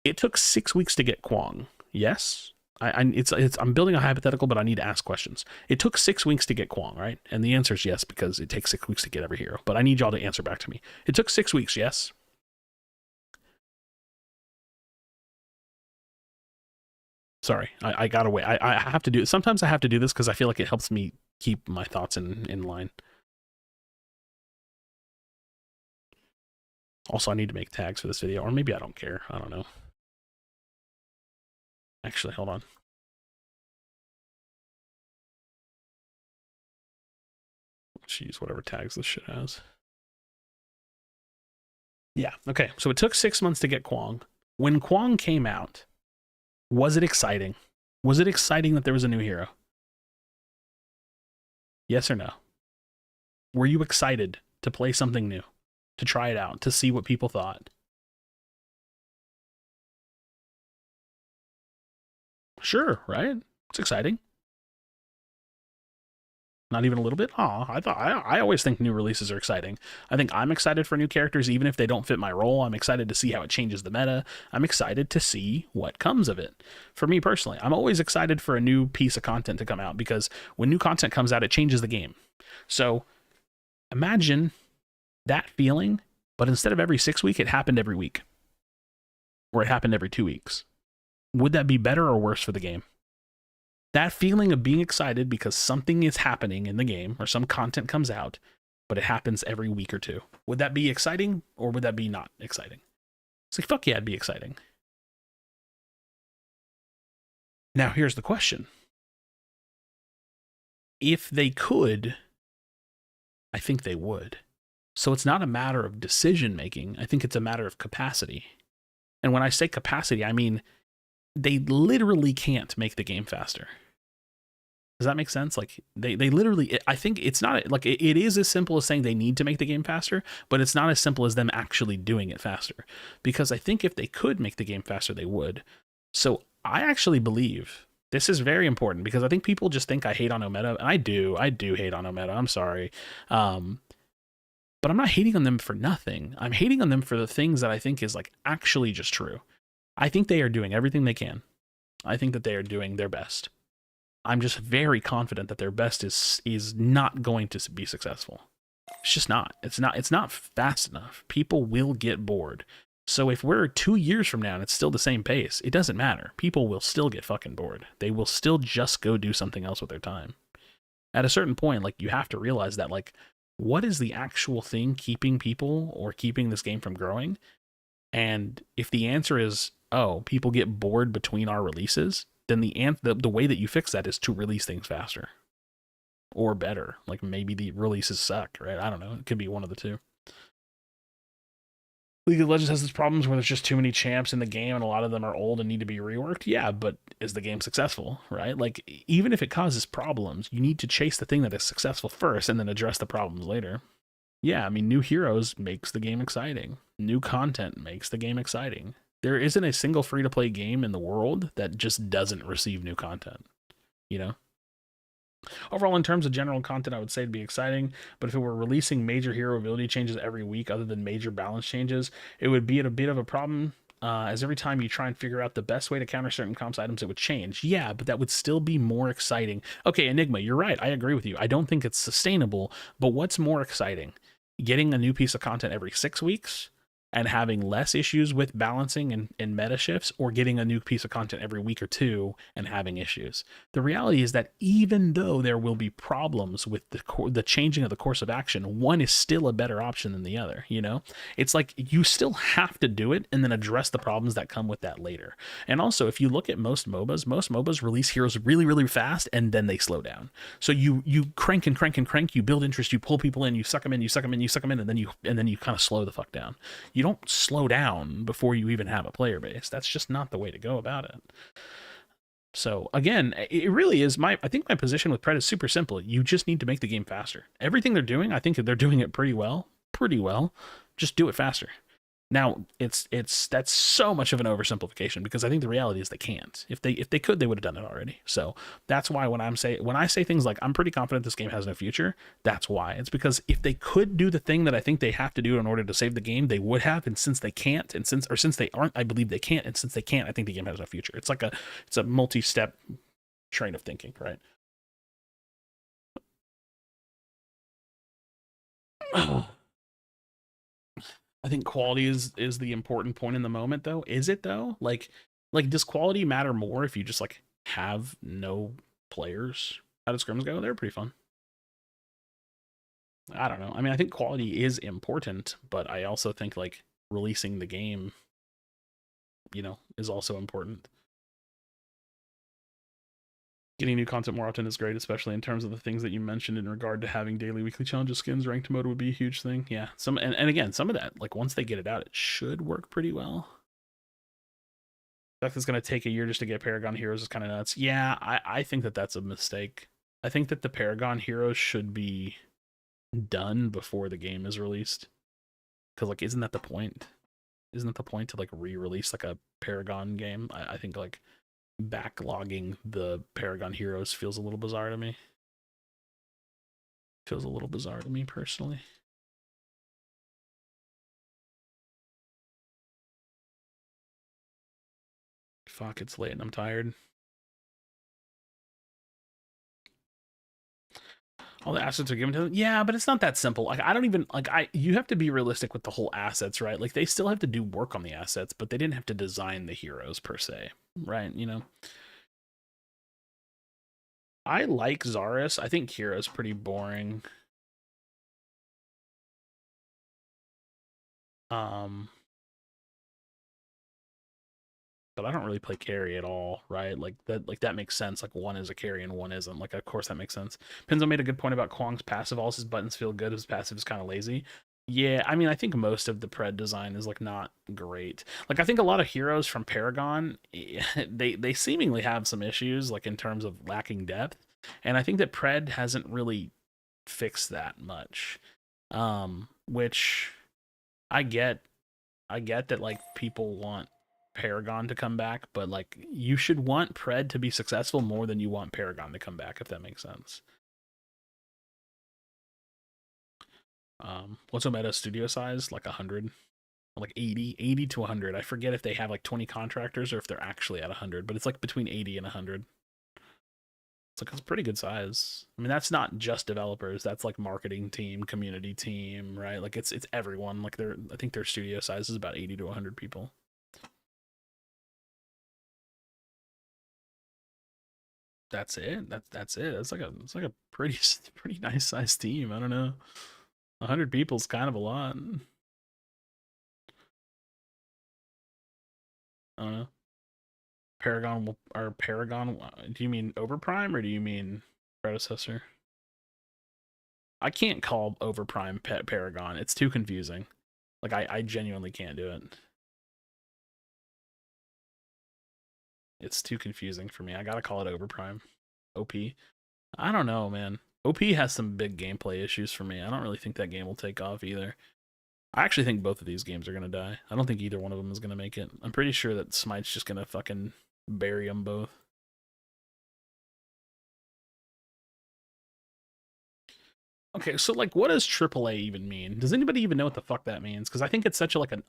Speaker 1: It took 6 weeks to get Kwong. Yes? I'm building a hypothetical, but I need to ask questions. It took 6 weeks to get Kwong, right? And the answer is yes, because it takes 6 weeks to get every hero. But I need y'all to answer back to me. It took 6 weeks, yes? Sorry, I got away. I have to do it. Sometimes I have to do this because I feel like it helps me keep my thoughts in line. Also, I need to make tags for this video, or maybe I don't care. I don't know. Actually, hold on. Let's use whatever tags this shit has. Yeah, okay. So it took 6 months to get Kwong. When Kwong came out, was it exciting? Was it exciting that there was a new hero? Yes or no? Were you excited to play something new? To try it out, to see what people thought? Sure, right? It's exciting. Not even a little bit? Oh, I always think new releases are exciting. I think I'm excited for new characters, even if they don't fit my role. I'm excited to see how it changes the meta. I'm excited to see what comes of it. For me personally, I'm always excited for a new piece of content to come out, because when new content comes out, it changes the game. So imagine that feeling, but instead of every 6 weeks, it happened every week. Or it happened every 2 weeks. Would that be better or worse for the game? That feeling of being excited because something is happening in the game or some content comes out, but it happens every week or two. Would that be exciting or would that be not exciting? It's like, fuck yeah, it'd be exciting. Now, here's the question. If they could, I think they would. So it's not a matter of decision making. I think it's a matter of capacity. And when I say capacity, I mean they literally can't make the game faster. Does that make sense? Like they literally, I think it's not like it is as simple as saying they need to make the game faster, but it's not as simple as them actually doing it faster. Because I think if they could make the game faster, they would. So I actually believe this is very important, because I think people just think I hate on Ometa, and I do hate on Ometa. I'm sorry. But I'm not hating on them for nothing. I'm hating on them for the things that I think is like actually just true. I think they are doing everything they can. I think that they are doing their best. I'm just very confident that their best is not going to be successful. It's just not. It's not fast enough. People will get bored. So if we're 2 years from now and it's still the same pace, it doesn't matter. People will still get fucking bored. They will still just go do something else with their time. At a certain point, like, you have to realize that, like, what is the actual thing keeping people or keeping this game from growing? And if the answer is, oh, people get bored between our releases, then the way that you fix that is to release things faster or better. Like, maybe the releases suck, right? I don't know. It could be one of the two. League of Legends has these problems where there's just too many champs in the game and a lot of them are old and need to be reworked. Yeah, but is the game successful, right? Like, even if it causes problems, you need to chase the thing that is successful first and then address the problems later. Yeah, I mean, new heroes makes the game exciting. New content makes the game exciting. There isn't a single free-to-play game in the world that just doesn't receive new content, you know? Overall, in terms of general content, I would say it'd be exciting, but if it were releasing major hero ability changes every week other than major balance changes, it would be a bit of a problem, as every time you try and figure out the best way to counter certain comps items, it would change. Yeah, but that would still be more exciting. Okay, Enigma, you're right. I agree with you. I don't think it's sustainable, but what's more exciting? Getting a new piece of content every 6 weeks? and having less issues with balancing and meta shifts, or getting a new piece of content every week or two and having issues. The reality is that even though there will be problems with the changing of the course of action, one is still a better option than the other. You know, it's like you still have to do it and then address the problems that come with that later. And also, if you look at most MOBAs release heroes really, really fast and then they slow down. So you crank and crank and crank, you build interest, you pull people in, you suck them in, you suck them in, you suck them in, and then you kind of slow the fuck down. You don't slow down before you even have a player base. That's just not the way to go about it. So again, it really is I think my position with Pred is super simple. You just need to make the game faster. Everything they're doing, I think they're doing it pretty well. Just do it faster. Now, that's so much of an oversimplification, because I think the reality is they can't. If they could, they would have done it already. So that's why when I say things like I'm pretty confident this game has no future, that's why. It's because if they could do the thing that I think they have to do in order to save the game, they would have. And since they can't, and since they aren't, I believe they can't. And since they can't, I think the game has no future. It's a multi-step train of thinking, right? I think quality is the important point in the moment, though. Is it though? Like does quality matter more if you just like have no players? How did scrims go? They're pretty fun. I don't know. I mean, I think quality is important, but I also think like releasing the game, you know, is also important. Getting new content more often is great, especially in terms of the things that you mentioned in regard to having daily, weekly challenges, skins, ranked mode would be a huge thing. Yeah, and again, some of that, like once they get it out, it should work pretty well. The fact it's going to take a year just to get Paragon Heroes is kind of nuts. Yeah, I think that's a mistake. I think that the Paragon Heroes should be done before the game is released. Because like, isn't that the point? Isn't that the point to like re-release like a Paragon game? I think like backlogging the Paragon Heroes feels a little bizarre to me. Feels a little bizarre to me personally. Fuck, it's late and I'm tired. All the assets are given to them. Yeah, but it's not that simple. Like, I don't even like you have to be realistic with the whole assets, right? Like they still have to do work on the assets, but they didn't have to design the heroes per se, right? You know. I like Zarus. I think Kira's pretty boring. But I don't really play carry at all, right? Like that makes sense. Like one is a carry and one isn't. Like of course that makes sense. Pinzo made a good point about Kwong's passive. All his buttons feel good. His passive is kind of lazy. Yeah, I mean, I think most of the Pred design is like not great. Like I think a lot of heroes from Paragon, they seemingly have some issues, like in terms of lacking depth. And I think that Pred hasn't really fixed that much. Which I get that like people want Paragon to come back, but like you should want Pred to be successful more than you want Paragon to come back, if that makes sense. What's a meta studio size? Like 100, like 80 to 100. I forget if they have like 20 contractors or if they're actually at 100, but it's like between 80 and 100. It's like, it's a pretty good size. I mean, that's not just developers. That's like marketing team, community team, right? Like it's everyone. Like I think their studio size is about 80 to 100 people. That's it. That's it. It's like a pretty nice sized team. I don't know. 100 people is kind of a lot. I don't know. Paragon. Do you mean Overprime or do you mean predecessor? I can't call Overprime Paragon. It's too confusing. Like I genuinely can't do it. It's too confusing for me. I gotta call it Overprime. OP. I don't know, man. OP has some big gameplay issues for me. I don't really think that game will take off either. I actually think both of these games are gonna die. I don't think either one of them is gonna make it. I'm pretty sure that Smite's just gonna fucking bury them both. Okay, so like, what does AAA even mean? Does anybody even know what the fuck that means? Because I think it's such a like an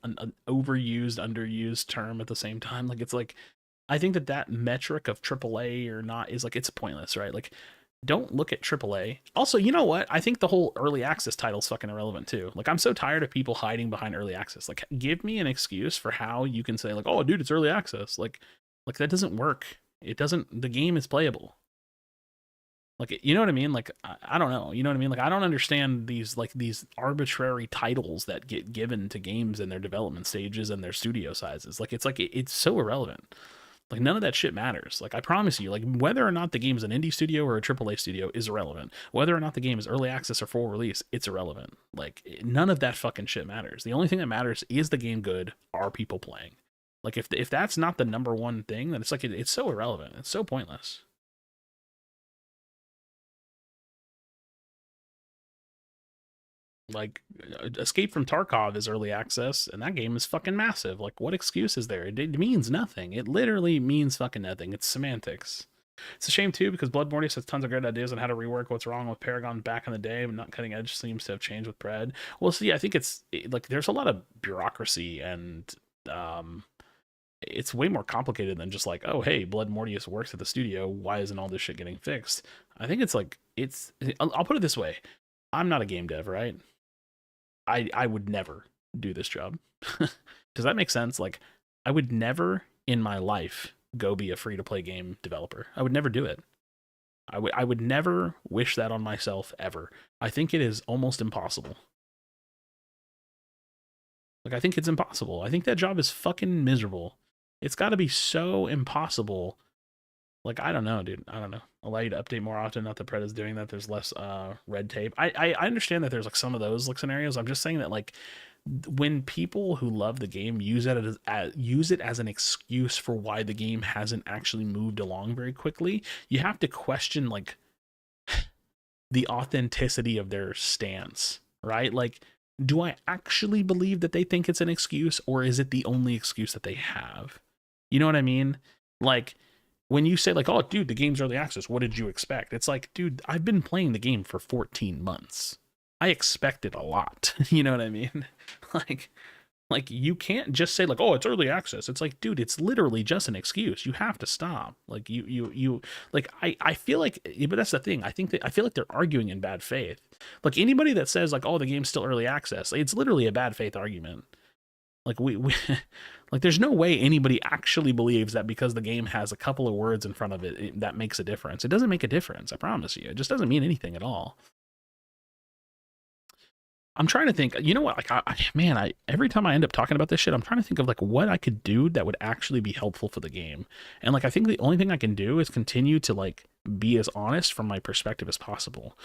Speaker 1: overused, underused term at the same time. Like, it's like, I think that metric of AAA or not is like, it's pointless, right? Like, don't look at AAA. Also, you know what? I think the whole early access title is fucking irrelevant too. Like, I'm so tired of people hiding behind early access. Like, give me an excuse for how you can say like, oh, dude, it's early access. Like that doesn't work. It doesn't. The game is playable. Like, you know what I mean? Like, I don't know. You know what I mean? Like, I don't understand these arbitrary titles that get given to games in their development stages and their studio sizes. Like it's so irrelevant. Like, none of that shit matters. Like, I promise you, like, whether or not the game is an indie studio or a AAA studio is irrelevant. Whether or not the game is early access or full release, it's irrelevant. Like, none of that fucking shit matters. The only thing that matters is the game good. Are people playing? Like, if that's not the number one thing, then it's like it's so irrelevant. It's so pointless. Like, Escape from Tarkov is early access, and that game is fucking massive. Like, what excuse is there? It means nothing. It literally means fucking nothing. It's semantics. It's a shame too, because Blood Morty has tons of great ideas on how to rework what's wrong with Paragon back in the day, but not cutting edge seems to have changed with Pred. Well, see, I think like there's a lot of bureaucracy, and it's way more complicated than just like, oh, hey, Blood Mortius works at the studio. Why isn't all this shit getting fixed? I think it's like I'll put it this way: I'm not a game dev, right? I would never do this job. Does that make sense? Like, I would never in my life go be a free to play game developer. I would never do it. I would never wish that on myself ever. I think it is almost impossible. Like, I think it's impossible. I think that job is fucking miserable. It's got to be so impossible. Like, I don't know, dude. I don't know. Allow you to update more often. Not that Pred is doing that. There's less red tape. I understand that there's like some of those like scenarios. I'm just saying that like when people who love the game use it as an excuse for why the game hasn't actually moved along very quickly, you have to question like the authenticity of their stance, right? Like, do I actually believe that they think it's an excuse, or is it the only excuse that they have? You know what I mean? Like, when you say like, oh, dude, the game's early access, what did you expect? It's like, dude, I've been playing the game for 14 months. I expected a lot. You know what I mean? Like you can't just say like, oh, it's early access. It's like, dude, it's literally just an excuse. You have to stop. Like you like I feel like, but that's the thing. I feel like they're arguing in bad faith. Like, anybody that says like, oh, the game's still early access, it's literally a bad faith argument. Like we like there's no way anybody actually believes that because the game has a couple of words in front of it, that makes a difference. It doesn't make a difference, I promise you. It just doesn't mean anything at all. I'm trying to think, you know what, like I every time I end up talking about this shit, I'm trying to think of like what I could do that would actually be helpful for the game. And like I think the only thing I can do is continue to like be as honest from my perspective as possible.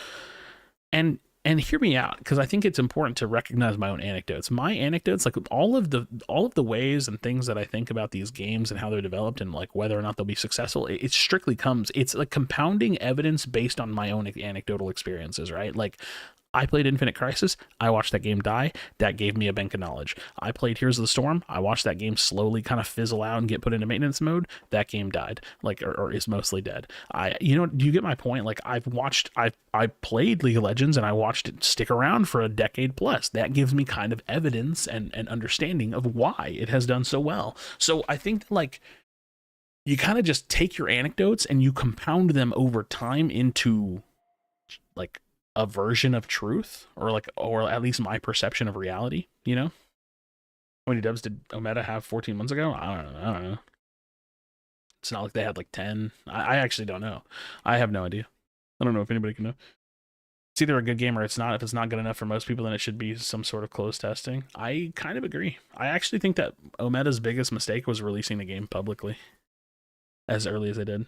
Speaker 1: And hear me out, because I think it's important to recognize my own anecdotes. My anecdotes, like all of the ways and things that I think about these games and how they're developed and like whether or not they'll be successful, it strictly comes, it's like compounding evidence based on my own anecdotal experiences, right? Like, I played Infinite Crisis. I watched that game die. That gave me a bank of knowledge. I played Heroes of the Storm. I watched that game slowly kind of fizzle out and get put into maintenance mode. That game died, like, or is mostly dead. Do you get my point? Like, I played League of Legends and I watched it stick around for a decade plus. That gives me kind of evidence and understanding of why it has done so well. So I think that, like, you kind of just take your anecdotes and you compound them over time into like a version of truth, or at least my perception of reality, you know? How many dubs did Omega have 14 months ago? I don't know. It's not like they had like 10. I actually don't know. I have no idea. I don't know if anybody can know. It's either a good game or it's not. If it's not good enough for most people, then it should be some sort of closed testing. I kind of agree. I actually think that Omega's biggest mistake was releasing the game publicly as early as they did.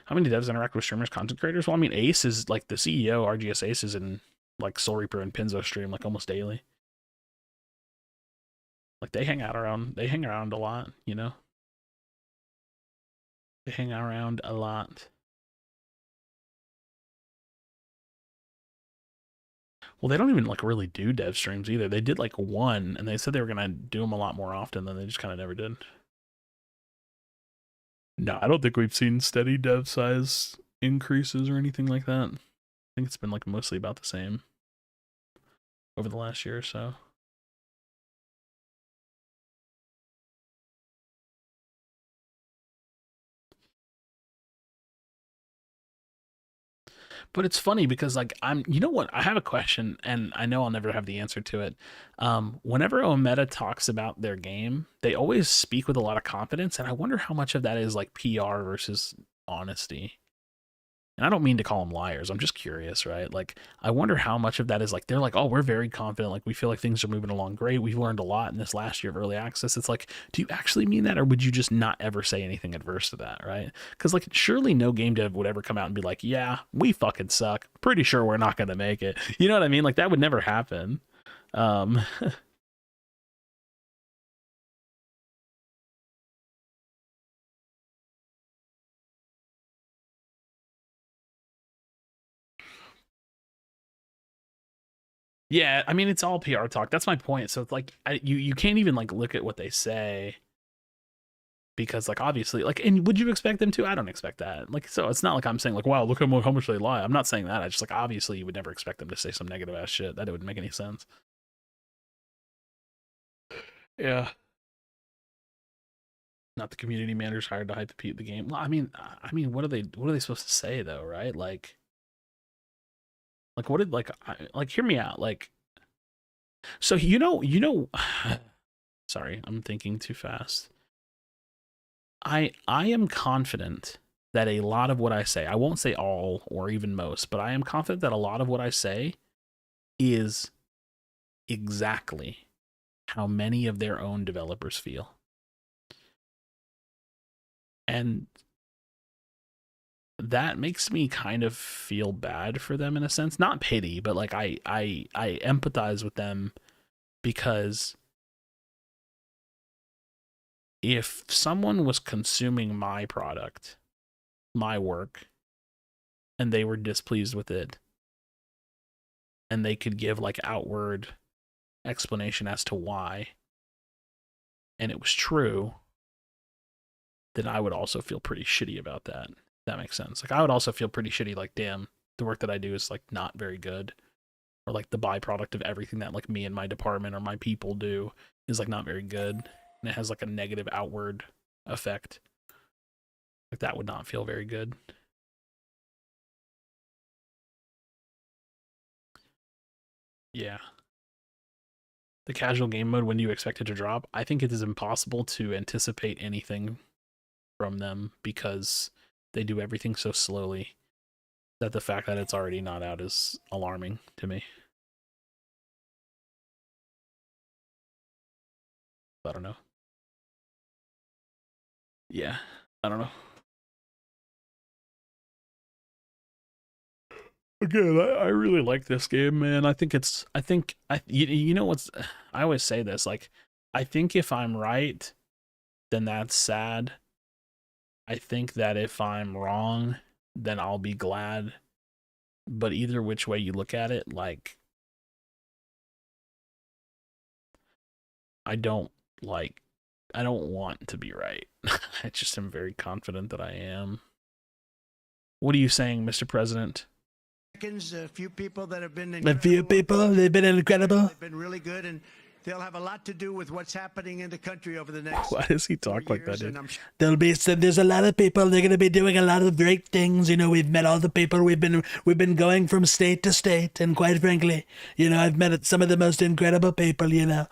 Speaker 1: How many devs interact with streamers, content creators? Well, I mean, Ace is like the CEO, RGS Ace is in like Soul Reaper and Pinzo stream like almost daily. Like they hang around a lot, you know? They hang around a lot. Well, they don't even like really do dev streams either. They did like one and they said they were going to do them a lot more often, then they just kind of never did. No, I don't think we've seen steady dev size increases or anything like that. I think it's been like mostly about the same over the last year or so.
Speaker 6: But it's funny because like you know what? I have a question, and I know I'll never have the answer to it. Whenever Ometa talks about their game, they always speak with a lot of confidence, and I wonder how much of that is like PR versus honesty. And I don't mean to call them liars. I'm just curious, right? Like, I wonder how much of that is like, they're like, oh, we're very confident. Like, we feel like things are moving along great. We've learned a lot in this last year of early access. It's like, do you actually mean that? Or would you just not ever say anything adverse to that, right? Because, like, surely no game dev would ever come out and be like, yeah, we fucking suck. Pretty sure we're not going to make it. You know what I mean? Like, that would never happen. Yeah, I mean, it's all PR talk. That's my point. So it's like, you can't even like look at what they say because like obviously like, and would you expect them to? I don't expect that. Like, so it's not like I'm saying like, wow, look how much they lie. I'm not saying that. I just like, obviously you would never expect them to say some negative ass shit. That wouldn't make any sense. Yeah. Not the community managers hired to hype the game. Well, what are they supposed to say though, right? Like what did like hear me out. Like, so sorry, I'm thinking too fast. I am confident that a lot of what I say, I won't say all or even most, but I am confident that a lot of what I say is exactly how many of their own developers feel. And that makes me kind of feel bad for them in a sense. Not pity, but like I empathize with them because if someone was consuming my product, my work, and they were displeased with it, and they could give like outward explanation as to why, and it was true, then I would also feel pretty shitty about that. That makes sense. Like I would also feel pretty shitty, like, damn, the work that I do is like not very good. Or like the byproduct of everything that like me and my department or my people do is like not very good. And it has like a negative outward effect. Like that would not feel very good. Yeah. The casual game mode, when do you expect it to drop? I think it is impossible to anticipate anything from them because they do everything so slowly that the fact that it's already not out is alarming to me. I don't know. Yeah, I don't know. Again, I really like this game, man. You know what's, I always say this, like, I think if I'm right, then that's sad. I think that if I'm wrong, then I'll be glad. But either which way you look at it, like, I don't want to be right. I just am very confident that I am. What are you saying, Mr. President?
Speaker 7: A few people that have been
Speaker 6: A few people, they've been incredible.
Speaker 7: They've been really good, and they'll have a lot to do with what's happening in the country over the next.
Speaker 6: Why does he talk like that, dude?
Speaker 8: There's a lot of people. They're going to be doing a lot of great things. You know, we've met all the people. We've been going from state to state, and quite frankly, you know, I've met some of the most incredible people. You know,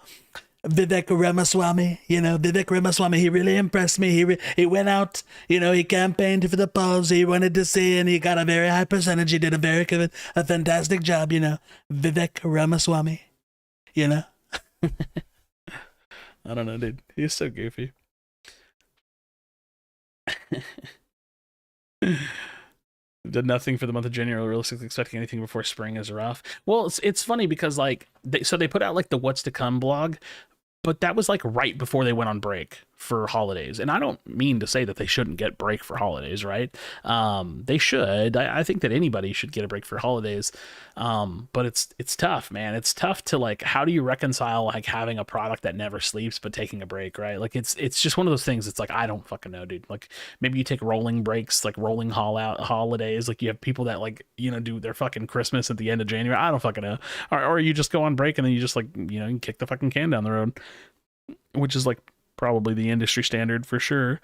Speaker 8: Vivek Ramaswamy. You know, Vivek Ramaswamy. He really impressed me. He went out. You know, he campaigned for the polls. He wanted to see, and he got a very high percentage. He did a fantastic job. You know, Vivek Ramaswamy. You know.
Speaker 6: I don't know, dude. He's so goofy. Did nothing for the month of January. Realistically expecting anything before spring is rough. Well, it's funny because like they put out like the What's to Come blog, but that was like right before they went on break for holidays. And I don't mean to say that they shouldn't get break for holidays, right? They should. I think that anybody should get a break for holidays. But it's tough, man. It's tough to like, how do you reconcile like having a product that never sleeps but taking a break, right? Like it's just one of those things. It's like, I don't fucking know, dude. Like maybe you take rolling breaks, like rolling holidays. Like you have people that like, you know, do their fucking Christmas at the end of January. I don't fucking know. Or you just go on break and then you just like, you know, you kick the fucking can down the road, which is like probably the industry standard for sure.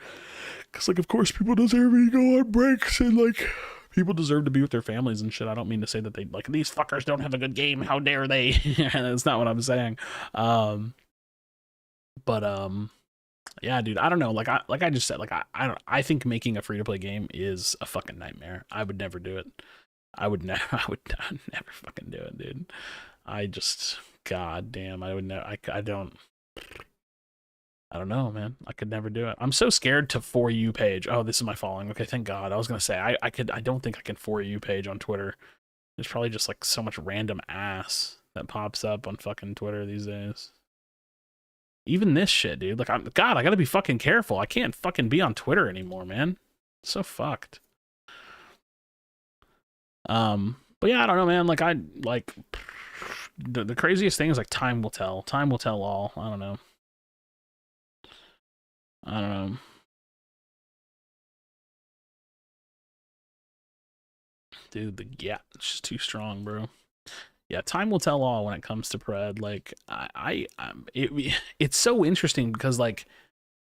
Speaker 6: Because like, of course, people deserve to go on breaks and like people deserve to be with their families and shit. I don't mean to say that they like these fuckers don't have a good game. How dare they? That's not what I'm saying. But yeah, dude, I don't know. Like I just said, like I think making a free to play game is a fucking nightmare. I would never do it. I would never fucking do it, dude. I just, god damn, I would never. I don't know, man. I could never do it. I'm so scared to For You page. Oh, this is my following. Okay, thank God. I was gonna say I don't think I can For You page on Twitter. There's probably just like so much random ass that pops up on fucking Twitter these days. Even this shit, dude. Like, God, I gotta be fucking careful. I can't fucking be on Twitter anymore, man. It's so fucked. But yeah, I don't know, man. Like, the craziest thing is like time will tell. Time will tell all. I don't know. Dude, yeah, it's just too strong, bro. Yeah, time will tell all when it comes to Pred. Like, it's so interesting because like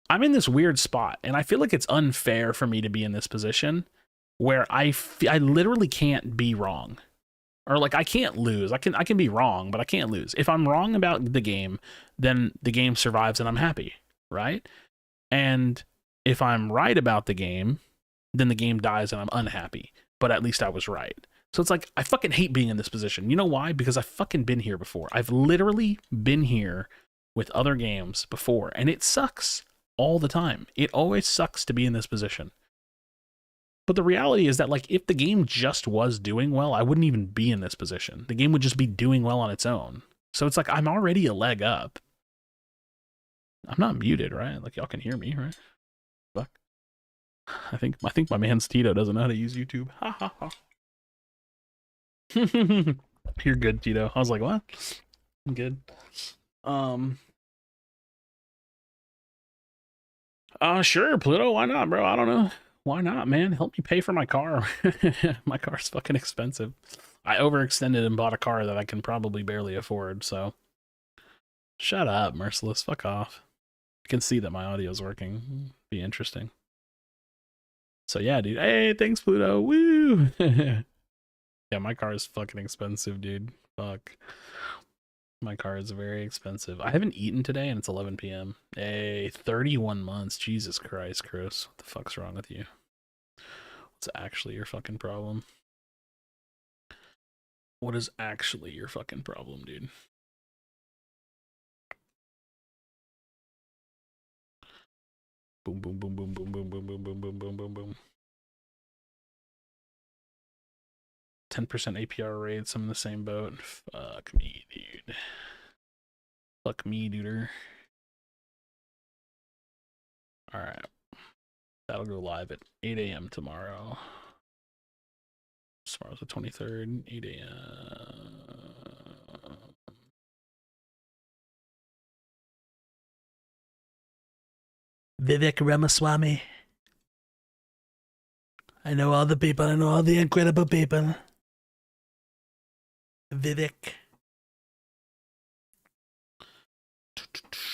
Speaker 6: I'm in this weird spot, and I feel like it's unfair for me to be in this position where I literally can't be wrong, or like I can't lose. I can be wrong, but I can't lose. If I'm wrong about the game, then the game survives and I'm happy, right? And if I'm right about the game, then the game dies and I'm unhappy. But at least I was right. So it's like, I fucking hate being in this position. You know why? Because I've fucking been here before. I've literally been here with other games before, and it sucks all the time. It always sucks to be in this position. But the reality is that, like, if the game just was doing well, I wouldn't even be in this position. The game would just be doing well on its own. So it's like, I'm already a leg up. I'm not muted, right? Like, y'all can hear me, right? Fuck. I think my man's Tito doesn't know how to use YouTube. Ha ha ha. You're good, Tito. I was like, what? I'm good. Sure, Pluto, why not, bro? I don't know. Why not, man? Help me pay for my car. My car's fucking expensive. I overextended and bought a car that I can probably barely afford, so shut up, Merciless. Fuck off. I can see that my audio's working. Be interesting. So yeah, dude. Hey, thanks, Pluto. Woo! Yeah, my car is fucking expensive, dude. Fuck. My car is very expensive. I haven't eaten today, and it's 11 p.m. Hey, 31 months. Jesus Christ, Chris. What the fuck's wrong with you? What's actually your fucking problem? What is actually your fucking problem, dude? Boom, boom, boom, boom, boom, boom, boom, boom, boom, boom, boom, boom, boom. 10% APR rates. I'm in the same boat. Fuck me, dude. Fuck me, duder. Alright. That'll go live at 8 a.m. tomorrow. Tomorrow's the 23rd, 8 a.m.
Speaker 8: Vivek Ramaswamy. I know all the people. I know all the incredible people. Vivek.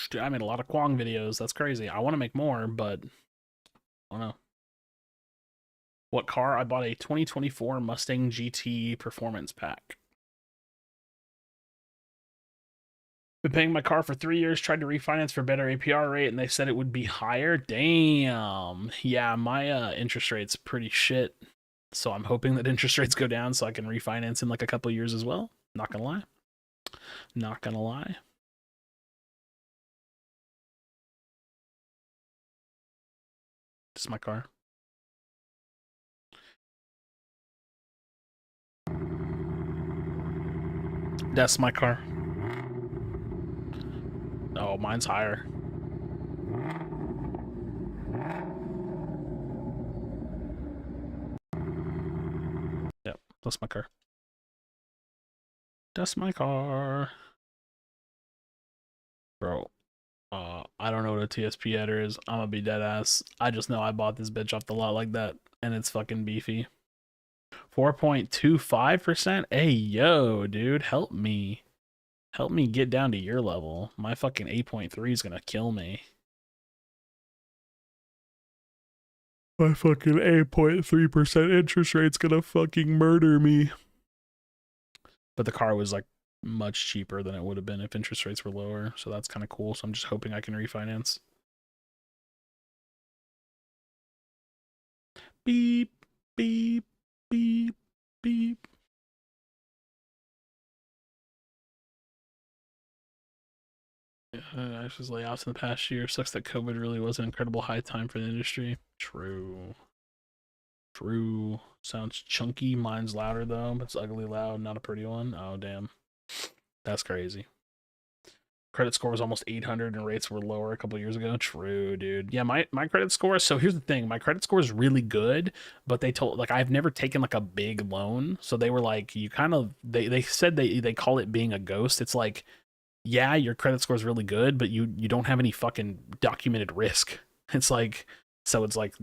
Speaker 6: Dude, I made a lot of Kwong videos. That's crazy. I want to make more, but I don't know. What car? I bought a 2024 Mustang GT Performance Pack. Been paying my car for 3 years, tried to refinance for better APR rate, and they said it would be higher. Damn. Yeah, my interest rate's pretty shit. So I'm hoping that interest rates go down so I can refinance in like a couple years as well. Not gonna lie. Not gonna lie. This is my car. That's my car. Oh, mine's higher. Yep, that's my car. That's my car. Bro, I don't know what a TSP header is. I'm gonna be dead ass. I just know I bought this bitch off the lot like that, and it's fucking beefy. 4.25%? Hey, yo, dude, help me. Help me get down to your level. My fucking 8.3 is gonna kill me. My fucking 8.3% interest rate's gonna fucking murder me. But the car was like much cheaper than it would have been if interest rates were lower, so that's kind of cool. So I'm just hoping I can refinance. Beep, beep, beep, beep. Actually, layoffs in the past year. Sucks that COVID really was an incredible high time for the industry. True. True. Sounds chunky. Mine's louder though, but it's ugly loud, not a pretty one. Oh, damn. That's crazy. Credit score was almost 800 and rates were lower a couple years ago. True, dude. Yeah, my credit score. So here's the thing. My credit score is really good, but they told, like, I've never taken like a big loan. So they were like, you kind of, they said they call it being a ghost. It's like, yeah, your credit score is really good, but you don't have any fucking documented risk. It's like, so it's like,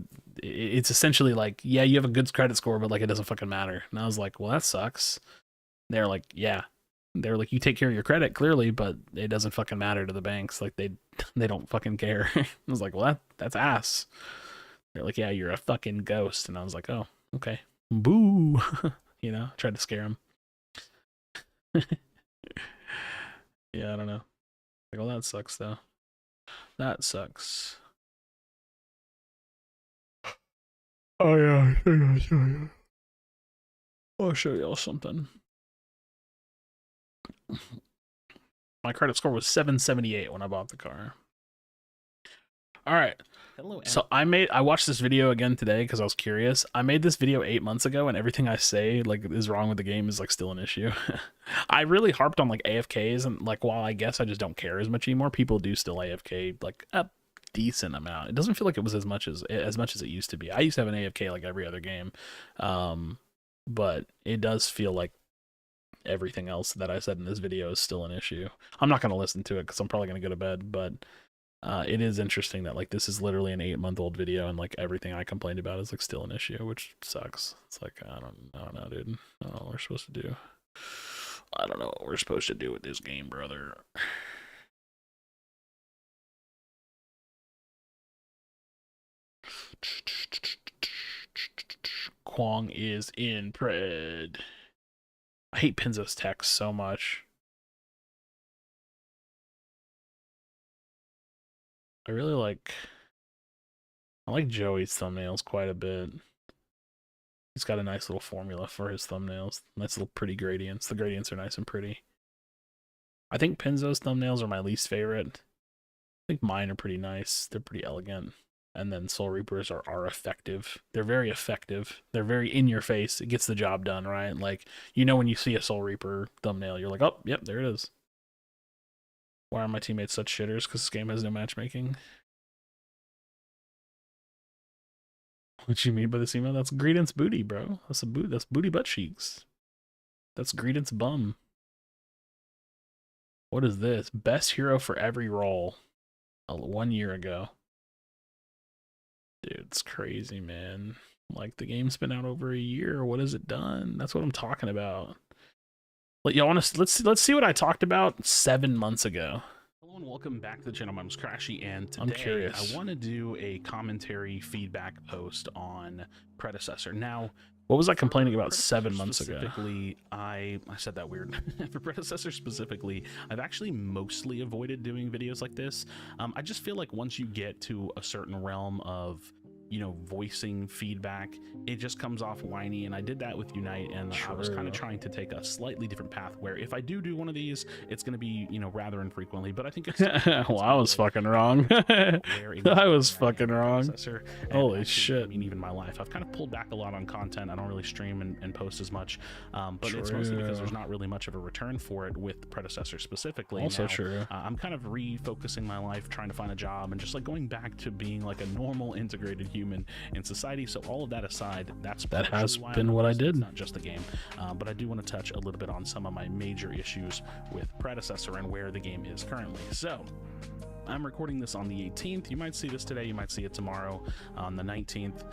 Speaker 6: it's essentially like, yeah, you have a good credit score, but like, it doesn't fucking matter. And I was like, well, that sucks. They're like, yeah. They're like, you take care of your credit clearly, but it doesn't fucking matter to the banks. Like they don't fucking care. I was like, well, that's ass. They're like, yeah, you're a fucking ghost. And I was like, oh, okay. Boo. You know, tried to scare him. Yeah, I don't know. Like, well, that sucks though. That sucks. Oh yeah, I'll show y'all something. My credit score was 778 when I bought the car. All right.
Speaker 9: Hello.
Speaker 6: So I watched this video again today because I was curious. I made this video 8 months ago, and everything I say like is wrong with the game is like still an issue. I really harped on like AFKs, and like while I guess I just don't care as much anymore, people do still AFK like a decent amount. It doesn't feel like it was as much as it used to be. I used to have an AFK like every other game, but it does feel like everything else that I said in this video is still an issue. I'm not going to listen to it because I'm probably going to go to bed, but it is interesting that like this is literally an 8-month-old video and like everything I complained about is like still an issue, which sucks. It's like, I don't know, dude. I don't know what we're supposed to do. I don't know what we're supposed to do with this game, brother. Kwong is in pred. I hate Pinzo's text so much. I like Joey's thumbnails quite a bit. He's got a nice little formula for his thumbnails. Nice little pretty gradients. The gradients are nice and pretty. I think Pinzo's thumbnails are my least favorite. I think mine are pretty nice. They're pretty elegant. And then Soul Reapers are effective. They're very effective. They're very in your face. It gets the job done, right? Like, you know when you see a Soul Reaper thumbnail, you're like, oh, yep, there it is. Why are my teammates such shitters? Because this game has no matchmaking. What you mean by this email? That's Greedent's booty, bro. That's booty butt cheeks. That's Greedent's bum. What is this? Best hero for every role. 1 year ago. Dude, it's crazy, man. Like, the game's been out over a year. What has it done? That's what I'm talking about. Like, y'all want to let's see what I talked about 7 months ago.
Speaker 9: Hello and welcome back to the channel. My name's Krashy, and
Speaker 6: I'm
Speaker 9: today
Speaker 6: curious.
Speaker 9: I want to do a commentary feedback post on Predecessor. Now,
Speaker 6: What was I complaining about
Speaker 9: Predecessor
Speaker 6: 7 months ago?
Speaker 9: specifically, I said that weird. For Predecessor specifically, I've actually mostly avoided doing videos like this. I just feel like once you get to a certain realm of, you know, voicing feedback, it just comes off whiny, and I did that with Unite, and I was kind of trying to take a slightly different path where if I do one of these, it's going to be, you know, rather infrequently, but I think it's
Speaker 6: Well, I was fucking wrong. I was fucking wrong. Holy shit.
Speaker 9: I mean, even my life, I've kind of pulled back a lot on content. I don't really stream and post as much, but it's mostly because there's not really much of a return for it with Predecessor specifically.
Speaker 6: Also
Speaker 9: now,
Speaker 6: true.
Speaker 9: I'm kind of refocusing my life, trying to find a job, and just like going back to being like a normal integrated human in society. So all of that aside, that
Speaker 6: has been what I did.
Speaker 9: It's not just the game, but I do want to touch a little bit on some of my major issues with Predecessor and where the game is currently. So I'm recording this on the 18th. You might see this today, you might see it tomorrow on the 19th.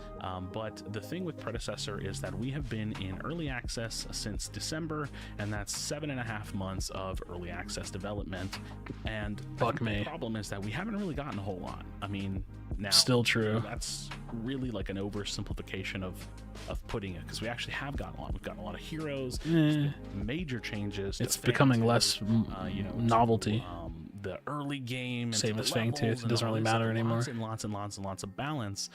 Speaker 9: But the thing with Predecessor is that we have been in early access since December, and that's 7.5 months of early access development. And
Speaker 6: Fuck me.
Speaker 9: The problem is that we haven't really gotten a whole lot. I mean, now
Speaker 6: Still true.
Speaker 9: that's really like an oversimplification of putting it, because we actually have gotten a lot. We've gotten a lot of heroes, major changes.
Speaker 6: It's
Speaker 9: to
Speaker 6: becoming
Speaker 9: Fang
Speaker 6: less novelty.
Speaker 9: The early game,
Speaker 6: Same
Speaker 9: and
Speaker 6: as
Speaker 9: the
Speaker 6: Fang
Speaker 9: levels
Speaker 6: Tooth. It
Speaker 9: and
Speaker 6: doesn't
Speaker 9: all
Speaker 6: really
Speaker 9: this,
Speaker 6: matter
Speaker 9: like,
Speaker 6: anymore.
Speaker 9: Lots of balance.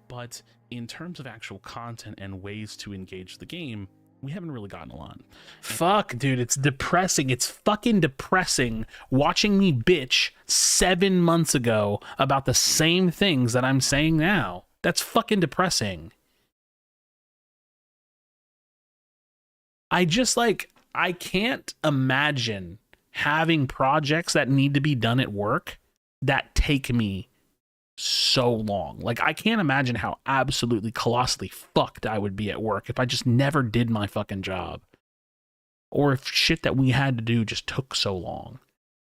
Speaker 9: But in terms of actual content and ways to engage the game, we haven't really gotten a lot.
Speaker 6: Fuck, dude, it's depressing. It's fucking depressing watching me bitch 7 months ago about the same things that I'm saying now. That's fucking depressing. I just I can't imagine having projects that need to be done at work that take me so long. Like, I can't imagine how absolutely colossally fucked I would be at work if I just never did my fucking job, or if shit that we had to do just took so long.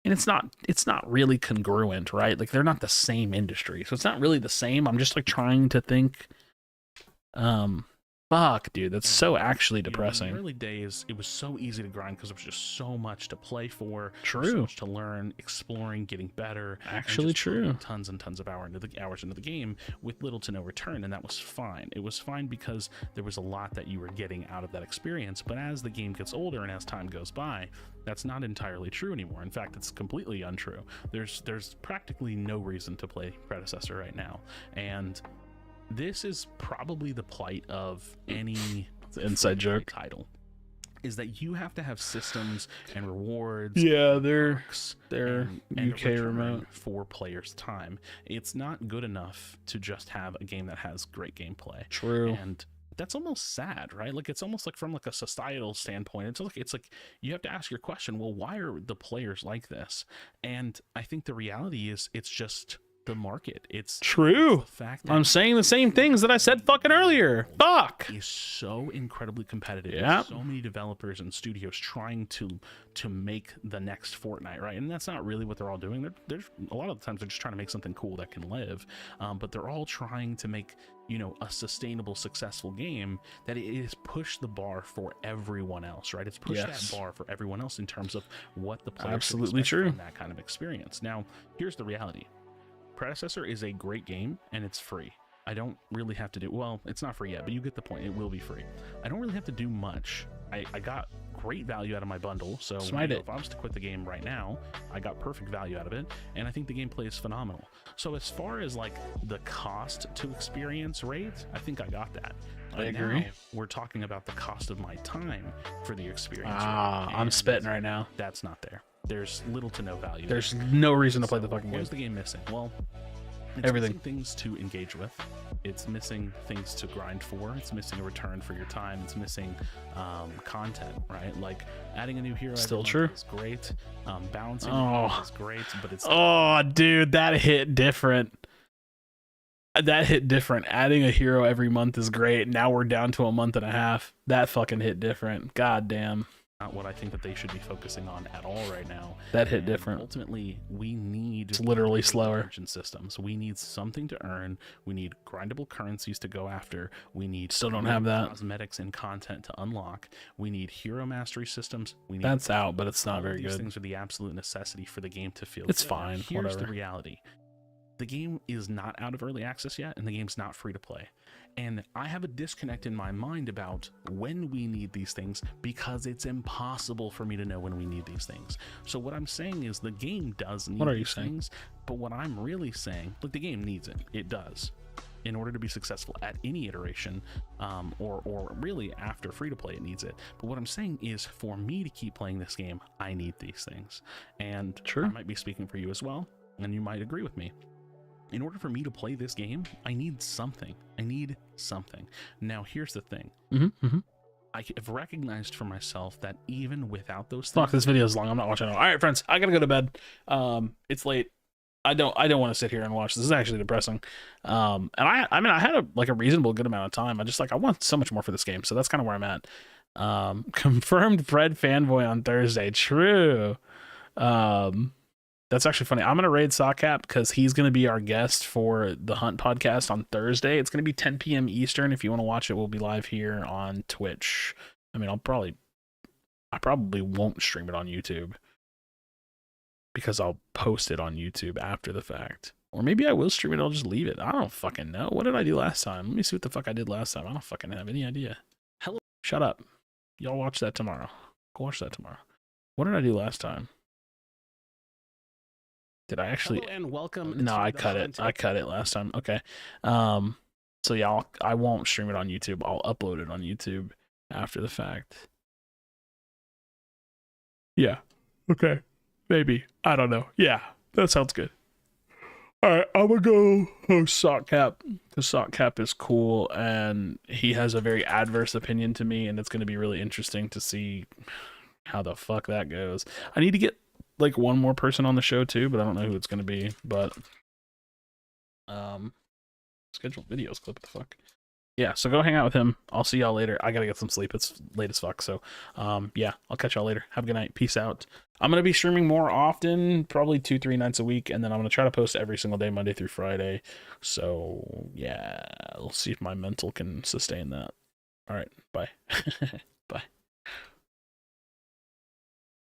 Speaker 6: And it's not really congruent, right? Like, they're not the same industry, so it's not really the same. I'm just trying to think. Fuck, dude, that's so actually depressing.
Speaker 9: In the early days, it was so easy to grind because there was just so much to play for,
Speaker 6: True.
Speaker 9: so much to learn, exploring, getting better.
Speaker 6: Actually
Speaker 9: and just
Speaker 6: true.
Speaker 9: putting tons and tons of hours into the game with little to no return, and that was fine. It was fine because there was a lot that you were getting out of that experience. But as the game gets older and as time goes by, that's not entirely true anymore. In fact, it's completely untrue. There's practically no reason to play Predecessor right now, and this is probably the plight of any
Speaker 6: inside joke
Speaker 9: title, is that you have to have systems and rewards.
Speaker 6: Yeah, they're
Speaker 9: and
Speaker 6: UK remote
Speaker 9: for players' time. It's not good enough to just have a game that has great gameplay.
Speaker 6: True.
Speaker 9: And that's almost sad, right? Like, it's almost like from a societal standpoint, it's like you have to ask your question, well, why are the players like this? And I think the reality is it's just the market. It's
Speaker 6: true.
Speaker 9: the fact that
Speaker 6: I'm saying the same things that I said fucking earlier. Fuck.
Speaker 9: is so incredibly competitive.
Speaker 6: Yeah.
Speaker 9: So many developers and studios trying to make the next Fortnite, right? And that's not really what they're all doing. They're a lot of the times they're just trying to make something cool that can live. But they're all trying to make, a sustainable, successful game that is push the bar for everyone else, right? It's push
Speaker 6: Yes.
Speaker 9: that bar for everyone else in terms of what the players
Speaker 6: Absolutely
Speaker 9: expect
Speaker 6: true.
Speaker 9: from that kind of experience. Now, here's the reality. Predecessor is a great game and it's free. I don't really have to do, well, it's not free yet, but you get the point. It will be free. I don't really have to do much. I got great value out of my bundle, so
Speaker 6: Smite it.
Speaker 9: if I was to quit the game right now, I got perfect value out of it, and I think the gameplay is phenomenal. So as far as the cost to experience rate, I think I got that.
Speaker 6: I
Speaker 9: But
Speaker 6: agree.
Speaker 9: now we're talking about the cost of my time for the experience.
Speaker 6: Ah,
Speaker 9: rate,
Speaker 6: I'm
Speaker 9: and
Speaker 6: spitting right now.
Speaker 9: That's not there. There's little to no value.
Speaker 6: There's no reason to play the
Speaker 9: So
Speaker 6: fucking
Speaker 9: what
Speaker 6: game.
Speaker 9: is the game missing? Well, it's
Speaker 6: Everything.
Speaker 9: missing things to engage with. It's missing things to grind for. It's missing a return for your time. It's missing content, right? Like adding a new hero
Speaker 6: Still
Speaker 9: every
Speaker 6: true.
Speaker 9: month is great. Balancing
Speaker 6: Oh.
Speaker 9: is great, but it's
Speaker 6: Oh, dude, that hit different. That hit different. Adding a hero every month is great. Now we're down to a month and a half. That fucking hit different. God damn.
Speaker 9: not what I think that they should be focusing on at all right now.
Speaker 6: That hit
Speaker 9: And
Speaker 6: different.
Speaker 9: Ultimately, we need
Speaker 6: It's literally slower.
Speaker 9: engine systems. We need something to earn. We need grindable currencies to go after. We need
Speaker 6: Still don't have that.
Speaker 9: cosmetics and content to unlock. We need hero mastery systems. We need
Speaker 6: That's out, but it's
Speaker 9: all
Speaker 6: not
Speaker 9: of
Speaker 6: very
Speaker 9: these
Speaker 6: good.
Speaker 9: things are the absolute necessity for the game to feel
Speaker 6: It's
Speaker 9: good.
Speaker 6: fine,
Speaker 9: Here's
Speaker 6: whatever.
Speaker 9: the reality. The game is not out of early access yet, and the game's not free to play. And I have a disconnect in my mind about when we need these things because it's impossible for me to know when we need these things. So what I'm saying is the game does need
Speaker 6: What are you
Speaker 9: these
Speaker 6: saying?
Speaker 9: things, but what I'm really saying, look, the game needs it. It does. In order to be successful at any iteration, or really after free to play, it needs it. But what I'm saying is, for me to keep playing this game, I need these things. And
Speaker 6: True.
Speaker 9: I might be speaking for you as well, and you might agree with me. In order for me to play this game, I need something. I need something. Now, here's the thing. I have recognized for myself that even without those things,
Speaker 6: Fuck, this video is long. I'm not watching it all. All right, friends, I gotta go to bed. It's late. I don't want to sit here and watch. This is actually depressing. And I mean, I had a reasonable good amount of time. I want so much more for this game. So that's kind of where I'm at. Confirmed Fred fanboy on Thursday. True. That's actually funny. I'm gonna raid Sockcap because he's gonna be our guest for the Hunt podcast on Thursday. It's gonna be 10 p.m. Eastern. If you want to watch it, we'll be live here on Twitch. I mean, I probably won't stream it on YouTube because I'll post it on YouTube after the fact. Or maybe I will stream it. I'll just leave it. I don't fucking know. What did I do last time? Let me see what the fuck I did last time. I don't fucking have any idea. Hello. Shut up. Y'all watch that tomorrow. Go watch that tomorrow. What did I do last time? Did I actually?
Speaker 9: Hello and welcome.
Speaker 6: No, I cut it. I cut it last time. Okay. So yeah, I won't stream it on YouTube. I'll upload it on YouTube after the fact. Yeah. Okay. Maybe. I don't know. Yeah. That sounds good. All right. I'm gonna go host Sockcap because Sockcap is cool and he has a very adverse opinion to me, and it's gonna be really interesting to see how the fuck that goes. I need to get like one more person on the show too, but I don't know who it's gonna be. But scheduled videos clip. What the fuck? Yeah, so go hang out with him. I'll see y'all later. I gotta get some sleep. It's late as fuck. So yeah, I'll catch y'all later. Have a good night. Peace out. I'm gonna be streaming more often, probably 2-3 nights a week, and then I'm gonna try to post every single day, Monday through Friday. So yeah, we'll see if my mental can sustain that. All right, bye. Bye.